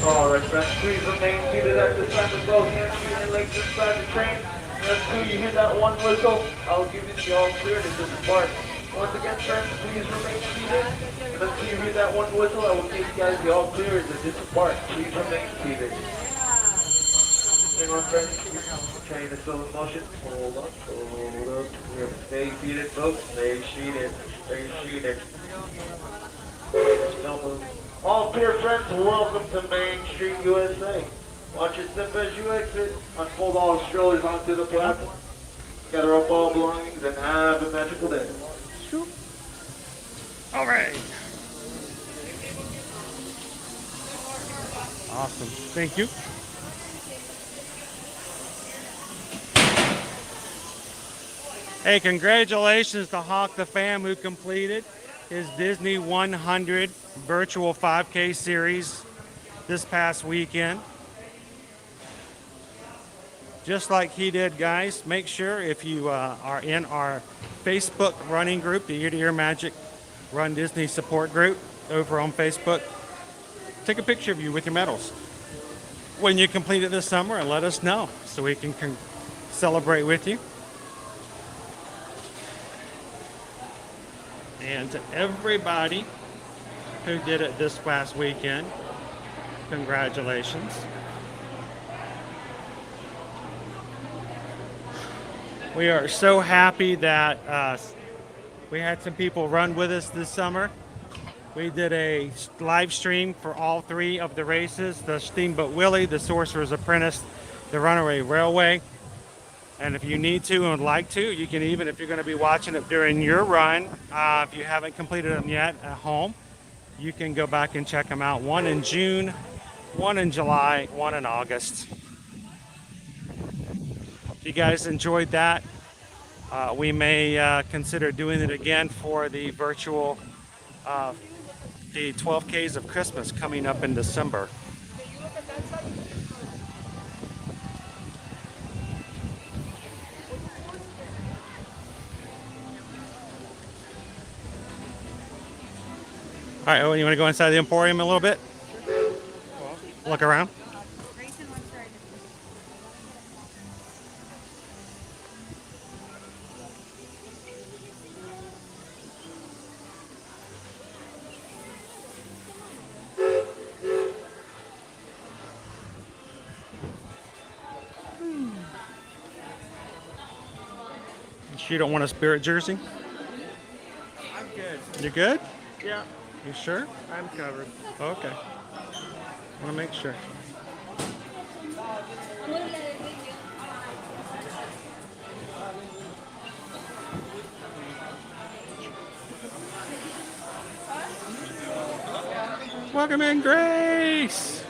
All right, friends, please remain seated at this time with both hands and legs inside the train. Until you hear that one whistle, I'll give you the all clear to disembark. Once again, friends, please remain seated. And until you hear that one whistle, I will give you guys the all clear to disembark. Please remain seated. Hang on, friends. Train is still in motion. Hold up, hold up. Stay seated, folks. Stay seated. Stay seated. Don't move. All clear, friends. Welcome to Main Street, USA. Watch your step as you exit. Unfold all strollers onto the platform. Gather up all belongings and have a magical day. All right. Awesome. Thank you. Hey, congratulations to Hawk the Fam who completed his Disney 100 virtual 5K series this past weekend. Just like he did, guys, make sure if you are in our Facebook running group, the Ear to Ear Magic Run Disney support group over on Facebook, take a picture of you with your medals when you complete it this summer and let us know so we can celebrate with you. And to everybody who did it this past weekend, congratulations. We are so happy that we had some people run with us this summer. We did a live stream for all 3 of the races, the Steamboat Willie, the Sorcerer's Apprentice, the Runaway Railway. And if you need to and would like to, you can even, if you're going to be watching it during your run, if you haven't completed them yet at home, you can go back and check them out. 1 in June, 1 in July, 1 in August. If you guys enjoyed that, we may consider doing it again for the virtual, the 12Ks of Christmas coming up in December. All right, Owen, you want to go inside the Emporium a little bit? Look around. You don't want a Spirit jersey? I'm good. You good? Yeah. You sure? I'm covered. Okay. I want to make sure. Welcome in, Grace.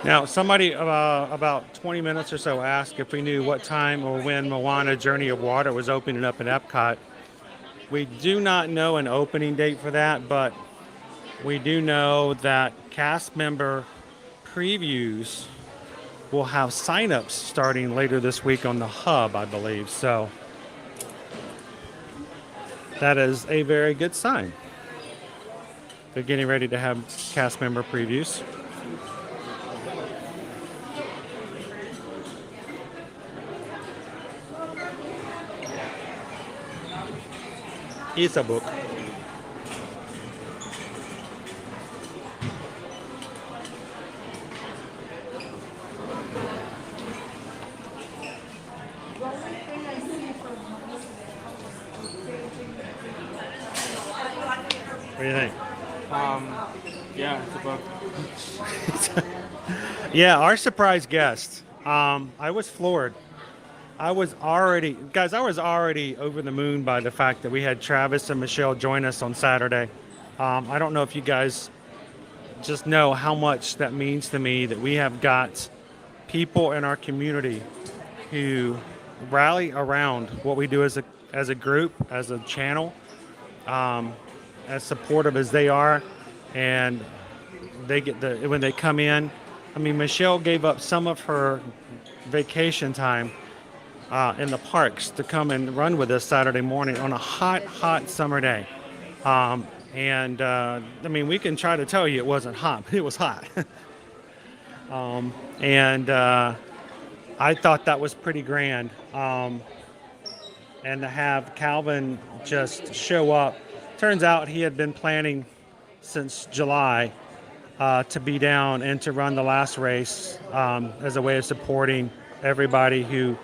Now, somebody about 20 minutes or so asked if we knew what time or when Moana Journey of Water was opening up in Epcot. We do not know an opening date for that, but we do know that cast member previews will have signups starting later this week on the hub, I believe. So that is a very good sign. They're getting ready to have cast member previews. It's a book. What do you think? Yeah, it's a book. Yeah, our surprise guest. I was floored. I was already over the moon by the fact that we had Travis and Michelle join us on Saturday. I don't know if you guys just know how much that means to me that we have got people in our community who rally around what we do as a group, as a channel, as supportive as they are, and they get when they come in. I mean, Michelle gave up some of her vacation time in the parks to come and run with us Saturday morning on a hot summer day. I mean, we can try to tell you it wasn't hot, but it was hot. I thought that was pretty grand. And to have Calvin just show up. Turns out he had been planning since July to be down and to run the last race as a way of supporting everybody who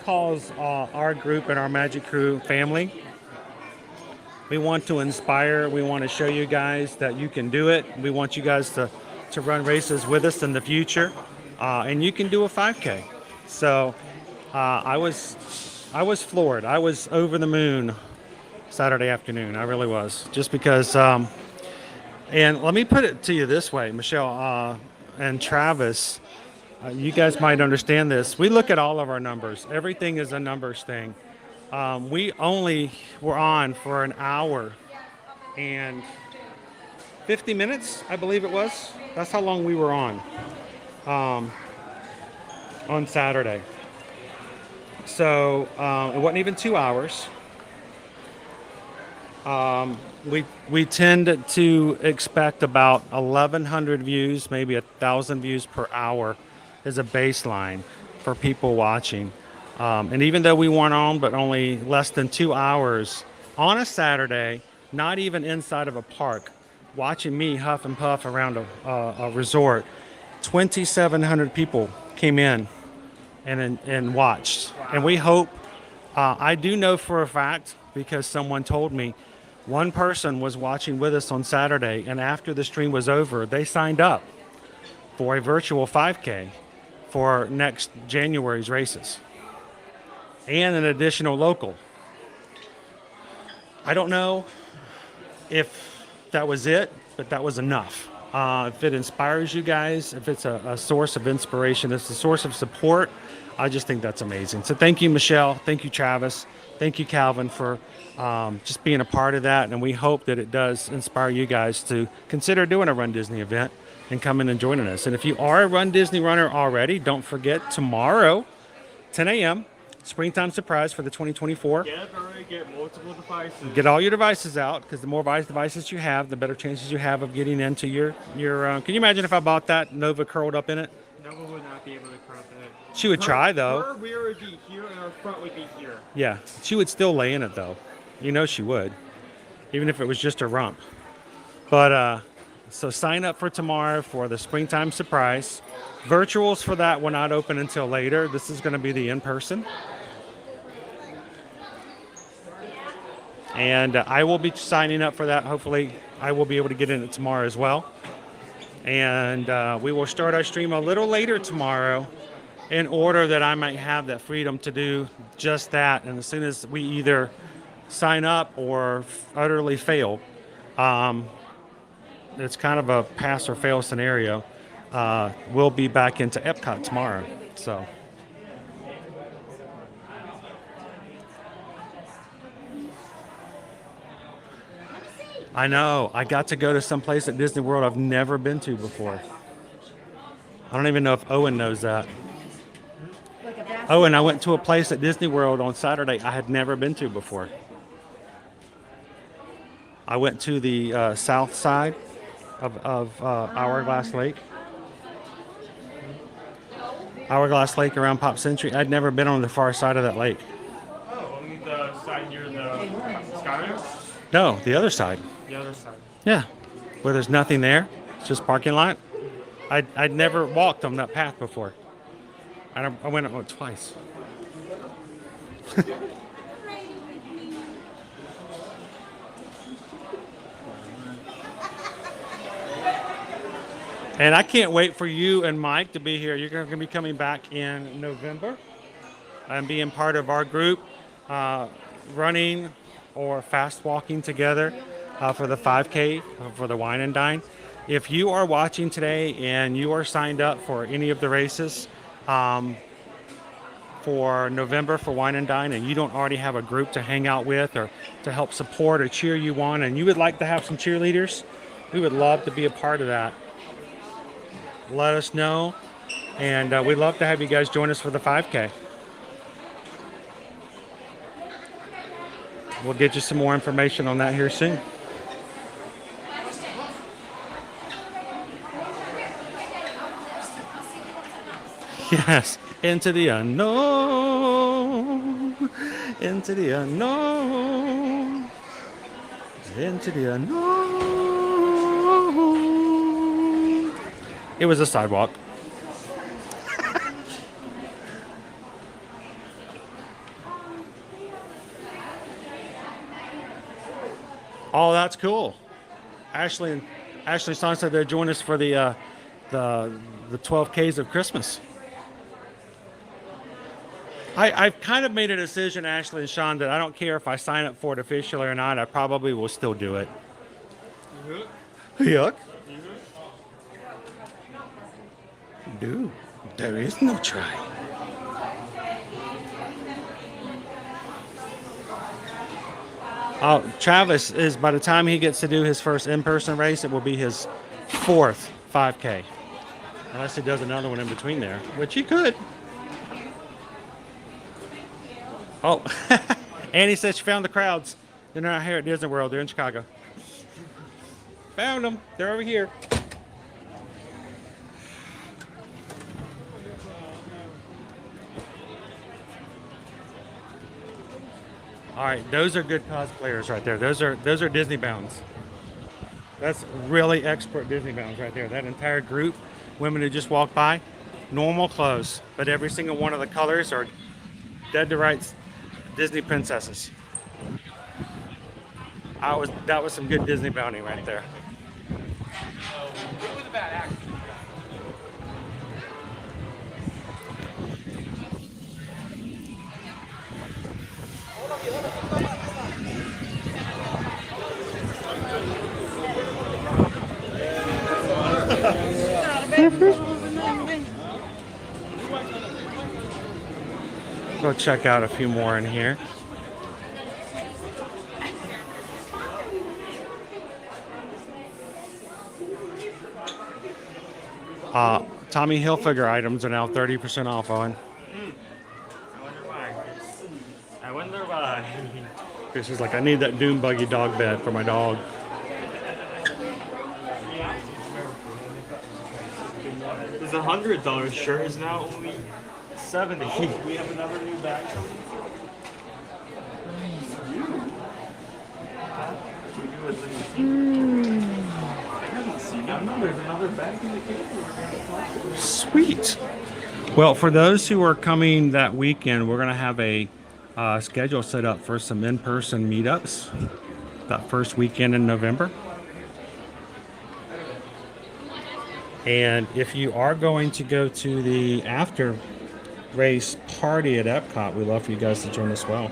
calls our group and our Magic Crew family. We want to inspire. We want to show you guys that you can do it. We want you guys to run races with us in the future, and you can do a 5K. So I was floored. I was over the moon Saturday afternoon. I really was, just because. And let me put it to you this way, Michelle and Travis. You guys might understand this. We look at all of our numbers. Everything is a numbers thing. We only were on for an hour and 50 minutes, I believe it was. That's how long we were on Saturday. So it wasn't even 2 hours. We tend to expect about 1,100 views, maybe 1,000 views per hour is a baseline for people watching. And even though we weren't on but only less than 2 hours on a Saturday, not even inside of a park, watching me huff and puff around a resort, 2,700 people came in and watched. And we hope, I do know for a fact, because someone told me, one person was watching with us on Saturday, and after the stream was over, they signed up for a virtual 5K for next January's races and an additional local. I don't know if that was it, but that was enough. If it inspires you guys, if it's a source of inspiration, it's a source of support, I just think that's amazing. So thank you, Michelle. Thank you, Travis. Thank you, Calvin, for just being a part of that. And we hope that it does inspire you guys to consider doing a Run Disney event and coming and joining us. And if you are a Run Disney runner already, don't forget tomorrow, 10 a.m., springtime surprise for the 2024. Get multiple devices. Get all your devices out, because the more devices you have, the better chances you have of getting into your can you imagine if I bought that Nova curled up in it? Nova would not be able to crop it. She would try, though. Her rear would be here and her front would be here. Yeah, she would still lay in it, though. You know she would, even if it was just a rump. But so sign up for tomorrow for the springtime surprise. Virtuals for that will not open until later. This is going to be the in-person. And I will be signing up for that. Hopefully, I will be able to get in it tomorrow as well. And we will start our stream a little later tomorrow in order that I might have that freedom to do just that. And as soon as we either sign up or utterly fail, it's kind of a pass or fail scenario. we'll be back into Epcot tomorrow. So. I know. I got to go to some place at Disney World I've never been to before. I don't even know if Owen knows that. Owen, I went to a place at Disney World on Saturday I had never been to before. I went to the south side of Hourglass Lake. Hourglass Lake around Pop Century. I'd never been on the far side of that lake. Oh, on the side near the Skyrim? No, the other side. The other side. Yeah, where there's nothing there. It's just parking lot. I'd never walked on that path before. I went on it twice. And I can't wait for you and Mike to be here. You're going to be coming back in November and being part of our group, running or fast walking together for the 5K for the Wine and Dine. If you are watching today and you are signed up for any of the races for November for Wine and Dine, and you don't already have a group to hang out with or to help support or cheer you on, and you would like to have some cheerleaders, we would love to be a part of that. Let us know, and we'd love to have you guys join us for the 5K. We'll get you some more information on that here soon. Yes, into the unknown, into the unknown, into the unknown. It was a sidewalk. Oh, that's cool. Ashley Son said they'll join us for the 12Ks of Christmas. I've kind of made a decision, Ashley and Sean, that I don't care if I sign up for it officially or not. I probably will still do it. Yuck. Dude, there is no try. Travis is, by the time he gets to do his first in-person race, it will be his 4th 5K. Unless he does another one in between there, which he could. Oh, Annie said she found the crowds. They're not here at Disney World. They're in Chicago. Found them. They're over here. All right, those are good cosplayers right there. Those are Disney bounds. That's really expert Disney bounds right there. That entire group, women who just walked by, normal clothes, but every single one of the colors are dead to rights Disney princesses. That was some good Disney bounty right there. It was a bad act. Go check out a few more in here. Tommy Hilfiger items are now 30% off, Owen. I wonder why. Chris is like, I need that dune buggy dog bed for my dog. This $100 shirt is now only $70. We have another new bag. There's another bag in the case. Sweet. Well, for those who are coming that weekend, we're going to have a schedule set up for some in-person meetups that first weekend in November. And if you are going to go to the after race party at Epcot, we'd love for you guys to join as well.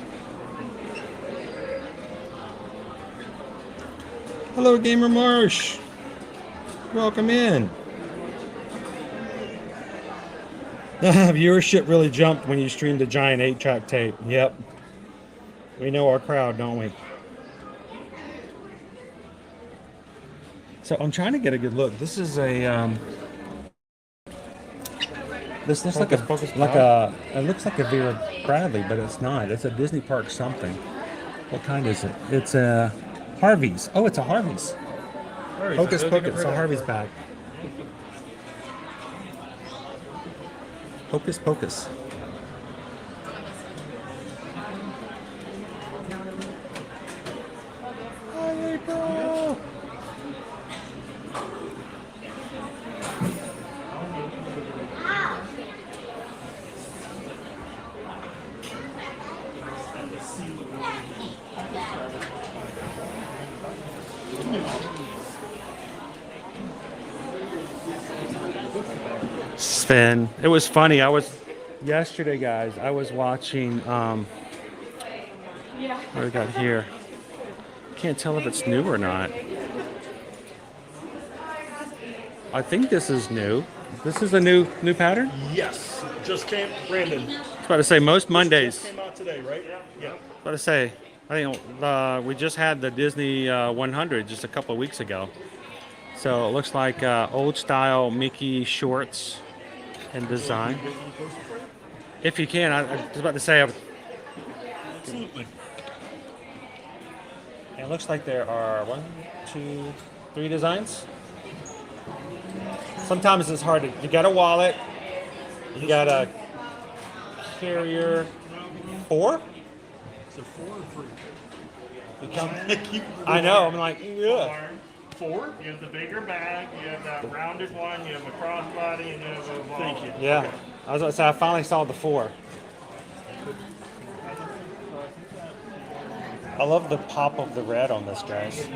Hello, Gamer Marsh. Welcome in. Viewership really jumped when you streamed a giant 8-track tape. Yep. We know our crowd, don't we? So I'm trying to get a good look. This is a this looks like a it looks like a Vera Bradley, but it's not. It's a Disney park something. What kind is it? It's a Harvey's. Oh, it's a Harvey's. Hocus Pocus. It's a Harvey's bag. Hocus Pocus. Hi, April. Sven, it was funny. Yesterday, guys, I was watching, what do we got here? Can't tell if it's new or not. I think this is new. This is a new pattern? Yes, just came, Brandon. I was about to say, most Mondays. Just came out today, right? Yeah. About to say, I think we just had the Disney 100 just a couple of weeks ago. So it looks like old style Mickey shorts and design. If you can, I was about to say. Absolutely. It looks like there are 1, 2, 3 designs. Sometimes it's hard to. You got a wallet. You got a carrier. 4? Is it 4 or 3? You count. I know. I'm like, yeah. 4. You have the bigger bag, you have that rounded one, you have a crossbody, and you have a wallet. Thank you. Yeah. Okay. I was about to say, I finally saw the 4. I love the pop of the red on this, guys.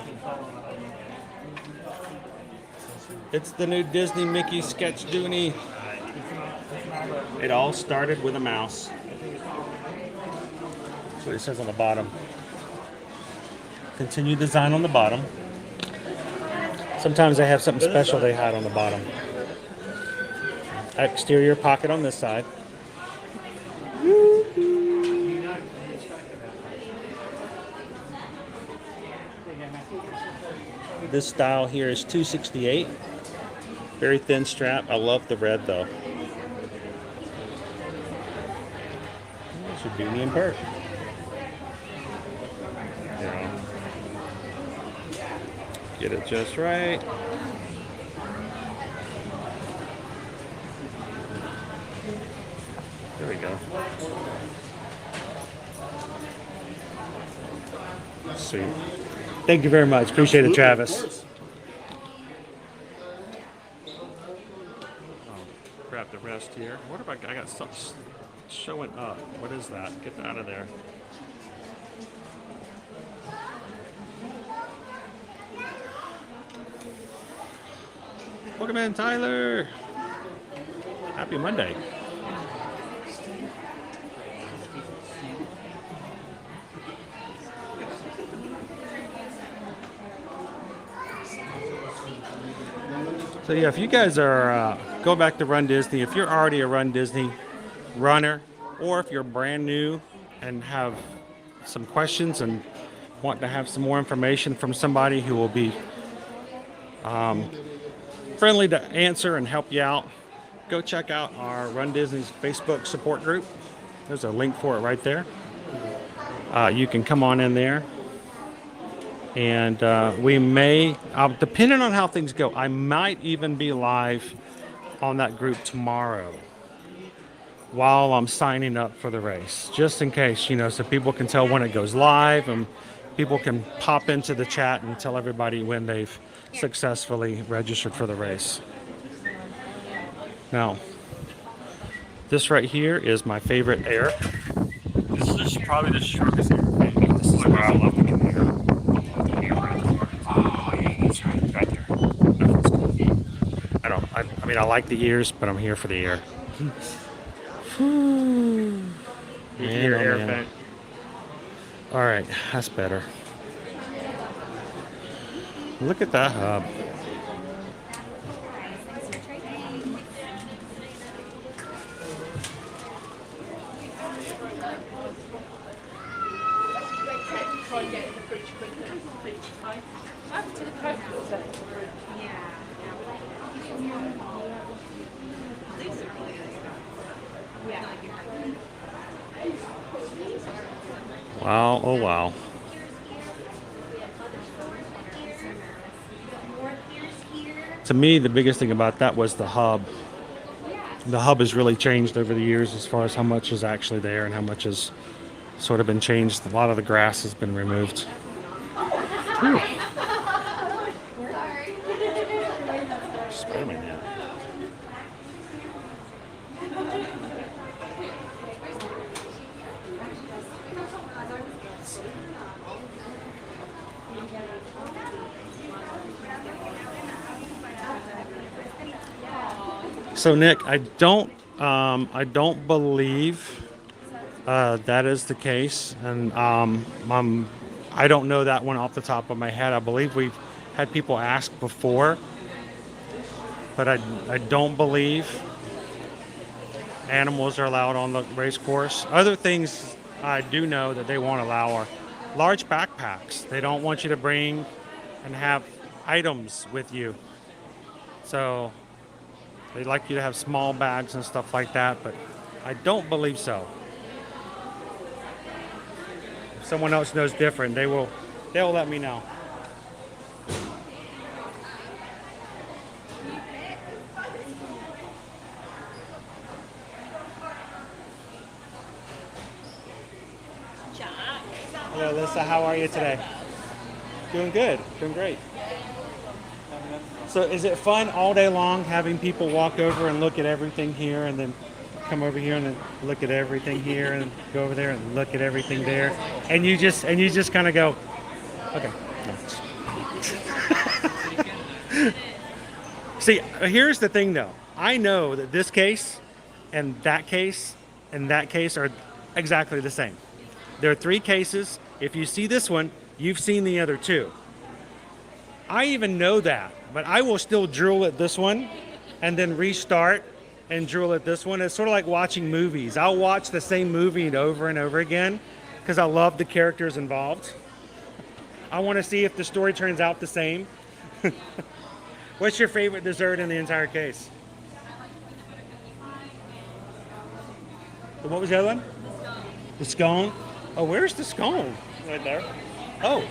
It's the new Disney Mickey Sketch Dooney. It all started with a mouse. That's what it says on the bottom. Continue design on the bottom. Sometimes they have something special they hide on the bottom. Exterior pocket on this side. This style here is $268. Very thin strap. I love the red though. There's your Dooney and Bert. Yeah. Get it just right. There we go. Sweet. Thank you very much. Appreciate it, Travis. Oh, grab the rest here. What if I got something showing up? What is that? Get that out of there. Welcome in, Tyler. Happy Monday. So yeah, if you guys are go back to Run Disney, if you're already a Run Disney runner, or if you're brand new and have some questions and want to have some more information from somebody who will be friendly to answer and help you out, go check out our Run Disney's Facebook support group. There's a link for it right there. You can come on in there. And we may, depending on how things go, I might even be live on that group tomorrow while I'm signing up for the race, just in case, you know, so people can tell when it goes live and people can pop into the chat and tell everybody when they've successfully registered for the race. Now, this right here is my favorite air. This is probably the shortest air. This is where I love to get the air. Oh, yeah, that's right there. I mean, I like the ears, but I'm here for the ear. Your air vent. All right, that's better. Look at that hub. Wow, oh wow. To me, the biggest thing about that was the hub. The hub has really changed over the years as far as how much is actually there and how much has sort of been changed. A lot of the grass has been removed. Whew. Spider-Man, yeah. So Nick, I don't believe that is the case, and I don't know that one off the top of my head. I believe we've had people ask before, but I don't believe animals are allowed on the race course. Other things I do know that they won't allow are large backpacks. They don't want you to bring and have items with you. So they like you to have small bags and stuff like that, but I don't believe so. If someone else knows different, they'll let me know. Hello, Alyssa. How are you today? Doing good. Doing great. So is it fun all day long having people walk over and look at everything here and then come over here and then look at everything here and go over there and look at everything there? And you just kind of go, okay. See, here's the thing though. I know that this case and that case and that case are exactly the same. There are 3 cases. If you see this one, you've seen the other 2. I even know that, but I will still drool at this one and then restart and drool at this one. It's sort of like watching movies. I'll watch the same movie over and over again because I love the characters involved. I want to see if the story turns out the same. What's your favorite dessert in the entire case? What was the other one? The scone? Oh, where's the scone? Right there. Oh,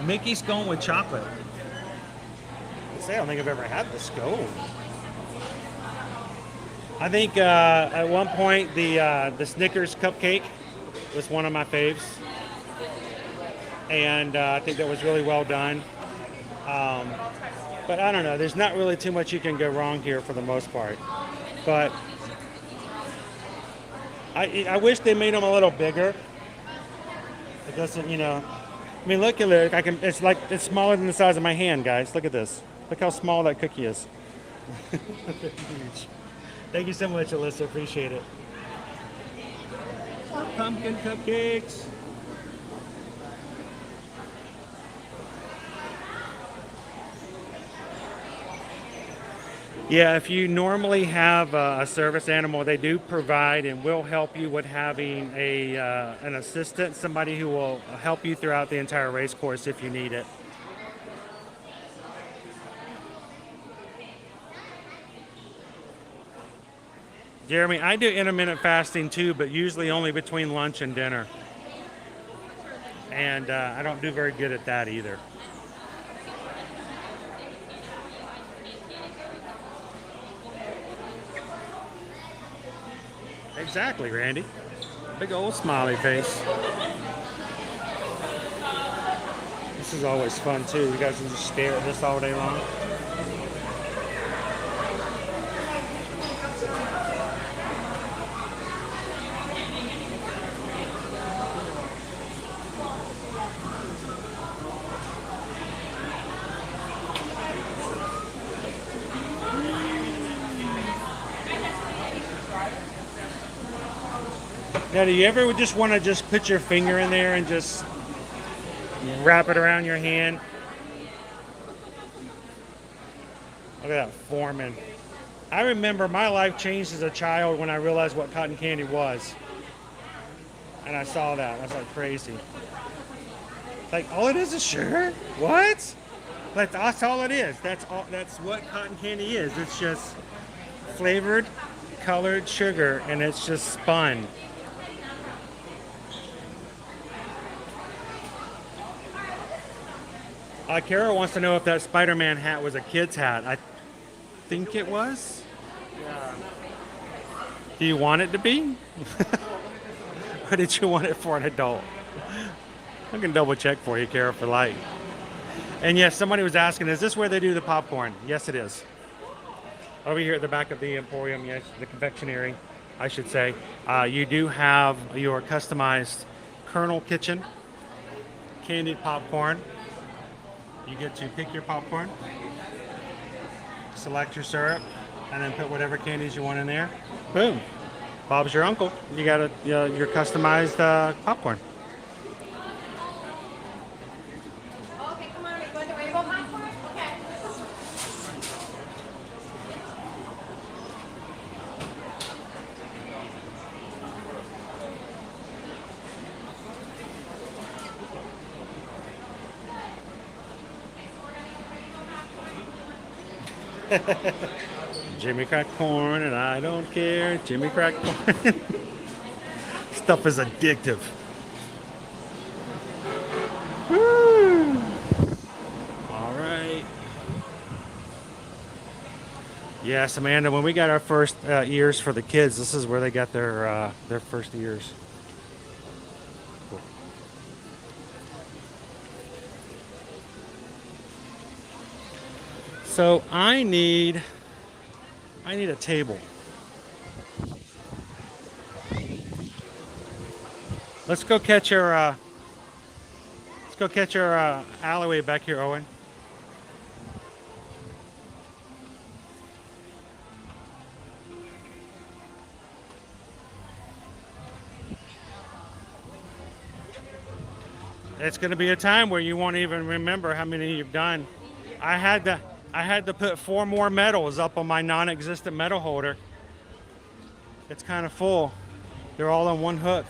Mickey scone with chocolate. I don't think I've ever had the scone. I think at one point the Snickers cupcake was one of my faves, and I think that was really well done. But I don't know. There's not really too much you can go wrong here for the most part. But I wish they made them a little bigger. It doesn't, you know. I mean, look at it. It's smaller than the size of my hand, guys. Look at this. Look how small that cookie is. Huge. Thank you so much, Alyssa. Appreciate it. Pumpkin cupcakes. Yeah, if you normally have a service animal, they do provide and will help you with having an assistant, somebody who will help you throughout the entire race course if you need it. Jeremy, I do intermittent fasting too, but usually only between lunch and dinner. And I don't do very good at that either. Exactly, Randy. Big old smiley face. This is always fun too. You guys can just stare at this all day long. Now, do you ever just want to just put your finger in there and just wrap it around your hand? Look at that foreman. I remember my life changed as a child when I realized what cotton candy was. And I saw that. I was like crazy. Like, all it is sugar? What? Like, that's all it is. That's what cotton candy is. It's just flavored colored sugar and it's just spun. Kara wants to know if that Spider-Man hat was a kid's hat. I think it was. Yeah. Do you want it to be? Or did you want it for an adult? I can double check for you, Kara, for light. And yes, somebody was asking, is this where they do the popcorn? Yes, it is. Over here at the back of the Emporium, yes, the confectionery, I should say. You do have your customized Colonel Kitchen candied popcorn. You get to pick your popcorn, select your syrup, and then put whatever candies you want in there. Boom. Bob's your uncle. You got your customized popcorn. Okay, come on, you want the rainbow popcorn? Okay. Jimmy crack corn and I don't care. Jimmy crack corn. Stuff is addictive. Woo. All right. Yes, Amanda, when we got our first ears for the kids, this is where they got their first ears. Cool. So I need a table. Let's go catch our alleyway back here, Owen. It's going to be a time where you won't even remember how many you've done. I had to put 4 more medals up on my non-existent medal holder. It's kind of full. They're all on one hook.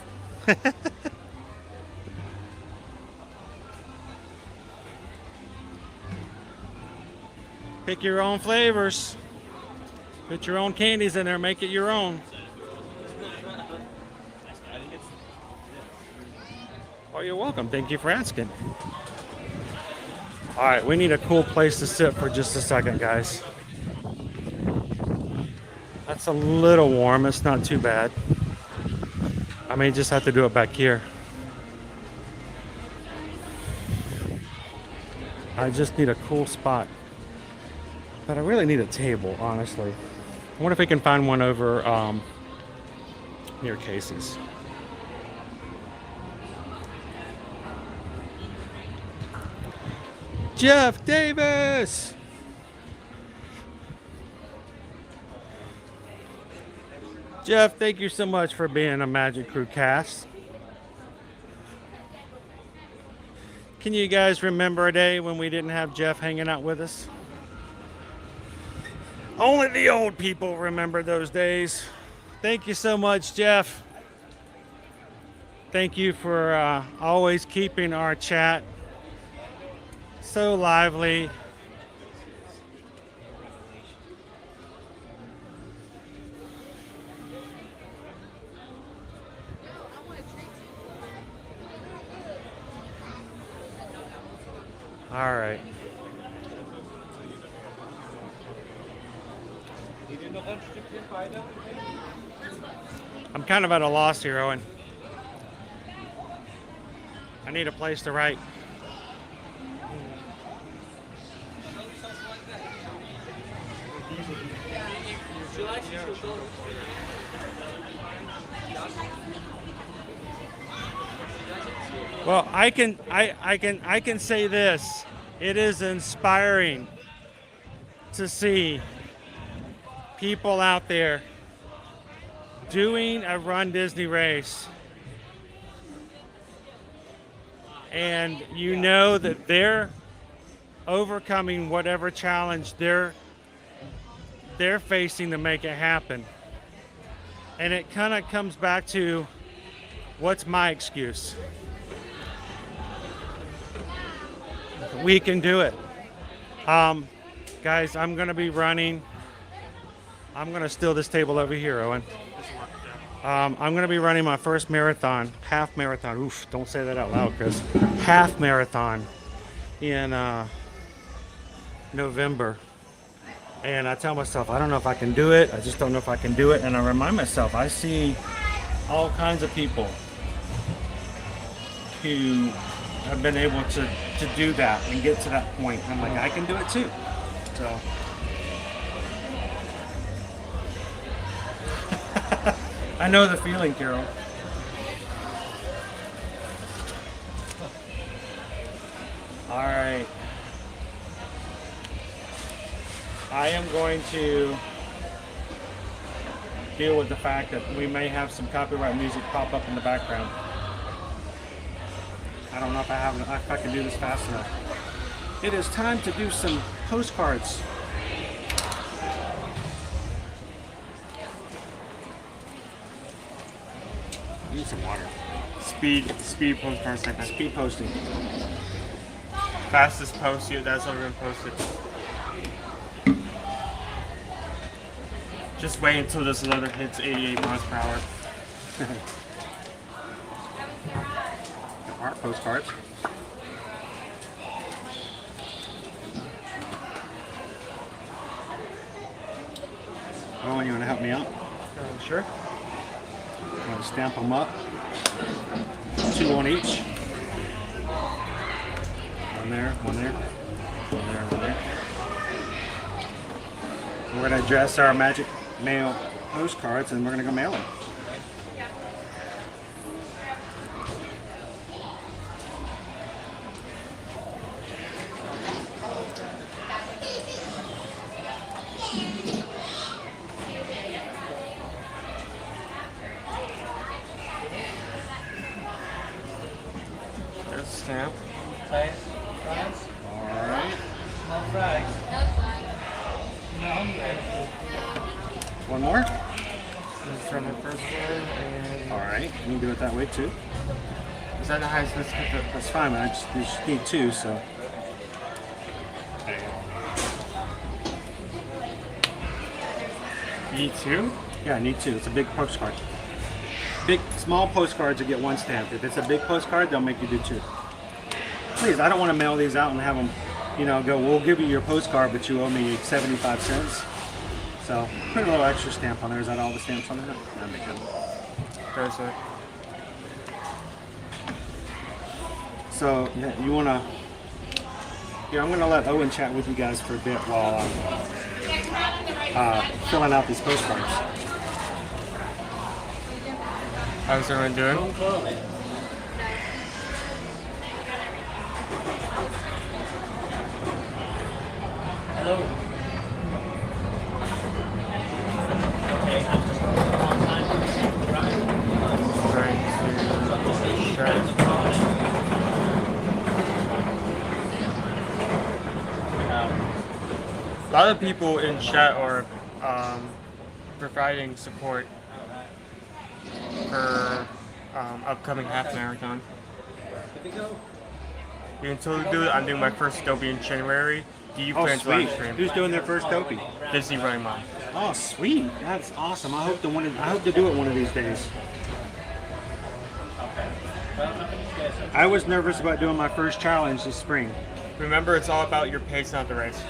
Pick your own flavors. Put your own candies in there. Make it your own. Oh, you're welcome. Thank you for asking. All right, we need a cool place to sit for just a second, guys. That's a little warm. It's not too bad. I may just have to do it back here. I just need a cool spot. But I really need a table, honestly. I wonder if we can find one over near Casey's. Jeff Davis! Jeff, thank you so much for being a Magic Crew cast. Can you guys remember a day when we didn't have Jeff hanging out with us? Only the old people remember those days. Thank you so much, Jeff. Thank you for always keeping our chat so lively. All right. I'm kind of at a loss here, Owen. I need a place to write. Well, I can say this. It is inspiring to see people out there doing a Run Disney race, and you know that they're overcoming whatever challenge they're facing to make it happen. And it kind of comes back to, what's my excuse? We can do it. Guys, I'm going to be running I'm going to steal this table over here, Owen. I'm going to be running my first marathon, half marathon. Oof, don't say that out loud, Chris. Half marathon in November. And I tell myself, I don't know if I can do it. I just don't know if I can do it. And I remind myself, I see all kinds of people who have been able to do that and get to that point. I'm like, I can do it too. So. I know the feeling, Carol. All right. I am going to deal with the fact that we may have some copyright music pop up in the background. I don't know if I can do this fast enough. It is time to do some postcards. Need some water. Speed postcard second. Speed posting. Fastest post here, that's how we're gonna post it. Just wait until this letter hits 88 miles per hour. Art postcards. Oh, and you want to help me out? Sure. I'm going to stamp them up. 2 on each. One there, one there, one there, one there. We're going to address our magic mail postcards and we're going to go mail them. Stamp. Alright. One more? This is from the first one. And Alright, you can do it that way too. is that the highest? Let's get the. That's fine, man. You just need 2, so. You need 2? Yeah, I need 2. It's a big postcard. Small postcards you get 1 stamp. If it's a big postcard, they'll make you do 2. Please, I don't want to mail these out and have them, go, we'll give you your postcard, but you owe me 75 cents. So, put a little extra stamp on there. Is that all the stamps on there? That'd be good. Perfect. So, yeah, you want to... Yeah, I'm going to let Owen chat with you guys for a bit while I'm filling out these postcards. How's everyone doing? Hello. A lot of people in chat are providing support for upcoming half marathon. You can totally do it. I'm doing my first dopey in January. Do you plan to live stream? Who's doing their first dopey? Disney running mine. Oh, sweet. That's awesome. I hope to do it one of these days. I was nervous about doing my first challenge this spring. Remember, it's all about your pace, not the race.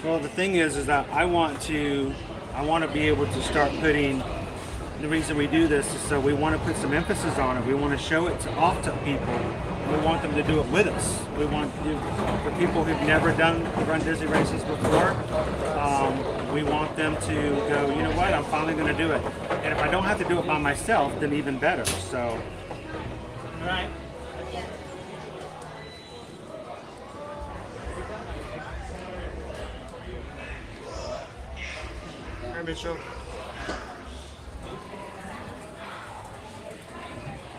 Well, the thing is that I want to be able to start putting. The reason we do this is so we want to put some emphasis on it. We want to show it off to people. We want them to do it with us. We want for people who've never run Disney races before. We want them to go, you know what? I'm finally going to do it. And if I don't have to do it by myself, then even better. So. All right. Hi, Mitchell.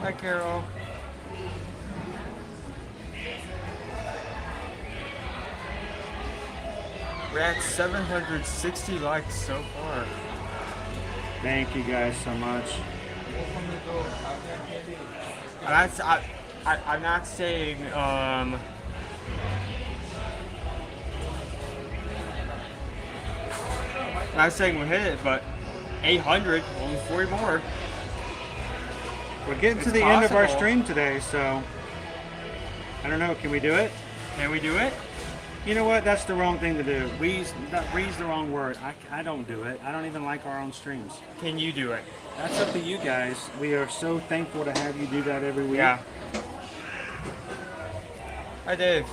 Hi, Carol. We're at 760 likes so far. Thank you guys so much. I'm not saying I'm not saying we'll hit it, but 800, only 40 more. We're getting to It's the end of our possible. stream today, so I don't know. Can we do it? Can we do it? You know what? That's the wrong thing to do. We's the wrong word. I don't do it. I don't even like our own streams. Can you do it? That's up to you guys. We are so thankful to have you do that every week. Yeah. Hi, Dave.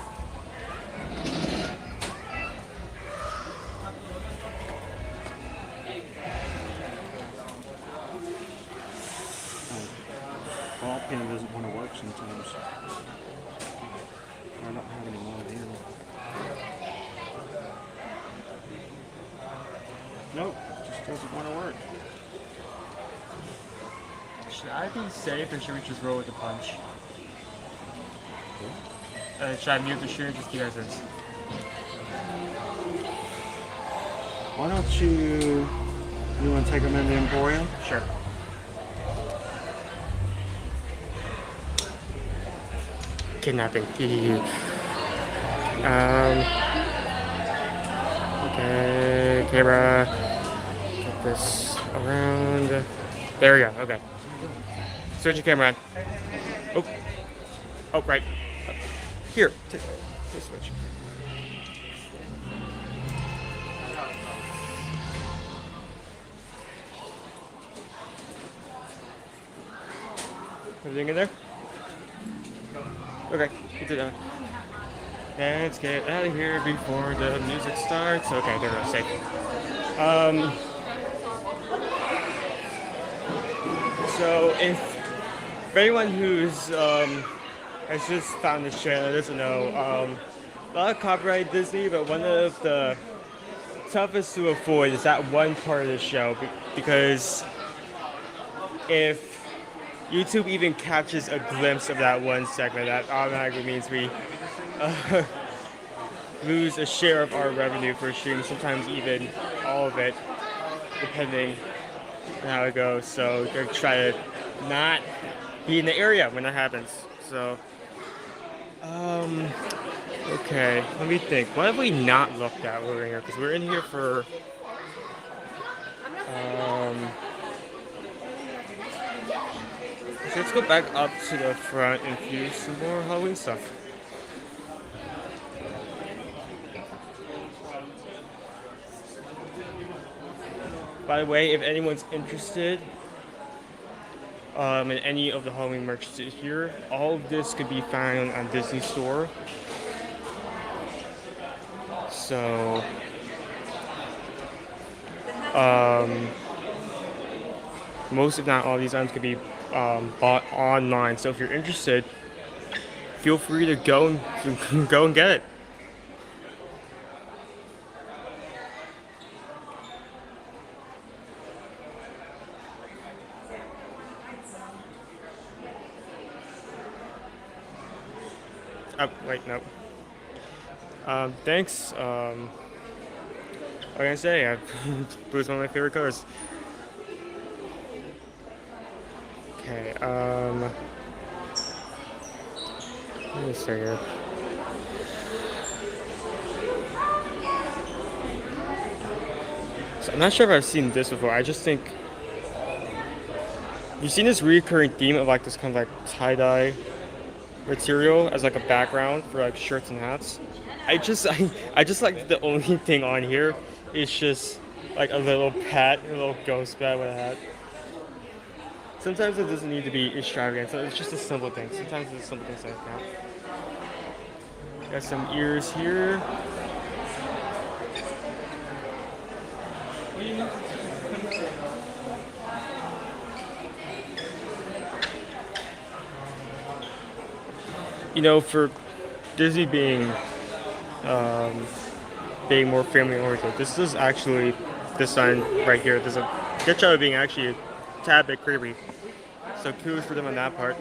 Ball pin doesn't want to work sometimes. I don't have any more here. Nope, just doesn't want to work. Should I be safe or should we just roll with the punch? Should I mute the stream just you guys in? Why don't you want to take them in the Emporium? Sure. Kidnapping. Okay, camera. Get this around. There we go. Okay. Switch your camera on. Oh. Oh, right. Here. Take switch. Everything in there? Okay, get it done. Let's get out of here before the music starts. Okay, there we go, safe. So for anyone who's has just found this channel, doesn't know, a lot of copyright Disney, but one of the toughest to avoid is that one part of the show because if YouTube even catches a glimpse of that one segment, that automatically means we lose a share of our revenue for streams, sometimes even all of it, depending on how it goes. So they're trying to not be in the area when that happens. So, okay, let me think. What have we not looked at when we're in here? Because we're in here for, so let's go back up to the front and view some more Halloween stuff. By the way, if anyone's interested in any of the Halloween merch here, all of this could be found on Disney Store. So, most if not all these items could be bought online. So if you're interested, feel free to go and get it. Oh, wait, no. Thanks. What can I say? Blue's one of my favorite colors. Okay, let me see here. So I'm not sure if I've seen this before. I just think you've seen this recurring theme of like this kind of like tie-dye material as like a background for like shirts and hats. I just like the only thing on here is just like a little bat, a little ghost bat with a hat. Sometimes it doesn't need to be extravagant, so it's just a simple thing. Sometimes it's simple things like that. Got some ears here. You know, for Disney being more family oriented, this is actually this sign right here. There's a good job of being actually a tad bit creepy. So kudos for them on that part.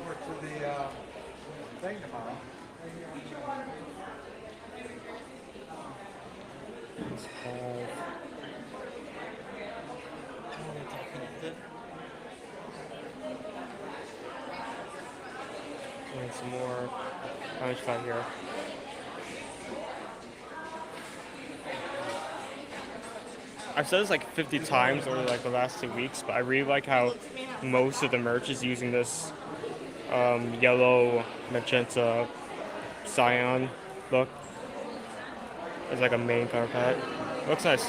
Let's have... And some more orange fat here. I've said this like 50 times over like the last 2 weeks, but I really like how most of the merch is using this yellow, magenta, cyan look as like a main color palette. Looks nice.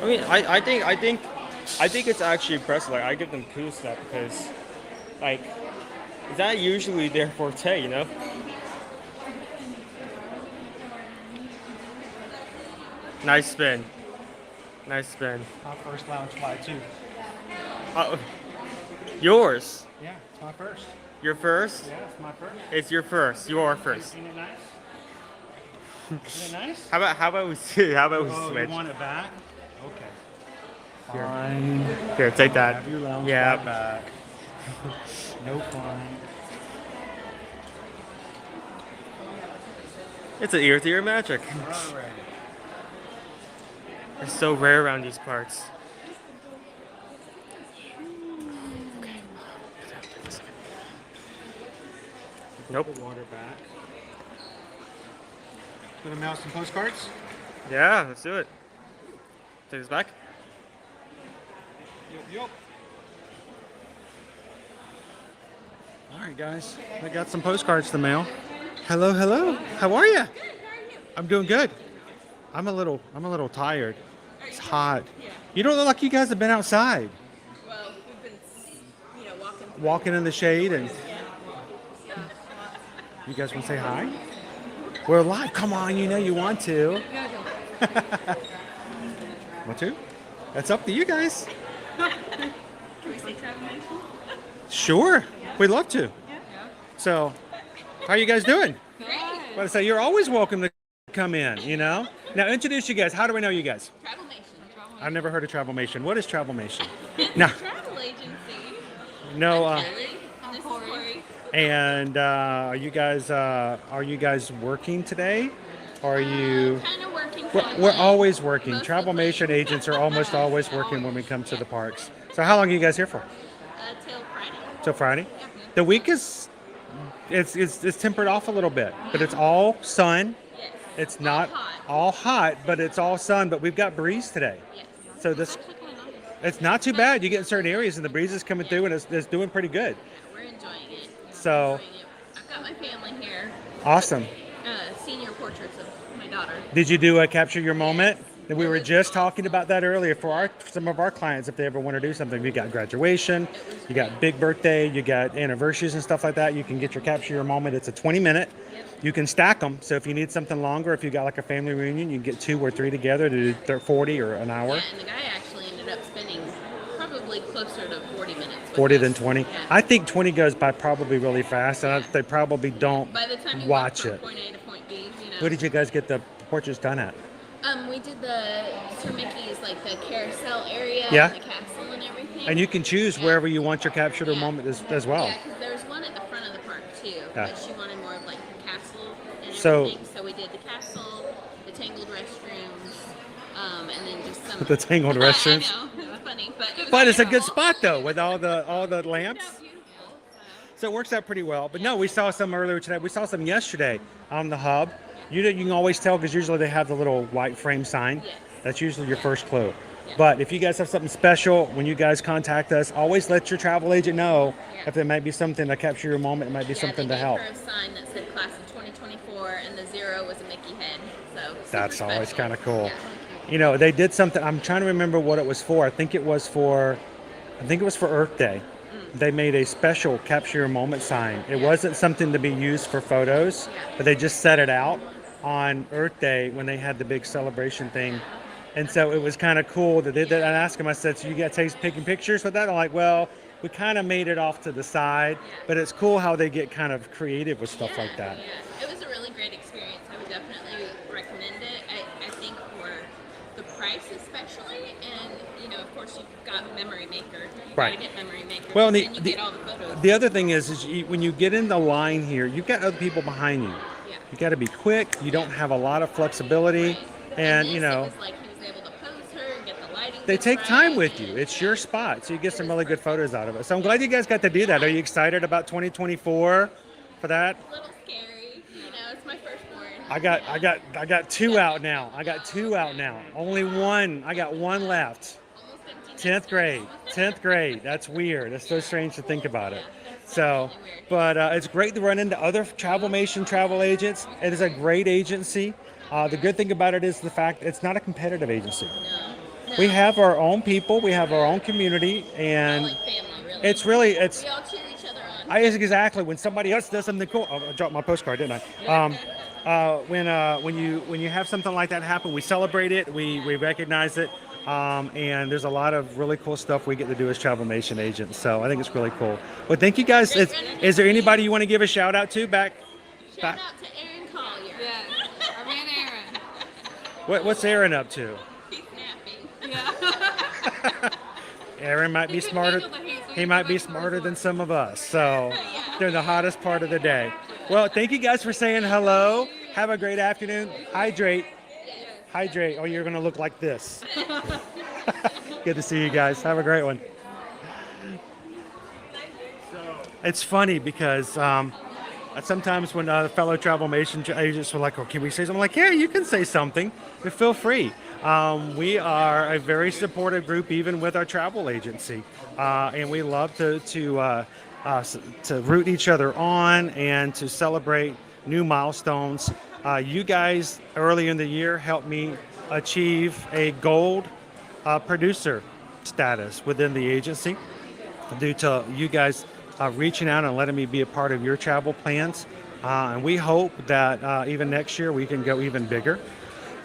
I mean, I think it's actually impressive. Like, I give them kudos to that because, like, is that usually their forte, you know? Nice spin. Nice spin. My first lounge fly too. Yours. Yeah, it's my first. Your first? Yeah, it's my first. It's your first. Your first. Isn't it nice? Isn't it nice? How about we see? How about we switch? You want it back? Okay. Here. Fine. Here, take that. Have your lounge Yeah. fly back. No fine. It's an ear-to-ear magic. Alright. It's so rare around these parts. Nope. Put the water back. Gonna mail some postcards? Yeah, let's do it. Take this back. Yup. Alright guys, I got some postcards to mail. Hello, hello. How are you? I'm doing good. I'm a little tired. It's hot. You don't look like you guys have been outside. Well, we've been, walking. Walking in the shade and you guys want to say hi? We're live. Come on, you know you want to. Want to? That's up to you guys. Can we say Travel Nation? Sure. We'd love to. So, how you guys doing? Great. Well, I say you're always welcome to come in, you know? Now introduce you guys. How do I know you guys? Travel Nation. I've never heard of Travelmation. What is Travelmation? It's No. a travel agency. No. Kelly. This is Corey. And are you guys working today? Or are you? Kind of working. We're always working. Travelmation agents are almost always working when we come to the parks. So how long are you guys here for? Till Friday. Till Friday. The week is it's tempered off a little bit, but it's all sun. Yes. It's not all hot, but it's all sun. But we've got breeze today. Yes. So this, it's not too bad. You get in certain areas and the breeze is coming through and it's doing pretty good. We're enjoying it. So I've got my family here. awesome. Senior portraits of my daughter. Did you do a capture your moment? And we were just talking about that earlier for some of our clients if they ever want to do something. You got graduation, you got big birthday, you got anniversaries and stuff like that. You can get your capture your moment. It's a 20-minute. You can stack them. So if you need something longer, if you got like a family reunion, you can get 2 or 3 together to do 40 or an hour. Yeah, and the guy actually ended up spending probably closer to 40 minutes. 40 than 20. I think 20 goes by probably really fast, and they probably don't By the time you watch walk it. from point A to point B, Where did you guys get the portraits done at? We did the Sir Mickey's, like the carousel area, Yeah. and the castle and everything. And you can choose wherever you want your capture the moment as well. Yeah, because there's one at the front of the park too, Yeah. but she wanted more of like the castle and So- everything. So we did the castle, the tangled restrooms, and then just some. The tangled restrooms. I know, it was funny, but it was But it's a good beautiful. spot though, with all the lamps. So it works out pretty well. But no, we saw some earlier today. We saw some yesterday on the hub. You can always tell because usually they have the little white frame sign. Yes. That's usually your first clue. But if you guys have something special, when you guys contact us, always let your travel agent know if there might be something to capture your moment. It might be something to help. Her a sign that said class of 2024, and the 0 was a Mickey head. So That's super always special. kind of cool. Yeah. You know, they did something. I'm trying to remember what it was for. I think it was for Earth Day. They made a special capture your moment sign. It wasn't something to be used for photos, but they just set it out on Earth Day when they had the big celebration thing. And so it was kind of cool that they did. I asked them, I said, so you guys taking pictures with that? I'm like, well, we kind of made it off to the side, but it's cool how they get kind of creative with stuff like that. Yeah, it was a really great experience. I would definitely recommend it. I think for the price especially, and you know, of course, you've got Memory Maker. You Right. gotta get Memory Maker. Well, and then you get all the photos. the other thing is when you get in the line here, you've got other people behind you. Yeah. You got to be quick. You don't have a lot of flexibility, and you know. It was like he was able to pose her, get the lighting. They just take right. time with you. It's your spot, so you get some really good photos out of it. So I'm glad you guys got to do that. Are you excited about 2024 for that? A little scary, you know. It's my firstborn. I got 2 out now. I got 2 out now. Only one. I got 1 left. 10th grade. 10th grade. That's weird. That's so strange to think about it. So, but it's great to run into other Travelmation travel agents. It is a great agency. The good thing about it is the fact it's not a competitive agency. We have our own people, we have our own community, and it's really We all cheer each other on. exactly when somebody else does something cool. Oh, I dropped my postcard, didn't I? When you have something like that happen, we celebrate it, we recognize it, and there's a lot of really cool stuff we get to do as Travelmation agents. So I think it's really cool. But thank you guys. Is there anybody you want to give a shout out to back? Shout out to Aaron Collier. Yeah, our man Aaron. What's Aaron up to? He's napping. Yeah. Aaron might be smarter. He might be smarter than some of us. So during the hottest part of the day. Well, thank you guys for saying hello. Have a great afternoon. Hydrate. Hydrate. Oh, you're going to look like this. Good to see you guys. Have a great one. It's funny because sometimes when fellow Travelmation agents were like, "Oh, can we say something?" I'm like, "Yeah, you can say something. But feel free." We are a very supportive group, even with our travel agency, and we love to root each other on and to celebrate new milestones. You guys early in the year helped me achieve a gold producer status within the agency due to you guys reaching out and letting me be a part of your travel plans. And we hope that even next year we can go even bigger.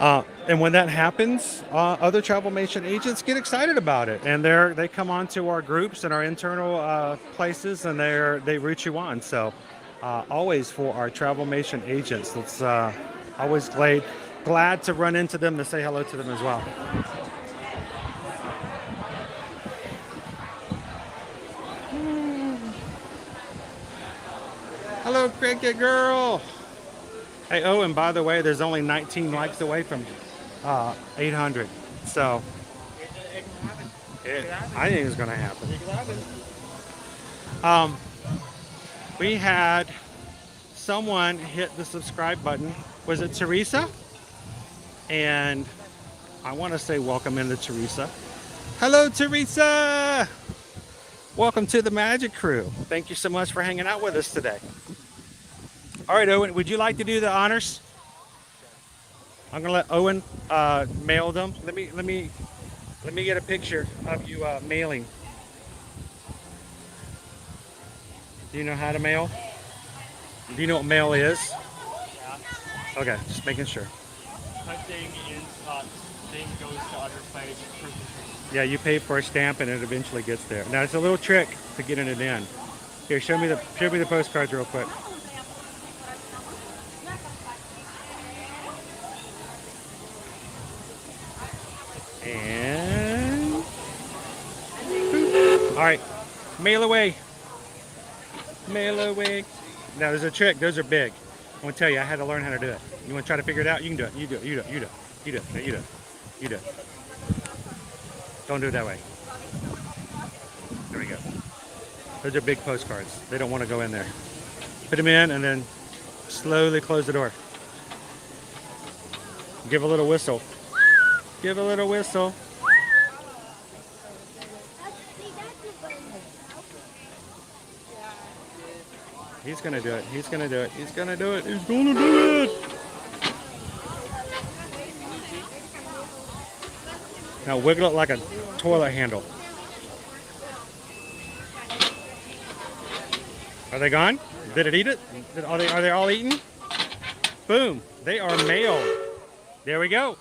And when that happens, other Travelmation agents get excited about it, and they come onto our groups and our internal places, and they root you on. So always for our Travelmation agents, it's always glad to run into them, to say hello to them as well. Hello, cricket girl. Hey, oh, and by the way, there's only 19 likes away from 800. So I think it's going to happen. We had someone hit the subscribe button. Was it Teresa? And I want to say welcome into Teresa. Hello, Teresa. Welcome to the Magic Crew. Thank you so much for hanging out with us today. All right, Owen, would you like to do the honors? I'm gonna let Owen mail them. Let me get a picture of you mailing. Do you know how to mail? Do you know what mail is? Yeah. Okay, just making sure. Hunting is thing goes to other places. Yeah, you pay for a stamp and it eventually gets there. Now it's a little trick to getting it in. Here, show me the postcards real quick. And all right, mail away. Mail away. Now there's a trick. Those are big. I'm gonna tell you, I had to learn how to do it. You want to try to figure it out? You can do it. You do it. You do it. You do it. You do it. You do it. You do it. Don't do it that way. There we go. Those are big postcards. They don't want to go in there. Put them in and then slowly close the door. Give a little whistle. Give a little whistle. He's gonna do it. He's gonna do it. He's gonna do it. He's gonna do it. Now wiggle it like a toilet handle. Are they gone? Did it eat it? Are they all eaten? Boom. They are mailed. There we go.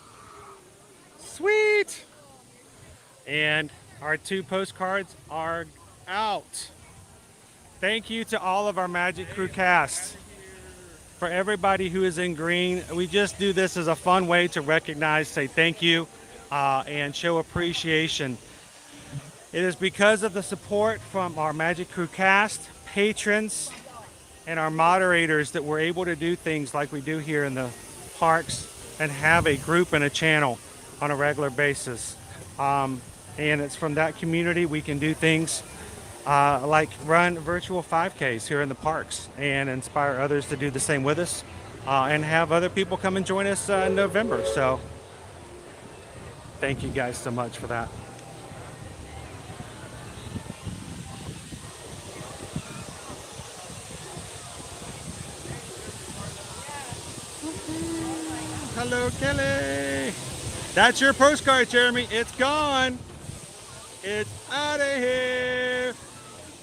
Sweet. And our 2 postcards are out. Thank you to all of our Magic Crew cast. For everybody who is in green, we just do this as a fun way to recognize, say thank you, and show appreciation. It is because of the support from our Magic Crew cast, patrons, and our moderators that we're able to do things like we do here in the parks and have a group and a channel on a regular basis. And it's from that community we can do things like run virtual 5Ks here in the parks and inspire others to do the same with us, and have other people come and join us in November. So thank you guys so much for that. Hello, Kelly. That's your postcard, Jeremy. It's gone. It's out of here.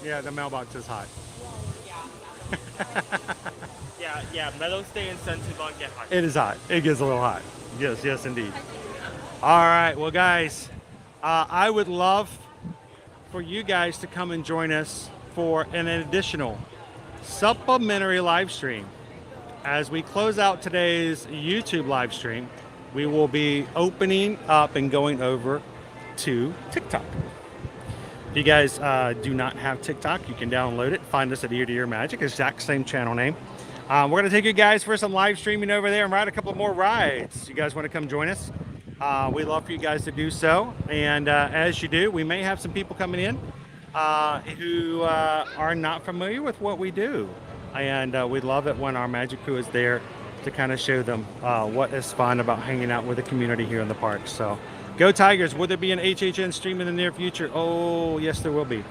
Yeah, the mailbox is hot. Yeah, Meadows Day and Centurbon get hot. It is hot. It gets a little hot. Yes, indeed. All right, well, guys, I would love for you guys to come and join us for an additional supplementary live stream. As we close out today's YouTube live stream, we will be opening up and going over to TikTok. If you guys do not have TikTok, you can download it. Find us at Ear to Ear Magic, exact same channel name. We're going to take you guys for some live streaming over there and ride a couple more rides. You guys want to come join us? We'd love for you guys to do so. And as you do, we may have some people coming in who are not familiar with what we do. And we love it when our Magic Crew is there to kind of show them what is fun about hanging out with the community here in the park. So go Tigers. Will there be an HHN stream in the near future? Oh, yes, there will be.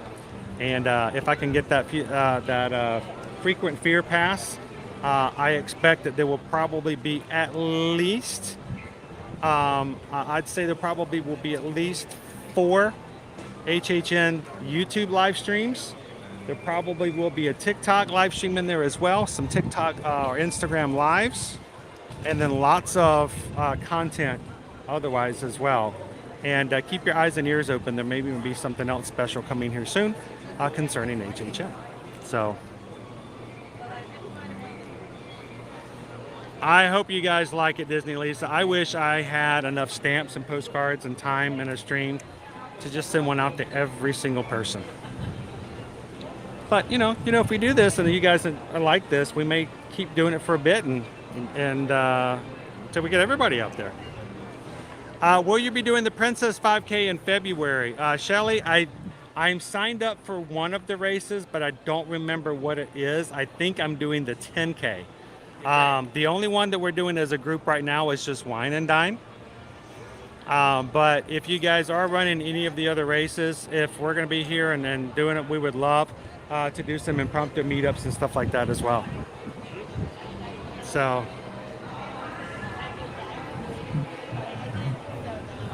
And if I can get that frequent fear pass, I expect that there will probably be at least, I'd say there probably will be at least 4 HHN YouTube live streams. There probably will be a TikTok live stream in there as well, some TikTok or Instagram lives, and then lots of content otherwise as well. And keep your eyes and ears open. There may even be something else special coming here soon concerning HHN. So I hope you guys like it, Disney Lisa. I wish I had enough stamps and postcards and time in a stream to just send one out to every single person. But you know, if we do this and you guys are like this, we may keep doing it for a bit and until we get everybody out there. Will you be doing the Princess 5K in February? Shelly, I'm signed up for one of the races, but I don't remember what it is. I think I'm doing the 10K. The only one that we're doing as a group right now is just Wine and Dine. But if you guys are running any of the other races, if we're going to be here and doing it, we would love to do some impromptu meetups and stuff like that as well. So.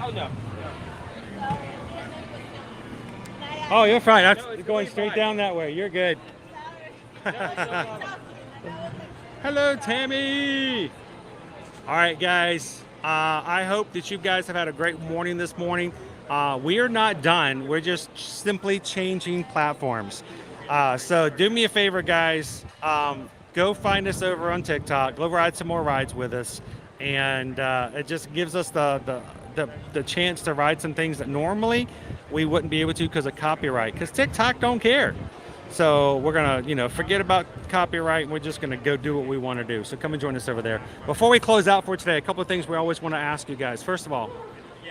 Oh, no. Oh, you're fine. That's going straight down that way. You're good. Hello, Tammy. All right, guys. I hope that you guys have had a great morning this morning. We are not done. We're just simply changing platforms. So do me a favor, guys. Go find us over on TikTok. Go ride some more rides with us. And it just gives us the chance to ride some things that normally we wouldn't be able to because of copyright. Because TikTok don't care. So we're gonna, forget about copyright, and we're just gonna go do what we want to do. So come and join us over there. Before we close out for today, a couple of things we always want to ask you guys. First of all,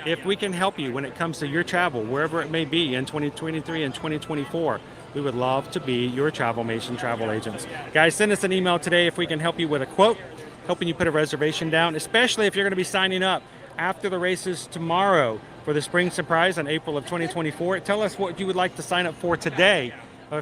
if we can help you when it comes to your travel, wherever it may be in 2023 and 2024, we would love to be your Travelmation travel agents. Guys, send us an email today if we can help you with a quote, helping you put a reservation down, especially if you're going to be signing up after the races tomorrow for the Spring Surprise in April of 2024. Tell us what you would like to sign up for today.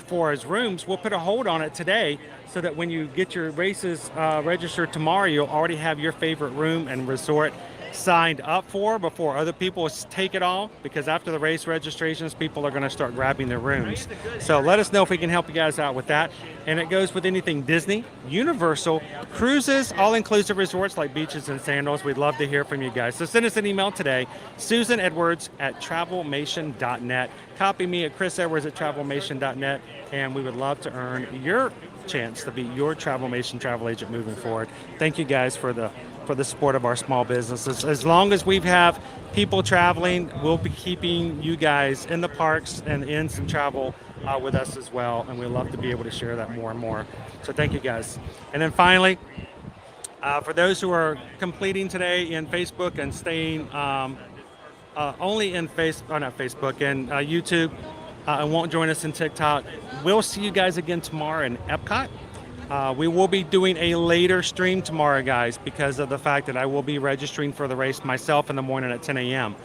For as rooms, we'll put a hold on it today so that when you get your races registered tomorrow, you'll already have your favorite room and resort signed up for before other people take it all, because after the race registrations, people are going to start grabbing their rooms. So let us know if we can help you guys out with that. And it goes with anything Disney, Universal, cruises, all-inclusive resorts like beaches and sandals. We'd love to hear from you guys. So send us an email today, susanedwards@travelmation.net. Copy me at chrisedwards@travelmation.net, and we would love to earn your chance to be your Travelmation travel agent moving forward. Thank you guys for the support of our small businesses. As long as we have people traveling, we'll be keeping you guys in the parks and in some travel with us as well, and we love to be able to share that more and more. So thank you guys. And then finally, for those who are completing today in Facebook and staying only in Facebook and YouTube, and won't join us in TikTok, we'll see you guys again tomorrow in Epcot. We will be doing a later stream tomorrow, guys, because of the fact that I will be registering for the race myself in the morning at 10 a.m.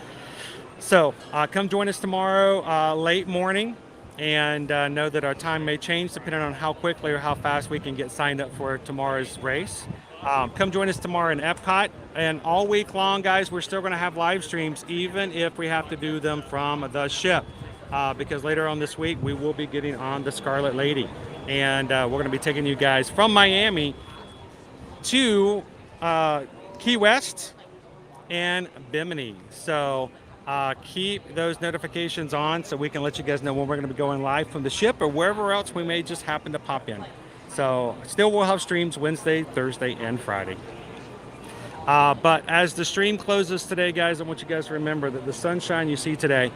So come join us tomorrow late morning, and know that our time may change depending on how quickly or how fast we can get signed up for tomorrow's race. Come join us tomorrow in Epcot, and all week long, guys, we're still going to have live streams, even if we have to do them from the ship, because later on this week we will be getting on the Scarlet Lady. And we're going to be taking you guys from Miami to Key West and Bimini. So keep those notifications on so we can let you guys know when we're going to be going live from the ship or wherever else we may just happen to pop in. So still we'll have streams Wednesday, Thursday, and Friday. But as the stream closes today, guys, I want you guys to remember that the sunshine you see today,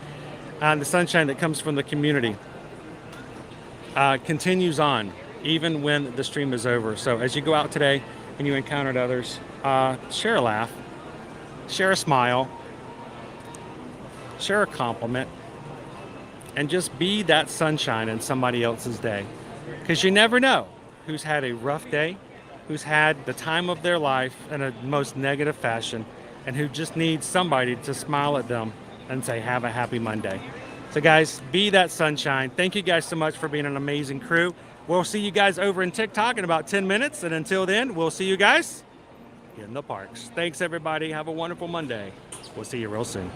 the sunshine that comes from the community, continues on even when the stream is over. So as you go out today and you encountered others, share a laugh, share a smile, share a compliment, and just be that sunshine in somebody else's day. Because you never know who's had a rough day, who's had the time of their life in a most negative fashion, and who just needs somebody to smile at them and say, have a happy Monday. So guys, be that sunshine. Thank you guys so much for being an amazing crew. We'll see you guys over in TikTok in about 10 minutes. And until then, we'll see you guys in the parks. Thanks, everybody. Have a wonderful Monday. We'll see you real soon.